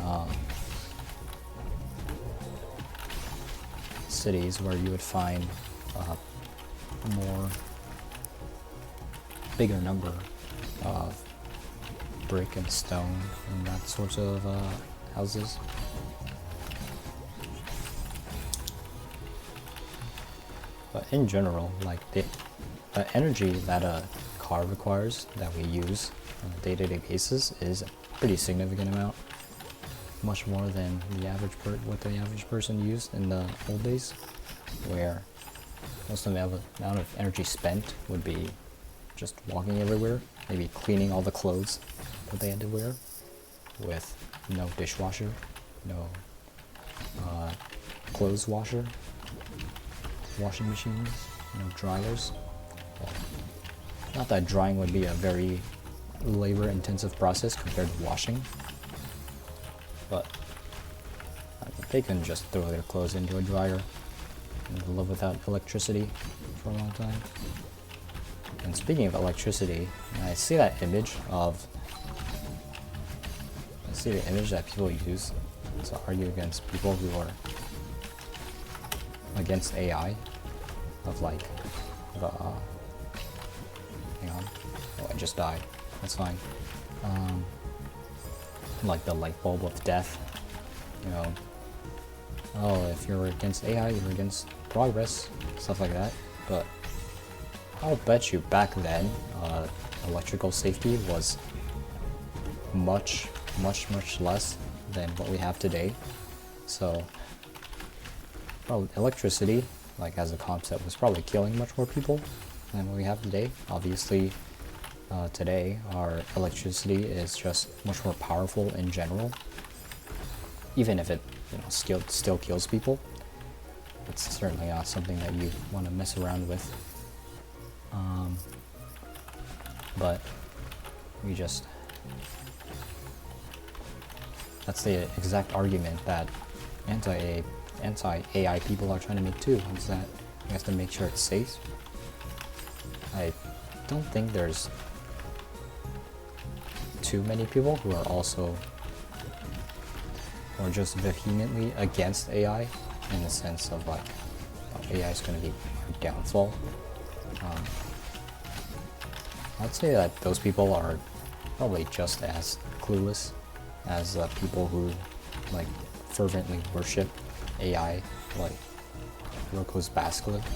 cities where you would find a bigger number of brick and stone and that sorts of houses. But in general, like the energy that a car requires that we use on a day-to-day basis is a pretty significant amount, much more than the average what the average person used in the old days, where most of the amount of energy spent would be just walking everywhere, maybe cleaning all the clothes that they had to wear, with no dishwasher, no clothes washer, washing machines, no dryers. Well, not that drying would be a very labor-intensive process compared to washing, but they can just throw their clothes into a dryer and live without electricity for a long time. And speaking of electricity, I see that image that people use to argue against people who are against AI, of like hang on, oh, I just died, that's fine. Like the light bulb of death, you know, oh, if you're against AI, you're against progress, stuff like that. But I'll bet you back then, electrical safety was much less than what we have today. So, well, electricity, like as a concept, was probably killing much more people than what we have today. Obviously, today our electricity is just much more powerful in general. Even if it, still kills people, it's certainly not something that you want to mess around with. But we just, that's the exact argument that anti-AI people are trying to make too, is that you have to make sure it's safe. I don't think there's too many people who are also, or just vehemently against AI, in the sense of like, AI is going to be our downfall. I'd say that those people are probably just as clueless as people who like fervently worship AI, like Roko's basilisk,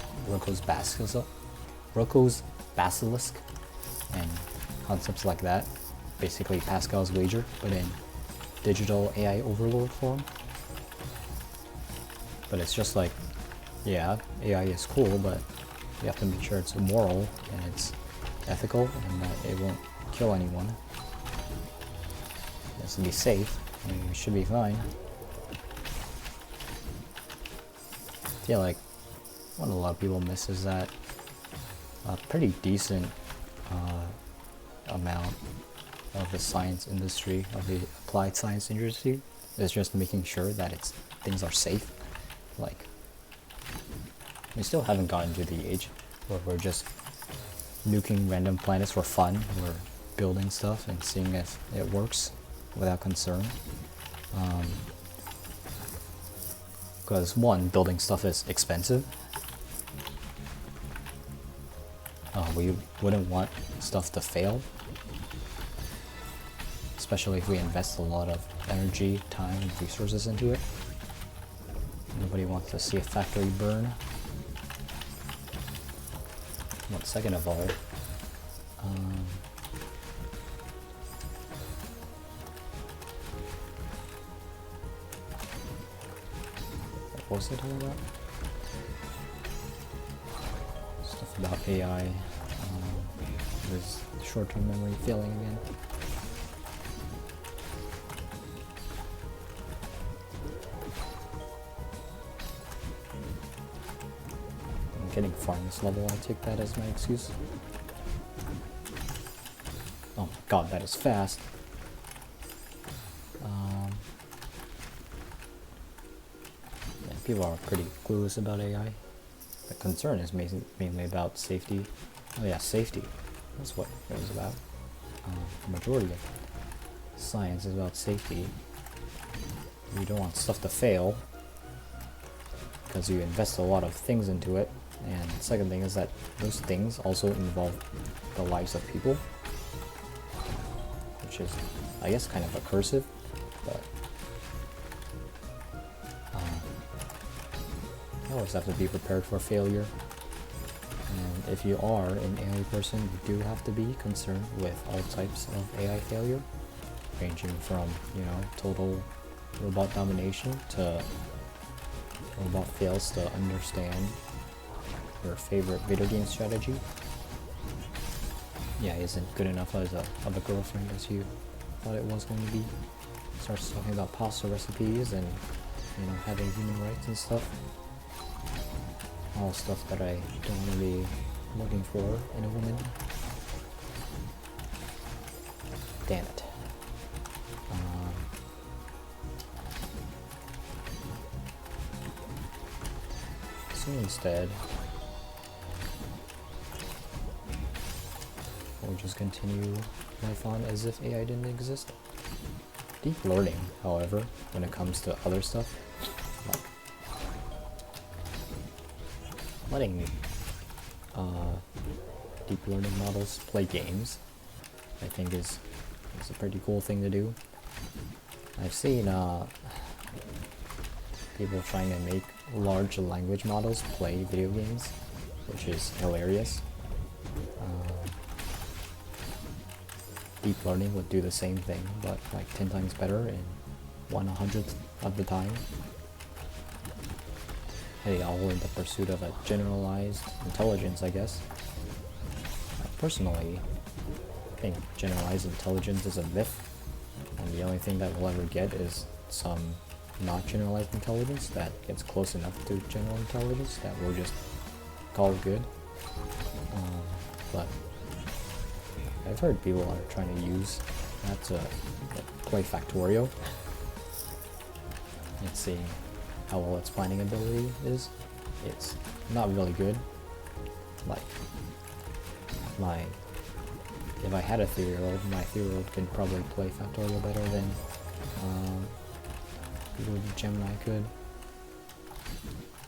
and concepts like that. Basically Pascal's wager, but in digital AI overlord form. But it's just like, yeah, AI is cool, but you have to make sure it's moral and it's ethical and that it won't kill anyone. It has to be safe, and it should be fine. I feel like what a lot of people miss is that a pretty decent amount of the science industry, of the applied science industry, is just making sure that things are safe. Like, we still haven't gotten to the age where we're just nuking random planets for fun. We're building stuff and seeing if it works without concern. Because one, building stuff is expensive. We wouldn't want stuff to fail, especially if we invest a lot of energy, time, and resources into it. Nobody wants to see a factory burn. But second of all, what was it all about? Stuff about AI. This short-term memory failing again. I'm getting far in this level, I'll take that as my excuse. Oh my god, that is fast. Yeah, people are pretty clueless about AI. The concern is mainly about safety. Oh yeah, safety. That's what it was about. The majority of science is about safety. You don't want stuff to fail because you invest a lot of things into it. And the second thing is that those things also involve the lives of people, which is, I guess, kind of a cursive, but you always have to be prepared for failure. And if you are an AI person, you do have to be concerned with all types of AI failure, ranging from, total robot domination to robot fails to understand your favorite video game strategy. Yeah, isn't good enough of a girlfriend as you thought it was going to be. Starts talking about pasta recipes and, having human rights and stuff. All stuff that I don't want to be looking for in a woman. Damn it. So instead, we'll just continue life on as if AI didn't exist. Deep learning, however, when it comes to other stuff, like letting deep learning models play games, I think is a pretty cool thing to do. I've seen people trying to make large language models play video games, which is hilarious. Deep learning would do the same thing, but like 10 times better in 1/100th of the time. Hey, all in the pursuit of a generalized intelligence, I guess. Personally, I think generalized intelligence is a myth, and the only thing that we'll ever get is some not generalized intelligence that gets close enough to general intelligence that we'll just call good. But I've heard people are trying to use that to play Factorio and see how well its planning ability is. It's not really good. Like, if I had a 3-year-old, my 3-year-old could probably play Factorio better than Gemini could,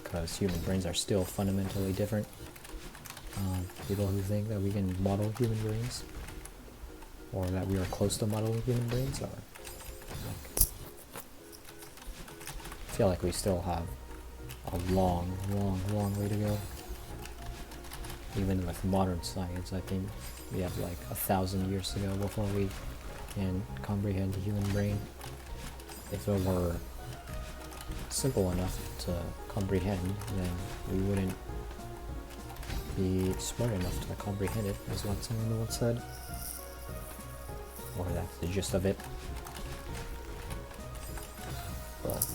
because human brains are still fundamentally different. People who think that we can model human brains, or that we are close to modeling human brains, are like, I feel like we still have a long way to go. Even with modern science, I think we have like 1,000 years to go before we can comprehend the human brain. If it were simple enough to comprehend, then we wouldn't be smart enough to comprehend it, as what someone once said. Or that's the gist of it. But,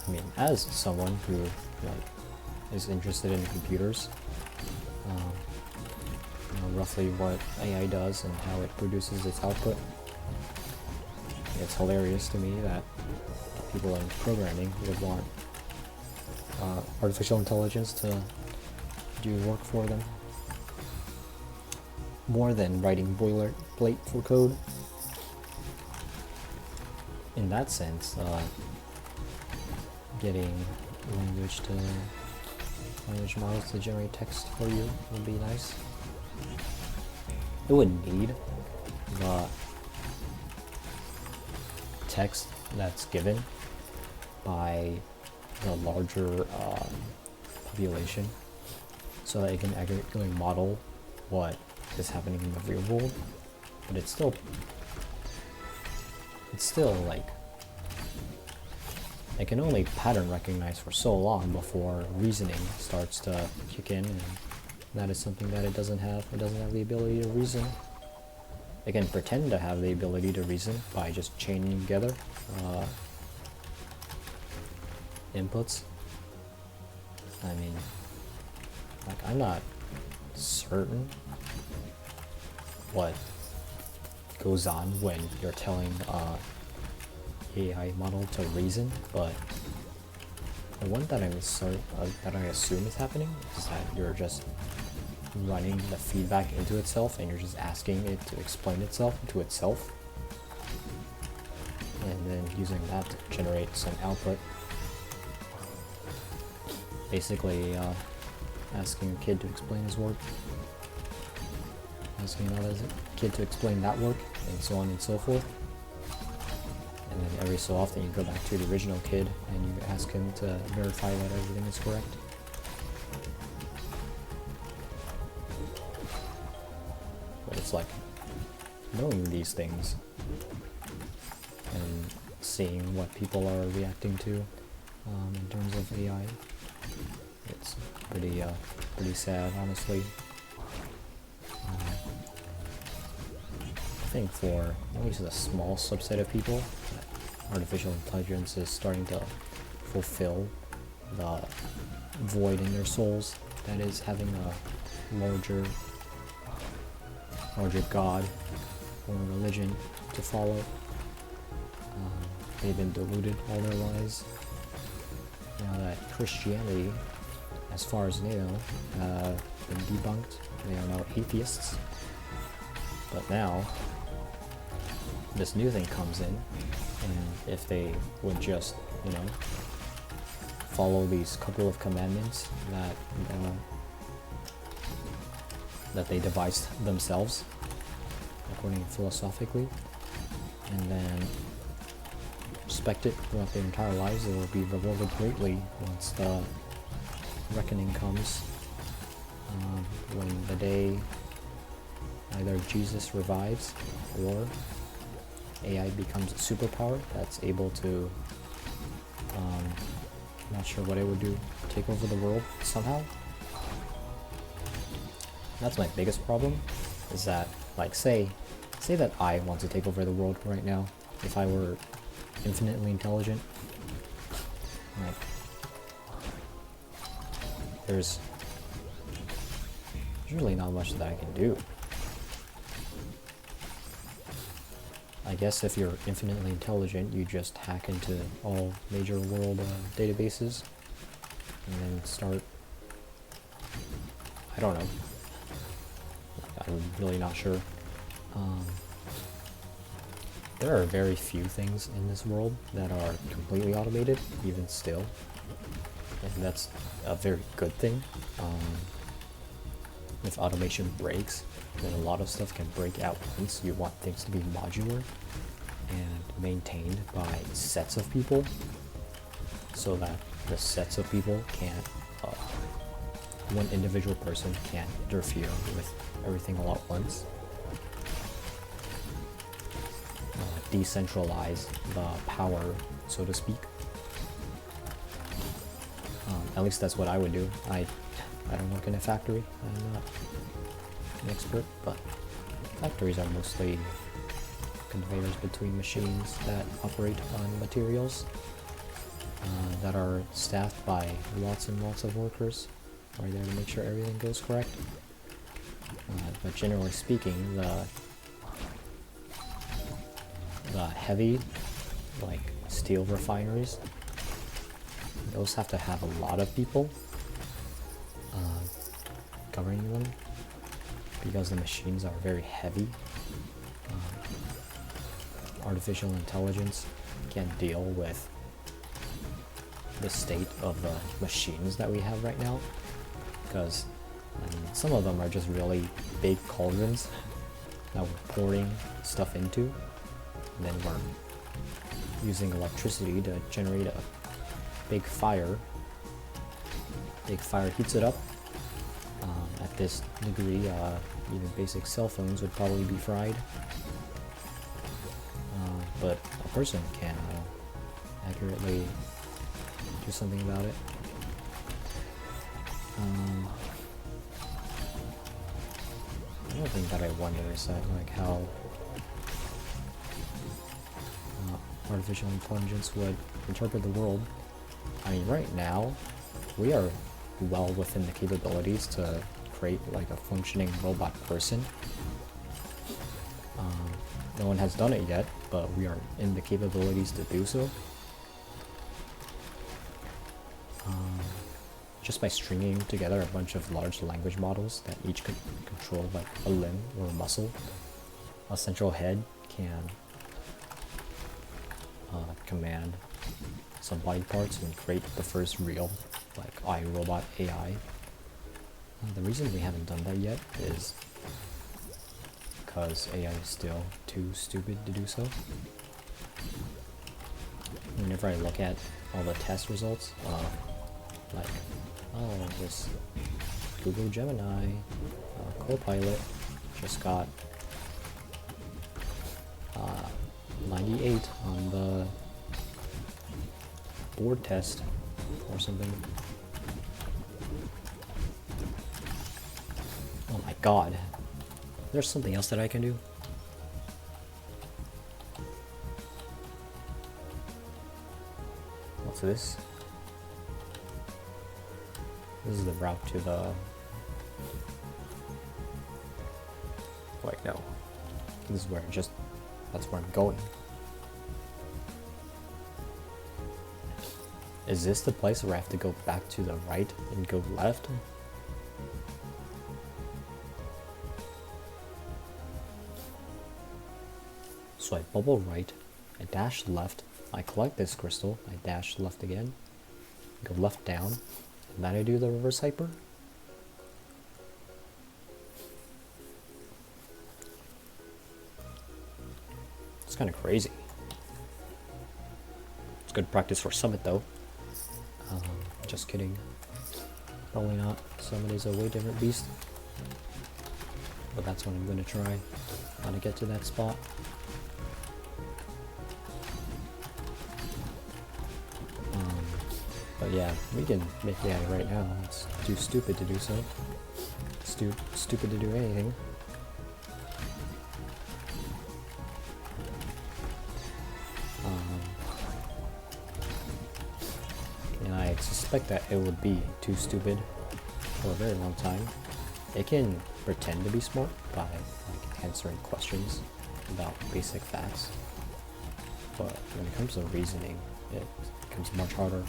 I mean, as someone who like is interested in computers, you know roughly what AI does and how it produces its output, it's hilarious to me that people in programming would want artificial intelligence to do work for them more than writing boilerplate for code. In that sense, getting language models to generate text for you would be nice. It wouldn't need the text that's given by the larger population, so that it can accurately model what is happening in the real world. But it's still like, it can only pattern recognize for so long before reasoning starts to kick in, and that is something that it doesn't have. It doesn't have the ability to reason. It can pretend to have the ability to reason by just chaining together inputs. I mean, like, I'm not certain what goes on when you're telling AI model to reason, but the one that I assume is happening is that you're just running the feedback into itself, and you're just asking it to explain itself to itself, and then using that to generate some output. Basically, asking a kid to explain his work, asking another kid to explain that work, and so on and so forth. And then every so often you go back to the original kid and you ask him to verify that everything is correct. But it's like, knowing these things and seeing what people are reacting to in terms of AI, it's pretty sad, honestly. I think for at least a small subset of people, artificial intelligence is starting to fulfill the void in their souls that is having a larger god or religion to follow. They've been deluded all their lives. Now that Christianity, as far as they know, been debunked, they are now atheists. But now this new thing comes in, and if they would just, follow these couple of commandments that they devised themselves, according philosophically, and then respect it throughout their entire lives, they will be rewarded greatly once the reckoning comes. When the day either Jesus revives or AI becomes a superpower that's able to, not sure what it would do, take over the world somehow. That's my biggest problem, is that, like, say that I want to take over the world right now, if I were infinitely intelligent. Like, there's really not much that I can do. I guess if you're infinitely intelligent, you just hack into all major world databases and then start, I don't know, I'm really not sure. There are very few things in this world that are completely automated, even still, and that's a very good thing. If automation breaks, then a lot of stuff can break at once. You want things to be modular and maintained by sets of people, so that the sets of people can't, one individual person can't interfere with everything all at once. Decentralize the power, so to speak. At least that's what I would do. I don't work in a factory. I'm not an expert, but factories are mostly conveyors between machines that operate on materials that are staffed by lots and lots of workers who are there to make sure everything goes correct. But generally speaking, the heavy, like, steel refineries, those have to have a lot of people governing them, because the machines are very heavy. Artificial intelligence can't deal with the state of the machines that we have right now, because some of them are just really big cauldrons that we're pouring stuff into, and then we're using electricity to generate a big fire. Big fire heats it up. At this degree, even basic cell phones would probably be fried. But a person can accurately do something about it. Another thing that I wonder is that, like, how artificial intelligence would interpret the world. I mean, right now, we are well within the capabilities to create, like, a functioning robot person. No one has done it yet, but we are in the capabilities to do so. Just by stringing together a bunch of large language models that each could control, like, a limb or a muscle, a central head can command some body parts and create the first real, like, iRobot AI. The reason we haven't done that yet is because AI is still too stupid to do so. Whenever I look at all the test results, like, oh, this Google Gemini Copilot just got 98 on the board test or something. Oh my god. There's something else that I can do. What's this? This is the route to the... Wait, no. This is where that's where I'm going. Is this the place where I have to go back to the right and go left? So I bubble right, I dash left, I collect this crystal, I dash left again, go left down, and then I do the reverse hyper. It's kind of crazy. good practice for Summit though. Just kidding. Probably not. Summit is a way different beast. But that's what I'm gonna try. How to get to that spot. But yeah, we can make AI right now. It's too stupid to do so. It's too stupid to do anything. And I suspect that it would be too stupid for a very long time. It can pretend to be smart by like answering questions about basic facts, but when it comes to reasoning, it becomes much harder.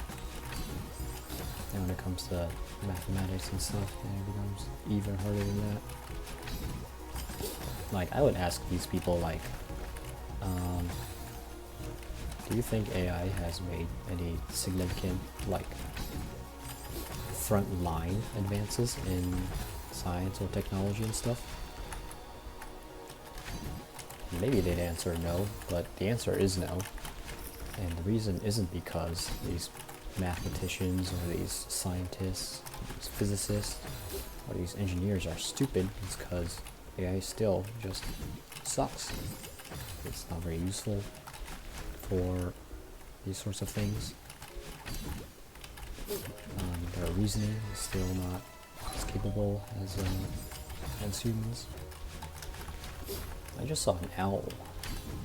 And when it comes to mathematics and stuff, it becomes even harder than that. Like, I would ask these people, like, do you think AI has made any significant, like, frontline advances in science or technology and stuff? Maybe they'd answer no, but the answer is no. And the reason isn't because these mathematicians or these scientists, these physicists, or these engineers are stupid. It's because AI still just sucks. It's not very useful for these sorts of things. Their reasoning is still not as capable as humans. I just saw an owl,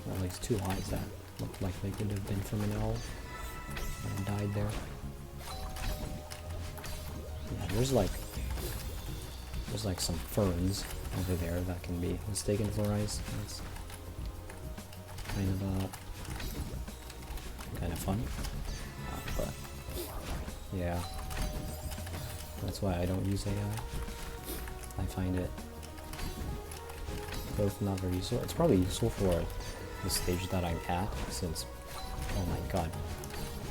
or at least two eyes that looked like they could have been from an owl and died there. Yeah, there's like some ferns over there that can be mistaken for ice. It's kind of fun, but yeah, that's why I don't use AI. I find it both not very useful. It's probably useful for the stage that I'm at, since, oh my god,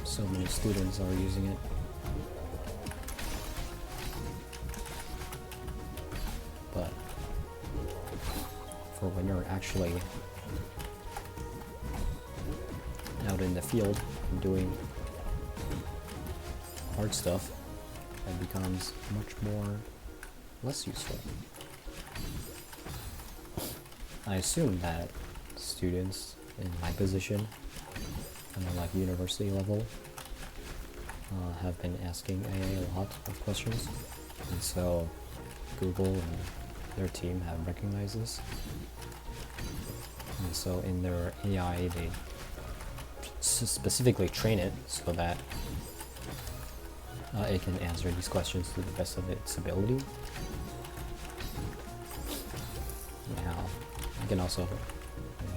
so many students are using it. But for when you're actually out in the field and doing hard stuff, it becomes much less useful. I assume that students in my position, and like university level, have been asking AA a lot of questions, and so Google and their team have recognized this, and so in their AI they specifically train it so that it can answer these questions to the best of its ability. Now, I can also,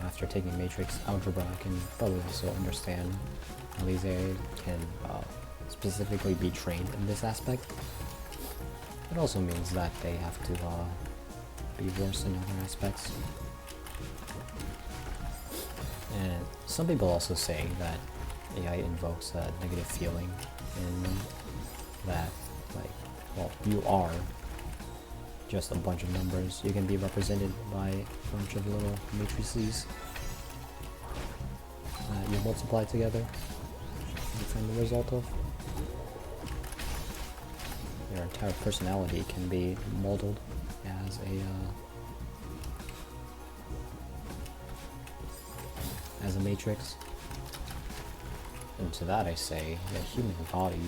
after taking matrix algebra, I can probably also understand how these AI can specifically be trained in this aspect. It also means that they have to be worse in other aspects. And some people also say that AI invokes a negative feeling in them, that, like, well, you are just a bunch of numbers. You can be represented by a bunch of little matrices that you multiply together and find the result of. Your entire personality can be modeled as a matrix. And to that I say, the human body,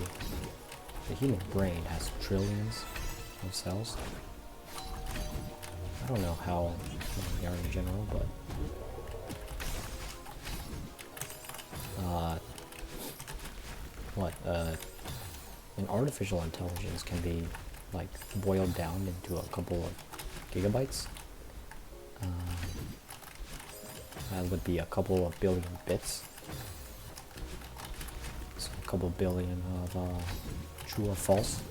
the human brain has trillions of cells. I don't know how they are in general, but an artificial intelligence can be like boiled down into a couple of gigabytes. That would be a couple of billion bits. So a couple billion of true or false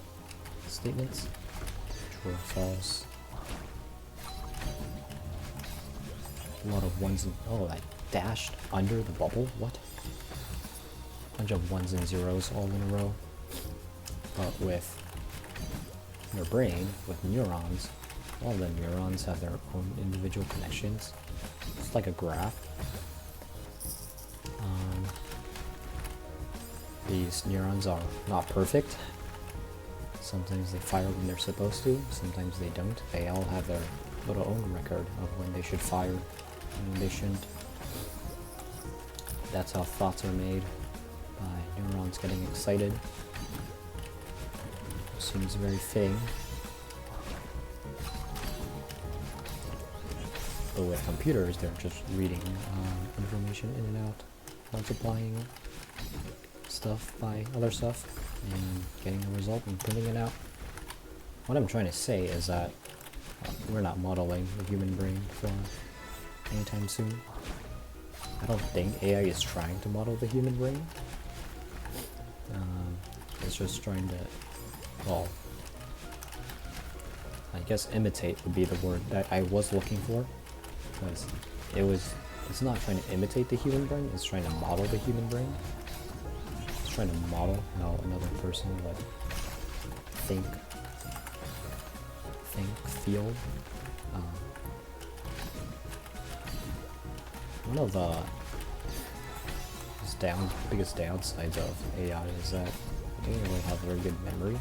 statements. True or false. A lot of ones and, oh, I dashed under the bubble? What? A bunch of ones and zeros all in a row. But with your brain, with neurons, all the neurons have their own individual connections. It's like a graph. these neurons are not perfect. Sometimes they fire when they're supposed to, sometimes they don't. They all have their little own record of when they should fire and when they shouldn't. That's how thoughts are made, by neurons getting excited. Seems very fitting. But with computers, they're just reading information in and out, multiplying stuff by other stuff, and getting a result and printing it out. What I'm trying to say is that we're not modeling the human brain for anytime soon. I don't think AI is trying to model the human brain. It's just trying to, well, I guess imitate would be the word that I was looking for. Because it's not trying to imitate the human brain, it's trying to model the human brain. It's trying to model how another person would think, feel. One of the biggest downsides of AI is that it doesn't really have very good memory.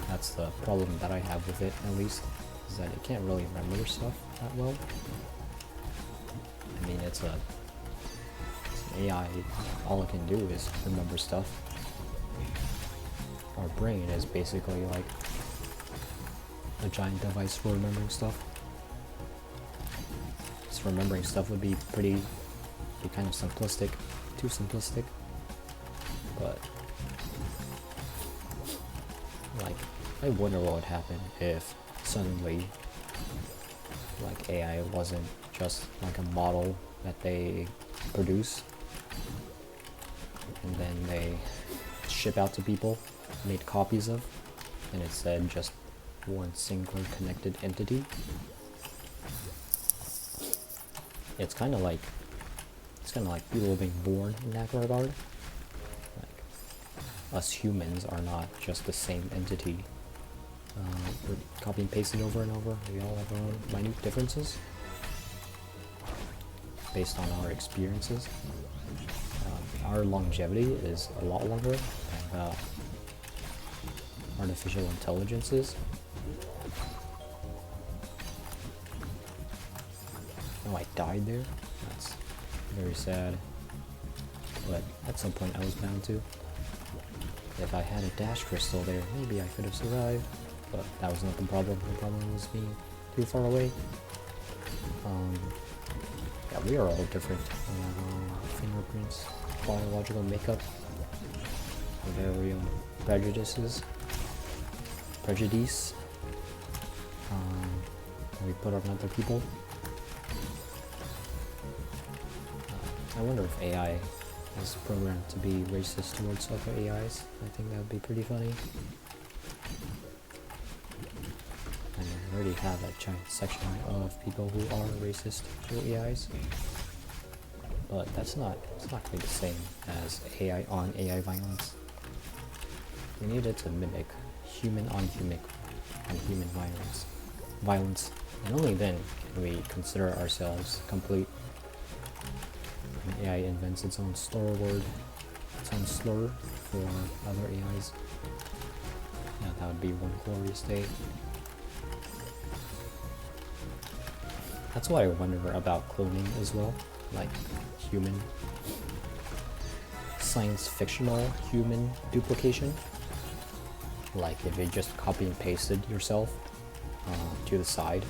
That's the problem that I have with it, at least, is that it can't really remember stuff that well. I mean, it's an AI, all it can do is remember stuff. Our brain is basically like a giant device for remembering stuff. So remembering stuff would be kind of simplistic, too simplistic, but like, I wonder what would happen if suddenly, like, AI wasn't just like a model that they produce and then they ship out to people, made copies of, and it said just one singular connected entity. It's kind of like people being born in that regard. Like, us humans are not just the same entity. We're copy and pasted over and over. We all have our own minute differences based on our experiences. Our longevity is a lot longer than artificial intelligences. Oh, I died there? That's very sad. But at some point I was bound to. If I had a dash crystal there, maybe I could have survived. But that was not the problem. The problem was being too far away. Yeah, we are all different. Fingerprints, biological makeup, our very own prejudice. We put on other people. I wonder if AI is programmed to be racist towards other AIs. I think that would be pretty funny. I mean, we already have a giant section of people who are racist to AIs. But it's not quite the same as AI on AI violence. We need it to mimic human on human violence. And only then can we consider ourselves complete. When AI invents its own slur for other AIs. Yeah, that would be one glorious day. That's why I wonder about cloning as well, like science fictional human duplication. Like if you just copy and pasted yourself to the side.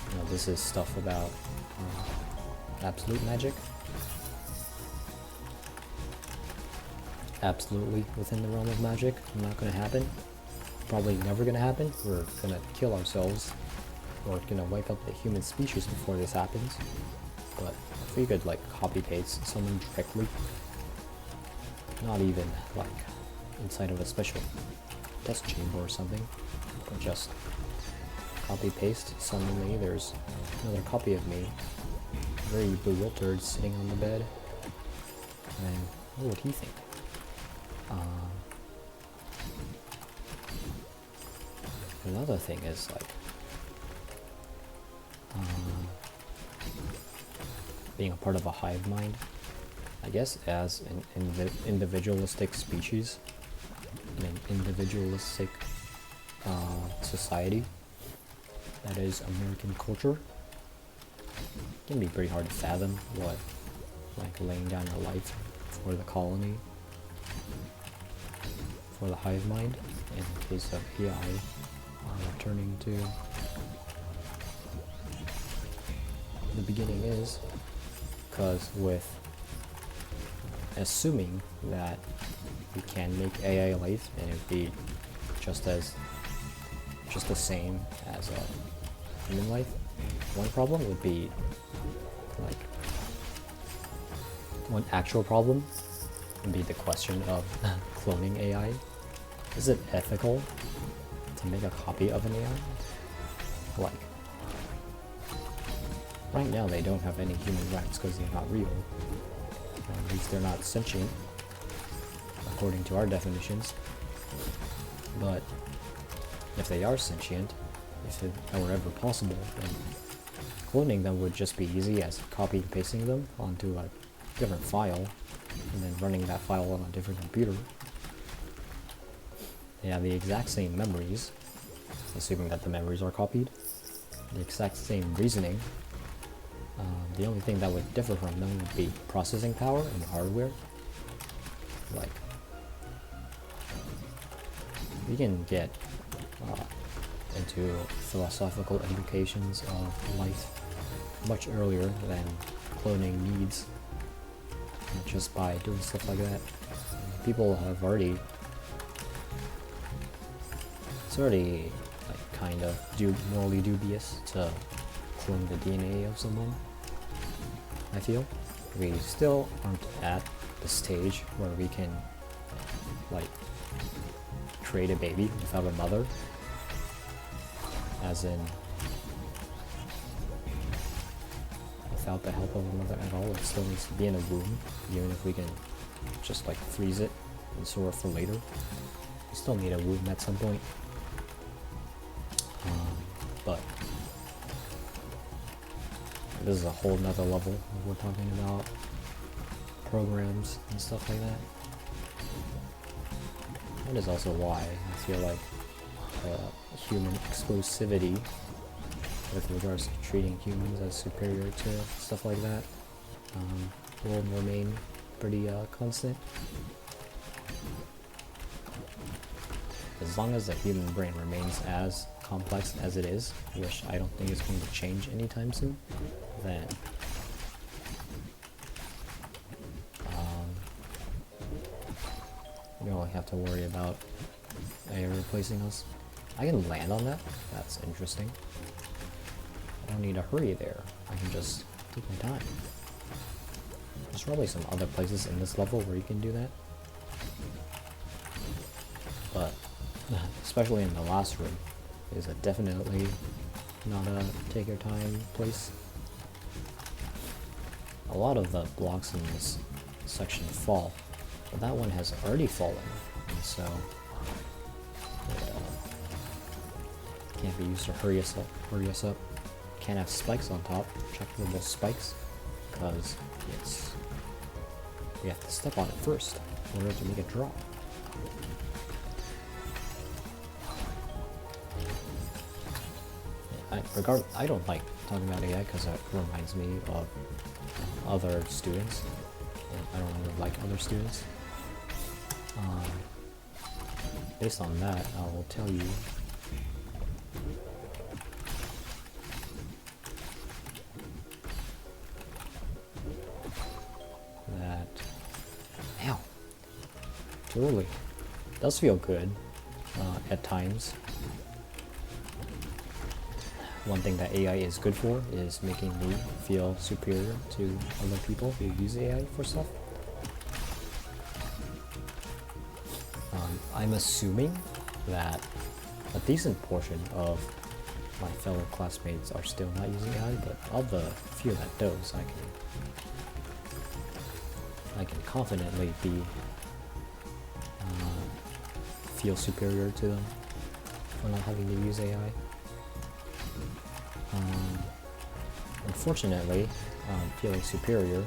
You know, this is stuff about absolute magic. Absolutely within the realm of magic. Not gonna happen. Probably never gonna happen. We're gonna kill ourselves. Or gonna wipe out the human species before this happens. But if we could like copy paste someone directly, not even like inside of a special test chamber or something, but just copy paste suddenly there's another copy of me, very bewildered, sitting on the bed, and what would he think? Another thing is like being a part of a hive mind. I guess as an individualistic species, in an individualistic society that is American culture, it can be pretty hard to fathom what like laying down your life for the colony, for the hive mind, in the case of AI, returning to the beginning is, because with assuming that we can make AI life and it'd be just the same as a human life, one problem would be like one actual problem would be the question of cloning AI. Is it ethical to make a copy of an AI? Like, right now they don't have any human rights because they're not real. Or at least they're not sentient, according to our definitions. But if they are sentient, if it were ever possible, then cloning them would just be easy as copy and pasting them onto a different file, and then running that file on a different computer. They have the exact same memories, assuming that the memories are copied, the exact same reasoning. The only thing that would differ from them would be processing power and hardware. Like, we can get into philosophical implications of life much earlier than cloning needs, just by doing stuff like that. People have already, it's already like kind of morally dubious to clone the DNA of someone. I feel we still aren't at the stage where we can like create a baby without a mother, as in without the help of a mother at all. It still needs to be in a womb, even if we can just like freeze it and store it for later. We still need a womb at some point. But this is a whole nother level of we're talking about programs and stuff like that. That is also why I feel like human exclusivity with regards to treating humans as superior to stuff like that will remain pretty constant. As long as the human brain remains as complex as it is, which I don't think is going to change anytime soon, then we don't have to worry about AI replacing us. I can land on that. That's interesting. I don't need to hurry there. I can just take my time. There's probably some other places in this level where you can do that. But especially in the last room is a definitely not a take your time place. A lot of the blocks in this section fall, but that one has already fallen, and so it can't be used to hurry us up. Can't have spikes on top, checkable spikes, because we have to step on it first in order to make it drop. I don't like talking about AI because it reminds me of other students. I don't really like other students. Based on that, I will tell you that, ow, too early. It does feel good at times. One thing that AI is good for is making me feel superior to other people who use AI for stuff. I'm assuming that a decent portion of my fellow classmates are still not using AI, but of the few that does, I can confidently feel superior to them for not having to use AI. Unfortunately, feeling superior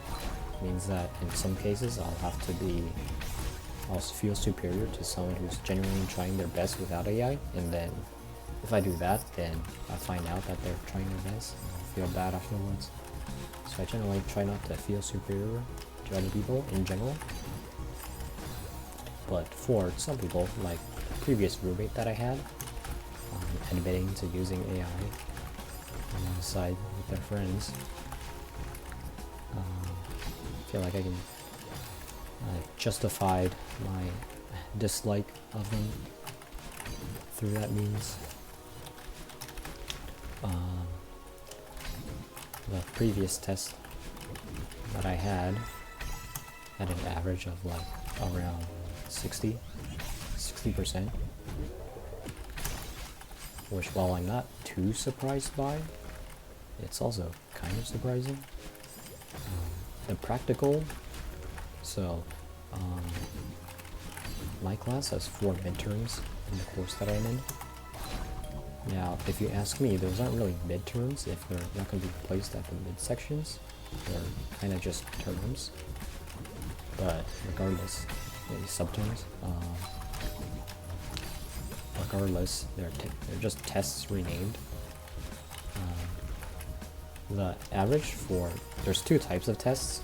means that in some cases I'll feel superior to someone who's genuinely trying their best without AI, and then if I do that, then I find out that they're trying their best, and I'll feel bad afterwards. So I generally try not to feel superior to other people in general. But for some people, like the previous roommate that I had, admitting to using AI alongside with their friends, I feel like I justified my dislike of them through that means. The previous test that I had an average of like around 60%, which while I'm not too surprised by, it's also kind of surprising. The practical, so my class has 4 midterms in the course that I'm in. Now, if you ask me, those aren't really midterms if they're not going to be placed at the midsections. They're kind of just terms. But regardless, maybe subterms. Regardless, they're just tests renamed. The average for there's 2 types of tests.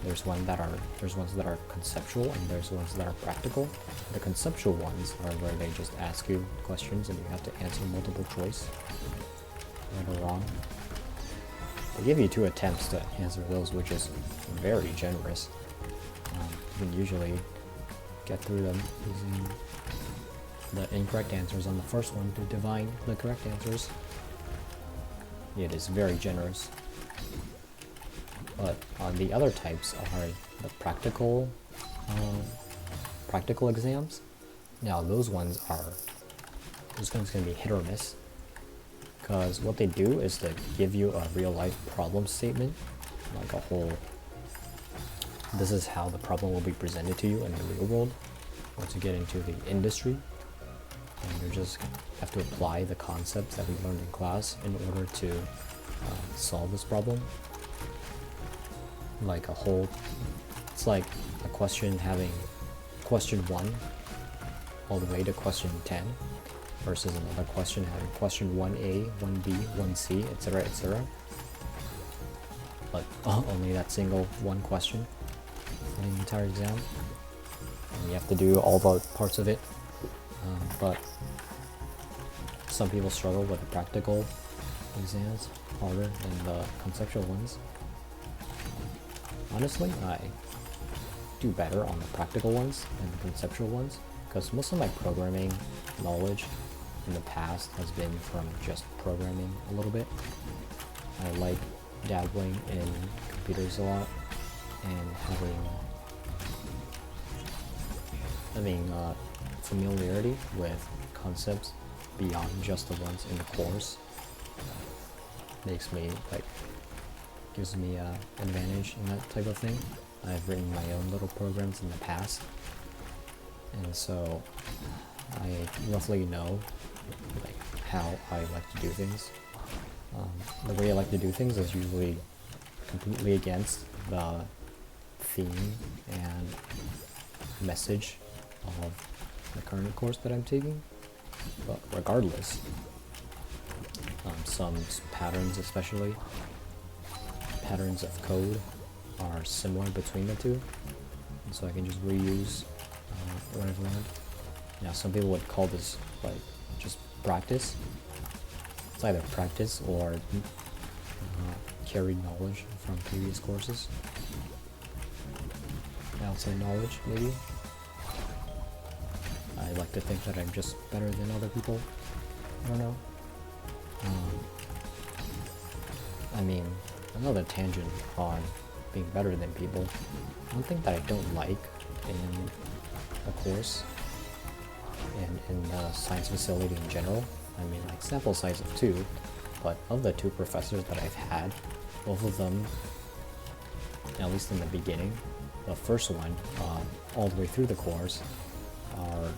There's ones that are conceptual and there's ones that are practical. The conceptual ones are where they just ask you questions and you have to answer multiple choice, right or wrong. They give you 2 attempts to answer those, which is very generous. You can usually get through them using the incorrect answers on the first one to divine the correct answers. It is very generous. But the other types are the practical exams. Now those ones going to be hit or miss, because what they do is to give you a real life problem statement, like a whole, this is how the problem will be presented to you in the real world once you get into the industry, and you just have to apply the concepts that we learned in class in order to solve this problem. Like a whole, it's like a question having question 1 all the way to question 10 versus another question having question 1A, 1B, 1C, etc, etc. But only that single one question for the entire exam. And you have to do all the parts of it. But some people struggle with the practical exams harder than the conceptual ones. Honestly, I do better on the practical ones than the conceptual ones, because most of my programming knowledge in the past has been from just programming a little bit. I like dabbling in computers a lot and having familiarity with concepts beyond just the ones in the course. Makes me gives me an advantage in that type of thing. I've written my own little programs in the past, and so I roughly know how I like to do things. The way I like to do things is usually completely against the theme and message of the current course that I'm taking, but regardless, some patterns, especially patterns of code, are similar between the two, and so I can just reuse what I've learned. Now, some people would call this just practice. It's either practice or carried knowledge from previous courses, outside knowledge maybe. I like to think that I'm just better than other people. I don't know. I mean, another tangent on being better than people. One thing that I don't like in a course and in the science facility in general, I mean, like sample size of 2, but of the 2 professors that I've had, both of them, at least in the beginning, the first one, all the way through the course, are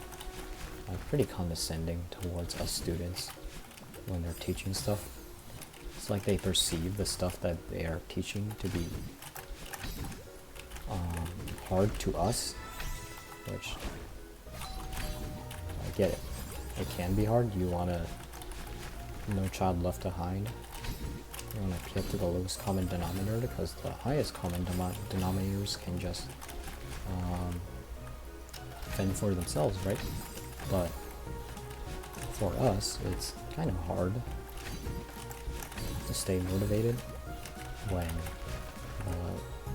pretty condescending towards us students when they're teaching stuff. It's like they perceive the stuff that they are teaching to be hard to us, which I get it. It can be hard. You want to no child left behind. You want to get to the lowest common denominator because the highest common denominators can just fend for themselves, right? But for us, it's kind of hard to stay motivated when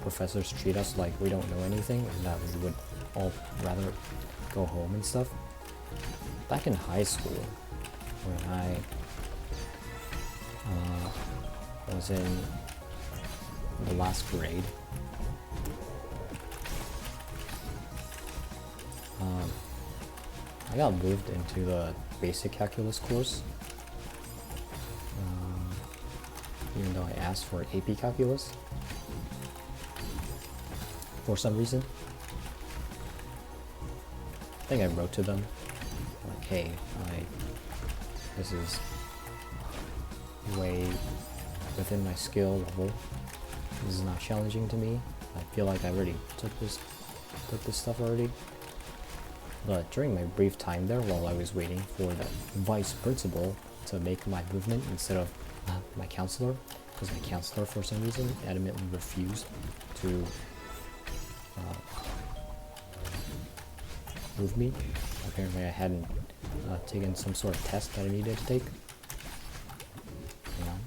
professors treat us like we don't know anything and that we would all rather go home and stuff. Back in high school, when I was in the last grade, I got moved into the basic calculus course, even though I asked for AP calculus for some reason. I think I wrote to them like, hey, this is way within my skill level. This is not challenging to me. I feel like I already took this stuff already. But during my brief time there, while I was waiting for the vice principal to make my movement instead of my counselor, because my counselor for some reason adamantly refused to move me. Apparently I hadn't taken some sort of test that I needed to take. You know?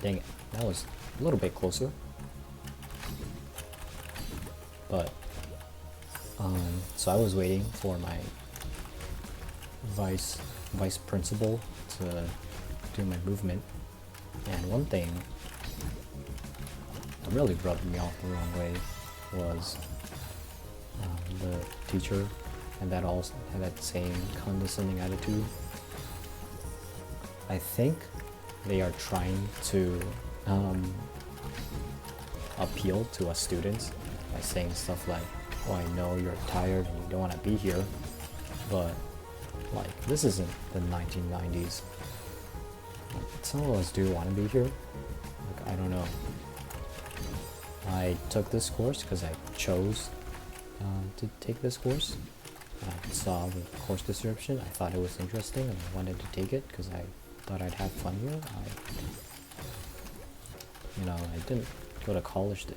Dang it, that was a little bit closer. But, so I was waiting for my vice principal to do my movement, and one thing that really rubbed me off the wrong way was the teacher, and that also had that same condescending attitude. I think they are trying to appeal to us students by saying stuff like, oh, I know you're tired and you don't want to be here, but like, this isn't the 1990s. Like, some of us do want to be here. Like, I don't know. I took this course because I chose to take this course. I saw the course description, I thought it was interesting, and I wanted to take it because I thought I'd have fun here. I didn't go to college to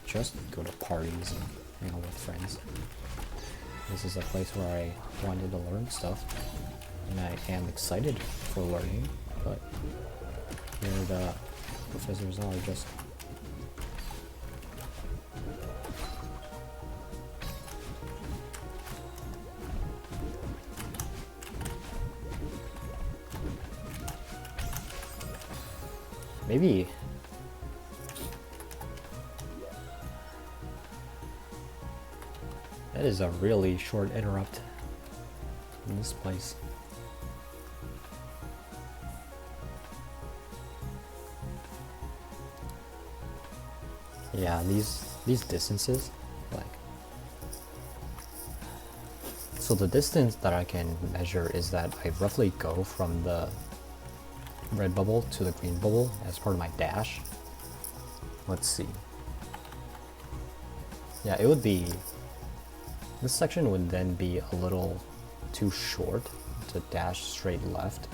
just go to parties and hang out with friends. This is a place where I wanted to learn stuff, and I am excited for learning, but here the professors are just maybe that is a really short interrupt in this place. Yeah, these distances, like, so the distance that I can measure is that I roughly go from the red bubble to the green bubble as part of my dash. Let's see. Yeah, it would be, this section would then be a little too short to dash straight left.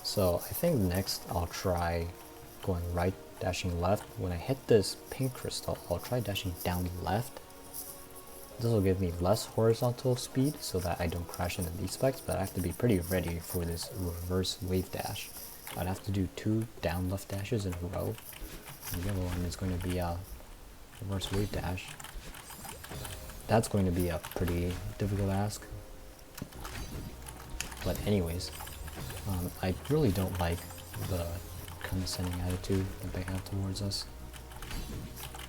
So I think next I'll try going right, dashing left. When I hit this pink crystal, I'll try dashing down left. This will give me less horizontal speed so that I don't crash into these spikes, but I have to be pretty ready for this reverse wave dash. I'd have to do 2 down left dashes in a row. And the other one is going to be a reverse wave dash. That's going to be a pretty difficult ask. But anyways, I really don't like the condescending attitude that they have towards us,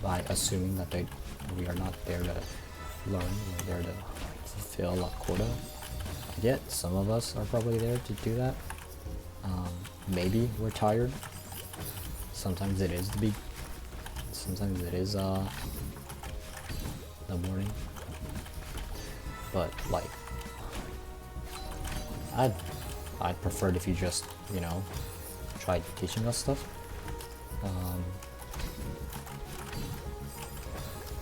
by assuming that we are not there to learn, we're there to fulfill a quota. Yet some of us are probably there to do that, Maybe we're tired. Sometimes it is sometimes it is the morning. But like, I'd prefer it if you just, you know, tried teaching us stuff.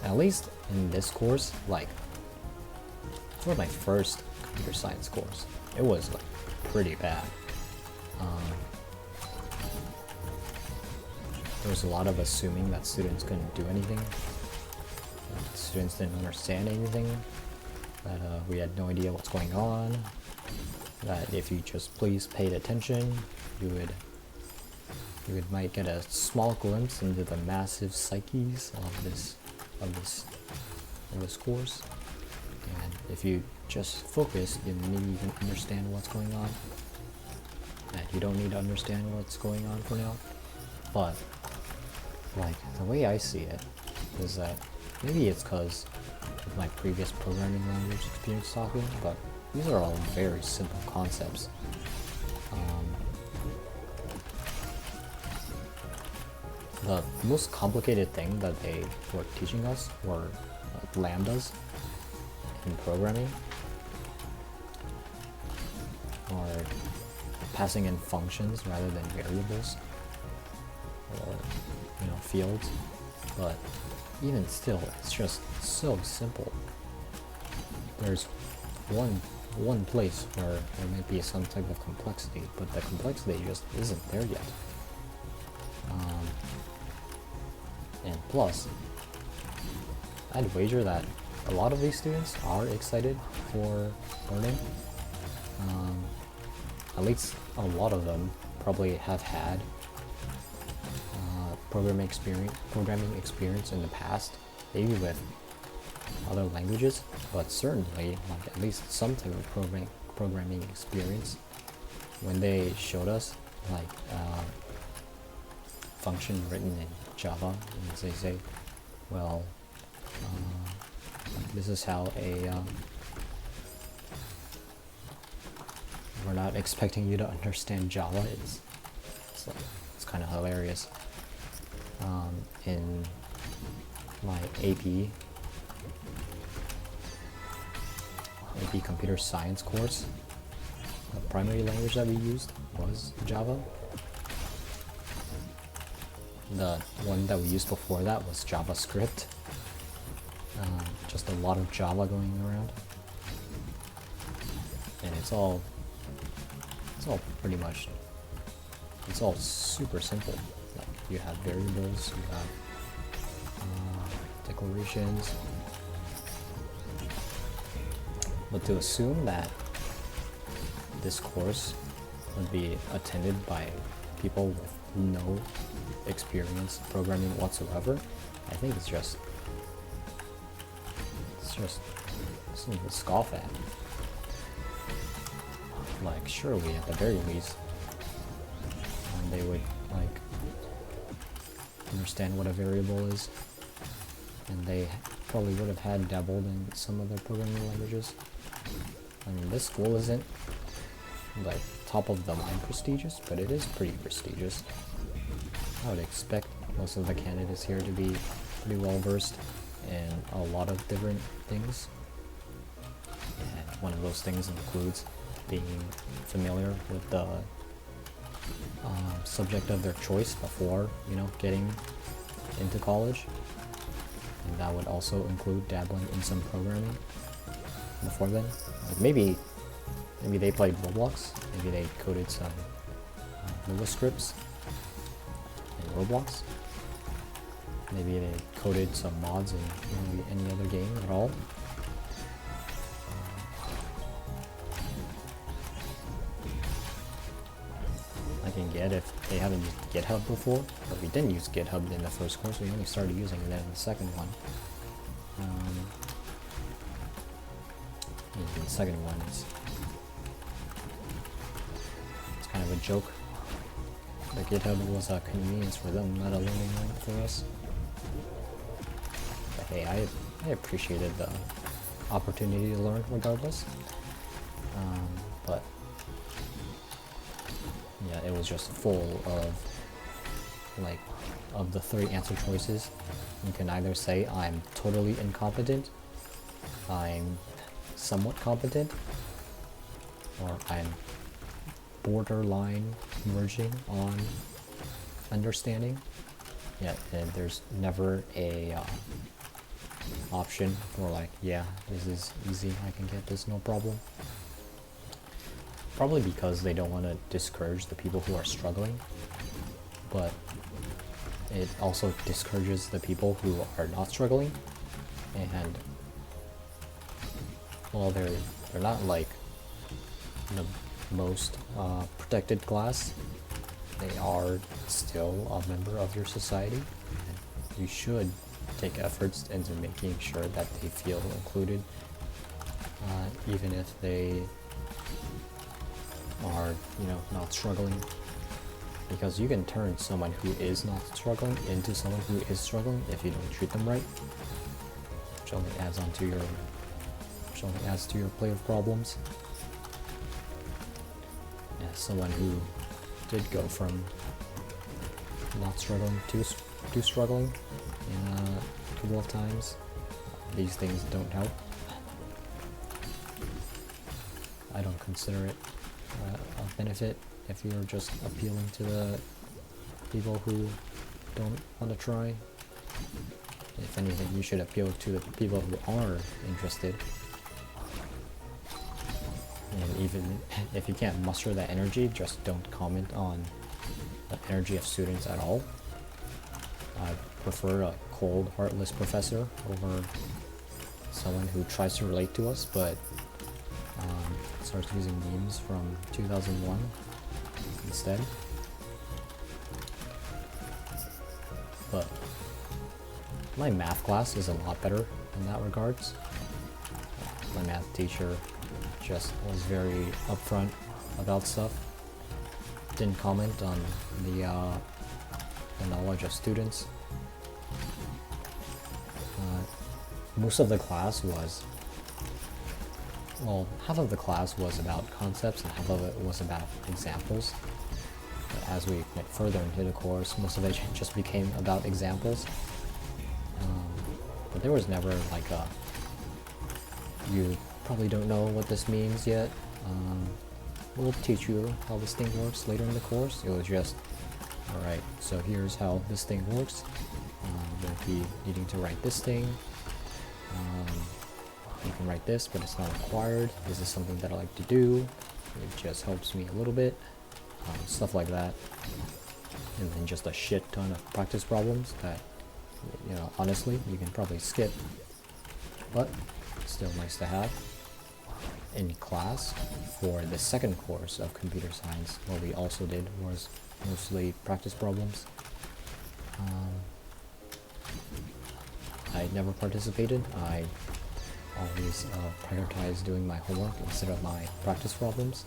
At least in this course, like, for my first computer science course, it was like pretty bad. There was a lot of assuming that students couldn't do anything, that students didn't understand anything, that we had no idea what's going on, that if you just please paid attention, you might get a small glimpse into the massive psyches of this course. And if you just focus, then maybe you can understand what's going on. And you don't need to understand what's going on for now. But like, the way I see it is that maybe it's because of my previous programming language experience talking, but these are all very simple concepts. The most complicated thing that they were teaching us were lambdas in programming, or passing in functions rather than variables, or, you know, fields. But even still, it's just so simple. There's one place where there might be some type of complexity, but the complexity just isn't there yet. And plus, I'd wager that a lot of these students are excited for learning. At least a lot of them probably have had programming experience in the past, maybe with other languages, but certainly like at least some type of programming experience. When they showed us like function written in Java, and they say, well, this is how we're not expecting you to understand Java. It's kind of hilarious. In my AP computer science course, the primary language that we used was Java. The one that we used before that was JavaScript. Just a lot of Java going around, and it's all pretty much, it's all super simple. Like, you have variables, you have declarations. But to assume that this course would be attended by people with no experience programming whatsoever, I think it's just something to scoff at. Like, surely at the very least, they would like understand what a variable is, and they probably would have had dabbled in some other programming languages. I mean, this school isn't like top of the line prestigious, but it is pretty prestigious. I would expect most of the candidates here to be pretty well versed in a lot of different things, and one of those things includes being familiar with the subject of their choice before, you know, getting into college, and that would also include dabbling in some programming before then. Like maybe they played Roblox, maybe they coded some Lua scripts in Roblox, maybe they coded some mods in any other game at all. I can get if they haven't used GitHub before, but we didn't use GitHub in the first course, we only started using it in the second one. The second one is, it's kind of a joke. The GitHub was a convenience for them, not a learning one for us. But hey, I appreciated the opportunity to learn regardless. But Yeah, it was just full of, like, of the 3 answer choices. You can either say I'm totally incompetent, I'm somewhat competent, or I'm borderline verging on understanding. Yeah, and there's never a option for like, yeah, this is easy, I can get this, no problem. Probably because they don't want to discourage the people who are struggling, but it also discourages the people who are not struggling, and well, they're not like the most protected class. They are still a member of your society, and you should take efforts into making sure that they feel included, even if they are, you know, not struggling. Because you can turn someone who is not struggling into someone who is struggling if you don't treat them right, which only adds to your plate of problems. Yeah, someone who did go from not struggling to struggling a couple of times. These things don't help. I don't consider it a benefit if you're just appealing to the people who don't want to try. If anything, you should appeal to the people who are interested. And even if you can't muster that energy, just don't comment on the energy of students at all. I prefer a cold, heartless professor over someone who tries to relate to us, but starts using memes from 2001 instead. But my math class is a lot better in that regards. My math teacher just was very upfront about stuff. Didn't comment on the knowledge of students. Most of the class was, well, half of the class was about concepts and half of it was about examples. But as we went further into the course, most of it just became about examples. But there was never like a, you probably don't know what this means yet. We'll teach you how this thing works later in the course. It was just, alright, so here's how this thing works. We'll be needing to write this thing. You can write this, but it's not required. This is something that I like to do. It just helps me a little bit. Stuff like that. And then just a shit ton of practice problems that, you know, honestly, you can probably skip. But still nice to have. In class, for the second course of computer science, what we also did was mostly practice problems. I never participated. I always prioritize doing my homework instead of my practice problems.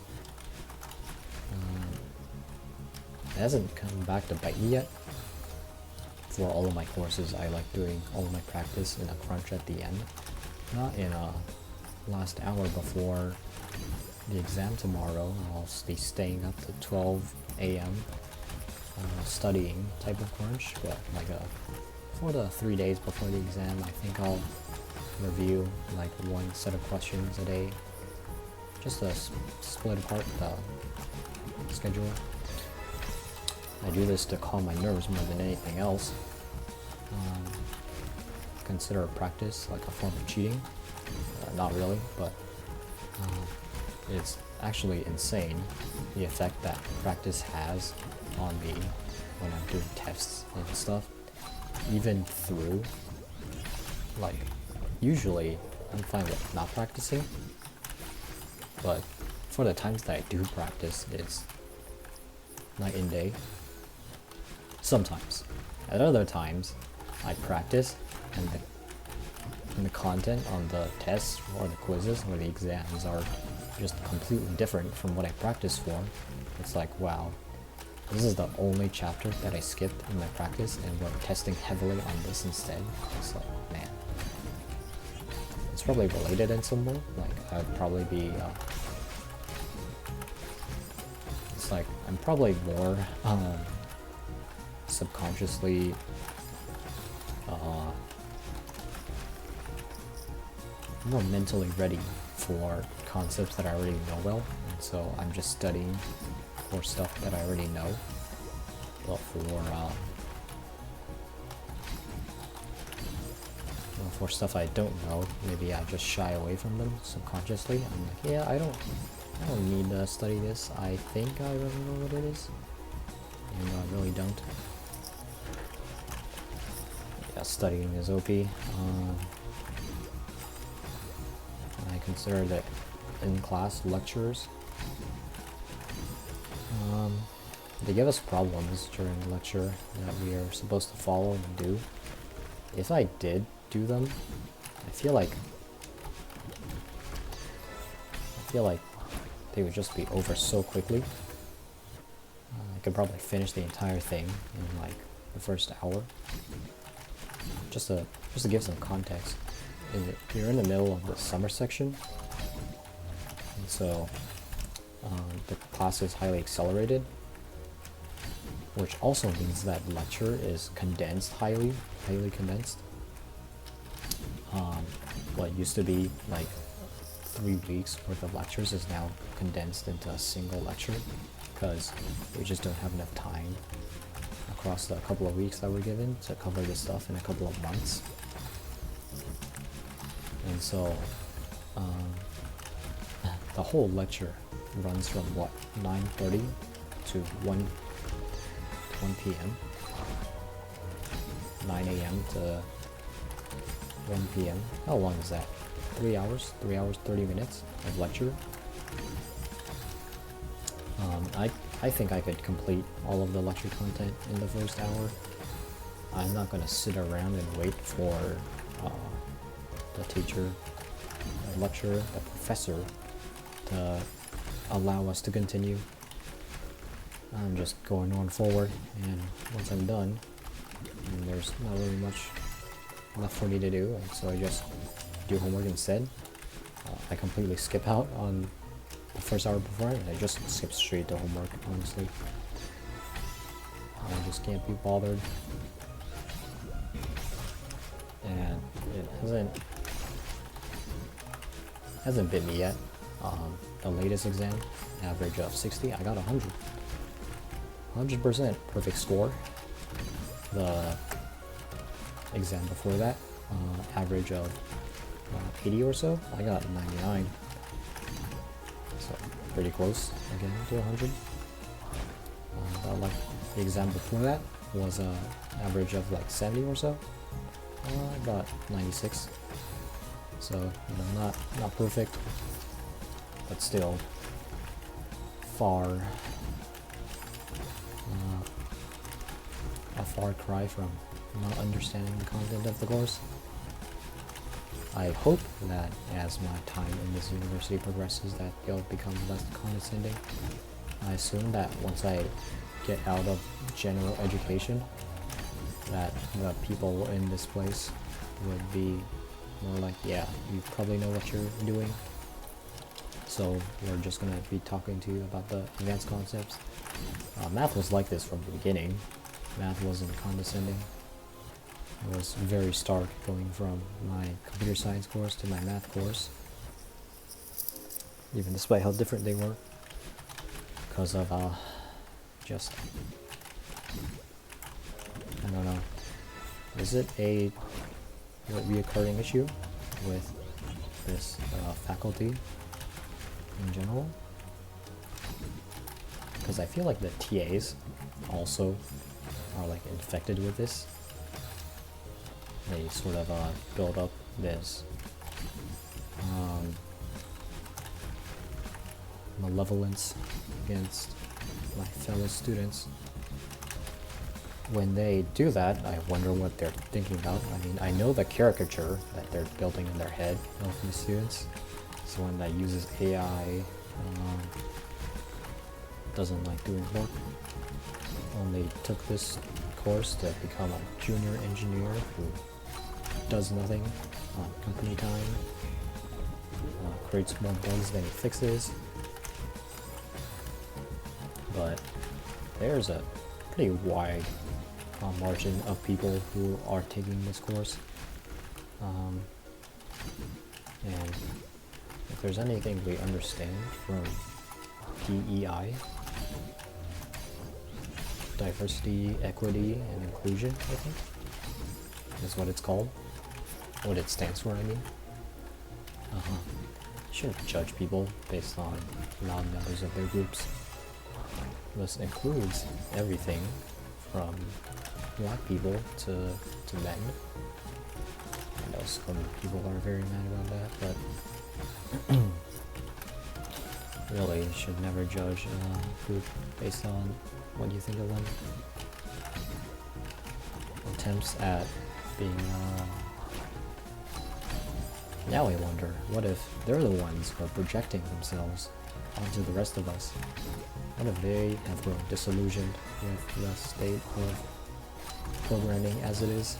It hasn't come back to bite me yet. For all of my courses, I like doing all of my practice in a crunch at the end, not in a last hour before the exam tomorrow. I'll be staying up to 12 a.m. Studying type of crunch, but like for the 3 days before the exam, I think I'll review like one set of questions a day, just to split apart the schedule. I do this to calm my nerves more than anything else. Consider practice like a form of cheating. Not really, but it's actually insane the effect that practice has on me when I'm doing tests and stuff. Even through, like, usually I'm fine with not practicing, but for the times that I do practice, it's night and day. Sometimes. At other times, I practice and the content on the tests or the quizzes or the exams are just completely different from what I practiced for. It's like, wow, this is the only chapter that I skipped in my practice and we're testing heavily on this instead. It's like, man. It's probably related in some way. Like, I'd probably be it's like I'm probably more subconsciously more mentally ready for concepts that I already know well, and so I'm just studying for stuff that I already know. But for stuff I don't know, maybe I just shy away from them subconsciously. I'm like, yeah, I don't need to study this. I think I really know what it is, even though I really don't. Yeah, studying is OP. I consider that in-class lectures. They give us problems during the lecture that we are supposed to follow and do. If I did do them, I feel like they would just be over so quickly. I could probably finish the entire thing in like the first hour. Just to give some context, you're in the middle of the summer section, and so the class is highly accelerated, which also means that lecture is condensed, highly condensed. What used to be like 3 weeks worth of lectures is now condensed into a single lecture because we just don't have enough time across the couple of weeks that we're given to cover this stuff in a couple of months. And so the whole lecture runs from what, 9:30 to 1 p.m. 9 a.m. to 1 p.m. How long is that? 3 hours? 3 hours, 30 minutes of lecture. I think I could complete all of the lecture content in the first hour. I'm not going to sit around and wait for the teacher, the lecturer, the professor to allow us to continue. I'm just going on forward, and once I'm done, and there's not really much left for me to do, and so I just do homework instead. I completely skip out on the first hour before, and I just skip straight to homework, honestly. I just can't be bothered. And it hasn't bit me yet. The latest exam, average of 60, I got 100. 100% perfect score. The exam before that, average of 80 or so, I got 99. So pretty close again to 100. Like the exam before that was an average of like 70 or so. I got 96. So you know, not perfect, but still a far cry from not understanding the content of the course. I hope that as my time in this university progresses that they'll become less condescending. I assume that once I get out of general education, that the people in this place would be more like, yeah, you probably know what you're doing, so we're just gonna be talking to you about the advanced concepts. Math was like this from the beginning. Math wasn't condescending. It was very stark going from my computer science course to my math course, even despite how different they were, because of just, I don't know, is it a reoccurring issue with this faculty in general? Because I feel like the TAs also are like infected with this. They sort of build up this malevolence against my fellow students. When they do that, I wonder what they're thinking about. I mean, I know the caricature that they're building in their head of the students. It's one that uses AI, doesn't like doing work, only took this course to become a junior engineer who does nothing on company time, creates more bugs than he fixes. but there's a pretty wide margin of people who are taking this course. And if there's anything we understand from DEI, diversity, equity, and inclusion, I think, is what it's called. What it stands for, I mean. Shouldn't judge people based on non-members of their groups. This includes everything from black people to men. I know some people are very mad about that, but really, you should never judge a group based on what you think of them. Attempts at being now I wonder, what if they're the ones who are projecting themselves onto the rest of us? What if they have grown disillusioned with the state of programming as it is,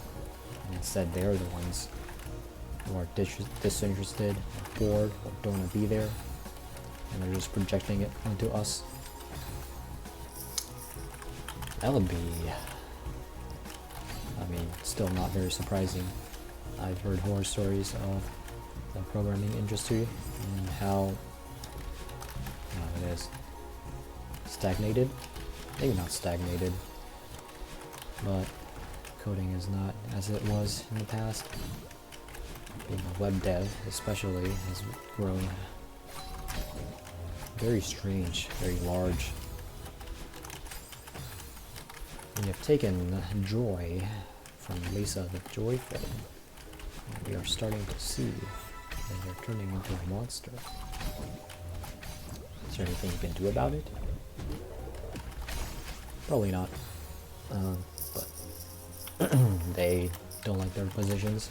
and instead they're the ones who are disinterested, or bored, or don't want to be there, and they're just projecting it onto us? That would be, I mean, still not very surprising. I've heard horror stories of the programming industry and how it is stagnated. Maybe not stagnated, but coding is not as it was in the past. Being a web dev especially has grown very strange, very large. We have taken joy from Lisa the Joyful, and we are starting to see that they're turning into a monster. Is there anything you can do about it? Probably not. But they don't like their positions.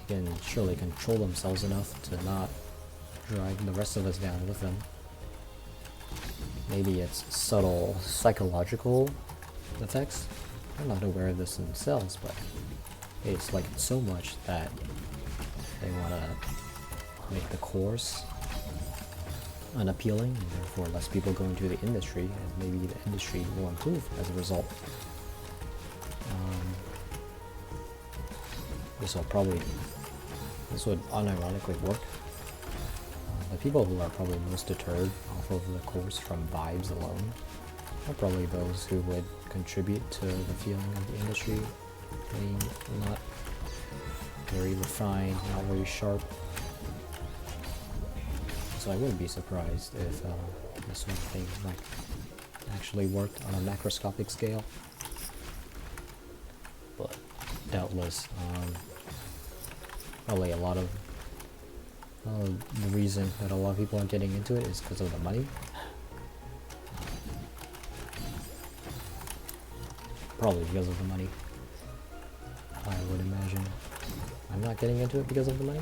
They can surely control themselves enough to not drag the rest of us down with them. Maybe it's subtle psychological effects. They're not aware of this themselves, but they dislike it so much that they want to make the course unappealing, and therefore less people go into the industry, and maybe the industry will improve as a result. This would unironically work. The people who are probably most deterred off of the course from vibes alone are probably those who would contribute to the feeling of the industry being not very refined, not very sharp. So I wouldn't be surprised if this sort of thing like actually worked on a macroscopic scale. But doubtless, probably a lot of the reason that a lot of people are getting into it is because of the money. Probably because of the money, I would imagine. I'm not getting into it because of the money.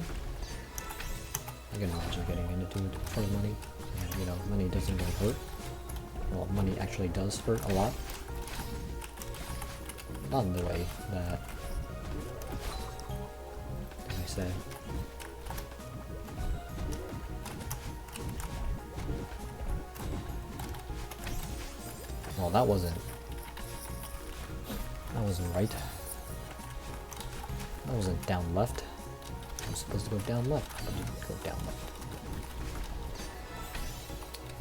I can imagine getting into it for the money. And, you know, money doesn't really hurt. Well, money actually does hurt a lot. Not in the way that I said. Well, that wasn't right. That wasn't down left. I was supposed to go down left. I didn't go down left.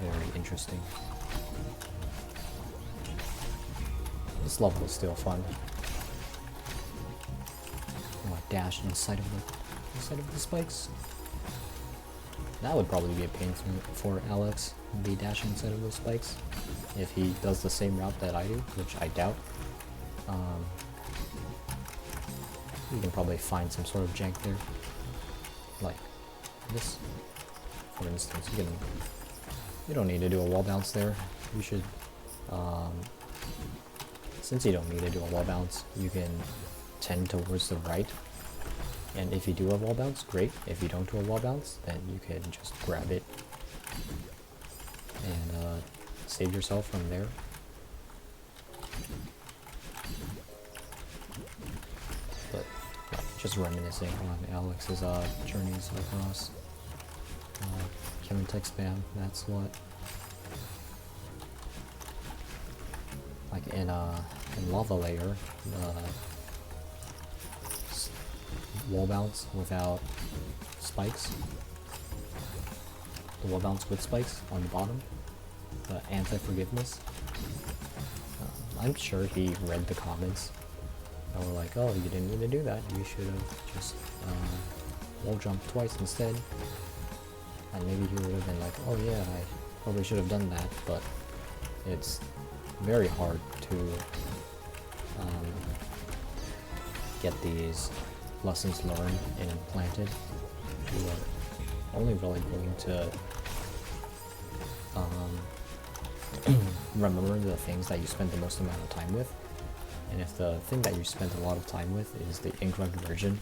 Very interesting. This level is still fun. Oh, I dashed inside of the spikes. That would probably be a pain for Alex, be dashing inside of those spikes. If he does the same route that I do, which I doubt. You can probably find some sort of jank there. Like this. For instance, you don't need to do a wall bounce there. You should, since you don't need to do a wall bounce, you can tend towards the right. And if you do a wall bounce, great. If you don't do a wall bounce, then you can just grab it and save yourself from there. But just reminiscing on Alex's journeys across Kevin Tech Spam, that's what in lava layer, wall bounce without spikes. The wall bounce with spikes on the bottom. The anti-forgiveness. I'm sure he read the comments. They were like, oh, you didn't need to do that. You should have just wall jumped twice instead. And maybe he would have been like, oh yeah, I probably should have done that. But it's very hard to get these lessons learned and implanted. You are only really going to remember the things that you spend the most amount of time with. And if the thing that you spent a lot of time with is the incorrect version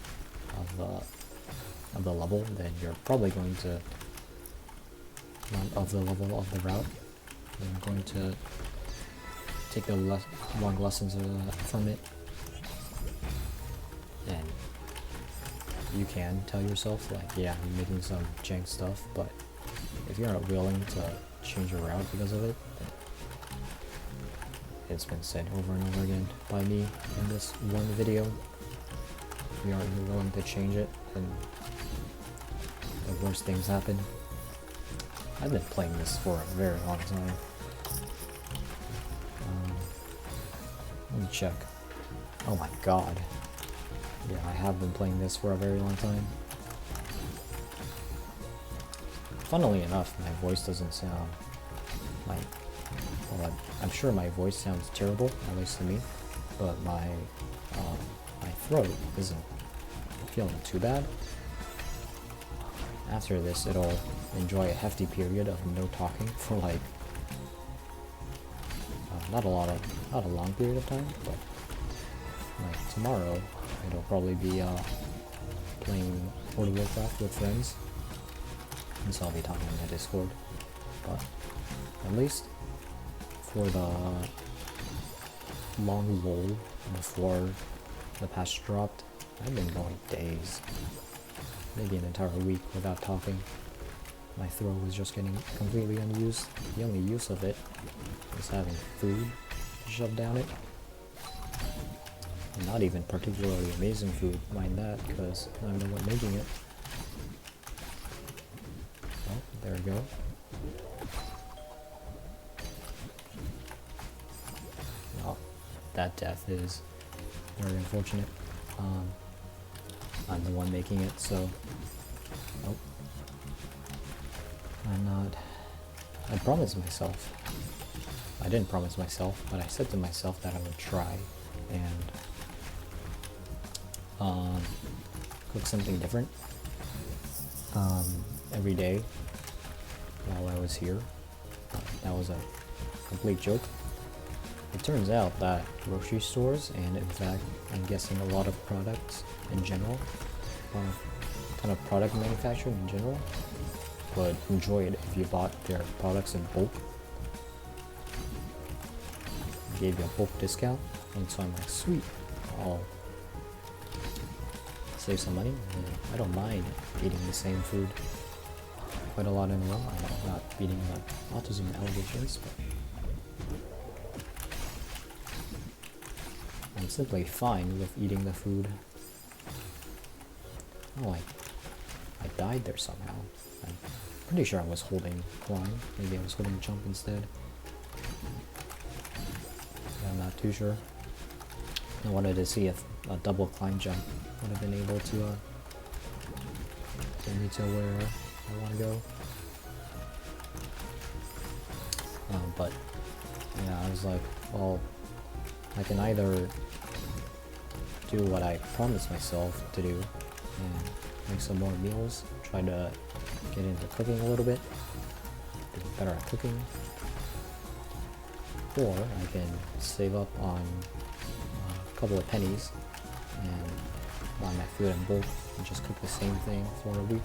of the level, then you're probably going to of the level of the route. You're going to take the wrong lessons from it, and you can tell yourself like, yeah, I'm making some jank stuff, but if you're not willing to change your route because of it, it's been said over and over again by me in this one video, if you aren't willing to change it, then the worst things happen. I've been playing this for a very long time. Let me check. Oh my god. Yeah, I have been playing this for a very long time. Funnily enough, my voice doesn't sound like... Well, I'm sure my voice sounds terrible, at least to me, but my throat isn't feeling too bad. After this, it'll enjoy a hefty period of no talking for like not a long period of time, but like tomorrow it'll probably be playing World of Warcraft with friends, and so I'll be talking on the Discord. But at least for the long lull before the patch dropped, I've been going days, maybe an entire week without talking. My throat was just getting completely unused. The only use of it was having food shoved down it. And not even particularly amazing food, mind that, because I'm the one making it. Oh, there we go. Oh, that death is very unfortunate. I'm the one making it, so... Nope. I'm not... I promised myself. I didn't promise myself, but I said to myself that I would try and cook something different every day while I was here. That was a complete joke. It turns out that grocery stores, and in fact I'm guessing a lot of products in general, kind of product manufacturing in general, would enjoy it if you bought their products in bulk. Gave you a bulk discount, and so I'm like, sweet, I'll save some money. And I don't mind eating the same food quite a lot in a row. I'm not beating the autism allegations, but I'm simply fine with eating the food. Oh, I died there somehow. I'm pretty sure I was holding climb. Maybe I was holding jump instead. I'm not too sure. I wanted to see if a double climb jump would have been able to get me to where I want to go. But yeah, I was like, well, I can either do what I promised myself to do and make some more meals, try to get into cooking a little bit, be better at cooking, or I can save up on a couple of pennies and buy my food in bulk and just cook the same thing for a week.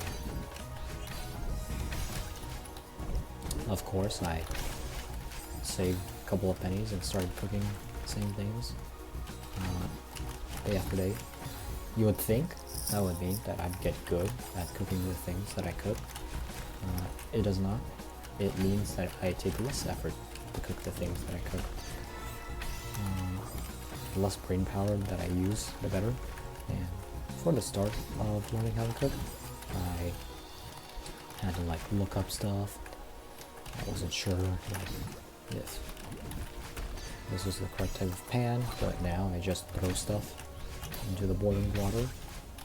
Of course, I saved a couple of pennies and started cooking the same things day after day. You would think that would mean that I'd get good at cooking the things that I cook. It does not. It means that I take less effort to cook the things that I cook. The less brain power that I use, the better. And for the start of learning how to cook, I had to like look up stuff. I wasn't sure like if this was the correct type of pan, but now I just throw stuff into the boiling water,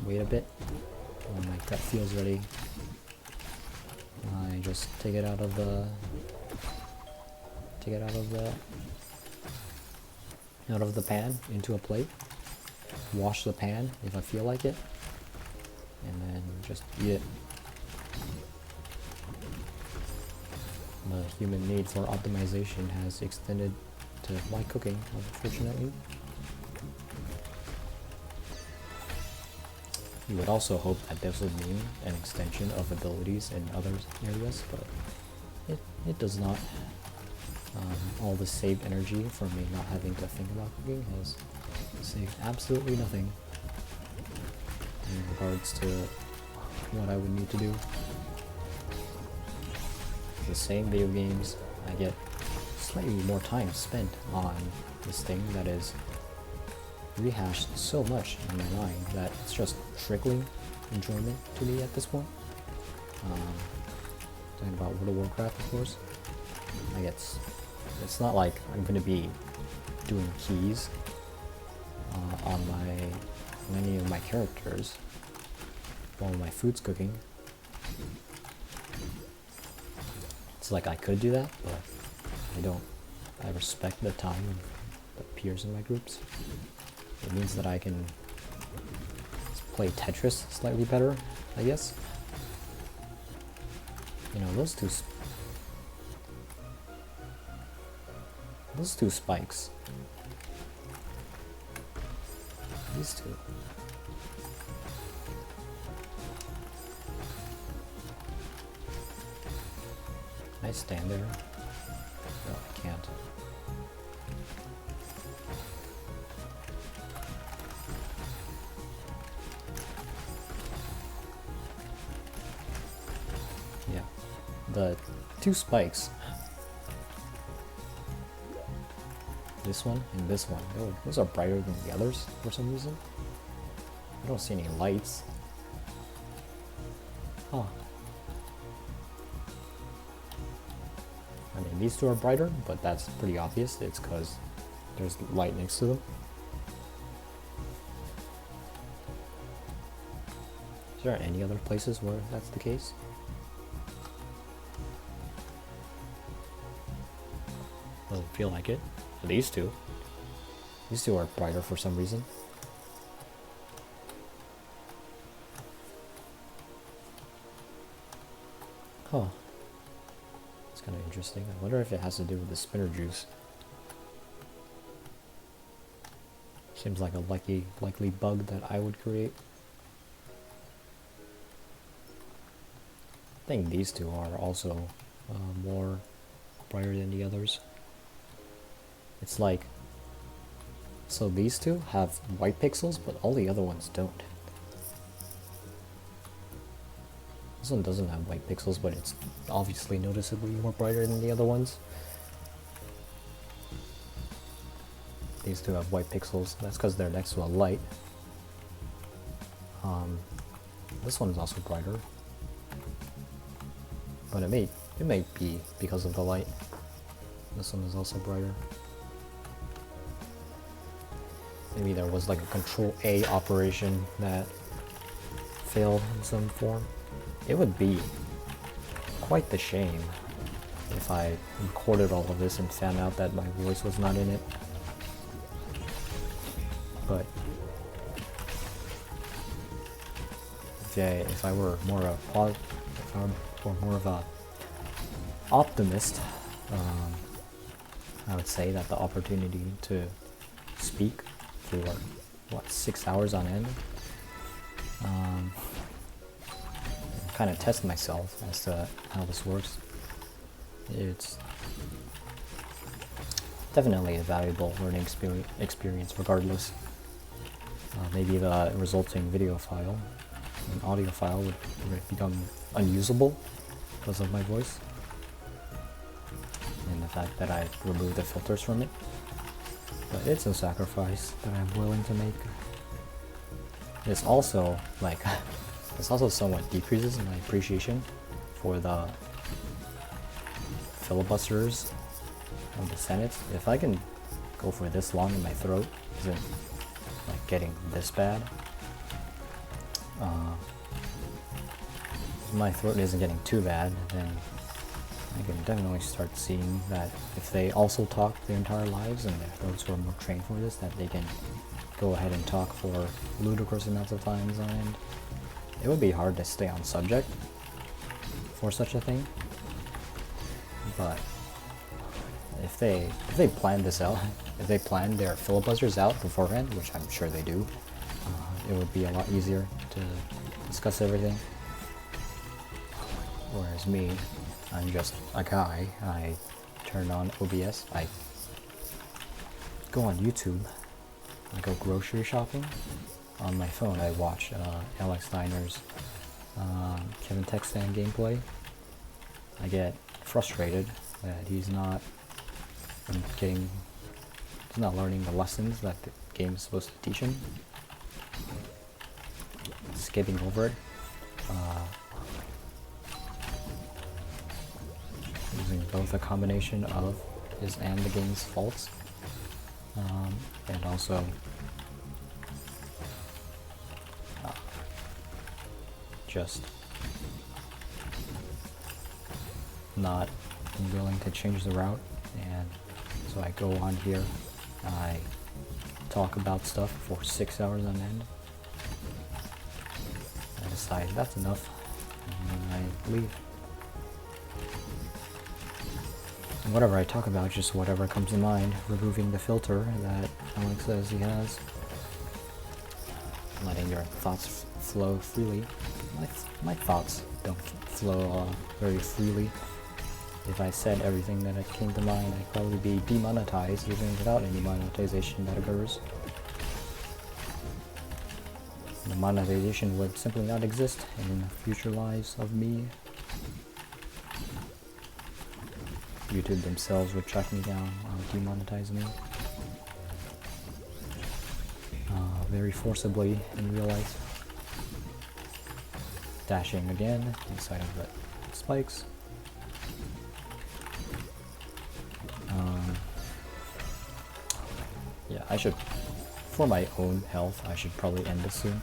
wait a bit, when my gut feels ready, I just take it out of the pan into a plate, wash the pan if I feel like it, and then just eat it. The human need for optimization has extended to my cooking, unfortunately. You would also hope that this would mean an extension of abilities in other areas, but it does not. All the saved energy from me not having to think about cooking has saved absolutely nothing in regards to what I would need to do. The same video games, I get slightly more time spent on this thing that is rehashed so much in my mind that it's just trickling enjoyment to me at this point. Talking about World of Warcraft, of course. Like it's not like I'm gonna be doing keys on any of my characters while my food's cooking. It's like I could do that, but I don't. I respect the time of the peers in my groups. It means that I can play Tetris slightly better, I guess. You know, those two spikes. These two. Can I stand there? No, I can't. Yeah. The two spikes. This one and this one. Those are brighter than the others for some reason. I don't see any lights. Huh. I mean, these two are brighter, but that's pretty obvious. It's because there's light next to them. Is there any other places where that's the case? Doesn't feel like it. These two are brighter for some reason. Huh. It's kind of interesting. I wonder if it has to do with the spinner juice. Seems like a likely bug that I would create. I think these two are also more brighter than the others. It's like, so these two have white pixels, but all the other ones don't. This one doesn't have white pixels, but it's obviously noticeably more brighter than the other ones. These two have white pixels. That's because they're next to a light. This one is also brighter, but it may be because of the light. This one is also brighter. Maybe there was like a Control A operation that failed in some form. It would be quite the shame if I recorded all of this and found out that my voice was not in it. But if I were more of a optimist, I would say that the opportunity to speak for what, 6 hours on end, kind of test myself as to how this works. It's definitely a valuable learning experience regardless. Maybe the resulting video file and audio file would become unusable because of my voice and the fact that I removed the filters from it. but it's a sacrifice that I'm willing to make. It's also like this also somewhat decreases my appreciation for the filibusters of the Senate. If I can go for this long and my throat isn't like getting this bad, if my throat isn't getting too bad, then I can definitely start seeing that if they also talk their entire lives, and those who are more trained for this, that they can go ahead and talk for ludicrous amounts of times on end. It would be hard to stay on subject for such a thing, but if they plan this out, if they plan their filibusters out beforehand, which I'm sure they do, it would be a lot easier to discuss everything. Whereas me, I'm just a guy. I turn on OBS, I go on YouTube, I go grocery shopping. On my phone I watch Alex Steiner's Kevin Texan gameplay. I get frustrated that he's not learning the lessons that the game is supposed to teach him. Skipping over it. Using both a combination of his and the game's faults, and also just not willing to change the route. And so I go on here, I talk about stuff for 6 hours on end. I decide that's enough, and then I leave. And whatever I talk about, just whatever comes to mind, removing the filter that Alex says he has. Letting your thoughts flow freely. My thoughts don't flow very freely. If I said everything that came to mind, I'd probably be demonetized even without any monetization that occurs. The monetization would simply not exist in future lives of me. YouTube themselves would track me down, demonetize me. Very forcibly in real life. Dashing again inside of the spikes. Yeah, I should, for my own health, I should probably end this soon.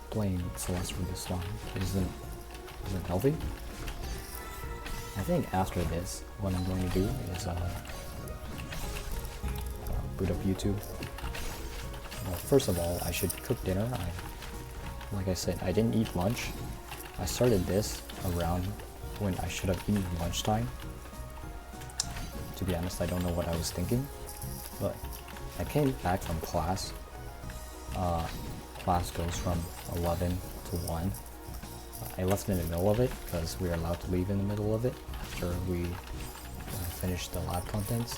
Playing Celeste for this long isn't healthy. I think after this, what I'm going to do is boot up YouTube. First of all, I should cook dinner. Like I said, I didn't eat lunch. I started this around when I should have eaten lunchtime. To be honest, I don't know what I was thinking, but I came back from class. Class goes from 11 to 1. I left in the middle of it because we are allowed to leave in the middle of it after we finished the lab contents.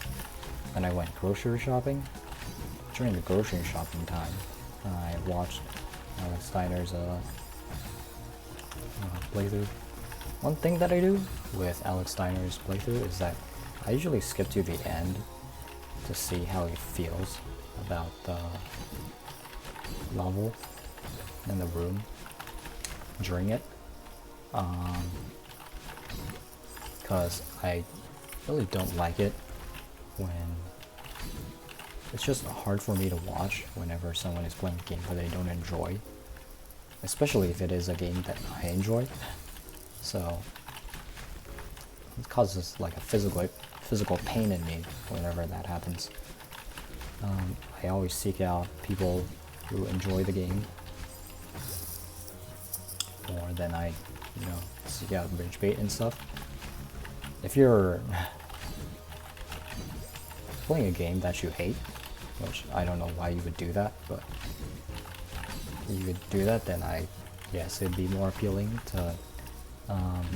And I went grocery shopping. During the grocery shopping time, I watched Alex Steiner's playthrough. One thing that I do with Alex Steiner's playthrough is that I usually skip to the end to see how he feels about the level in the room during it. Because I really don't like it when it's just hard for me to watch whenever someone is playing a game that they don't enjoy, especially if it is a game that I enjoy. So it causes like a physical pain in me whenever that happens. I always seek out people who enjoy the game, or then I, seek out rage bait and stuff. If you're playing a game that you hate, which I don't know why you would do that, but you would do that, then yes, it'd be more appealing to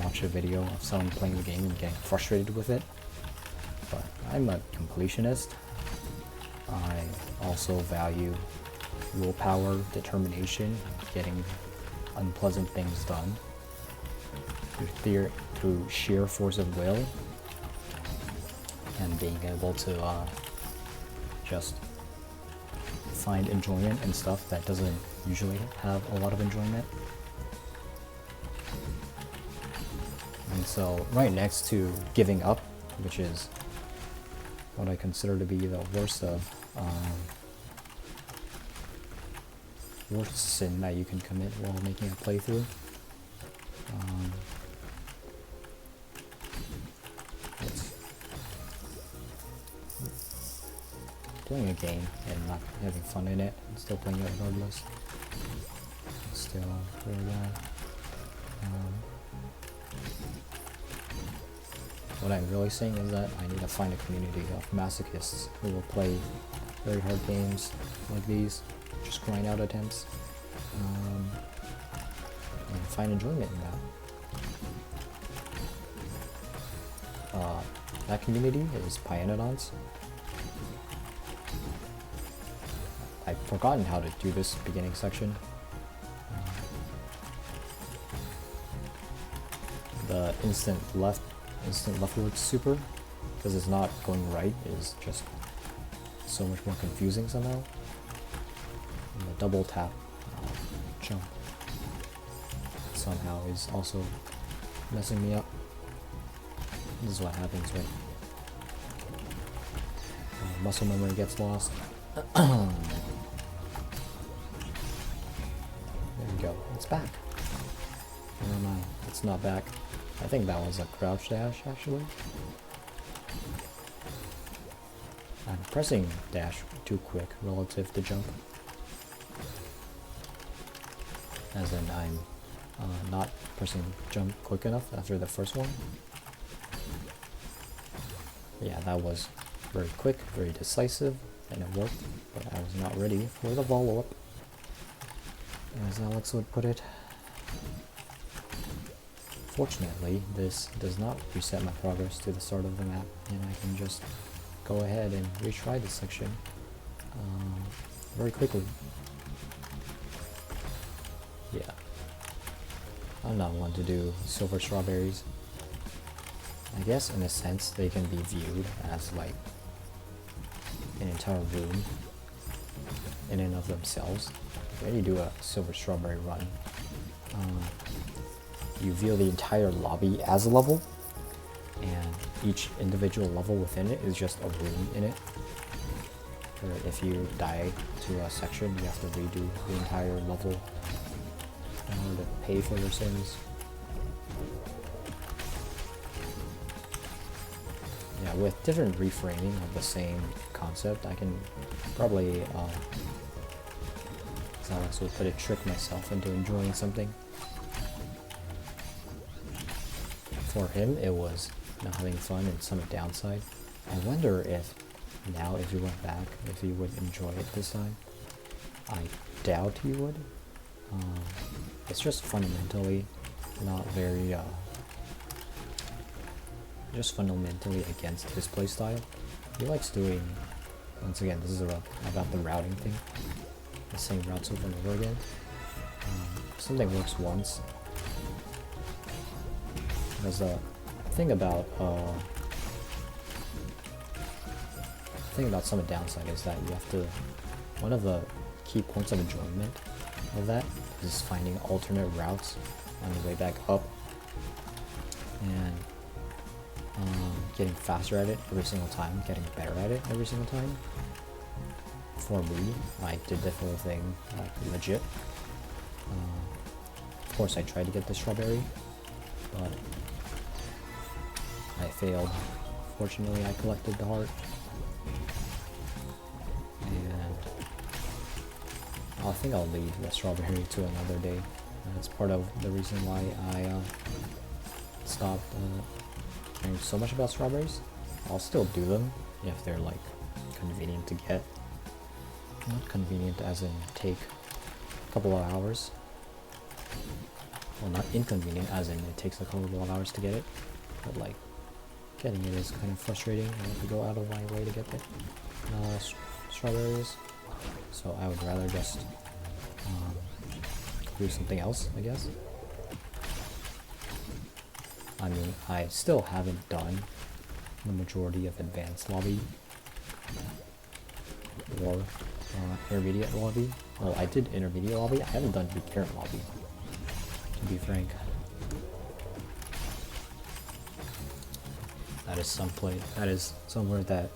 watch a video of someone playing the game and getting frustrated with it. But I'm a completionist. I also value willpower, determination, getting unpleasant things done through sheer force of will, and being able to just find enjoyment in stuff that doesn't usually have a lot of enjoyment. And so right next to giving up, which is what I consider to be the worst sin that you can commit while making a playthrough. It's playing a game and not having fun in it, and still playing it regardless. Still very bad. What I'm really saying is that I need to find a community of masochists who will play very hard games like these, just grind out attempts, and find enjoyment in that. That community is Pyanodons. I've forgotten how to do this beginning section. The instant leftward super, because it's not going right, is just so much more confusing somehow. And the double tap jump somehow is also messing me up. This is what happens, right? Muscle memory gets lost. There we go. It's back. Never mind. It's not back. I think that was a crouch dash, actually. I'm pressing dash too quick relative to jump. As in, I'm not pressing jump quick enough after the first one. Yeah, that was very quick, very decisive, and it worked, but I was not ready for the follow-up, as Alex would put it. Fortunately, this does not reset my progress to the start of the map, and I can just go ahead and retry this section very quickly. Yeah. I'm not one to do silver strawberries. I guess in a sense they can be viewed as like an entire room in and of themselves. When you do a silver strawberry run, you view the entire lobby as a level, and each individual level within it is just a room in it. Or if you die to a section, you have to redo the entire level in order to pay for your sins. Yeah, with different reframing of the same concept, I can probably, as Alex would put it, trick myself into enjoying something. For him, it was not having fun and some downside. I wonder if now, if he went back, if he would enjoy it this time. I doubt he would. It's just fundamentally not very, just fundamentally against his playstyle. He likes doing, once again, this is about the routing thing, the same routes over and over again. If something works once, there's a thing about some downside is that you have to, one of the key points of enjoyment of that is finding alternate routes on the way back up and getting faster at it every single time, getting better at it every single time. For me, I did the whole thing like legit. Of course I tried to get the strawberry, but I failed. Fortunately, I collected the heart. And I think I'll leave the strawberry to another day. That's part of the reason why I stopped caring so much about strawberries. I'll still do them if they're like convenient to get. Not convenient as in take a couple of hours. Well, not inconvenient as in it takes a couple of hours to get it, but like getting it is kind of frustrating. I have to go out of my way to get the strawberries, so I would rather just do something else, I guess. I mean, I still haven't done the majority of advanced lobby. or intermediate lobby. Well, I did intermediate lobby. I haven't done beginner lobby, to be frank. That is that is somewhere that,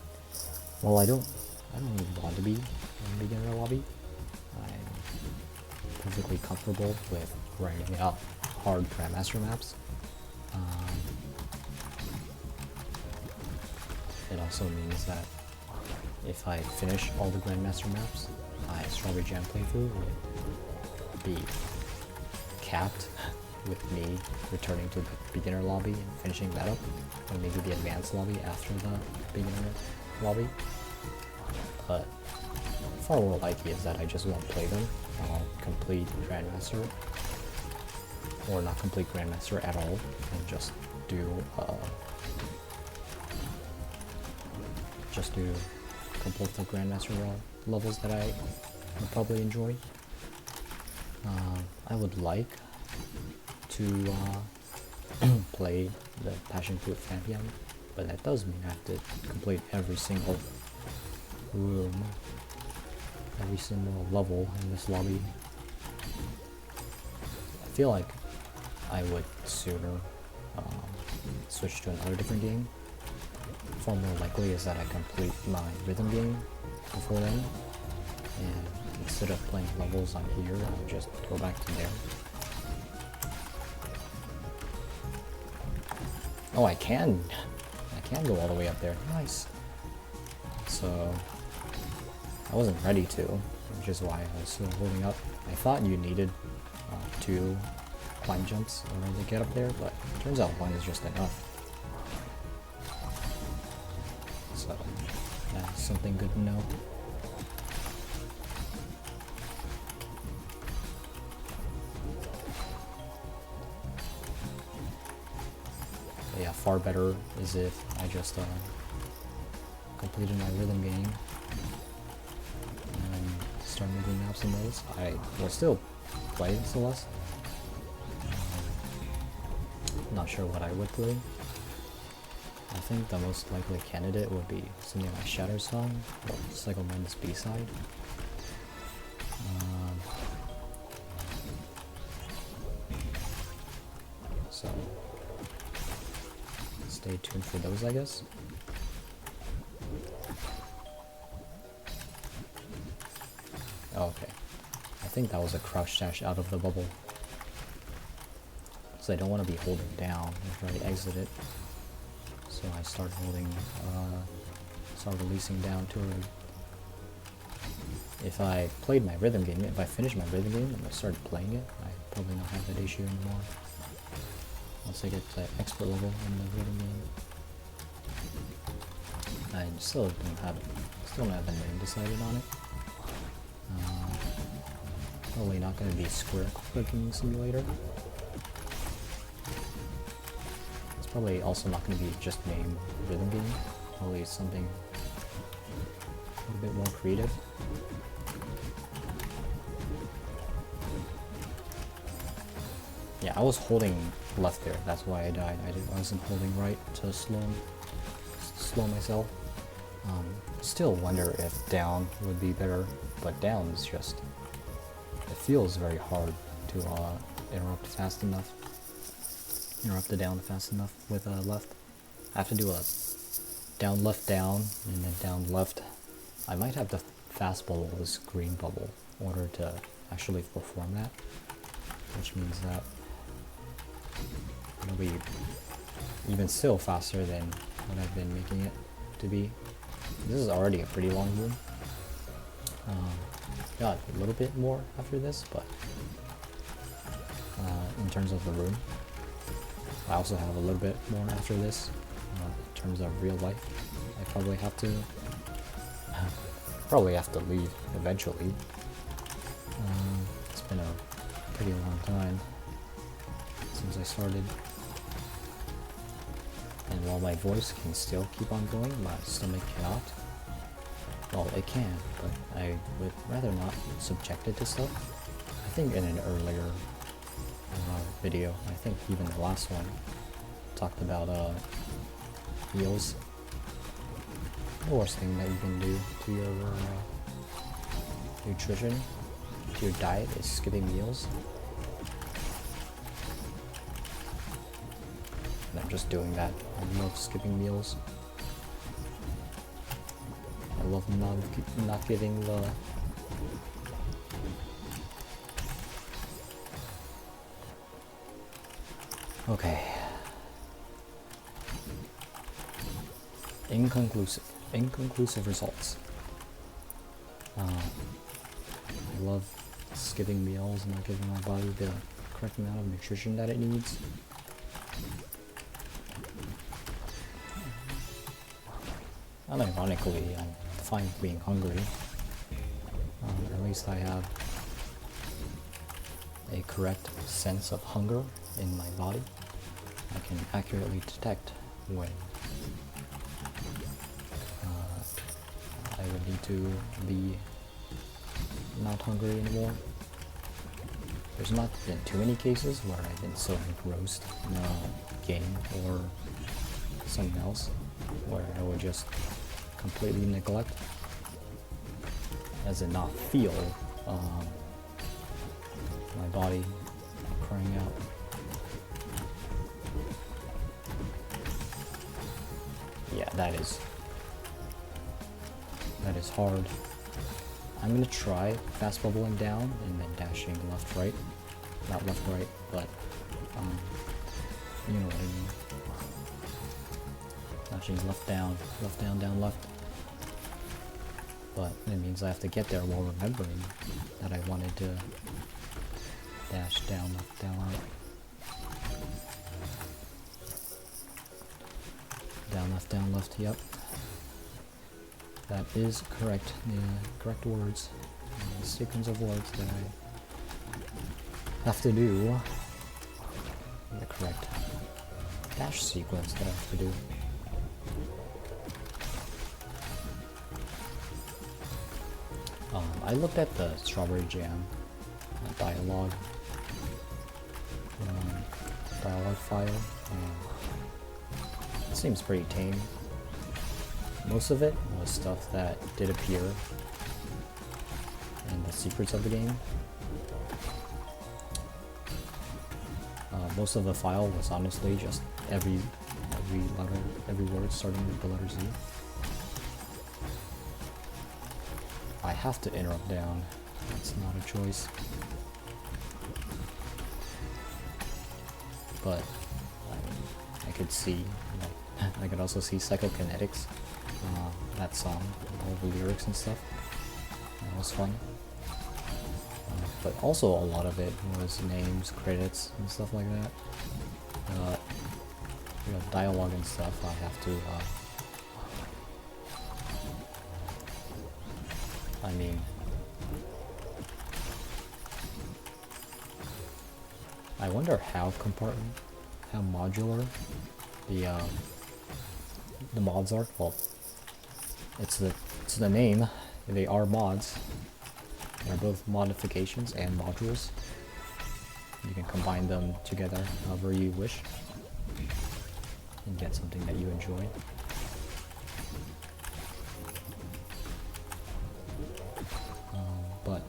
well, I don't really want to be in beginner lobby. I'm perfectly comfortable with grinding out hard Grandmaster maps. It also means that if I finish all the Grandmaster maps, my Strawberry Jam playthrough would be capped with me returning to the beginner lobby and finishing that up, or maybe the advanced lobby after the beginner lobby. But far more likely is that I just won't play them. I'll complete Grandmaster, or not complete Grandmaster at all, and just do a couple of the Grandmaster levels that I would probably enjoy. I would like to play the Passion Fruit Champion, but that does mean I have to complete every single room, every single level in this lobby. I feel like I would sooner switch to another different game. Far more likely is that I complete my rhythm game before then, and instead of playing levels on here, I'll just go back to there. Oh, I can go all the way up there. Nice. So I wasn't ready to, which is why I was still holding up. I thought you needed 2 climb jumps in order to get up there, but it turns out 1 is just enough. So that's something good to know. But yeah, far better is if I just completed my rhythm game and start making maps in those. I will still play Celeste. Not sure what I would play. I think the most likely candidate would be something like Shatter Song or Cycle Minus B-side. So stay tuned for those, I guess. Oh, okay. I think that was a crouch dash out of the bubble. So I don't want to be holding down after I exit it. So I start releasing down to it. If I played my rhythm game, if I finished my rhythm game and I started playing it, I'd probably not have that issue anymore. Once I get to expert level in the rhythm game. I still don't have a name decided on it. Probably not going to be Square Clicking Simulator. It's probably also not going to be just named Rhythm Game. Probably something a little bit more creative. Yeah, I was holding left there. That's why I died. I wasn't holding right to slow myself. Still wonder if down would be better, but down is just, it feels very hard to interrupt the down fast enough with left. I have to do a down left down and then down left. I might have to fast bubble this green bubble in order to actually perform that, which means that it'll be even still faster than what I've been making it to be. This is already a pretty long room. Got a little bit more after this, but in terms of the room, I also have a little bit more after this. In terms of real life, I probably have to leave eventually. It's been a pretty long time since I started. And while my voice can still keep on going, my stomach cannot. Well, it can, but I would rather not subject it to stuff. I think in an earlier video, I think even the last one, talked about eels. the worst thing that you can do to your nutrition, to your diet, is skipping meals. And I'm just doing that. I love skipping meals. I love not giving the okay. Inconclusive results. I love skipping meals and not giving my body the correct amount of nutrition that it needs. Unironically, I'm fine with being hungry. At least I have a correct sense of hunger in my body. I can accurately detect when I would need to be not hungry anymore. There's not been too many cases where I've been so engrossed in a game or something else where I would just completely neglect, as in not feel my body crying out. Yeah, that is hard. I'm gonna try fast bubbling down and then dashing left right. Not left right, but you know what I mean. Dashing left down, down, left. But it means I have to get there while remembering that I wanted to dash down, left. Down, left, yep. That is correct. The correct words. The sequence of words that I have to do. The correct dash sequence that I have to do. I looked at the Strawberry Jam dialogue file, and it seems pretty tame. Most of it was stuff that did appear in the secrets of the game. Most of the file was honestly just every word starting with the letter Z. I have to interrupt down. It's not a choice. But I could see, like, I could also see Psychokinetics, that song, all the lyrics and stuff. That was fun. But also a lot of it was names, credits, and stuff like that. You know, dialogue and stuff. I have to. I mean, I wonder how modular the mods are. Well, it's the name. They are mods. They're both modifications and modules. You can combine them together however you wish and get something that you enjoy. But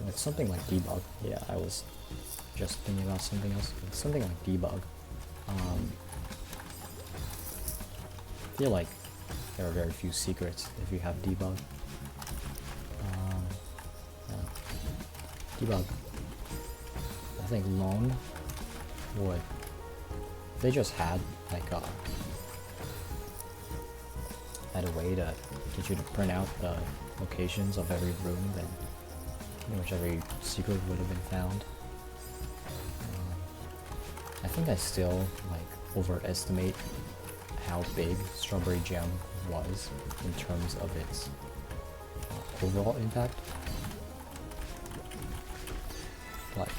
with something like debug, yeah, I was just thinking about something else. With something like debug, I feel like there are very few secrets if you have debug. Debug, I think Lone would, if they just had like had a way to get you to print out the locations of every room, then pretty much every secret would have been found. I think I still like overestimate how big Strawberry Jam was in terms of its overall impact. But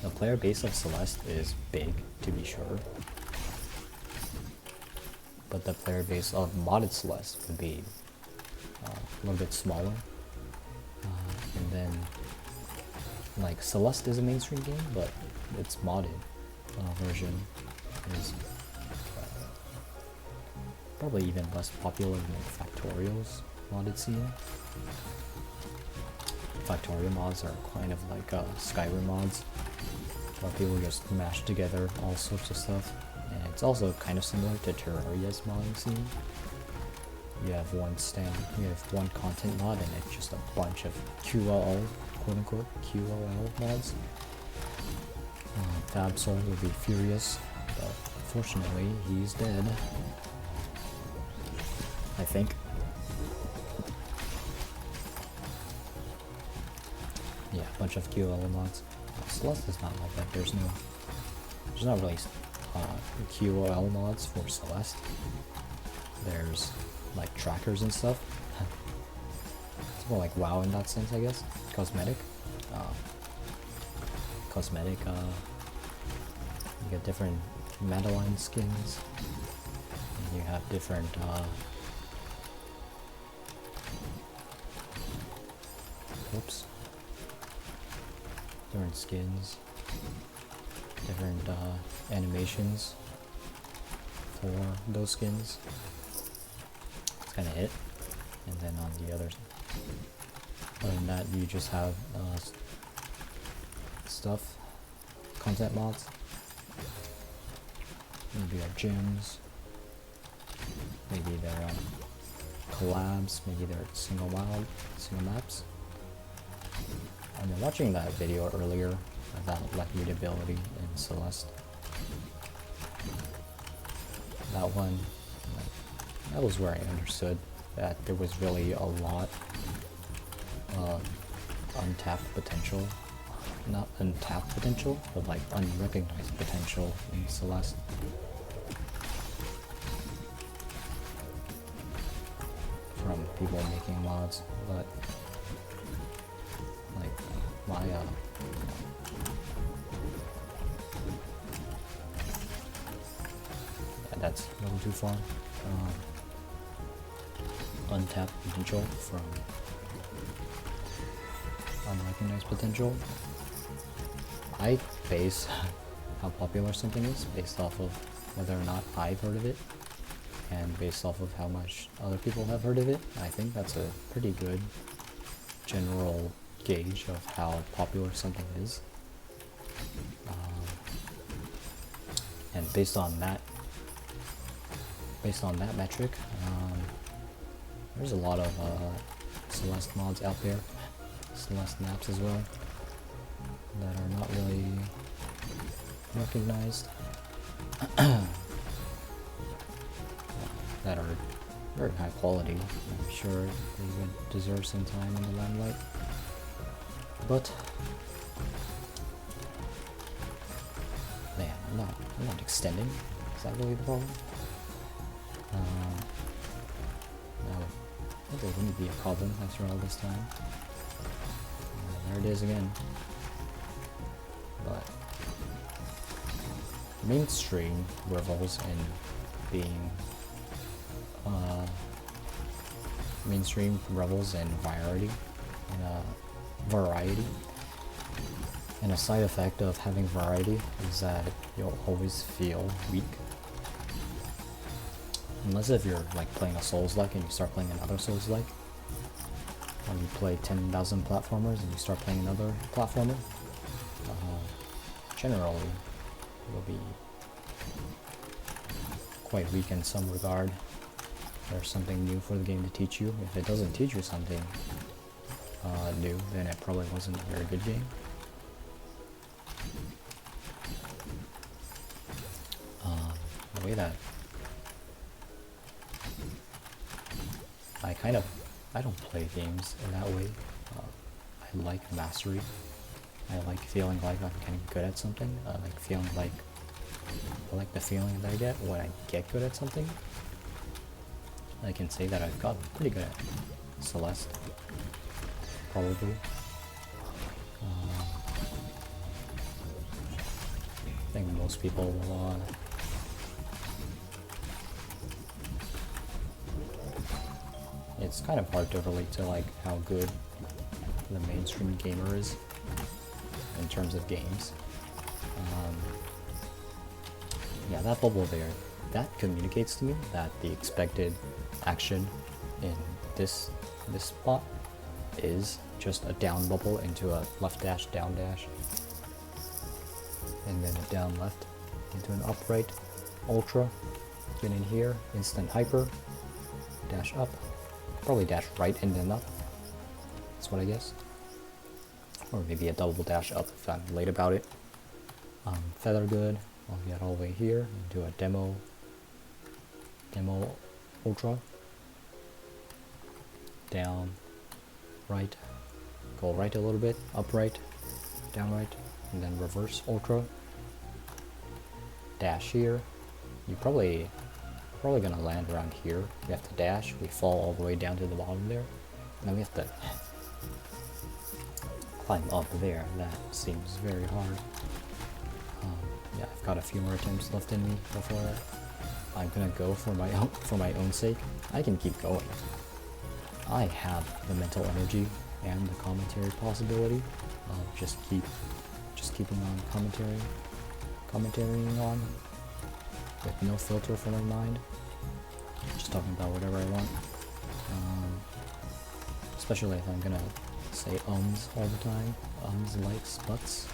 the player base of Celeste is big, to be sure. But the player base of modded Celeste would be a little bit smaller. And then like Celeste is a mainstream game, but its modded version is probably even less popular than Factorial's modded scene. Factorial mods are kind of like Skyrim mods, where people just mash together all sorts of stuff. And it's also kind of similar to Terraria's modding scene. You have one content mod and it's just a bunch of QOL, quote unquote, QOL mods. Fabsol would be furious, but unfortunately he's dead. I think. Yeah, a bunch of QOL mods. Celeste is not like that. There's not really QOL mods for Celeste. There's like trackers and stuff. It's more like WoW in that sense, I guess. Cosmetic. You get different Madeline skins. And you have different different skins, different animations for those skins. It's kind of it. And then on the other than that, you just have stuff, content mods. Maybe our gyms, maybe they're collabs, maybe they're single maps. I've been watching that video earlier about like readability in Celeste. That one, that was where I understood that there was really a lot of untapped potential. Not untapped potential, but like unrecognized potential in Celeste. From people making mods, but like my that's a little too far. Untapped potential from unrecognized potential. I base how popular something is based off of whether or not I've heard of it, and based off of how much other people have heard of it. I think that's a pretty good general gauge of how popular something is. And based on that metric, there's a lot of Celeste mods out there, Celeste maps as well, that are not really recognized, that are very high quality. I'm sure they would deserve some time in the limelight, but man, I'm not extending. Is that really the problem? No, I think there wouldn't be a problem after all this time. There it is again. But mainstream revels in being variety. And a side effect of having variety is that you'll always feel weak. Unless if you're like playing a Souls-like and you start playing another Souls-like, or you play 10,000 platformers and you start playing another platformer, generally you'll be quite weak in some regard. There's something new for the game to teach you. If it doesn't teach you something new, then it probably wasn't a very good game. The way that I don't play games in that way. I like mastery. I like feeling like I'm getting good at something. I like the feeling that I get when I get good at something. I can say that I've gotten pretty good at Celeste, probably. I think most people will it's kind of hard to relate to like how good the mainstream gamer is. in terms of games. Yeah, that bubble there, that communicates to me that the expected action in this spot is just a down bubble into a left dash, down dash, and then a down left into an upright ultra. Get in here, instant hyper, dash up, probably dash right and then up. That's what I guess. Or maybe a double dash up if I'm late about it. Feather good. I'll get all the way here and do a demo ultra. Down, right, go right a little bit, upright, down right, and then reverse ultra. Dash here. You probably gonna land around here. We have to dash, we fall all the way down to the bottom there. And then we have to climb up there. That seems very hard. Yeah, I've got a few more attempts left in me before I'm gonna go for my own sake. I can keep going. I have the mental energy and the commentary possibility of just keeping on commentarying on with no filter for my mind. Just talking about whatever I want. Especially if I'm gonna say ums all the time. Ums, likes, buts.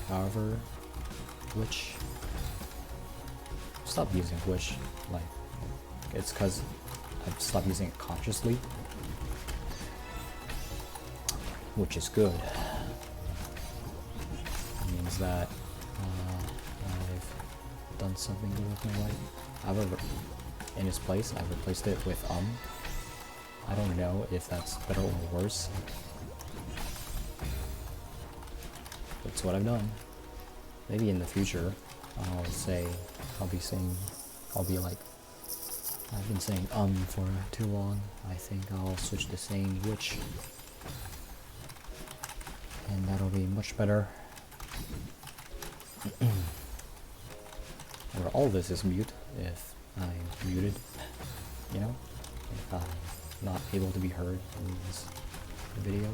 However, which, stop using which, like, it's cause I've stopped using it consciously, which is good. It means that I've done something good with my life. However, in its place, I've replaced it with I don't know if that's better or worse. That's what I've done. Maybe in the future, I'll be like, I've been saying for too long. I think I'll switch to saying which. And that'll be much better. Or all this is mute if I'm muted, you know? If I'm not able to be heard in this video.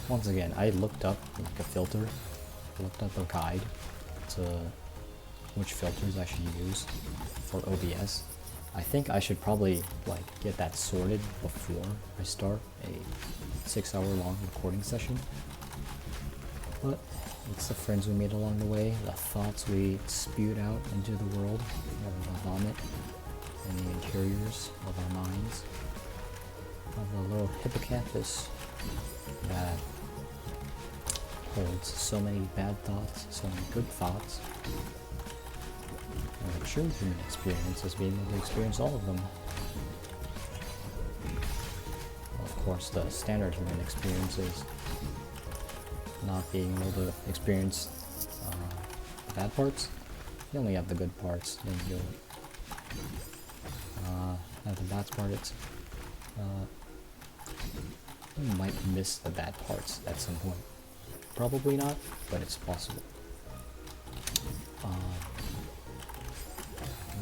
Once again, I looked up like a filter, looked up a guide to which filters I should use for OBS. I think I should probably like get that sorted before I start a 6-hour-long recording session. But it's the friends we made along the way, the thoughts we spewed out into the world, the vomit and the interiors of our minds, of the little hippocampus that holds so many bad thoughts, so many good thoughts. And the true human experience is being able to experience all of them. Of course, the standard human experience is not being able to experience the bad parts. You only have the good parts, then you'll have the bad parts. You might miss the bad parts at some point. Probably not, but it's possible.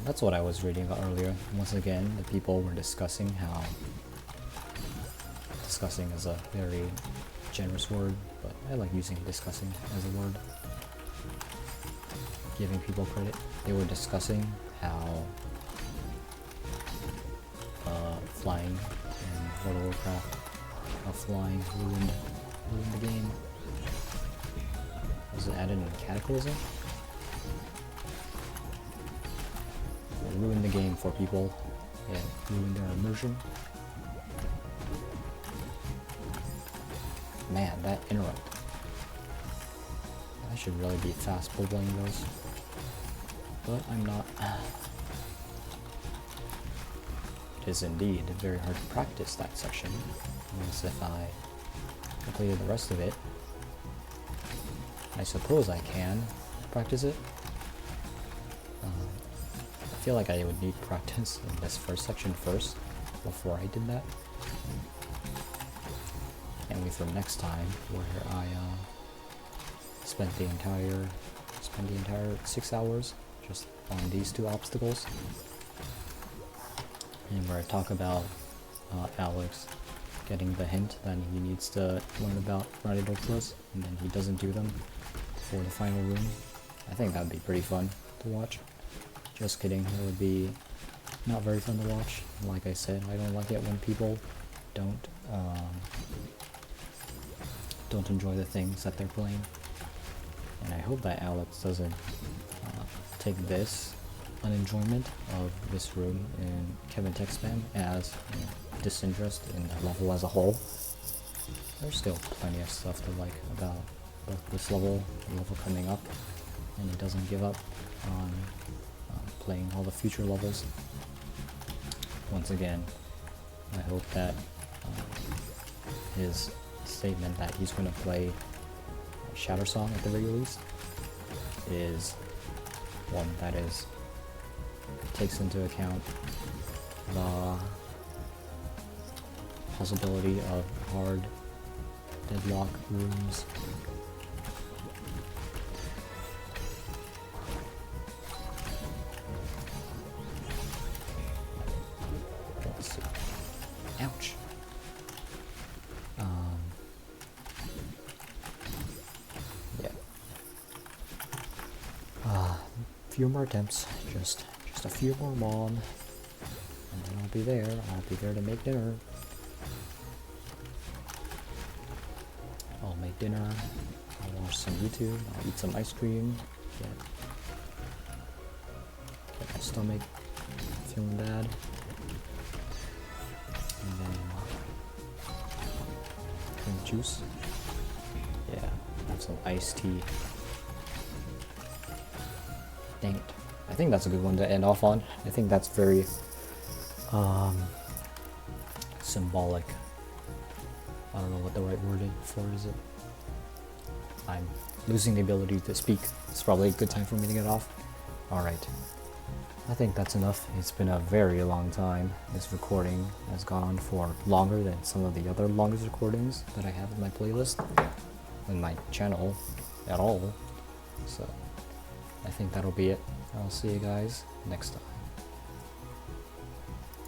That's what I was reading about earlier. Once again, the people were discussing how... Discussing is a very generous word, but I like using discussing as a word. Giving people credit. They were discussing how flying in World of Warcraft, how flying ruined the game. Was it added in Cataclysm? It ruined the game for people. It ruined their immersion. Man, that interrupt. I should really be fast bubbling those. But I'm not. It is indeed very hard to practice that section. Unless if I completed the rest of it. I suppose I can practice it. I feel like I would need practice in this first section first, before I did that. And wait for next time, where I spend the entire 6 hours just on these two obstacles. And where I talk about Alex getting the hint that he needs to learn about Radial Plus, and then he doesn't do them for the final room. I think that would be pretty fun to watch. Just kidding, it would be not very fun to watch. Like I said, I don't like it when people don't enjoy the things that they're playing. And I hope that Alex doesn't take this unenjoyment of this room in Kevin Tech Spam as disinterest in the level as a whole. There's still plenty of stuff to like about both this level, the level coming up, and he doesn't give up on playing all the future levels. Once again, I hope that his statement that he's going to play Shatter Song at the very least is one that takes into account the possibility of hard deadlock rooms. Let's see. Ouch. Yeah. Few more attempts, just a few more mom, and then I'll be there. I'll be there to make dinner. I'll make dinner. I'll watch some YouTube. I'll eat some ice cream. Get my stomach feeling bad. And then drink juice. Yeah, have some iced tea. Dang it. I think that's a good one to end off on. I think that's very symbolic. I don't know what the right word is it. I'm losing the ability to speak. It's probably a good time for me to get off. Alright. I think that's enough. It's been a very long time. This recording has gone on for longer than some of the other longest recordings that I have in my playlist, in my channel at all. So I think that'll be it. I'll see you guys next time.